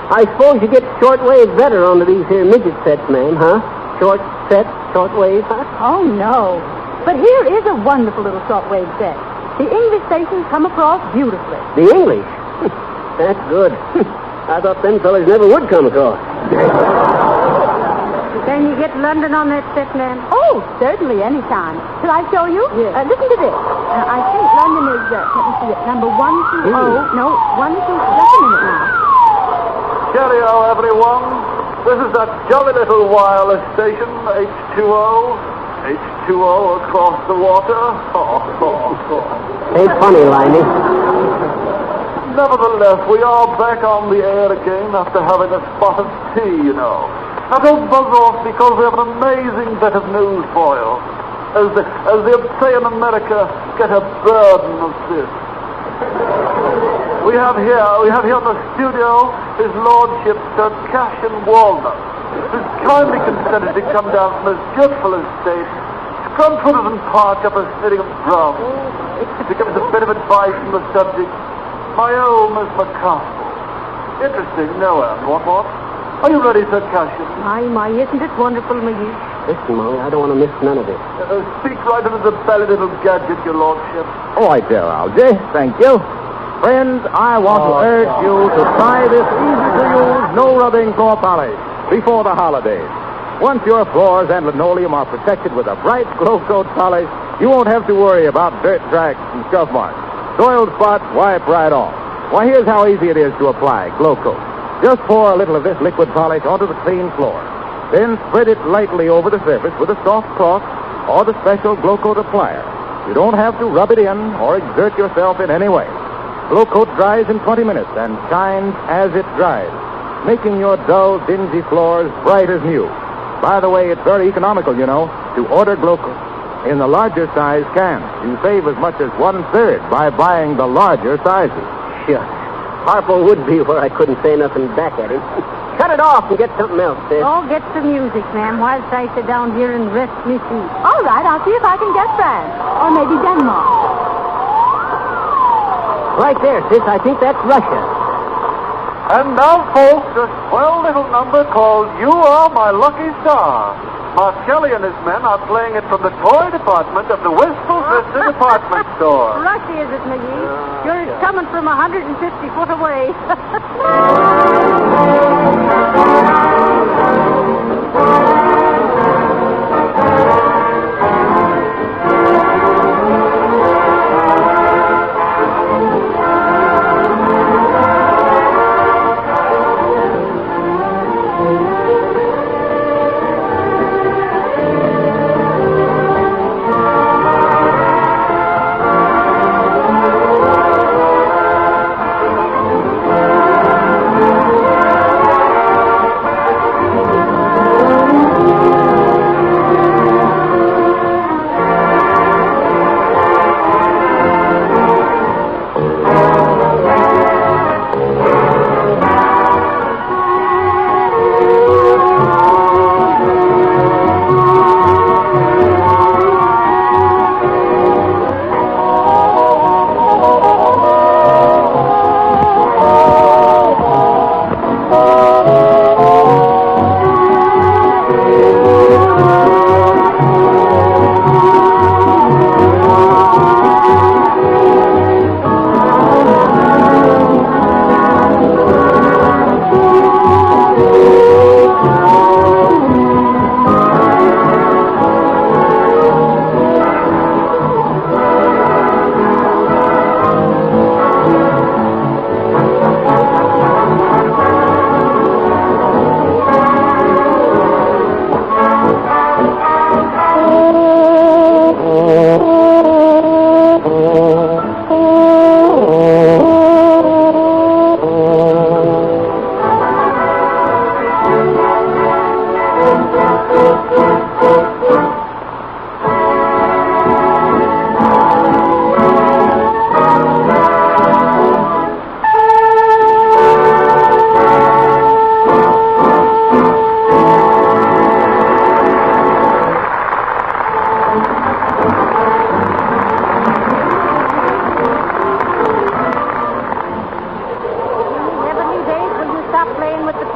I suppose you get shortwave better onto these here midget sets, ma'am, huh? Short set, shortwave, huh? Oh, no. But here is a wonderful little shortwave set. The English stations come across beautifully. The English? That's good. I thought them fellas never would come across. Can you get London on that set, ma'am? Oh, certainly, anytime. Shall I show you? Yes. Listen to this. I think London is, let me see it, number 120. No, 120. Just a minute now. Cheerio, everyone. This is that jolly little wireless station, H2O. H2O across the water. Ain't funny, Liney. Nevertheless, we are back on the air again after having a spot of tea, you know. Now don't buzz off because we have an amazing bit of news for you. As they say in America, get a burden of this. We have here in the studio His Lordship Sir Cassian Walnut, who's kindly consented to come down from his beautiful estate, scrumfooted and parched up a sitting of drum, to give us a bit of advice on the subject. My old Miss McCaskill. Interesting, no end, what? Are you ready, Sir Cassian? My, isn't it wonderful, McGee? Listen, Molly, I don't want to miss none of it. Speak right into the belly little gadget, your lordship. All right there, Algy. Thank you. Friends, I want to urge you to try this easy-to-use, no-rubbing floor polish before the holidays. Once your floors and linoleum are protected with a bright glow coat polish, you won't have to worry about dirt tracks and scuff marks. Soiled spots wipe right off. Why, here's how easy it is to apply glow coat. Just pour a little of this liquid polish onto the clean floor. Then spread it lightly over the surface with a soft cloth or the special glow coat applier. You don't have to rub it in or exert yourself in any way. Glow coat dries in 20 minutes and shines as it dries, making your dull, dingy floors bright as new. By the way, it's very economical, you know, to order glow coat in the larger size cans. You save as much as 1/3 by buying the larger sizes. Sure. Harpo would be where I couldn't say nothing back at him. Cut it off and get something else, sis. Oh, get some music, ma'am, whilst I sit down here and rest me feet. All right, I'll see if I can get France. Or maybe Denmark. Right there, sis. I think that's Russia. And now, folks, a swell little number called You Are My Lucky Star. Marcelli and his men are playing it from the toy department of the Wistful Vista department store. Russia, is it, McGee? Sure, it's coming from 150 foot away.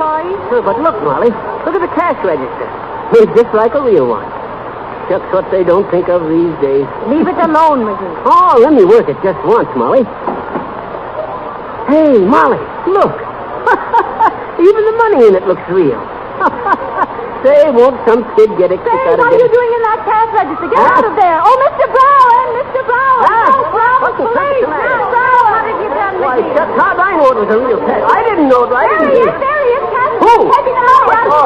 toys? Sure, but look, Molly. Look at the cash register. Made just like a real one. Shucks, what they don't think of these days. Leave it alone, McGee. Oh, let me work it just once, Molly. Hey, Molly, look. Even the money in it looks real. Say, won't some kid get a kick out of it? What are you doing in that cash register? Get out of there. Oh, Mr. Brown! Mr. Brown! Oh, Brown, police! Mr. Brown, what have you done, Why, McGee? shucks, how'd I know it was a real cash? I didn't know it. I didn't There he is, there he is, Captain. Who? Taking the money out of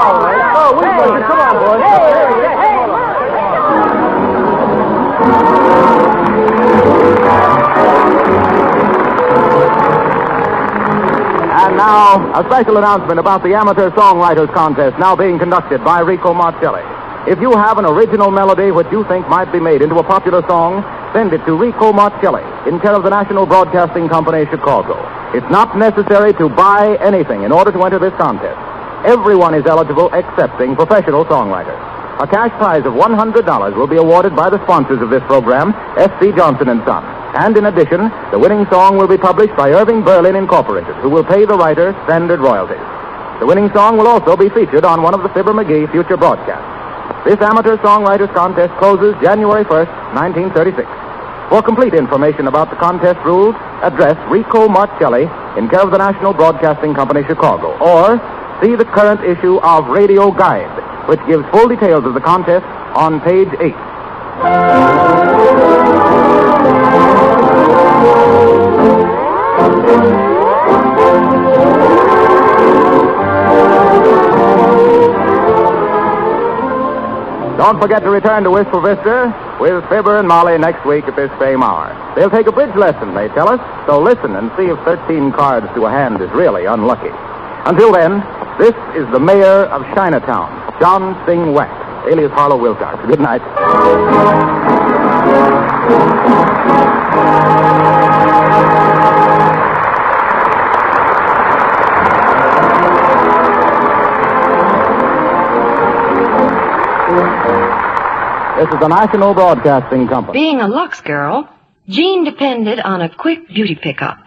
Oh, Hey, come on, boys. Hey. And now, a special announcement about the Amateur Songwriters Contest now being conducted by Rico Marcelli. If you have an original melody which you think might be made into a popular song, send it to Rico Marcelli in care of the National Broadcasting Company, Chicago. It's not necessary to buy anything in order to enter this contest. Everyone is eligible excepting professional songwriters. A cash prize of $100 will be awarded by the sponsors of this program, F.C. Johnson & Son. And in addition, the winning song will be published by Irving Berlin Incorporated, who will pay the writer standard royalties. The winning song will also be featured on one of the Fibber McGee future broadcasts. This Amateur Songwriters Contest closes January 1st, 1936. For complete information about the contest rules, address Rico Marcelli in care of the National Broadcasting Company, Chicago, or see the current issue of Radio Guide, which gives full details of the contest on page 8. Don't forget to return to Wistful Vista with Fibber and Molly next week at this same hour. They'll take a bridge lesson, they tell us, so listen and see if 13 cards to a hand is really unlucky. Until then, this is the mayor of Chinatown, John Sing Wax, alias Harlow Wilcox. Good night. This is the National Broadcasting Company. Being a Lux girl, Jean depended on a quick beauty pickup.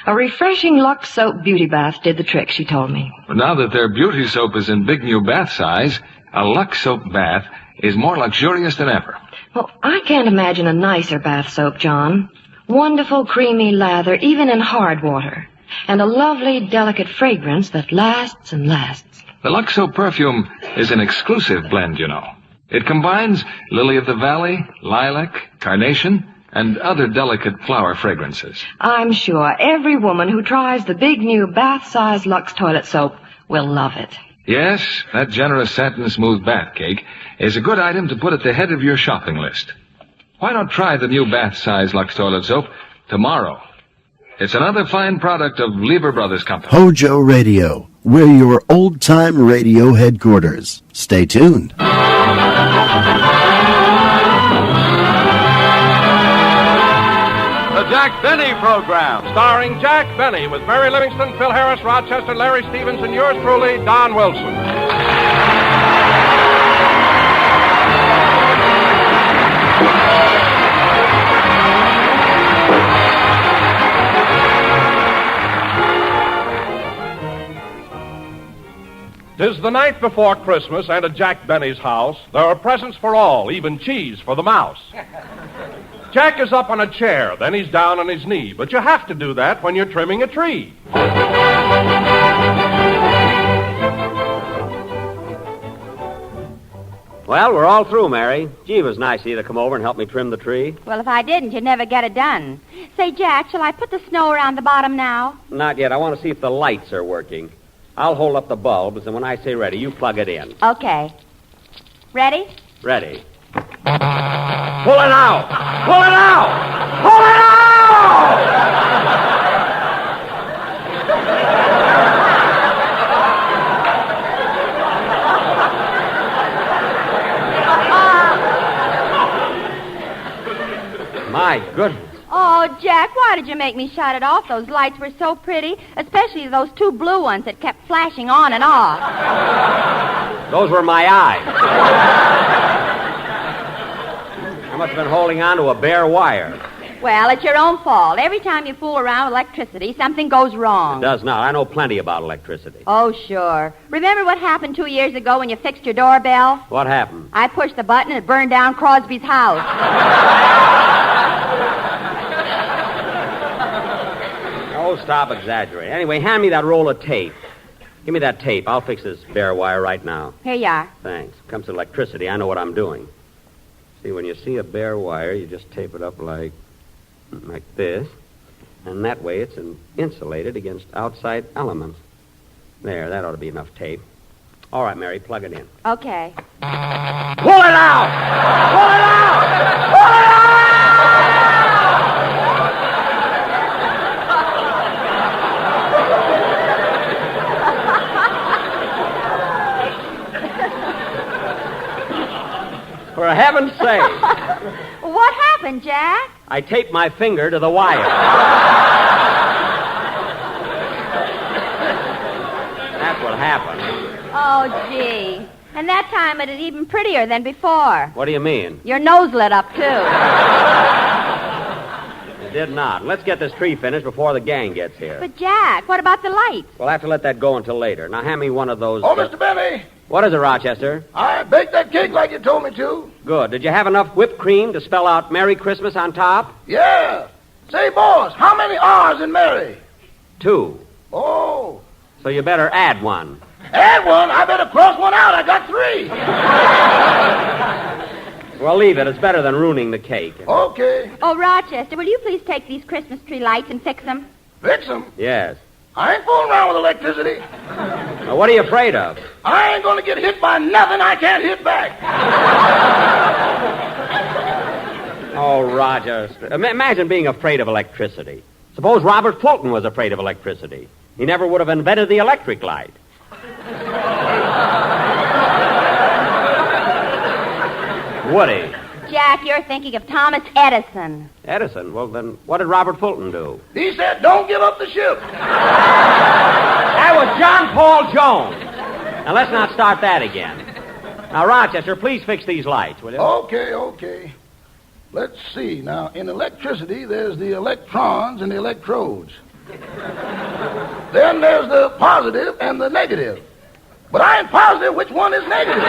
A refreshing Lux soap beauty bath did the trick, she told me. Now that their beauty soap is in big new bath size, a Lux soap bath is more luxurious than ever. Well, I can't imagine a nicer bath soap, John. Wonderful creamy lather, even in hard water. And a lovely, delicate fragrance that lasts and lasts. The Lux soap perfume is an exclusive blend, you know. It combines lily of the valley, lilac, carnation, and other delicate flower fragrances. I'm sure every woman who tries the big new bath-size Lux toilet soap will love it. Yes, that generous satin smooth bath cake is a good item to put at the head of your shopping list. Why not try the new bath-size Lux toilet soap tomorrow? It's another fine product of Lever Brothers Company. HOJO Radio, we're your old-time radio headquarters. Stay tuned. The Jack Benny Program, starring Jack Benny with Mary Livingston, Phil Harris, Rochester, Larry Stevens, and yours truly, Don Wilson. "'Tis the night before Christmas, and at Jack Benny's house, there are presents for all, even cheese for the mouse. Jack is up on a chair, then he's down on his knee, but you have to do that when you're trimming a tree. Well, we're all through, Mary. Gee, it was nice of you to come over and help me trim the tree. Well, if I didn't, you'd never get it done. Say, Jack, shall I put the snow around the bottom now? Not yet. I want to see if the lights are working. I'll hold up the bulbs, and when I say ready, you plug it in. Okay. Ready? Ready. Pull it out! Pull it out! Pull it out! My goodness. Oh, Jack, why did you make me shut it off? Those lights were so pretty, especially those two blue ones that kept flashing on and off. Those were my eyes. I must have been holding on to a bare wire. Well, it's your own fault. Every time you fool around with electricity, something goes wrong. It does not. I know plenty about electricity. Oh, sure. Remember what happened 2 years ago when you fixed your doorbell? What happened? I pushed the button and it burned down Crosby's house. Oh, stop exaggerating. Anyway, hand me that roll of tape. Give me that tape. I'll fix this bare wire right now. Here you are. Thanks. Comes to electricity, I know what I'm doing. See, when you see a bare wire, you just tape it up like this. And that way it's insulated against outside elements. There, that ought to be enough tape. All right, Mary, plug it in. Okay. Pull it out! Pull it out! Pull it out! For heaven's sake. What happened, Jack? I taped my finger to the wire. That's what happened. Oh, gee. And that time it is even prettier than before. What do you mean? Your nose lit up, too. It did not. Let's get this tree finished before the gang gets here. But, Jack, what about the lights? We'll have to let that go until later. Now, hand me one of those... Oh, Mr. Benny. What is it, Rochester? I baked that cake like you told me to. Good. Did you have enough whipped cream to spell out Merry Christmas on top? Yeah. Say, boss, how many R's in Mary? 2. Oh. So you better add one. Add one? I better cross one out. I got 3. Well, leave it. It's better than ruining the cake. Okay. Oh, Rochester, will you please take these Christmas tree lights and fix them? Fix them? Yes. I ain't fooling around with electricity. Now, what are you afraid of? I ain't going to get hit by nothing I can't hit back. Oh, Roger. Imagine being afraid of electricity. Suppose Robert Fulton was afraid of electricity. He never would have invented the electric light. Would he? Jack, you're thinking of Thomas Edison. Edison? Well, then what did Robert Fulton do? He said, don't give up the ship. That was John Paul Jones. Now, let's not start that again. Now, Rochester, please fix these lights, will you? Okay. Let's see. Now, in electricity, there's the electrons and the electrodes. Then there's the positive and the negative. But I ain't positive which one is negative.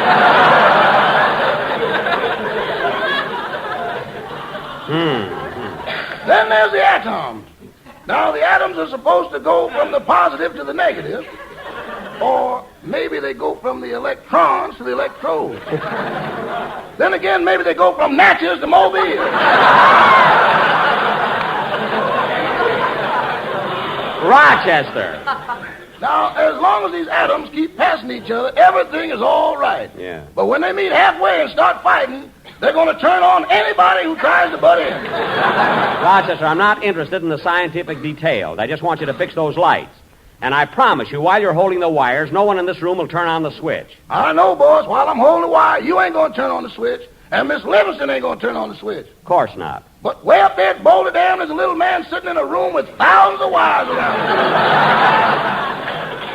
Then there's the atoms. Now, the atoms are supposed to go from the positive to the negative, or maybe they go from the electrons to the electrodes. Then again, maybe they go from Natchez to Mobile. Rochester. Now, as long as these atoms keep passing each other, everything is all right. Yeah. But when they meet halfway and start fighting, they're going to turn on anybody who tries to butt in. Rochester, I'm not interested in the scientific details. I just want you to fix those lights. And I promise you, while you're holding the wires, no one in this room will turn on the switch. I know, boss. While I'm holding the wire, you ain't going to turn on the switch, and Miss Livingston ain't going to turn on the switch. Of course not. But way up there at Boulder Dam, there's a little man sitting in a room with thousands of wires around him.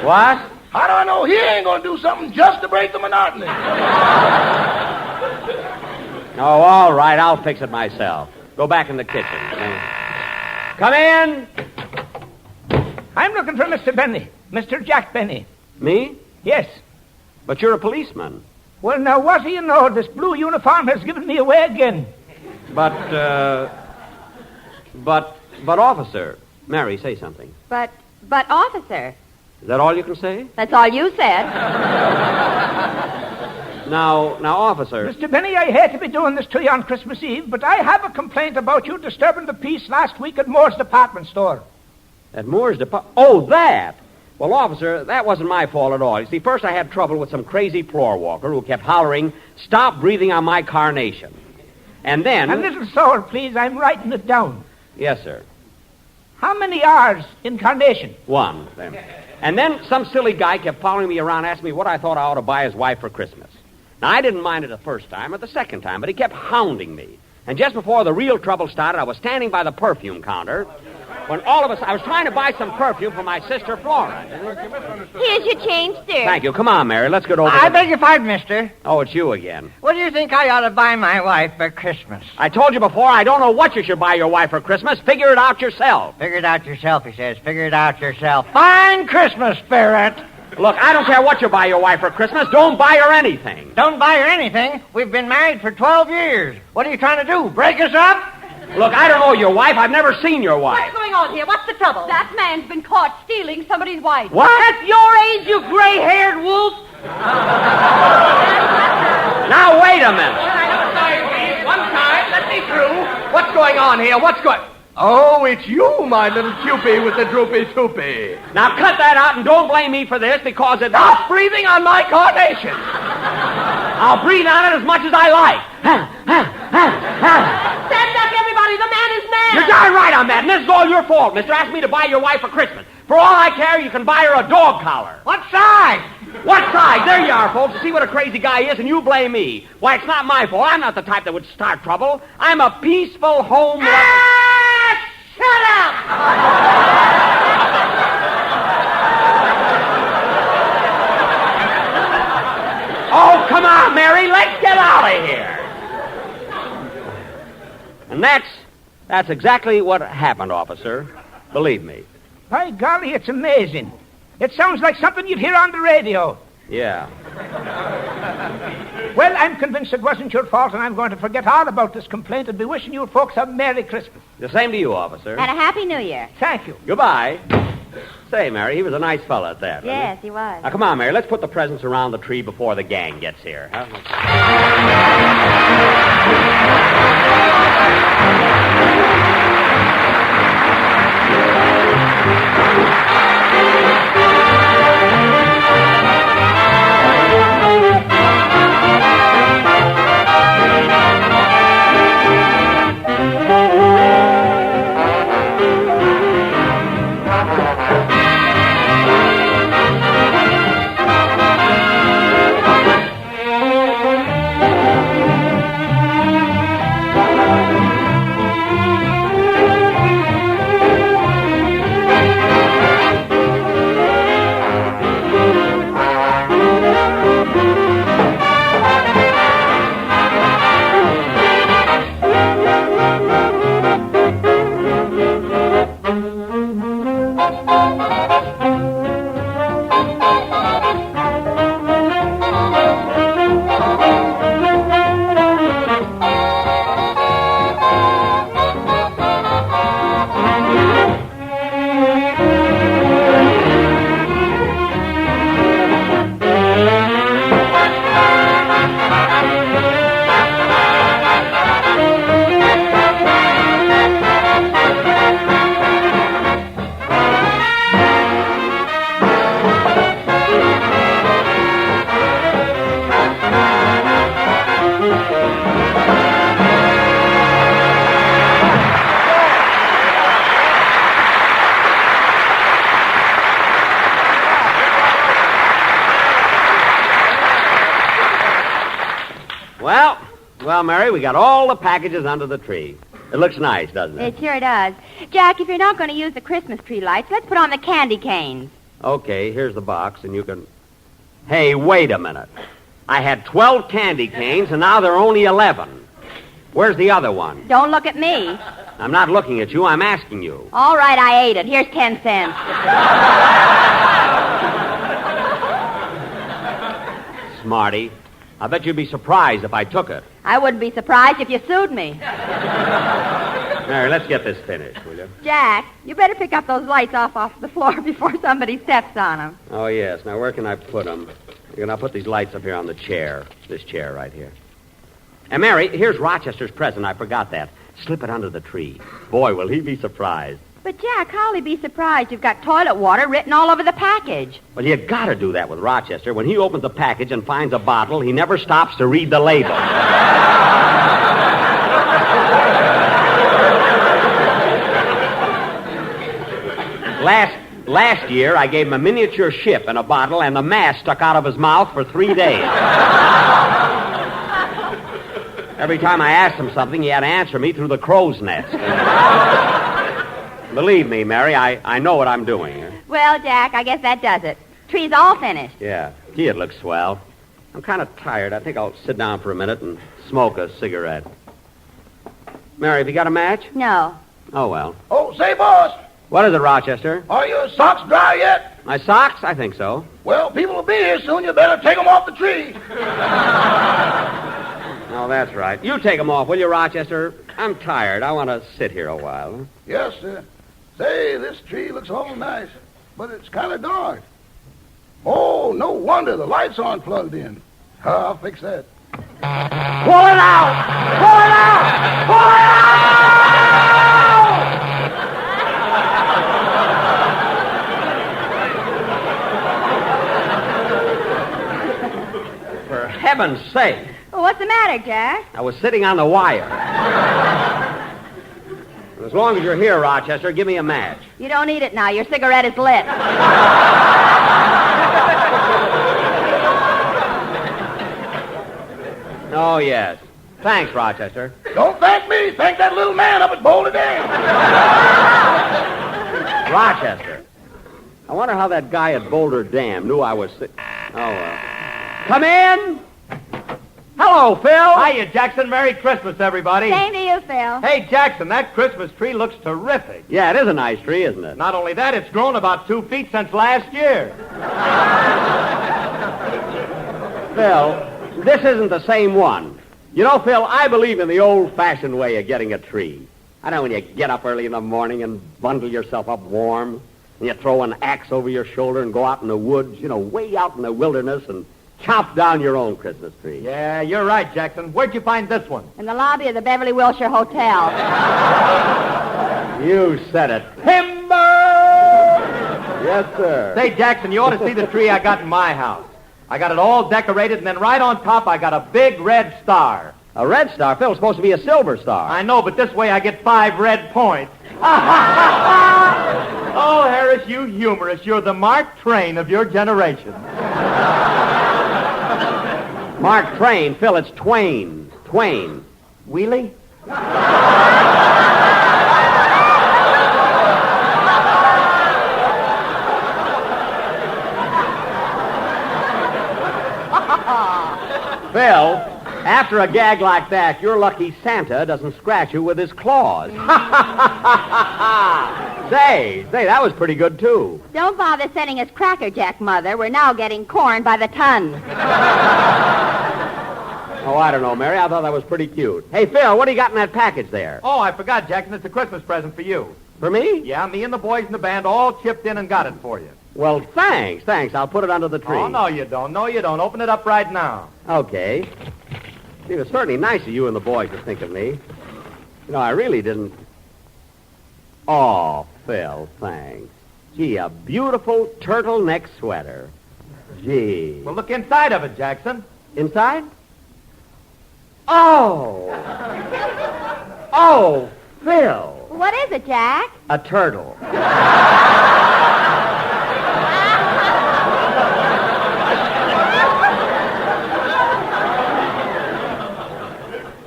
What? How do I know he ain't going to do something just to break the monotony? Oh, all right. I'll fix it myself. Go back in the kitchen. Come in. I'm looking for Mr. Benny. Mr. Jack Benny. Me? Yes. But you're a policeman. Well, now, what do you know? This blue uniform has given me away again. But, officer. Mary, say something. But, officer. Is that all you can say? That's all you said. Now, officer. Mr. Benny, I hate to be doing this to you on Christmas Eve, but I have a complaint about you disturbing the peace last week at Moore's department store. At Moore's department? Oh, that! Well, officer, that wasn't my fault at all. You see, first I had trouble with some crazy floor walker who kept hollering, "Stop breathing on my carnation." And then... A little slower, please. I'm writing it down. Yes, sir. How many R's in carnation? 1. And then some silly guy kept following me around, asking me what I thought I ought to buy his wife for Christmas. Now, I didn't mind it the first time or the second time, but he kept hounding me. And just before the real trouble started, I was standing by the perfume counter, When all of us... I was trying to buy some perfume for my sister Flora. Here's your change, sir. Thank you. Come on, Mary. Let's get over I beg your pardon, mister. Oh, it's you again. What do you think I ought to buy my wife for Christmas? I told you before, I don't know what you should buy your wife for Christmas. Figure it out yourself. Figure it out yourself, he says. Figure it out yourself. Fine Christmas, Spirit. Look, I don't care what you buy your wife for Christmas. Don't buy her anything. Don't buy her anything? We've been married for 12 years. What are you trying to do, break us up? Look, I don't know your wife. I've never seen your wife. What's going on here? What's the trouble? That man's been caught stealing somebody's wife. What? At your age, you gray-haired wolf. Now, wait a minute. One time, let me through. What's going on here? Oh, it's you, my little Cupie with the droopy toopy. Now, cut that out and don't blame me for this because it's... Stop breathing on my carnation. I'll breathe on it as much as I like. Stand back, everybody. The man is mad. You're darn right I'm mad, and this is all your fault. Mister asked me to buy your wife for Christmas. For all I care, you can buy her a dog collar. What size? What size? There you are, folks. See what a crazy guy is, and you blame me. Why, it's not my fault. I'm not the type that would start trouble. I'm a peaceful home... Shut up! Oh, come on, Mary. Let's get out of here. And that's exactly what happened, officer. Believe me. By golly, it's amazing. It sounds like something you'd hear on the radio. Yeah. Well, I'm convinced it wasn't your fault, and I'm going to forget all about this complaint and be wishing you folks a Merry Christmas. The same to you, officer. And a Happy New Year. Thank you. Goodbye. Say, Mary, he was a nice fella at that. Yes, he was. Now, come on, Mary. Let's put the presents around the tree before the gang gets here. Huh? Well, Mary, we got all the packages under the tree. It looks nice, doesn't it? It sure does. Jack, if you're not going to use the Christmas tree lights, let's put on the candy canes. Okay, here's the box, and you can... Hey, wait a minute. I had 12 candy canes, and now there are only 11. Where's the other one? Don't look at me. I'm not looking at you. I'm asking you. All right, I ate it. Here's 10 cents. Smarty. I bet you'd be surprised if I took it. I wouldn't be surprised if you sued me. Mary, let's get this finished, will you? Jack, you better pick up those lights off the floor before somebody steps on them. Oh, yes. Now, where can I put them? I'll put these lights up here on the chair. This chair right here. And, Mary, here's Rochester's present. I forgot that. Slip it under the tree. Boy, will he be surprised. But, Jack, how'll he be surprised? You've got toilet water written all over the package. Well, you got to do that with Rochester. When he opens the package and finds a bottle, he never stops to read the label. Last year, I gave him a miniature ship and a bottle, and the mast stuck out of his mouth for 3 days. Every time I asked him something, he had to answer me through the crow's nest. Believe me, Mary, I know what I'm doing. Well, Jack, I guess that does it. Tree's all finished. Yeah. Gee, it looks swell. I'm kind of tired. I think I'll sit down for a minute and smoke a cigarette. Mary, have you got a match? No. Oh, well. Oh, say, boss, What is it, Rochester? are your socks dry yet? My socks? I think so. Well, people will be here soon. You better take them off the tree. Oh, that's right. You take them off, will you, Rochester? I'm tired. I want to sit here a while. Yes, sir. Say, this tree looks awful nice, but it's kind of dark. Oh, no wonder the lights aren't plugged in. I'll fix that. Pull it out! Pull it out! Pull it out! For heaven's sake. Well, what's the matter, Jack? I was sitting on the wire. As long as you're here, Rochester, give me a match. You don't need it now. Your cigarette is lit. Oh, yes. Thanks, Rochester. Don't thank me. Thank that little man up at Boulder Dam. Rochester. I wonder how that guy at Boulder Dam knew I was sick. Oh, well. Come in. Hello, Phil. Hiya, Jackson. Merry Christmas, everybody. Same to you, Phil. Hey, Jackson, that Christmas tree looks terrific. Yeah, it is a nice tree, isn't it? Not only that, it's grown about 2 feet since last year. Phil, this isn't the same one. You know, Phil, I believe in the old-fashioned way of getting a tree. I know when you get up early in the morning and bundle yourself up warm, and you throw an axe over your shoulder and go out in the woods, way out in the wilderness and chop down your own Christmas tree. Yeah, you're right, Jackson. Where'd you find this one? In the lobby of the Beverly Wilshire Hotel. You said it. Timber! Yes, sir. Say, Jackson, you ought to see the tree I got in my house. I got it all decorated, and then right on top I got a big red star. A red star? Phil, it's supposed to be a silver star. I know, but this way I get 5 red points. Oh, Harris, you humorist. You're the Mark Twain of your generation. Mark Twain. Phil, it's Twain. Twain. Wheelie? Phil, after a gag like that, you're lucky Santa doesn't scratch you with his claws. Say, that was pretty good, too. Don't bother sending us Cracker Jack, Mother. We're now getting corn by the ton. Oh, I don't know, Mary. I thought that was pretty cute. Hey, Phil, what do you got in that package there? Oh, I forgot, Jackson. It's a Christmas present for you. For me? Yeah, me and the boys in the band all chipped in and got it for you. Well, thanks. I'll put it under the tree. Oh, no, you don't. No, you don't. Open it up right now. Okay. It was certainly nice of you and the boys to think of me. I really didn't... Oh, Phil, thanks. Gee, a beautiful turtleneck sweater. Gee. Well, look inside of it, Jackson. Inside? Oh! Oh, Phil. What is it, Jack? A turtle.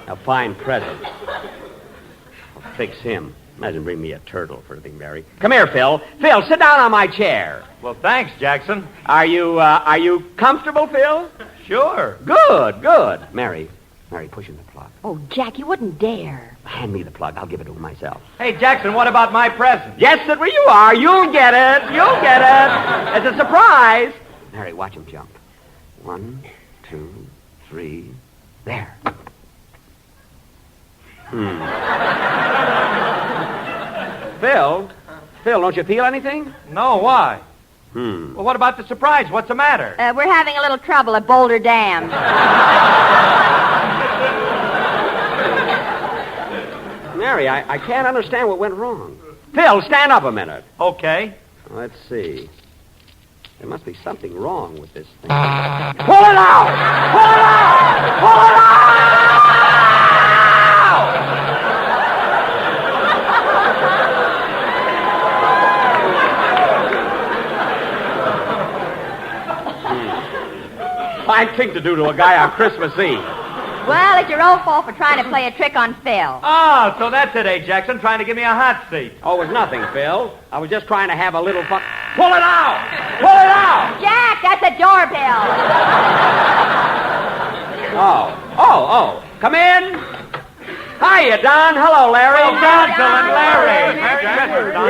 A fine present. I'll fix him. Imagine bring me a turtle for anything, Mary. Come here, Phil. Phil, sit down on my chair. Well, thanks, Jackson. Are you comfortable, Phil? Sure. Good. Mary, push in the plug. Oh, Jack, you wouldn't dare. Hand me the plug. I'll give it to him myself. Hey, Jackson, what about my present? Yes, sit where you are. You'll get it. It's a surprise. Mary, watch him jump. 1, 2, 3. There. Phil, don't you feel anything? No, why? Well, what about the surprise? What's the matter? We're having a little trouble at Boulder Dam. Mary, I can't understand what went wrong. Phil, stand up a minute. Okay. Let's see. There must be something wrong with this thing. Pull it out! Pull it out! Pull it out! Fine thing to do to a guy on Christmas Eve. Well, it's your own fault for trying to play a trick on Phil. Oh, so that's it, eh, Jackson? Trying to give me a hot seat. Oh, it was nothing, Phil. I was just trying to have a little fun. Pull it out! Pull it out! Jack, that's a doorbell. Oh. Come in. Hiya, Don. Hello, Larry. Oh, Gonzo and Larry.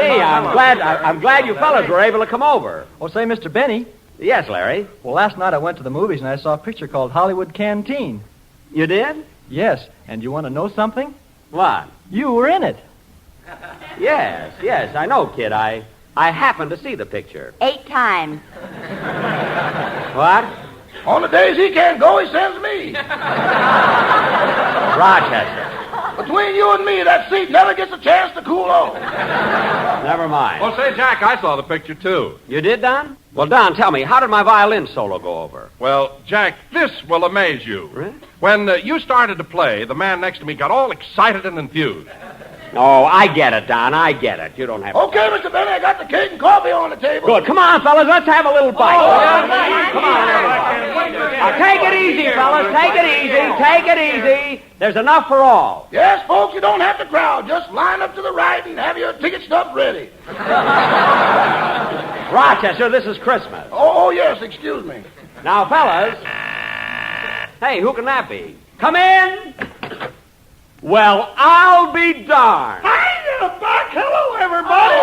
Hey, I'm glad you fellas were able to come over. Oh, say, Mr. Benny. Yes, Larry. Well, last night I went to the movies and I saw a picture called Hollywood Canteen. You did? Yes. And you want to know something? What? You were in it. Yes, I know, kid. I happened to see the picture. 8 times. What? On the days he can't go, he sends me. Rochester. Between you and me, that seat never gets a chance to cool off. Never mind. Well, say, Jack, I saw the picture, too. You did, Don? Well, Don, tell me, how did my violin solo go over? Well, Jack, this will amaze you. Really? When you started to play, the man next to me got all excited and enthused. Oh, I get it, Don. I get it. You don't have to... Okay, Mr. Benny, I got the cake and coffee on the table. Good. Come on, fellas. Let's have a little bite. Come on, everybody. Now, take it easy, fellas. Take it easy. Take it easy. There's enough for all. Yes, folks, you don't have to crowd. Just line up to the right and have your ticket stub ready. Rochester, this is Christmas. Oh, yes, excuse me. Now, fellas. Hey, who can that be? Come in. Well, I'll be darned. Hiya, Buck. Hello, everybody.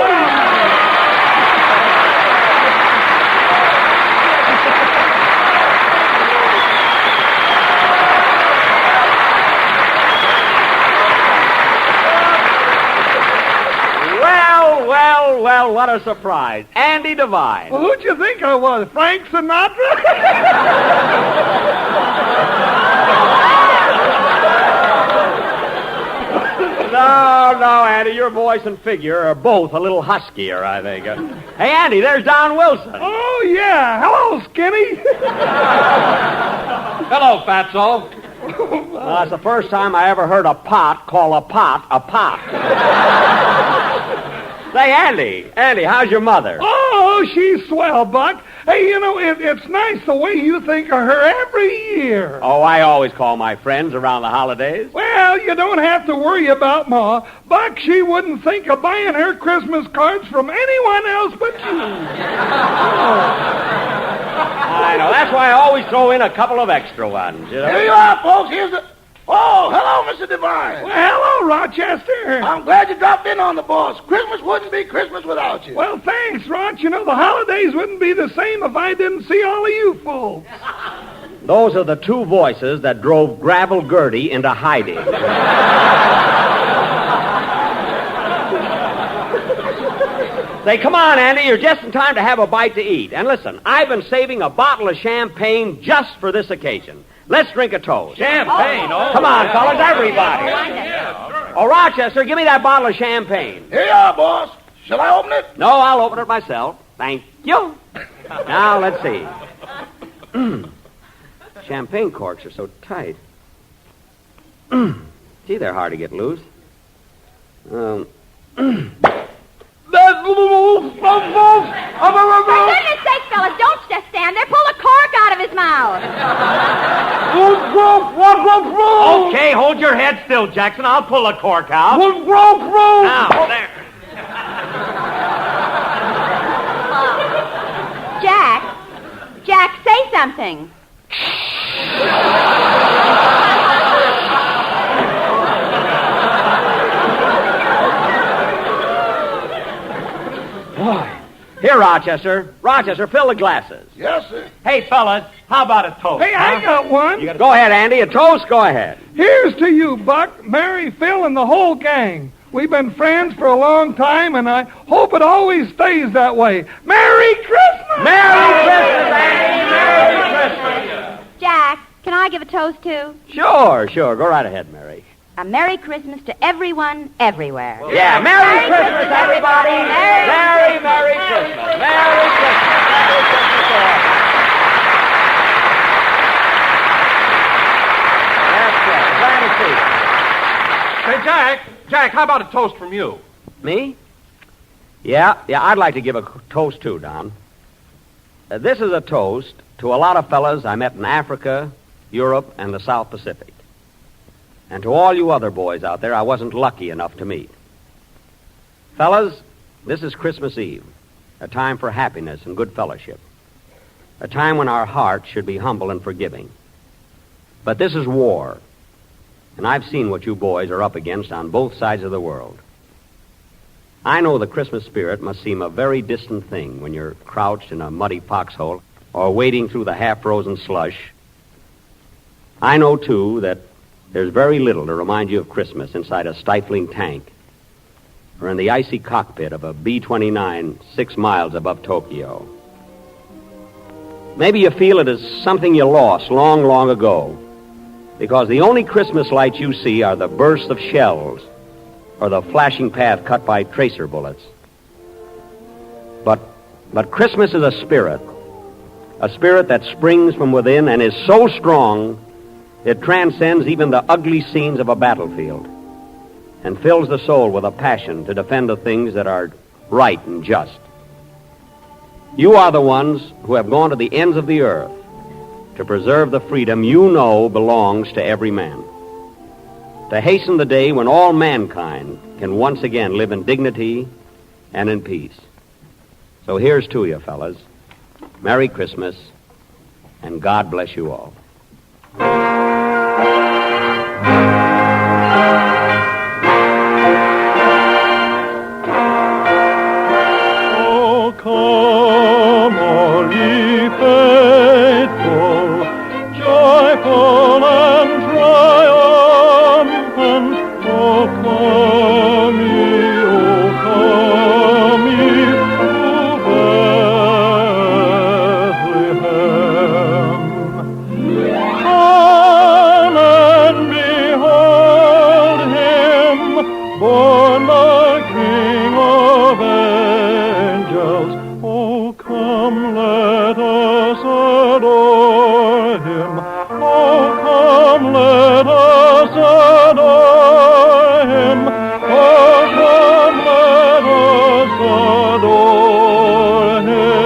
Well, what a surprise. Andy Devine. Well, who'd you think I was? Frank Sinatra? No, Andy, your voice and figure are both a little huskier, I think. Hey, Andy, there's Don Wilson. Oh, yeah. Hello, Skinny. Hello, Fatso. That's the first time I ever heard a pot call a pot a pot. Say, Andy, how's your mother? Oh, she's swell, Buck. Hey, you know, it's nice the way you think of her every year. Oh, I always call my friends around the holidays. Well, you don't have to worry about Ma. Buck, she wouldn't think of buying her Christmas cards from anyone else but you. I know. That's why I always throw in a couple of extra ones, you know? Here you are, folks. Here's the... Oh, hello, Mr. Devine. Well, hello, Rochester. I'm glad you dropped in on the boss. Christmas wouldn't be Christmas without you. Well, thanks, Roch. You know, the holidays wouldn't be the same if I didn't see all of you folks. Those are the two voices that drove Gravel Gertie into hiding. Say, come on, Andy. You're just in time to have a bite to eat. And listen, I've been saving a bottle of champagne just for this occasion. Let's drink a toast. Champagne? Oh. Come on, fellas, everybody. Oh, Rochester, give me that bottle of champagne. Here you are, boss. Shall I open it? No, I'll open it myself. Thank you. Now, let's see. Champagne corks are so tight. Gee, they're hard to get loose. For goodness sake, fellas, don't just stand there. Pull the cork out of his mouth. Okay, hold your head still, Jackson. I'll pull the cork out. Now, there. Jack, say something. Boy. Here, Rochester. Rochester, fill the glasses. Yes, sir. Hey, fellas, how about a toast? Hey, I got one. Go ahead, Andy. A toast? Go ahead. Here's to you, Buck, Mary, Phil, and the whole gang. We've been friends for a long time, and I hope it always stays that way. Merry Christmas! Merry Christmas, Andy! Merry Christmas! Jack, can I give a toast, too? Sure. Go right ahead, Mary. A Merry Christmas to everyone, everywhere. Yeah, Merry Christmas, everybody! Merry Christmas! Merry Christmas! That's right. Glad to see you. Say, Jack, how about a toast from you? Me? Yeah, I'd like to give a toast, too, Don. This is a toast to a lot of fellas I met in Africa, Europe, and the South Pacific. and to all you other boys out there I wasn't lucky enough to meet. Fellas, this is Christmas Eve, a time for happiness and good fellowship, a time when our hearts should be humble and forgiving. But this is war, and I've seen what you boys are up against on both sides of the world. I know the Christmas spirit must seem a very distant thing when you're crouched in a muddy foxhole or wading through the half-frozen slush. I know, too, that there's very little to remind you of Christmas inside a stifling tank or in the icy cockpit of a B-29 6 miles above Tokyo. Maybe you feel it as something you lost long, long ago, because the only Christmas lights you see are the bursts of shells or the flashing path cut by tracer bullets. But Christmas is a spirit that springs from within and is so strong it transcends even the ugly scenes of a battlefield and fills the soul with a passion to defend the things that are right and just. You are the ones who have gone to the ends of the earth to preserve the freedom you know belongs to every man, to hasten the day when all mankind can once again live in dignity and in peace. So here's to you, fellas. Merry Christmas, and God bless you all. Oh, come, all ye faithful, joyful and triumphant. Oh, come ye to Bethlehem. Come and behold him, born the King of angels. Oh, come, let us adore him. Oh, come, let us adore him. Oh, come, let us adore him.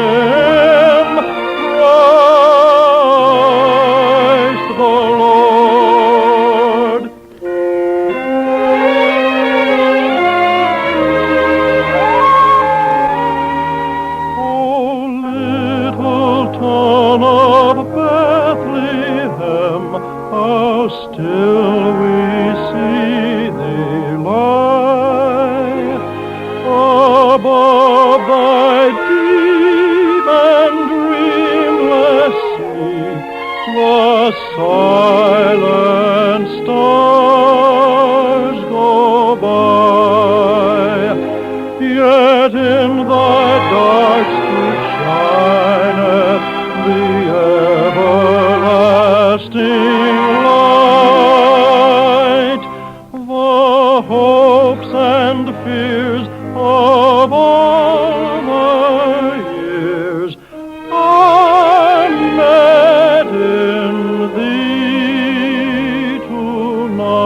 Christ the Lord. Oh, little town of Bethlehem, how still we see thee lie above thy deep and dreamless sea. The silent stars go by, yet in thy dark street shineth the everlasting light. The hopes and fears of all the years are met in thee tonight.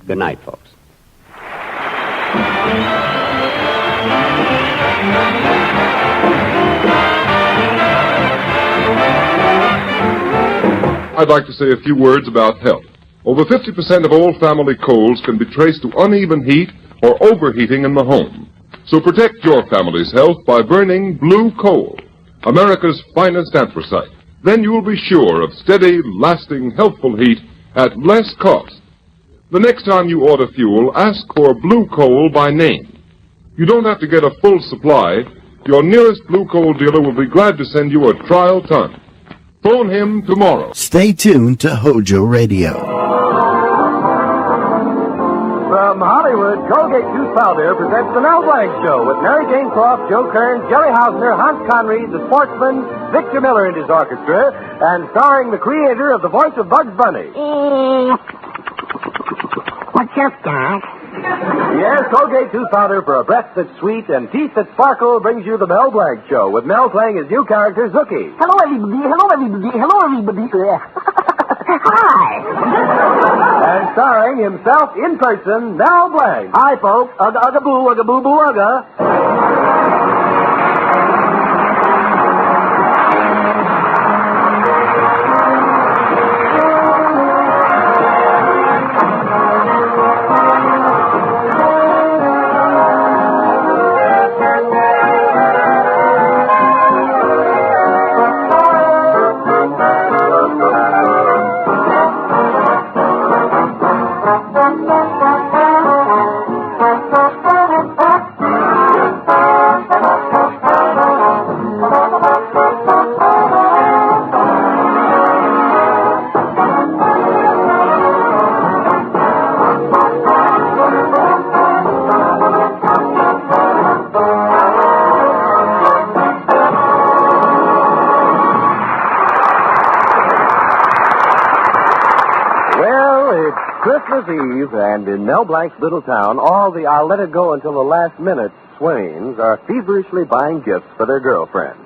Good night, folks. I'd like to say a few words about health. Over 50% of all family colds can be traced to uneven heat or overheating in the home. So protect your family's health by burning blue coal, America's finest anthracite. Then you'll be sure of steady, lasting, healthful heat at less cost. The next time you order fuel, ask for blue coal by name. You don't have to get a full supply. Your nearest blue coal dealer will be glad to send you a trial ton. Phone him tomorrow. Stay tuned to HOJO Radio. From Hollywood, Colgate Tooth Powder presents the Mel Blanc Show with Mary Jane Croft, Joe Kearns, Jerry Hausner, Hans Conried, the sportsman, Victor Miller and his orchestra, and starring the creator of the voice of Bugs Bunny. What's up, Doc? Yes, Colgate Tooth Powder for a breath that's sweet and teeth that sparkle brings you the Mel Blanc Show with Mel playing his new character, Zookie. Hello, everybody. Hello, everybody. Hello, everybody. Hi. And starring himself in person, Mel Blanc. Hi, folks. Ugga, ugga, boo, ugga, boo, boo, ugga. Eve, and in Mel Blanc's little town, all the I'll let it go until the last minute swains are feverishly buying gifts for their girlfriends.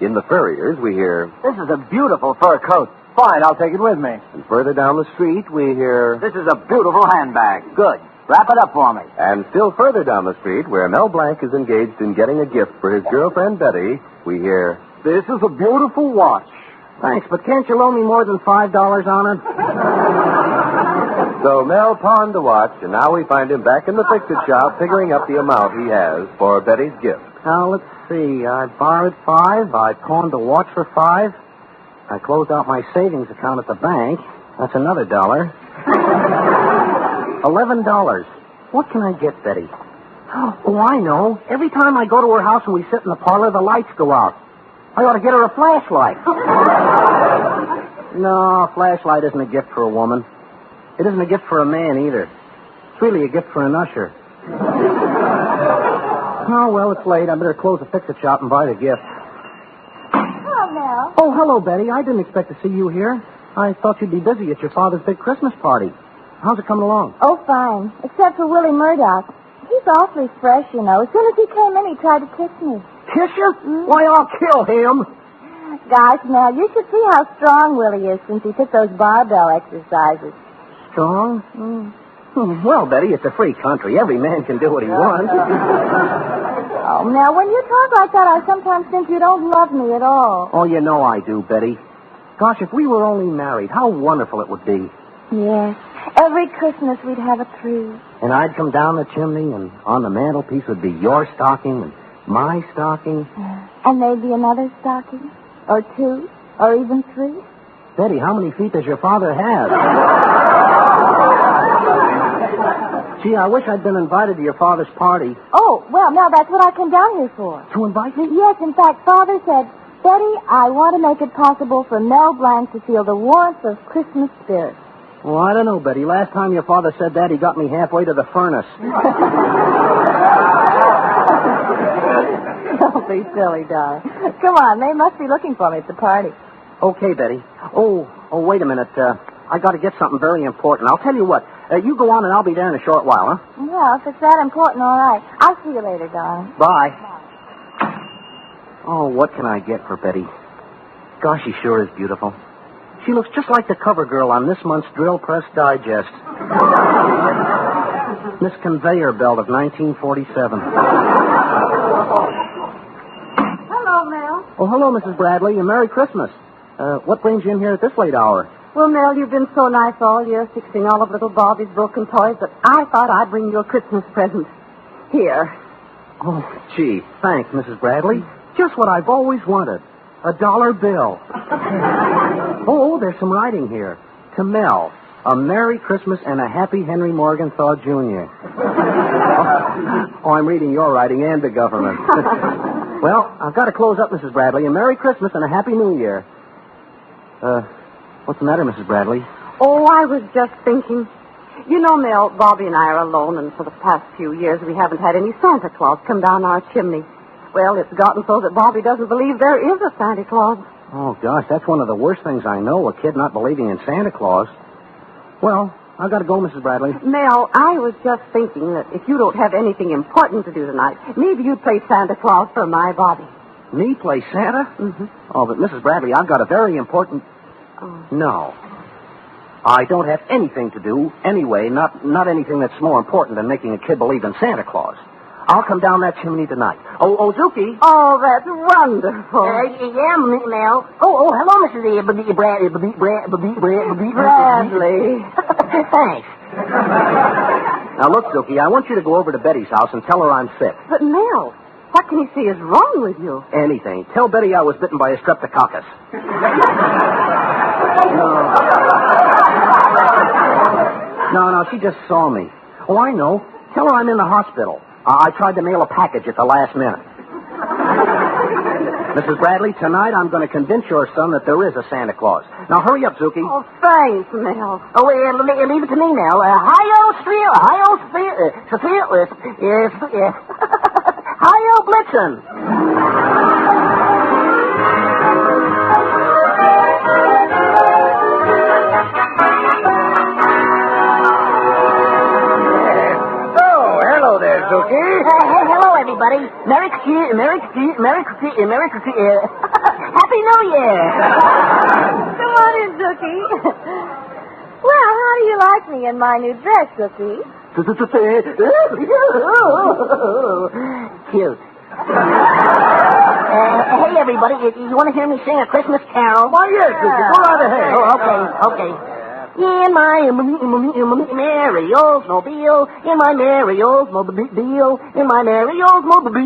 In the Furriers, we hear, "This is a beautiful fur coat. Fine, I'll take it with me." And further down the street, we hear, "This is a beautiful handbag. Good. Wrap it up for me." And still further down the street, where Mel Blanc is engaged in getting a gift for his girlfriend Betty, we hear, "This is a beautiful watch." Thanks, but can't you loan me more than $5 on it? So Mel pawned the watch, and now we find him back in the fix-it shop figuring up the amount he has for Betty's gift. Now, let's see. I borrowed $5. I pawned the watch for $5. I closed out my savings account at the bank. That's another $1. $11. What can I get, Betty? Oh, I know. Every time I go to her house and we sit in the parlor, the lights go out. I ought to get her a flashlight. No, a flashlight isn't a gift for a woman. It isn't a gift for a man, either. It's really a gift for an usher. Oh, well, it's late. I better close the fix-it shop and buy the gift. Hello, Mel. Oh, hello, Betty. I didn't expect to see you here. I thought you'd be busy at your father's big Christmas party. How's it coming along? Oh, fine. Except for Willie Murdoch. He's awfully fresh, you know. As soon as he came in, he tried to kiss me. Kiss you? Why, I'll kill him. Gosh, Mel, you should see how strong Willie is since he took those barbell exercises. Strong? Well, Betty, it's a free country. Every man can do what he wants. Oh, Mel, when you talk like that, I sometimes think you don't love me at all. Oh, you know I do, Betty. Gosh, if we were only married, how wonderful it would be. Yes. Every Christmas we'd have a tree. And I'd come down the chimney, and on the mantelpiece would be your stocking and my stocking. And maybe another stocking. Or 2. Or even 3. Betty, how many feet does your father have? Gee, I wish I'd been invited to your father's party. Oh, well, now that's what I came down here for. To invite me? Yes, in fact, Father said, Betty, I want to make it possible for Mel Blanc to feel the warmth of Christmas spirit. Well, I don't know, Betty. Last time your father said that, he got me halfway to the furnace. Don't be silly, darling. Come on, they must be looking for me at the party. Okay, Betty. Oh, wait a minute. I got to get something very important. I'll tell you what. You go on, and I'll be there in a short while, huh? Well, if it's that important, all right. I'll see you later, darling. Bye. Oh, what can I get for Betty? Gosh, she sure is beautiful. She looks just like the cover girl on this month's Drill Press Digest. Miss Conveyor Belt of 1947. Hello, Mel. Oh, hello, Mrs. Bradley, and Merry Christmas. What brings you in here at this late hour? Well, Mel, you've been so nice all year fixing all of little Bobby's broken toys that I thought I'd bring you a Christmas present. Here. Oh, gee, thanks, Mrs. Bradley. Just what I've always wanted. A $1 bill. Oh, there's some writing here. To Mel, a Merry Christmas and a Happy Henry Morgenthau Jr. Oh, I'm reading your writing and the government. Well, I've got to close up, Mrs. Bradley. A Merry Christmas and a Happy New Year. What's the matter, Mrs. Bradley? Oh, I was just thinking. You know, Mel, Bobby and I are alone, and for the past few years we haven't had any Santa Claus come down our chimney. Well, it's gotten so that Bobby doesn't believe there is a Santa Claus. Oh, gosh, that's one of the worst things I know, a kid not believing in Santa Claus. Well, I've got to go, Mrs. Bradley. Mel, I was just thinking that if you don't have anything important to do tonight, maybe you'd play Santa Claus for my Bobby. Me play Santa? Mm-hmm. Oh, but Mrs. Bradley, I've got a very important... Oh. No. I don't have anything to do, anyway, not anything that's more important than making a kid believe in Santa Claus. I'll come down that chimney tonight. Oh, Zuki. Oh, that's wonderful. Yeah, Mel. Oh, hello, Mrs. Bradley. Thanks. Now, look, Zuki, I want you to go over to Betty's house and tell her I'm sick. But, Mel, what can you see is wrong with you? Anything. Tell Betty I was bitten by a streptococcus. No, she just saw me. Oh, I know. Tell her I'm in the hospital. I tried to mail a package at the last minute. Mrs. Bradley, tonight I'm going to convince your son that there is a Santa Claus. Now, hurry up, Zuki. Oh, thanks, Mel. Oh, leave it to me now. Hi-yo, Blitzen. Zuki. Hello, everybody. Merry Christmas. Happy New Year. Come on in, Zuki. Well, how do you like me in my new dress, Zuki? Cute. Hey, everybody. You want to hear me sing a Christmas carol? Why, yes, Zuki. Go right ahead. Oh, okay. In my merry Oldsmobile, in my merry Oldsmobile, in my merry Oldsmobile,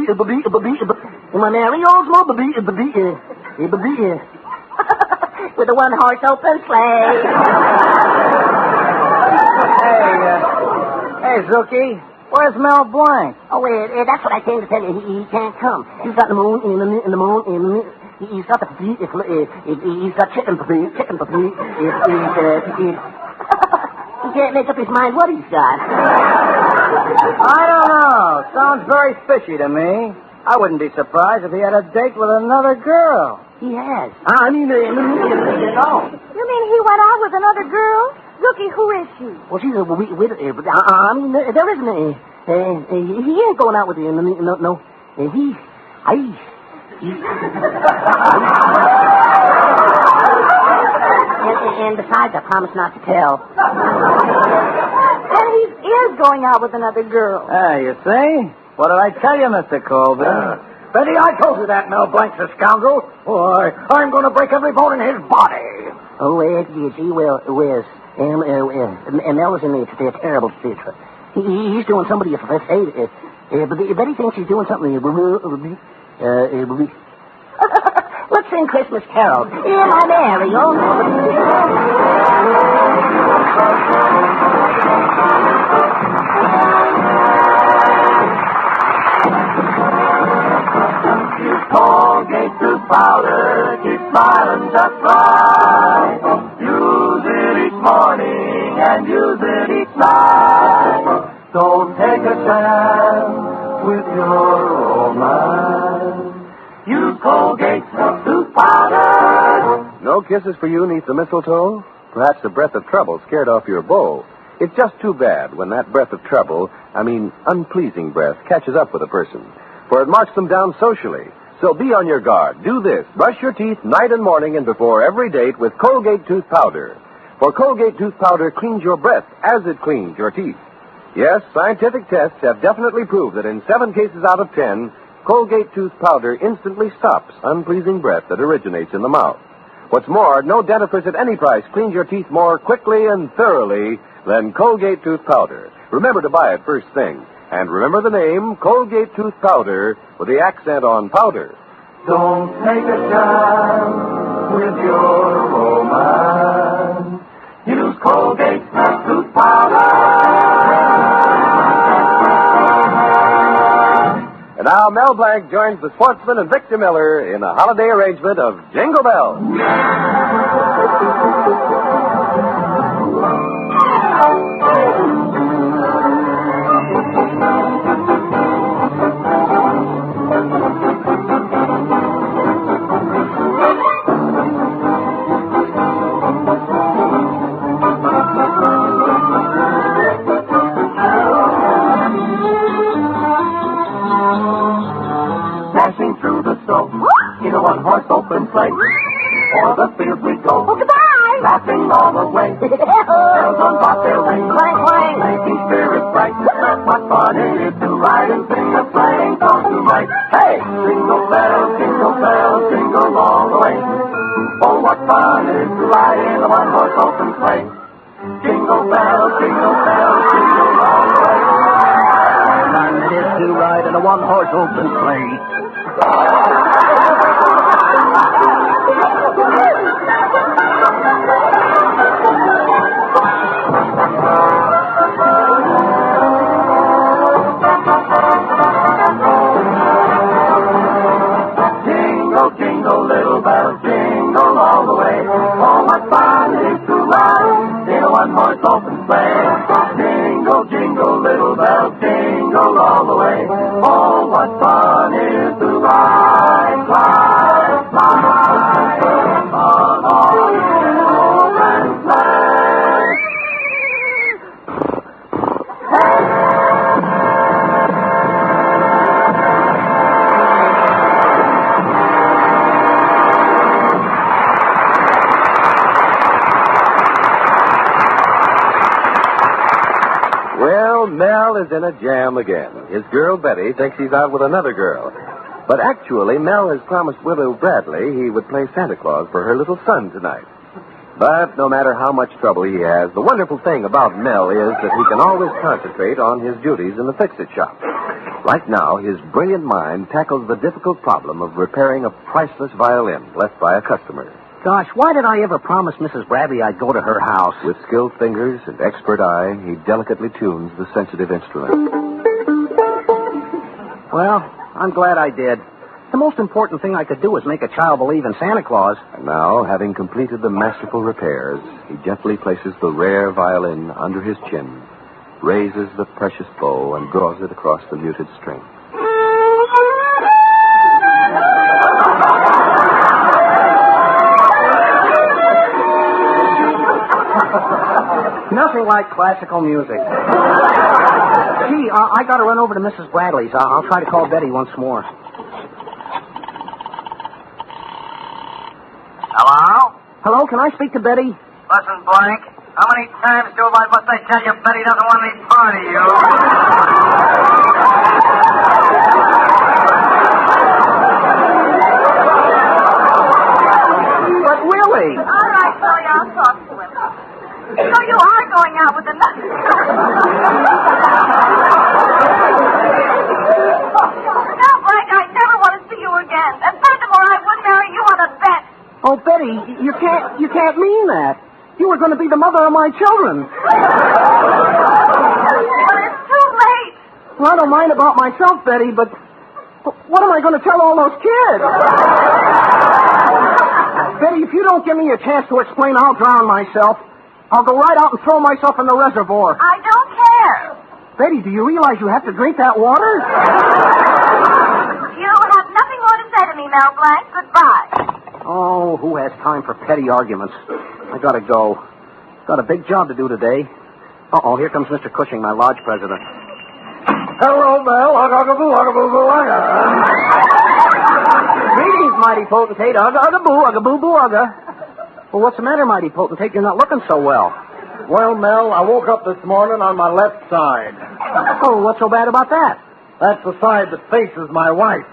in my merry Oldsmobile, with a one-horse open sleigh. Hey, Zuki, where's Mel Blanc? Oh, that's what I came to tell you. He can't come. He's got the moon in the moon. He's got he's got chicken for me. He can't make up his mind what he's got. I don't know. Sounds very fishy to me. I wouldn't be surprised if he had a date with another girl. He has. You mean he went out with another girl? Zuki, who is she? Well, she's a there isn't a... he ain't going out with you. No. And besides, I promise not to tell. And he is going out with another girl. You see? What did I tell you, Mr. Colby? Betty, I told you that Mel Blanc's a scoundrel. Boy, I'm going to break every bone in his body. Oh, gee, Wiz. Mel was in a terrible state. He's doing somebody a favor. But Betty thinks he's doing something. Let's sing Christmas carols. In my merry old Colgate tooth powder, keep smiling just right. Use it each morning and use it each night. Don't take a chance with your romance. Use Colgate tooth powder. No kisses for you neath the mistletoe? Perhaps the breath of trouble scared off your beau. It's just too bad when that breath of trouble, unpleasing breath, catches up with a person. For it marks them down socially. So be on your guard. Do this. Brush your teeth night and morning and before every date with Colgate tooth powder. For Colgate tooth powder cleans your breath as it cleans your teeth. Yes, scientific tests have definitely proved that in 7 cases out of 10, Colgate tooth powder instantly stops unpleasing breath that originates in the mouth. What's more, no dentifrice at any price cleans your teeth more quickly and thoroughly than Colgate tooth powder. Remember to buy it first thing. And remember the name, Colgate tooth powder, with the accent on powder. Don't take a chance with your romance. Use Colgate tooth powder. And now Mel Blanc joins the Sportsman and Victor Miller in a holiday arrangement of Jingle Bells. Dashing through the snow in a one-horse open sleigh. O'er the fields we go. Oh, goodbye. Laughing all the way. Bells on bobtail ring. Clang, clang. Making spirits bright. What fun it is to ride and sing a sleighing song tonight. Hey! Jingle bells, jingle all the way. Oh, what fun it is to ride in a one-horse open sleigh. Jingle bells, jingle all the way. Fun it is to ride in a one-horse open sleigh. Jingle, jingle, little bells, jingle all the way. Oh, what fun it is to ride in a one-horse open sleigh. Jingle, jingle, little bells, jingle all the way. Oh, what fun it is to ride, ride, ride on all open sleigh. Well, Mel is in a jam again. His girl, Betty, thinks he's out with another girl. But actually, Mel has promised Widow Bradley he would play Santa Claus for her little son tonight. But no matter how much trouble he has, the wonderful thing about Mel is that he can always concentrate on his duties in the fix-it shop. Right now, his brilliant mind tackles the difficult problem of repairing a priceless violin left by a customer. Gosh, why did I ever promise Mrs. Bradley I'd go to her house? With skilled fingers and expert eye, he delicately tunes the sensitive instrument. Well, I'm glad I did. The most important thing I could do was make a child believe in Santa Claus. And now, having completed the masterful repairs, he gently places the rare violin under his chin, raises the precious bow, and draws it across the muted string. Nothing like classical music. Gee, I got to run over to Mrs. Bradley's. I'll try to call Betty once more. Hello? Hello, can I speak to Betty? Listen, Blank. How many times do I must I tell you Betty doesn't want any part of you? But really... All right, Billy, I'll talk to him. So you are going out with another... No, Frank, I never want to see you again. And furthermore, I would marry you on a bet. Oh, Betty, you can't mean that. You were going to be the mother of my children. But it's too late. Well, I don't mind about myself, Betty, but what am I going to tell all those kids? Betty, if you don't give me a chance to explain, I'll drown myself. I'll go right out and throw myself in the reservoir. I don't care. Betty, do you realize you have to drink that water? You have nothing more to say to me, Mel Blanc. Goodbye. Oh, who has time for petty arguments? I gotta go. Got a big job to do today. Uh-oh, here comes Mr. Cushing, my lodge president. Hello, Mel. Greetings, mighty potentate. Ugga, ugga, boo, ugga, boo, boo, ugga. Well, what's the matter, mighty potentate? You're not looking so well. Well, Mel, I woke up this morning on my left side. Oh, what's so bad about that? That's the side that faces my wife.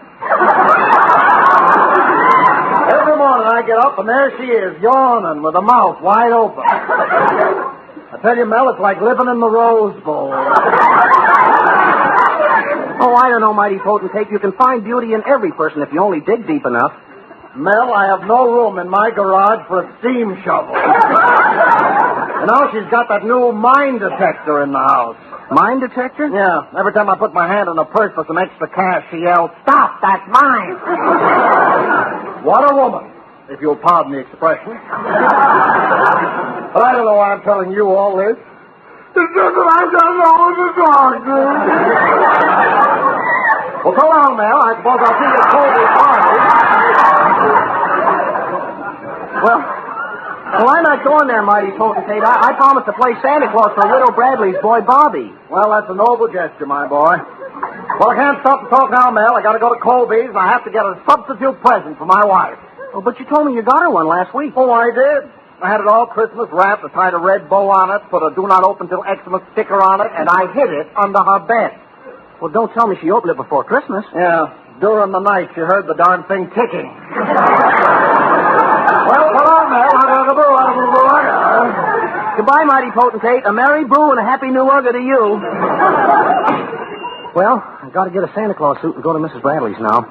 Every morning I get up and there she is, yawning with her mouth wide open. I tell you, Mel, it's like living in the Rose Bowl. Oh, I don't know, mighty potentate. You can find beauty in every person if you only dig deep enough. Mel, I have no room in my garage for a steam shovel. And now she's got that new mine detector in the house. Mine detector? Yeah. Every time I put my hand in a purse for some extra cash, she yells, "Stop, that's mine." What a woman, if you'll pardon the expression. But I don't know why I'm telling you all this. It's just that I don't know what to talk to. Well, so long, Mel. I suppose I'll see you at Colby's party. Well, I'm not going there, mighty potentate. I promised to play Santa Claus for Widow Bradley's boy, Bobby. Well, that's a noble gesture, my boy. Well, I can't stop to talk now, Mel. I got to go to Colby's, and I have to get a substitute present for my wife. Oh, but you told me you got her one last week. Oh, I did. I had it all Christmas wrapped. I tied a red bow on it, put a do not open till Xmas sticker on it, and I hid it under her bed. Well, don't tell me she opened it before Christmas. Yeah, during the night she heard the darn thing ticking. Well, come on, Mel. Goodbye, mighty potentate. A merry brew and a happy new Ugga to you. Well, I've got to get a Santa Claus suit and go to Mrs. Bradley's now.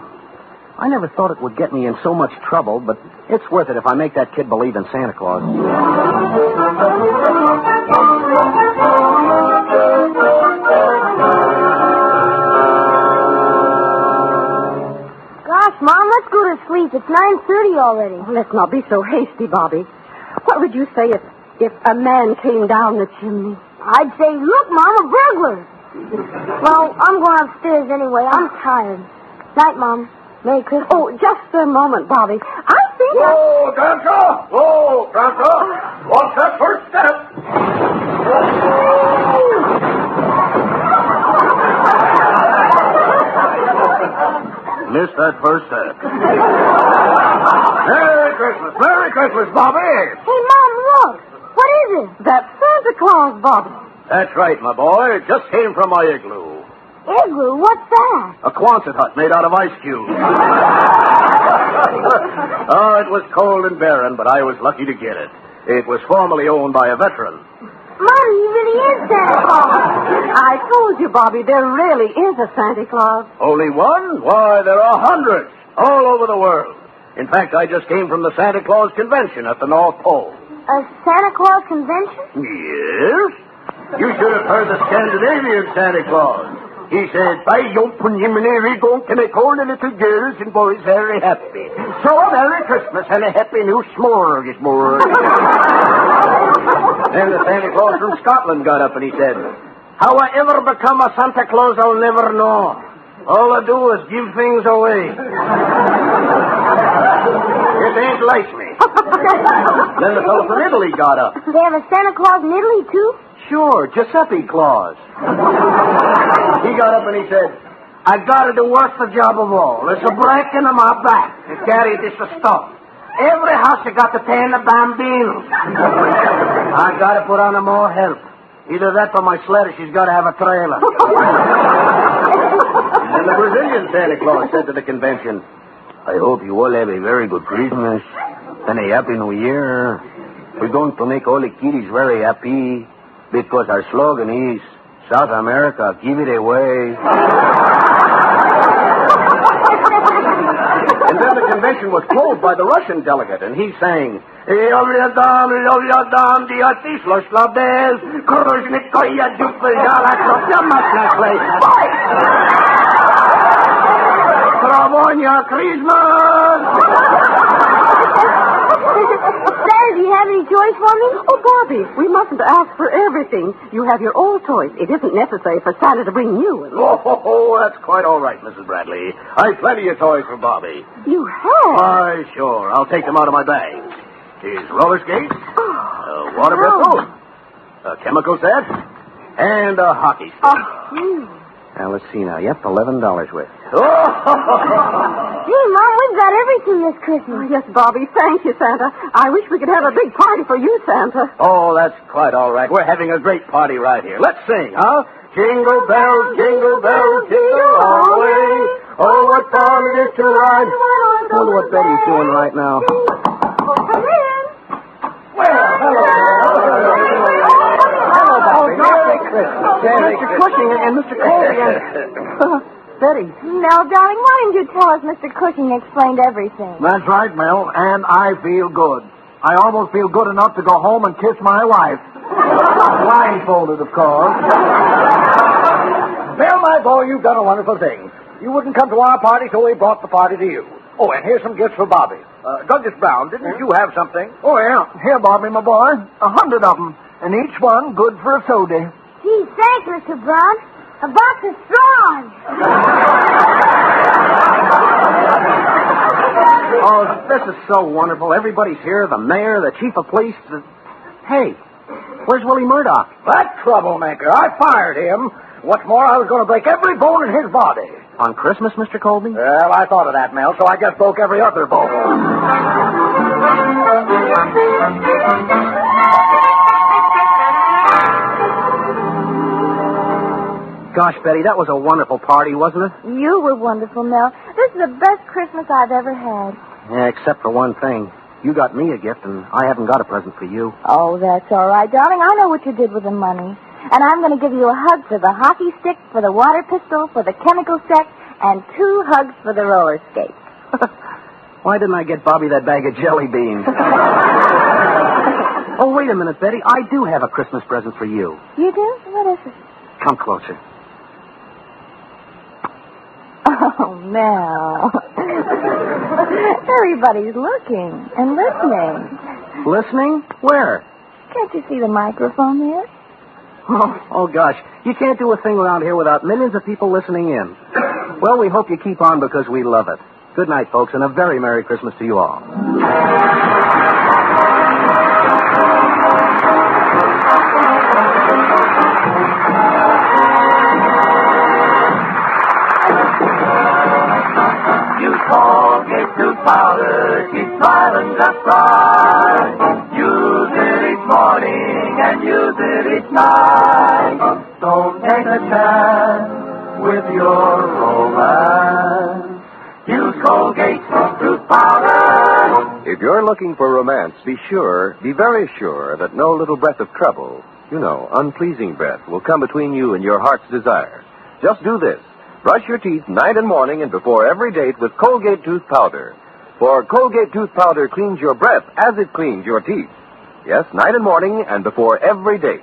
I never thought it would get me in so much trouble, but it's worth it if I make that kid believe in Santa Claus. Gosh, Mom, let's go to sleep. It's 9:30 already. Oh, let's not be so hasty, Bobby. What would you say if a man came down the chimney? I'd say, look, Mom, a burglar. Well, I'm going upstairs anyway. I'm tired. Night, Mom. Merry Christmas. Oh, just a moment, Bobby. I think Whoa, Grandpa! Whoa, Grandpa! What's that first step? Missed that first step. Merry Christmas. Merry Christmas, Bobby. Hey, Mom, look. What is it? That's Santa Claus, Bobby. That's right, my boy. Just came from my igloo. Igloo? What's that? A Quonset hut made out of ice cubes. Oh, it was cold and barren, but I was lucky to get it. It was formerly owned by a veteran. Mom, he really is Santa Claus. I told you, Bobby, there really is a Santa Claus. Only one? Why, there are hundreds all over the world. In fact, I just came from the Santa Claus Convention at the North Pole. A Santa Claus convention? Yes? You should have heard the Scandinavian Santa Claus. He said, "I open him and every go to make all the little girls and boys very happy. So a Merry Christmas and a Happy New Smorgasbord." Then the Santa Claus from Scotland got up and he said, "How I ever become a Santa Claus, I'll never know. All I do is give things away. It ain't like me." Then the fellow from Italy got up. They have a Santa Claus in Italy, too? Sure, Giuseppe Claus. He got up and he said, "I got to do worst job of all. It's a breaking in my back to carry this stuff. Every house you got to pay in the bambino. I got to put on a more help. Either that or my sled, she's got to have a trailer." And the Brazilian Santa Claus said to the convention, "I hope you all have a very good Christmas and a Happy New Year. We're going to make all the kiddies very happy because our slogan is, South America, give it away." And then the convention was closed by the Russian delegate, and he sang, Christmas! Santa, do you have any toys for me? Oh, Bobby, we mustn't ask for everything. You have your old toys. It isn't necessary for Santa to bring you. Oh, that's quite all right, Mrs. Bradley. I've plenty of toys for Bobby. You have? Why, sure. I'll take them out of my bag. Here's roller skates, a water pistol, a chemical set, and a hockey stick. Oh, Now, let's see now. Yep, $11 worth. Oh, Gee, Mom, we've got everything this Christmas. Oh, yes, Bobby. Thank you, Santa. I wish we could have a big party for you, Santa. Oh, that's quite all right. We're having a great party right here. Let's sing, huh? Jingle bells, jingle all the way. Oh, what fun it is to ride. I wonder what Betty's doing right now. Come in. Well, hello. Hello, Bobby. Merry Christmas. Mr. Cushing and Mr. Colby and... Betty. Mel, darling, why didn't you tell us Mr. Cushing explained everything? That's right, Mel, and I feel good. I almost feel good enough to go home and kiss my wife. Blindfolded, of course. Mel, my boy, you've done a wonderful thing. You wouldn't come to our party, so we brought the party to you. Oh, and here's some gifts for Bobby. Douglas Brown, didn't you have something? Oh, yeah. Here, Bobby, my boy. 100 of them, and each one good for a soda. Gee, thanks, Mr. Brown. A box of straws. Oh, this is so wonderful. Everybody's here. The mayor, the chief of police. Hey, where's Willie Murdoch? That troublemaker. I fired him. What's more, I was going to break every bone in his body. On Christmas, Mr. Colby? Well, I thought of that, Mel, so I just broke every other bone. Gosh, Betty, that was a wonderful party, wasn't it? You were wonderful, Mel. This is the best Christmas I've ever had. Yeah, except for one thing. You got me a gift, and I haven't got a present for you. Oh, that's all right, darling. I know what you did with the money. And I'm going to give you a hug for the hockey stick, for the water pistol, for the chemical set, and 2 hugs for the roller skate. Why didn't I get Bobby that bag of jelly beans? Oh, wait a minute, Betty. I do have a Christmas present for you. You do? What is it? Come closer. Oh, Mel. Everybody's looking and listening. Listening? Where? Can't you see the microphone there? Oh, gosh. You can't do a thing around here without millions of people listening in. Well, we hope you keep on because we love it. Good night, folks, and a very Merry Christmas to you all. Colgate tooth powder, keep smiling just right. Use it each morning and use it each night. Don't take a chance with your romance. Use Colgate tooth powder. If you're looking for romance, be very sure that no little breath of trouble, unpleasing breath, will come between you and your heart's desire. Just do this. Brush your teeth night and morning and before every date with Colgate tooth powder. For Colgate tooth powder cleans your breath as it cleans your teeth. Yes, night and morning and before every date.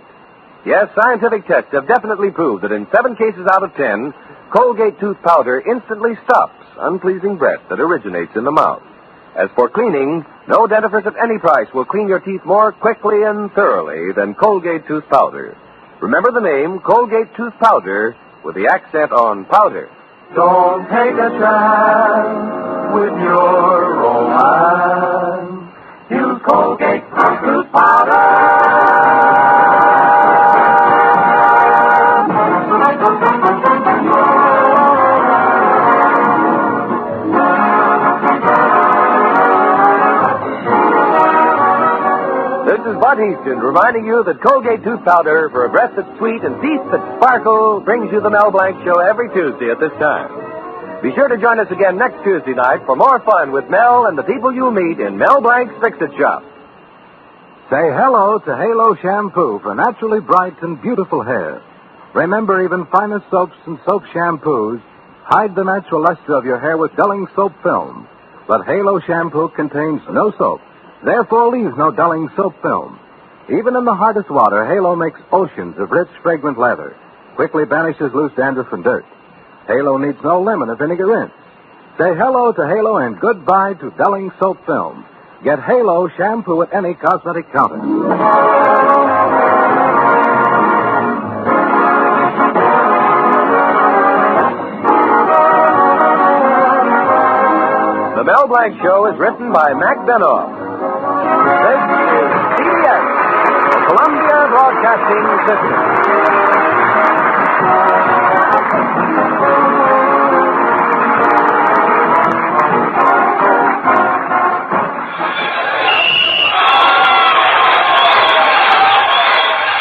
Yes, scientific tests have definitely proved that in 7 cases out of 10, Colgate tooth powder instantly stops unpleasing breath that originates in the mouth. As for cleaning, no dentifrice at any price will clean your teeth more quickly and thoroughly than Colgate tooth powder. Remember the name Colgate tooth powder, with the accent on powder. Don't take a chance with your romance. Use Colgate tooth powder. This is Bud Easton reminding you that Colgate tooth powder for a breath that's sweet and teeth that sparkle brings you the Mel Blanc Show every Tuesday at this time. Be sure to join us again next Tuesday night for more fun with Mel and the people you'll meet in Mel Blanc's Fix-It Shop. Say hello to Halo Shampoo for naturally bright and beautiful hair. Remember, even finest soaps and soap shampoos hide the natural luster of your hair with dulling soap film. But Halo Shampoo contains no soap. Therefore, leaves no dulling soap film. Even in the hardest water, Halo makes oceans of rich, fragrant lather. Quickly banishes loose dandruff and dirt. Halo needs no lemon or vinegar rinse. Say hello to Halo and goodbye to dulling soap film. Get Halo Shampoo at any cosmetic counter. The Mel Blanc Show is written by Mac Benoff. This is CBS, the Columbia Broadcasting System.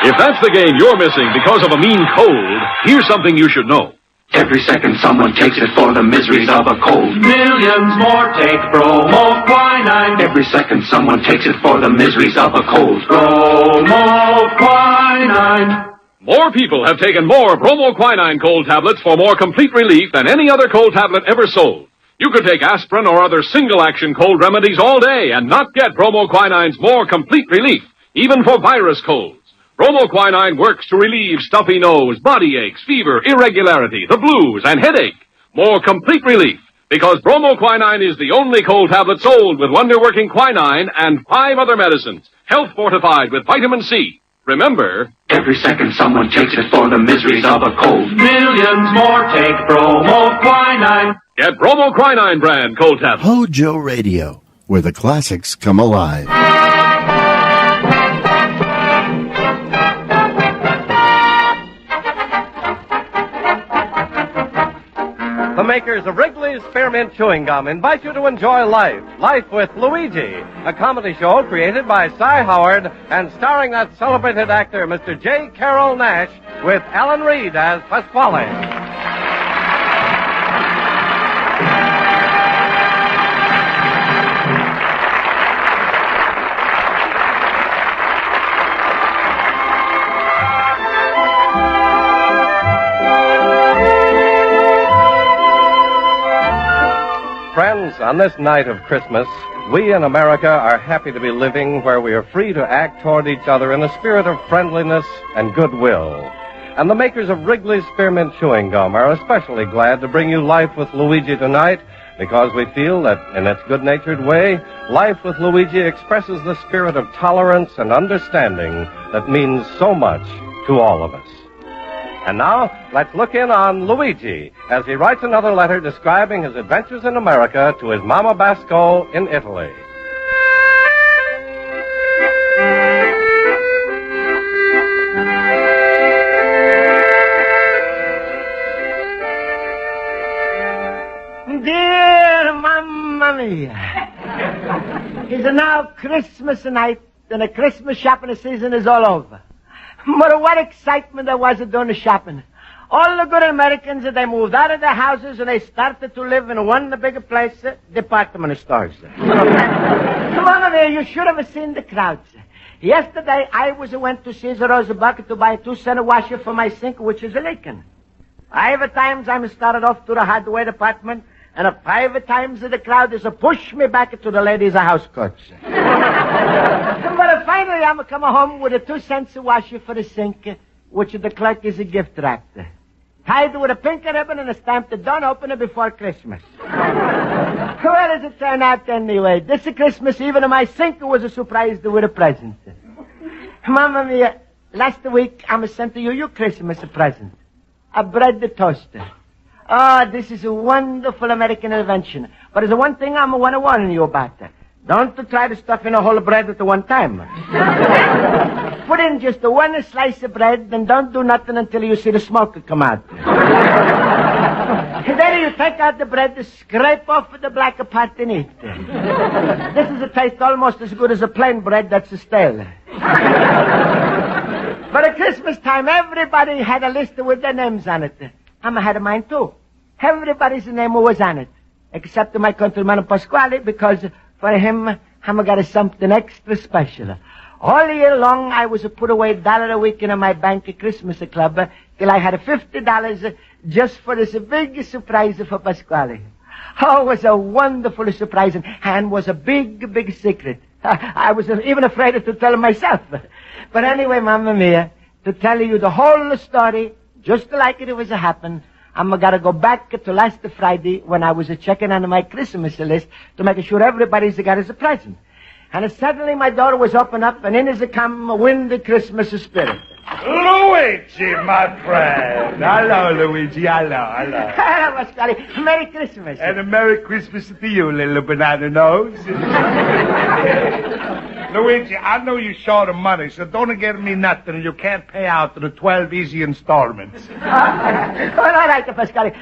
If that's the game you're missing because of a mean cold, here's something you should know. Every second someone takes it for the miseries of a cold. Millions more take bromoquinine. Every second someone takes it for the miseries of a cold. Bromoquinine. More people have taken more bromoquinine cold tablets for more complete relief than any other cold tablet ever sold. You could take aspirin or other single-action cold remedies all day and not get bromoquinine's more complete relief, even for virus colds. Bromoquinine works to relieve stuffy nose, body aches, fever, irregularity, the blues, and headache. More complete relief, because bromoquinine is the only cold tablet sold with wonder-working quinine and 5 other medicines, health-fortified with vitamin C. Remember, every second someone takes it for the miseries of a cold. Millions more take bromoquinine. Get bromoquinine brand cold tablets. HOJO Radio, where the classics come alive. The makers of Wrigley's Spearmint Chewing Gum invite you to enjoy Life with Luigi, a comedy show created by Cy Howard and starring that celebrated actor, Mr. J. Carroll Nash, with Alan Reed as Pasquale. Friends, on this night of Christmas, we in America are happy to be living where we are free to act toward each other in a spirit of friendliness and goodwill. And the makers of Wrigley's Spearmint Chewing Gum are especially glad to bring you Life with Luigi tonight because we feel that, in its good-natured way, Life with Luigi expresses the spirit of tolerance and understanding that means so much to all of us. And now, let's look in on Luigi as he writes another letter describing his adventures in America to his Mama Basco in Italy. Dear Mamma Mia, it's now Christmas night and the Christmas shopping season is all over. But what excitement there was doing the shopping. All the good Americans, they moved out of their houses and they started to live in one of the bigger places, department stores. Come on, there, you should have seen the crowds. Yesterday, I went to Caesar Rosa Bucket to buy a 2-cent washer for my sink, which is leaking. 5 times I started off to the hardware department, and 5 times the crowd is push me back to the ladies' house coats. But finally, I'm coming home with a 2-cent washer for the sink, which the clerk is a gift wrapped. Tied with a pink ribbon and a stamp that don't open it before Christmas. Well, as it turned out anyway, this Christmas Eve, my sink was surprised with a present. Mamma Mia, last week I sent you your Christmas present. A bread toaster. Oh, this is a wonderful American invention. But there's one thing I want to warn you about. Don't try to stuff in a whole bread at one time. Put in just one slice of bread, and don't do nothing until you see the smoke come out. Then you take out the bread, scrape off the black part and eat. This is a taste almost as good as a plain bread that's stale. But at Christmas time, everybody had a list with their names on it. I had mine too. Everybody's name was on it, except my countryman Pasquale, because for him, I got something extra special. All year long, I was put away $1 a week in my bank Christmas club till I had $50 just for this big surprise for Pasquale. Oh, it was a wonderful surprise and was a big, big secret. I was even afraid to tell myself. But anyway, Mamma Mia, to tell you the whole story, just like it was happened, I'm gotta go back to last Friday when I was checking on my Christmas list to make sure everybody's got his present. And suddenly my door was opened up, and in has come a windy Christmas spirit. Luigi, my friend. Hello, Luigi. Hello. Hello, Pasquale. Merry Christmas. And a Merry Christmas to you, little banana nose. Luigi, I know you're short of money, so don't give me nothing. You can't pay out the 12 easy installments. All right, Pasquale.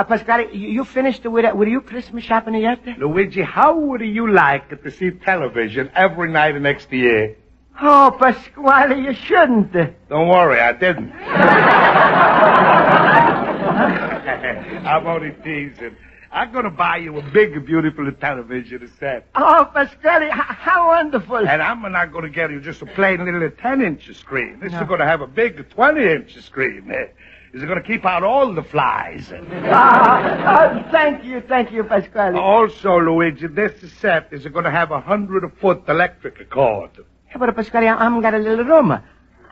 Pasquale, you finished with your Christmas shopping yet? Luigi, how would you like to see television every night next year? Oh, Pasquale, you shouldn't. Don't worry, I didn't. I'm only teasing. I'm going to buy you a big, beautiful television set. Oh, Pasquale, how wonderful. And I'm not going to get you just a plain little 10-inch screen. This is going to have a big 20-inch screen. Is it going to keep out all the flies? Thank you, Pasquale. Also, Luigi, this set is going to have a 100-foot electric cord. Yeah, but Pasquale, I'm got a little room.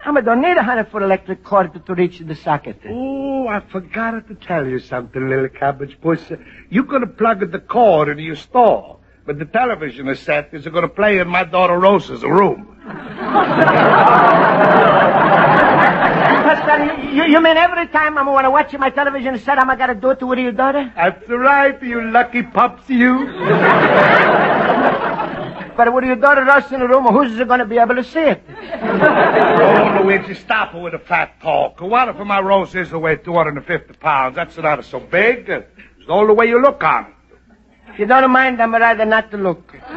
I don't need a 100-foot electric cord to reach the socket. Oh, I forgot to tell you something, little cabbage puss. You're going to plug the cord into your store, but the television set is going to play in my daughter Rosa's room. Pasquale, you mean every time I'm going to watch my television set, I'm going to do it to your daughter? That's right, you lucky pups, you. But with your daughter Rosa in the room, who's going to be able to see it? Oh, Luigi, stop it with the fat talk. What if my Rosa is to weigh 250 pounds? That's not so big. It's all the way you look on it. If you don't mind, I'm rather not to look. Oh,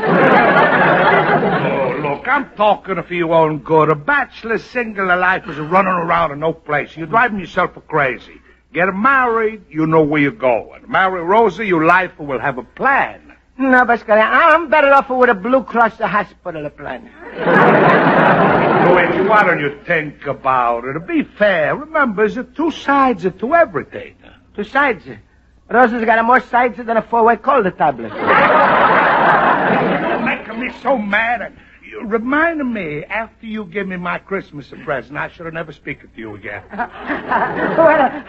look, I'm talking for your own good. A bachelor single life is running around in no place. You're driving yourself crazy. Get married, you know where you're going. Marry Rosa, your life will have a plan. No, Pasquale, I'm better off with a Blue Cross hospital plan. Luigi, why don't you think about it? Be fair. Remember, there's two sides to everything. Two sides? Rosa's got more sides than a 4-way cold tablet. You're making me so mad. You remind me, after you give me my Christmas present, I should have never spoken to you again. Well,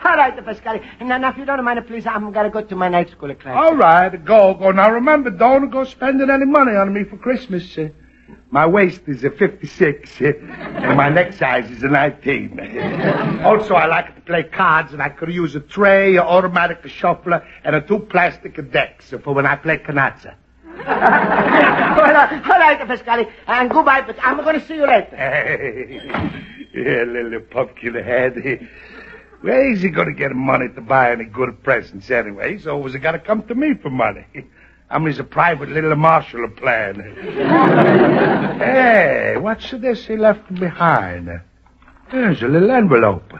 all right, Pasquale. Now, if you don't mind, please, I'm going to go to my night school class. All right, go. Now, remember, don't go spending any money on me for Christmas. My waist is a 56, and my neck size is a 19. Also, I like to play cards, and I could use a tray, an automatic shuffler, and 2 plastic decks for when I play canazza. All right, Pasquale, and goodbye, but I'm going to see you later. Yeah, little pumpkin head. Where is he going to get money to buy any good presents anyway? He's always got to come to me for money. I'm his private little Marshall plan. Hey, what's this he left behind? There's a little envelope.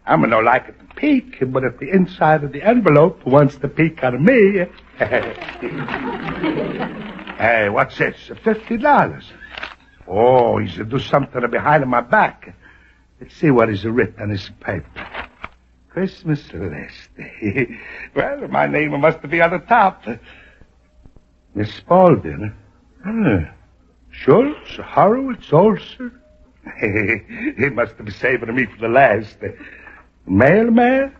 I'm not like it to peek, but if the inside of the envelope wants to peek on me... Hey, what's this? $50. Oh, he's to do something behind my back. Let's see what is written on this paper. Christmas list. Well, my name must be on the top. Miss Spaulding. Schultz, Horowitz, Olson. He must be saving me for the last. Mailman,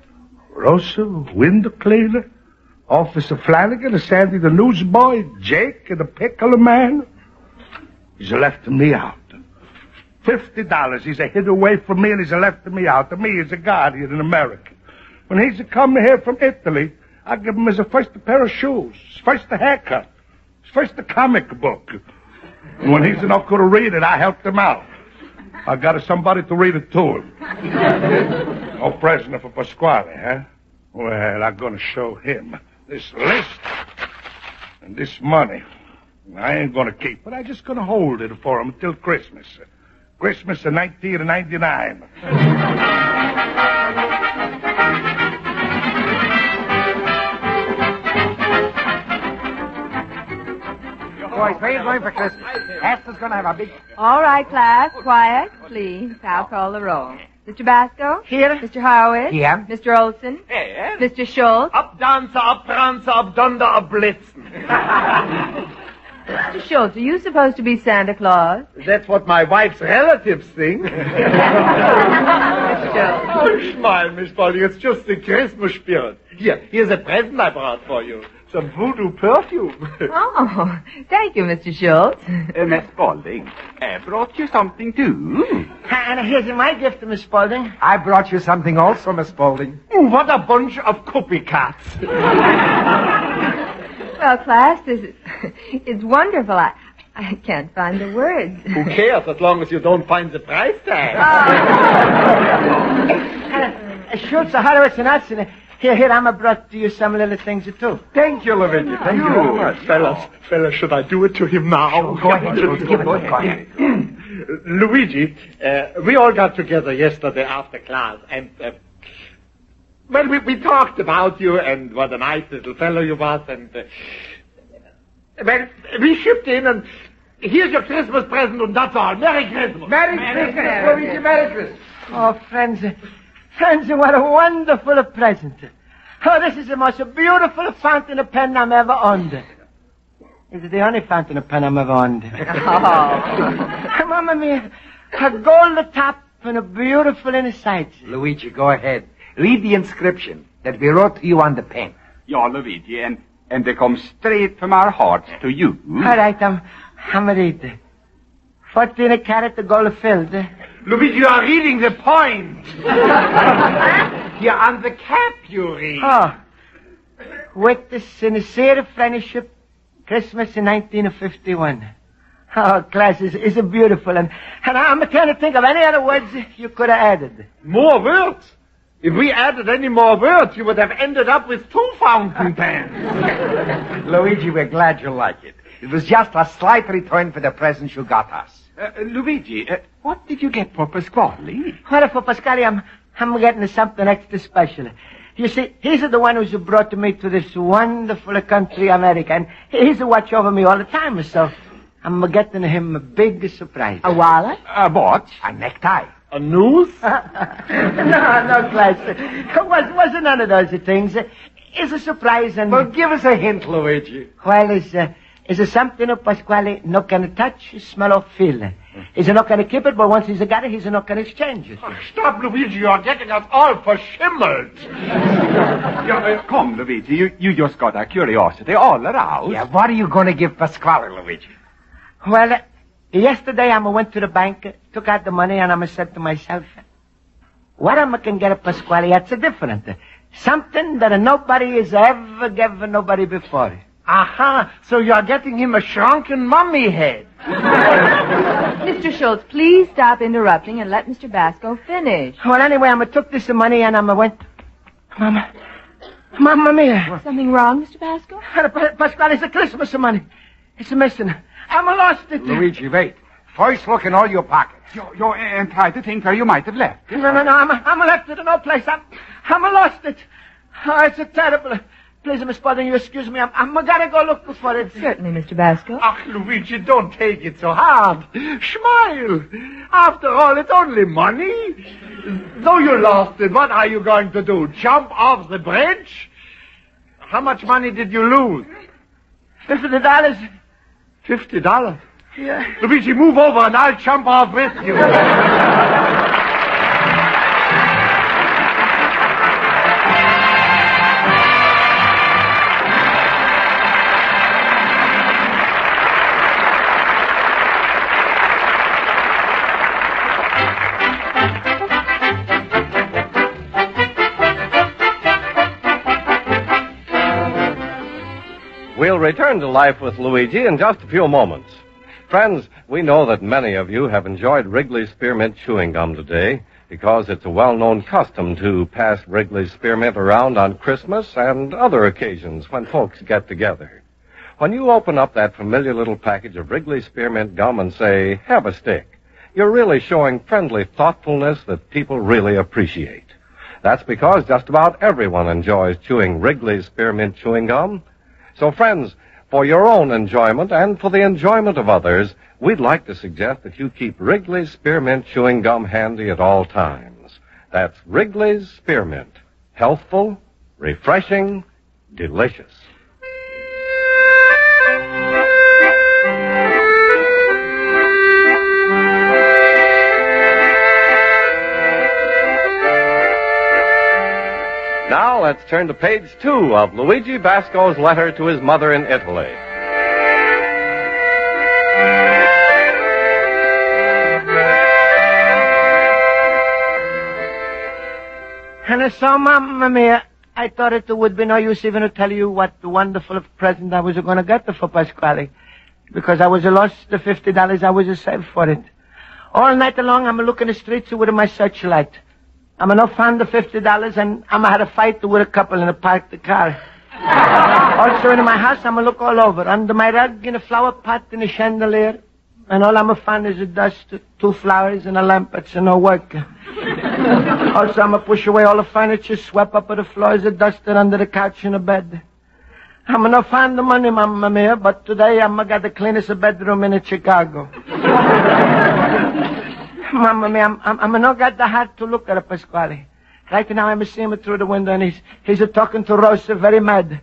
Rosa, window cleaner, Officer Flanagan, Sandy the newsboy, Jake, and the pickle man. He's left me out. $50. He's hid away from me, and he's left me out. To me, he's a guardian in America. When he's come here from Italy, I give him his first pair of shoes, his first haircut, his first comic book. And when he's not going to read it, I helped him out. I got somebody to read it to him. No present for Pasquale, huh? Well, I'm going to show him this list and this money. I ain't going to keep it. I'm just going to hold it for him until Christmas. Christmas of 1999. Boys, where are you going for Christmas? Esther's going to have a big... All right, class. Quiet, please. I'll call the roll. Mr. Basco? Here. Mr. Horowitz? Here. Mr. Olson? Here. Mr. Schultz? Up dancer, up prancer, up dunder, up blitzen. Mr. Schultz, are you supposed to be Santa Claus? That's what my wife's relatives think. Schultz. Smile, Miss Polly. It's just the Christmas spirit. Here's a present I brought for you. Some voodoo perfume. Oh, thank you, Mr. Schultz. Miss Spaulding, I brought you something too. And here's my gift to Miss Spaulding. I brought you something also, Miss Spaulding. Ooh, what a bunch of copycats. Well, class, it's wonderful. I can't find the words. Who cares as long as you don't find the price tag? Schultz, Horowitz, and Hudson. Here, I'm brought to you some little things, too. Thank you, Luigi. Thank you very much. Fellas, should I do it to him now? Go ahead, Schultz. Give it. Go ahead. Luigi, we all got together yesterday after class, and, well, we talked about you and what a nice little fellow you was, and, well, we shipped in, and here's your Christmas present, and that's all. Merry Christmas. Merry Christmas, Luigi, Merry Christmas. Oh, friends, what a wonderful present. Oh, this is the most beautiful fountain pen I'm ever owned. This is the only fountain pen I'm ever owned. Oh. Mamma mia, a gold top and a beautiful inside. Luigi, go ahead. Read the inscription that we wrote to you on the pen. Ja, Luigi, and they come straight from our hearts to you. All right, I'm reading. 14 karat gold filled. Luigi, you are reading the point. Here on the cap you read. Oh. With the sincere friendship, Christmas in 1951. Oh, class is beautiful, and I'm trying to think of any other words you could have added. More words? If we added any more words, you would have ended up with 2 fountain pens. Luigi, we're glad you like it. It was just a slight return for the presents you got us. Luigi, what did you get for Pasquale? Well, for Pasquale, I'm getting something extra special. You see, he's the one who's brought me to this wonderful country, America, and he's a watch over me all the time, so I'm getting him a big surprise. A wallet? A watch? A necktie? A noose? No, class. It wasn't none of those things. It's a surprise, and... Well, give us a hint, Luigi. Well, it's something Pasquale not gonna touch, smell, or feel. He's not gonna keep it, but once he's got it, he's not gonna exchange it. Oh, stop, Luigi, you're getting us all verschimmelt. Come, Luigi, you just got our curiosity all aroused. Yeah, what are you going to give Pasquale, Luigi? Well, yesterday I went to the bank, took out the money, and I said to myself, what am I can get at Pasquale? That's different. Something that nobody has ever given nobody before. Aha, so you're getting him a shrunken mummy head. Mr. Schultz, please stop interrupting and let Mr. Basco finish. Well, anyway, I took this money and I went... Mamma mia. Something wrong, Mr. Basco? Pasquale, it's a Christmas money. It's missing. I'm lost it. Luigi, wait. First look in all your pockets. You're try to think where you might have left. No, I'm left it in no place. I'm lost it. Oh, it's terrible. Please, Miss Spalding, you excuse me. I'm gotta go look for it. Certainly, Mr. Basco. Ach, Luigi, don't take it so hard. Smile. After all, it's only money. Though you lost it, what are you going to do? Jump off the bridge? How much money did you lose? $50. $50? Yeah. Luigi, move over and I'll jump off with you. We'll return to Life with Luigi in just a few moments. Friends, we know that many of you have enjoyed Wrigley's Spearmint Chewing Gum today because it's a well-known custom to pass Wrigley's Spearmint around on Christmas and other occasions when folks get together. When you open up that familiar little package of Wrigley's Spearmint Gum and say, have a stick, you're really showing friendly thoughtfulness that people really appreciate. That's because just about everyone enjoys chewing Wrigley's Spearmint Chewing Gum. So, friends, for your own enjoyment and for the enjoyment of others, we'd like to suggest that you keep Wrigley's Spearmint Chewing Gum handy at all times. That's Wrigley's Spearmint. Healthful, refreshing, delicious. Now let's turn to page 2 of Luigi Basco's letter to his mother in Italy. And so, Mamma mia, I thought it would be no use even to tell you what wonderful present I was going to get for Pasquale, because I was lost the $50 I was saved for it. All night long, I'm looking the streets with my searchlight. I'm not found the $50, and I'm had a fight with a couple in a parked car. Also in my house, I'm look all over. Under my rug, in a flower pot, in a chandelier. And all I'm find is a dust, 2 flowers, and a lamp that's no work. Also, I'm push away all the furniture, swept up of the floors, the dust under the couch and the bed. I'm gonna find the money, Mamma Mia, but today I'm got the cleanest bedroom in Chicago. Mamma Mia, I'm not got the heart to look at it, Pasquale. Right now I'm seeing him through the window, and he's talking to Rosa, very mad.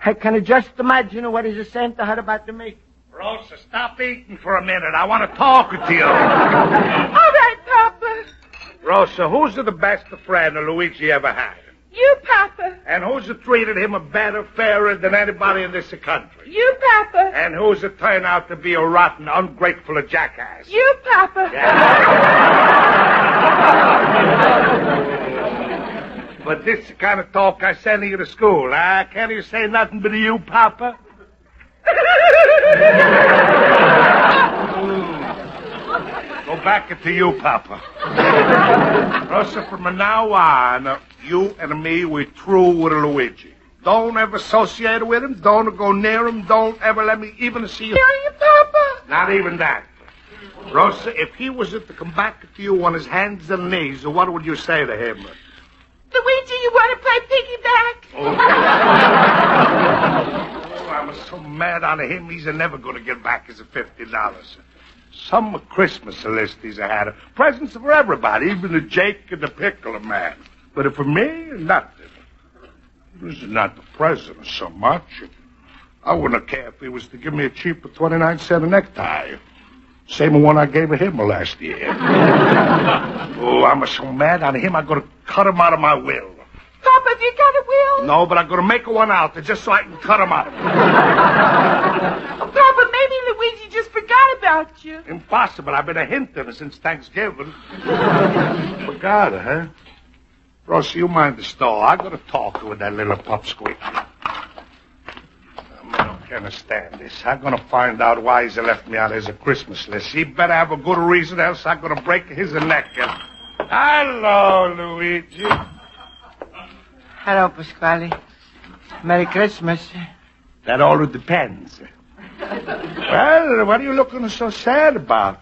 I can just imagine what he's saying to her about me. Rosa, stop eating for a minute. I want to talk to you. All right, Papa. Rosa, who's the best friend Luigi ever had? You, Papa. And who's treated him better, fairer than anybody in this country? You, Papa. And who's turned out to be a rotten, ungrateful jackass? You, Papa. But this kind of talk I send you to school, huh? Can't you say nothing but you, Papa? Go back to you, Papa. Rosa, from now on, you and me, we're true with Luigi. Don't ever associate with him. Don't go near him. Don't ever let me even see you. You, Papa. Not even that. Rosa, if he was to come back to you on his hands and knees, what would you say to him? Luigi, you want to play piggyback? Oh, I'm so mad on him, he's never going to get back his $50. Some Christmas list he's had. Presents for everybody, even the Jake and the Pickle man. But for me, nothing. This is not the present so much. I wouldn't care if he was to give me a cheap 29-cent necktie. Same one I gave him last year. Oh, I'm so mad on him, I'm going to cut him out of my will. Papa, have you got a will? No, but I'm going to make one out just so I can cut him out. Oh, Papa, maybe Luigi just forgot about you. Impossible. I've been hinting since Thanksgiving. Forgot her, huh? Rosie, you mind the store. I got to talk with that little pupsqueak. I can't stand this. I'm going to find out why he's left me on his Christmas list. He better have a good reason, else I'm going to break his neck. Hello, Luigi. Hello, Pasquale. Merry Christmas. That all depends. Well, what are you looking so sad about?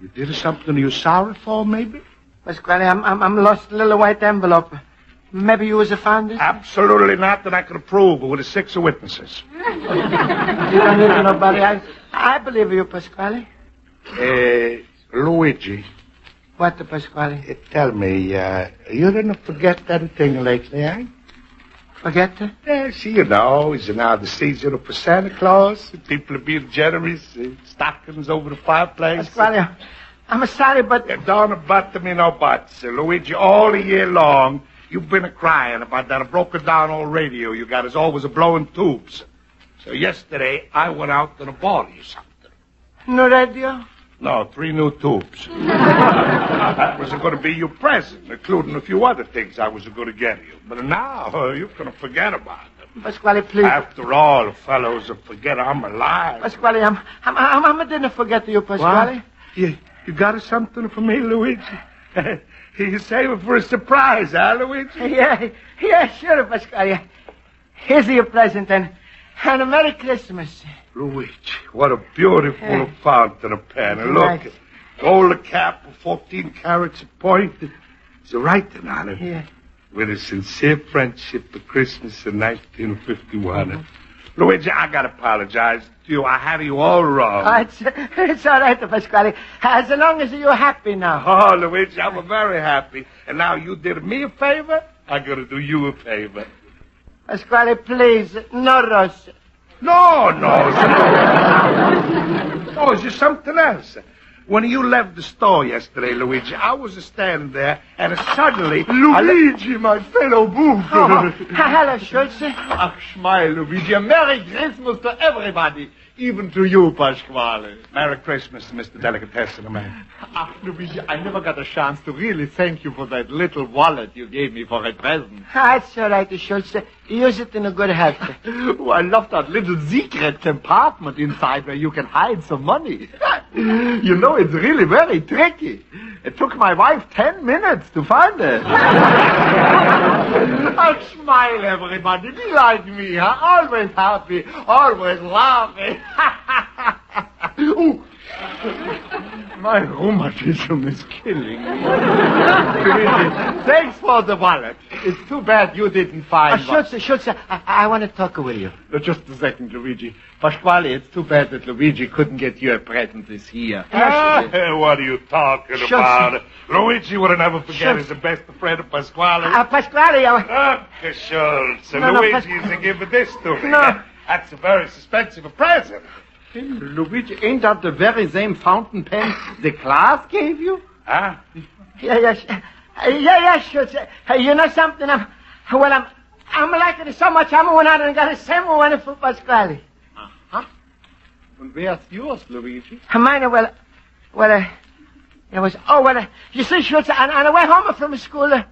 You did something you're sorry for, maybe? Pasquale, I'm lost a little white envelope. Maybe you was a founder? Absolutely not, and I can prove it with 6 witnesses. You don't need nobody. I believe you, Pasquale. Luigi. What, Pasquale? Tell me, you didn't forget anything lately, eh? Forget it? Yes, you know, it's now the season for Santa Claus. People are being generous. Stockings over the fireplace. Pasquale, I'm sorry, but... Don't butt me no buts. Luigi, all year long, you've been crying about that broken down old radio you got is always blowing tubes. So yesterday, I went out and bought you something. No radio? No, 3 new tubes. That was going to be your present, including a few other things I was going to get you. But now, you can forget about them. Pasquale, please. After all, fellows, forget I'm alive. Pasquale, I didn't forget you, Pasquale. What? You got something for me, Luigi? You save it for a surprise, huh, Luigi? Yeah, sure, Pasquale. Here's your present, and a Merry Christmas. Luigi, what a beautiful fountain pen. And look, gold cap, 14 carats a point. It's a writing on it. Yeah. With a sincere friendship for Christmas in 1951. Luigi, I gotta apologize to you. I had you all wrong. It's all right, Pasquale. As long as you're happy now. Oh, Luigi, I'm very happy. And now you did me a favor, I gotta do you a favor. Pasquale, please, no Rosa. No. Oh, it's just something else. When you left the store yesterday, Luigi, I was standing there, and suddenly... Luigi, my fellow booth. Hello, Schultz. Ach, smile, Luigi. A Merry Christmas to everybody. Even to you, Pasquale. Merry Christmas, Mr. Delicatessen Man. Ach, Luigi, I never got a chance to really thank you for that little wallet you gave me for a present. That's all right, Schultz. Use it in a good health. Oh, I love that little secret compartment inside where you can hide some money. You know, it's really very tricky. It took my wife 10 minutes to find it. Oh, smile, everybody. Be like me, huh? Always happy, always laughing. Ooh, My rheumatism is killing me. Thanks for the wallet. It's too bad you didn't find one. Schultz, I want to talk with you. Just a second, Luigi. Pasquale, it's too bad that Luigi couldn't get you a present this year. What are you talking about? Luigi would never forget he's the best friend of Pasquale. Pasquale, Schultz. And No, Luigi is to give this to me. No. That's a very expensive present. Luigi, ain't that the very same fountain pen the class gave you? Huh? Yeah, Schultz. You know something? I'm liking it so much, I went out and got a same one for Pasquale. And where's yours, Luigi? Mine, you see, Schultz, on the way home from school,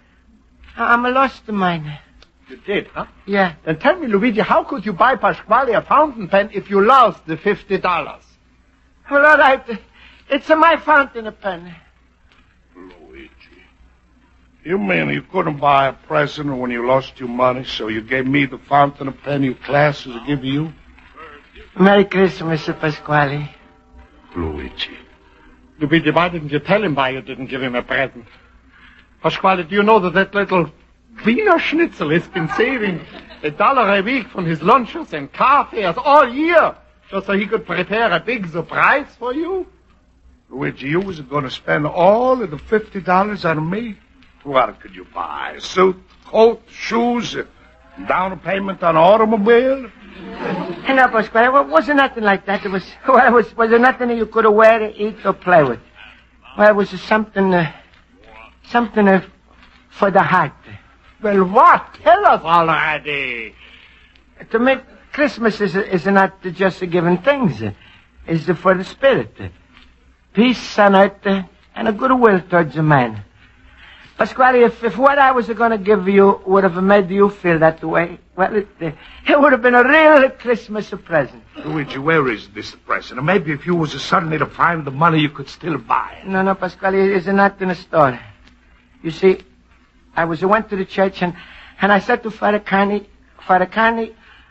I'm lost mine. You did, huh? Yeah. Then tell me, Luigi, how could you buy Pasquale a fountain pen if you lost the $50? Well, all right. It's my fountain pen. Luigi, you mean you couldn't buy a present when you lost your money, so you gave me the fountain pen your classes to give you? Merry Christmas, Pasquale. Luigi, why didn't you tell him why you didn't give him a present? Pasquale, do you know that little Wiener Schnitzel has been saving $1 a week from his lunches and car fares all year just so he could prepare a big surprise for you? Luigi, you was going to spend all of the $50 on me? What could you buy? A suit, coat, shoes, down payment on an automobile? No, Pasquale, it wasn't nothing like that. It was nothing that you could wear, eat, or play with. Well, it was something for the heart. Well, what? Tell us already. To me, Christmas is not just giving things. It's for the spirit. Peace on earth and a goodwill towards a man. Pasquale, if what I was going to give you would have made you feel that way, well, it would have been a real Christmas present. Luigi, where is this present? And maybe if you was suddenly to find the money, you could still buy it. No, Pasquale, it's not in the store. You see, I went to the church and I said to Father Carney,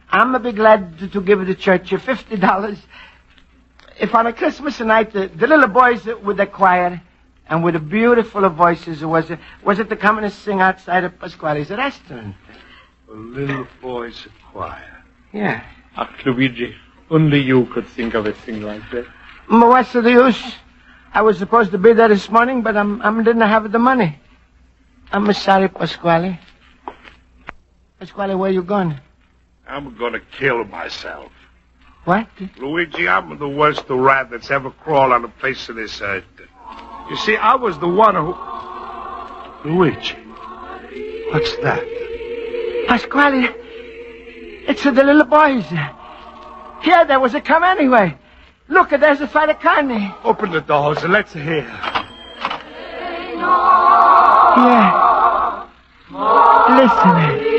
I'm be glad to give the church $50 if on a Christmas night the little boys with the choir and with the beautiful voices was it to come and sing outside of Pasquale's restaurant. The little boys choir. Yeah. Ach, Luigi, only you could think of a thing like that. What's the use? I was supposed to be there this morning, but I didn't have the money. I'm sorry, Pasquale. Pasquale, where you going? I'm going to kill myself. What? Luigi, I'm the worst rat that's ever crawled on the face of this earth. You see, I was the one who... Luigi, what's that? Pasquale, it's the little boys. Here, there was a come anyway. Look, there's a Father Carney. Open the doors and let's hear. Yeah. Listen.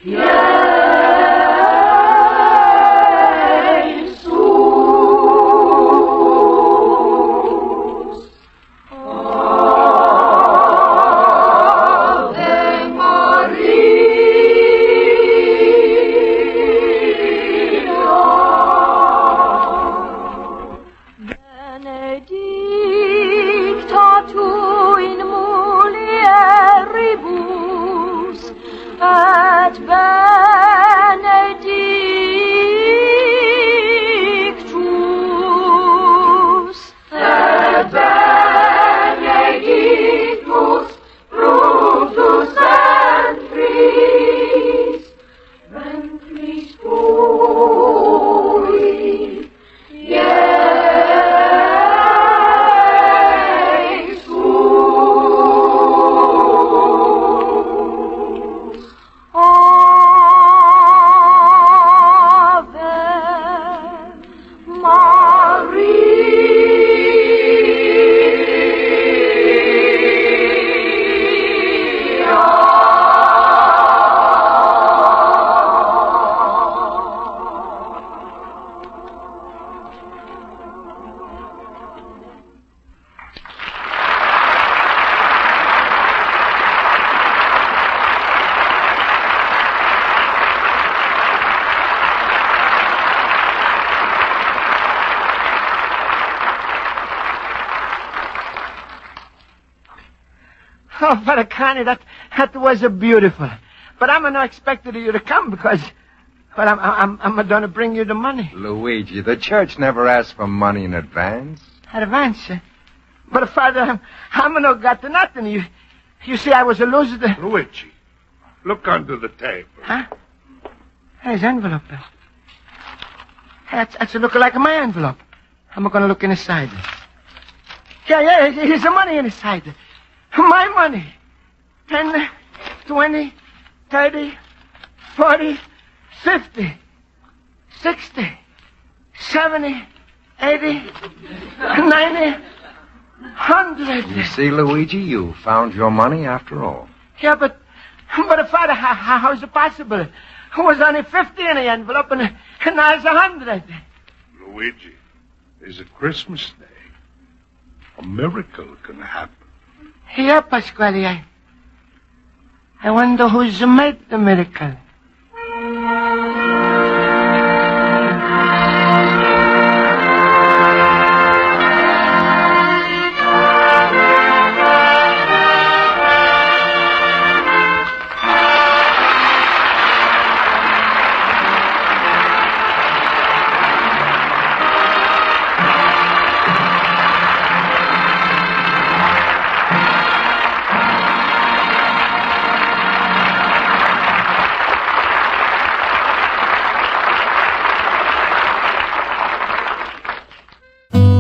Yeah. Oh, Father Connie, that was beautiful. But I'm not expecting you to come because, well, I'm going to bring you the money. Luigi, the church never asks for money in advance. Advance? But, Father, I'm not got nothing. You see, I was a loser. Luigi, look under the table. Huh? There's an envelope there. That's looking like my envelope. I'm going to look inside. Yeah, here's the money inside. My money. 10, 20, 30, 40, 50, 60, 70, 80, 90, 100. You see, Luigi, you found your money after all. Yeah, but Father, how is it possible? It was only 50 in the envelope, and now it's 100. Luigi, it's a Christmas day. A miracle can happen. Yeah, Pasquale, I wonder who's made the miracle.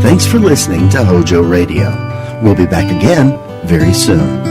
Thanks for listening to HOJO Radio. We'll be back again very soon.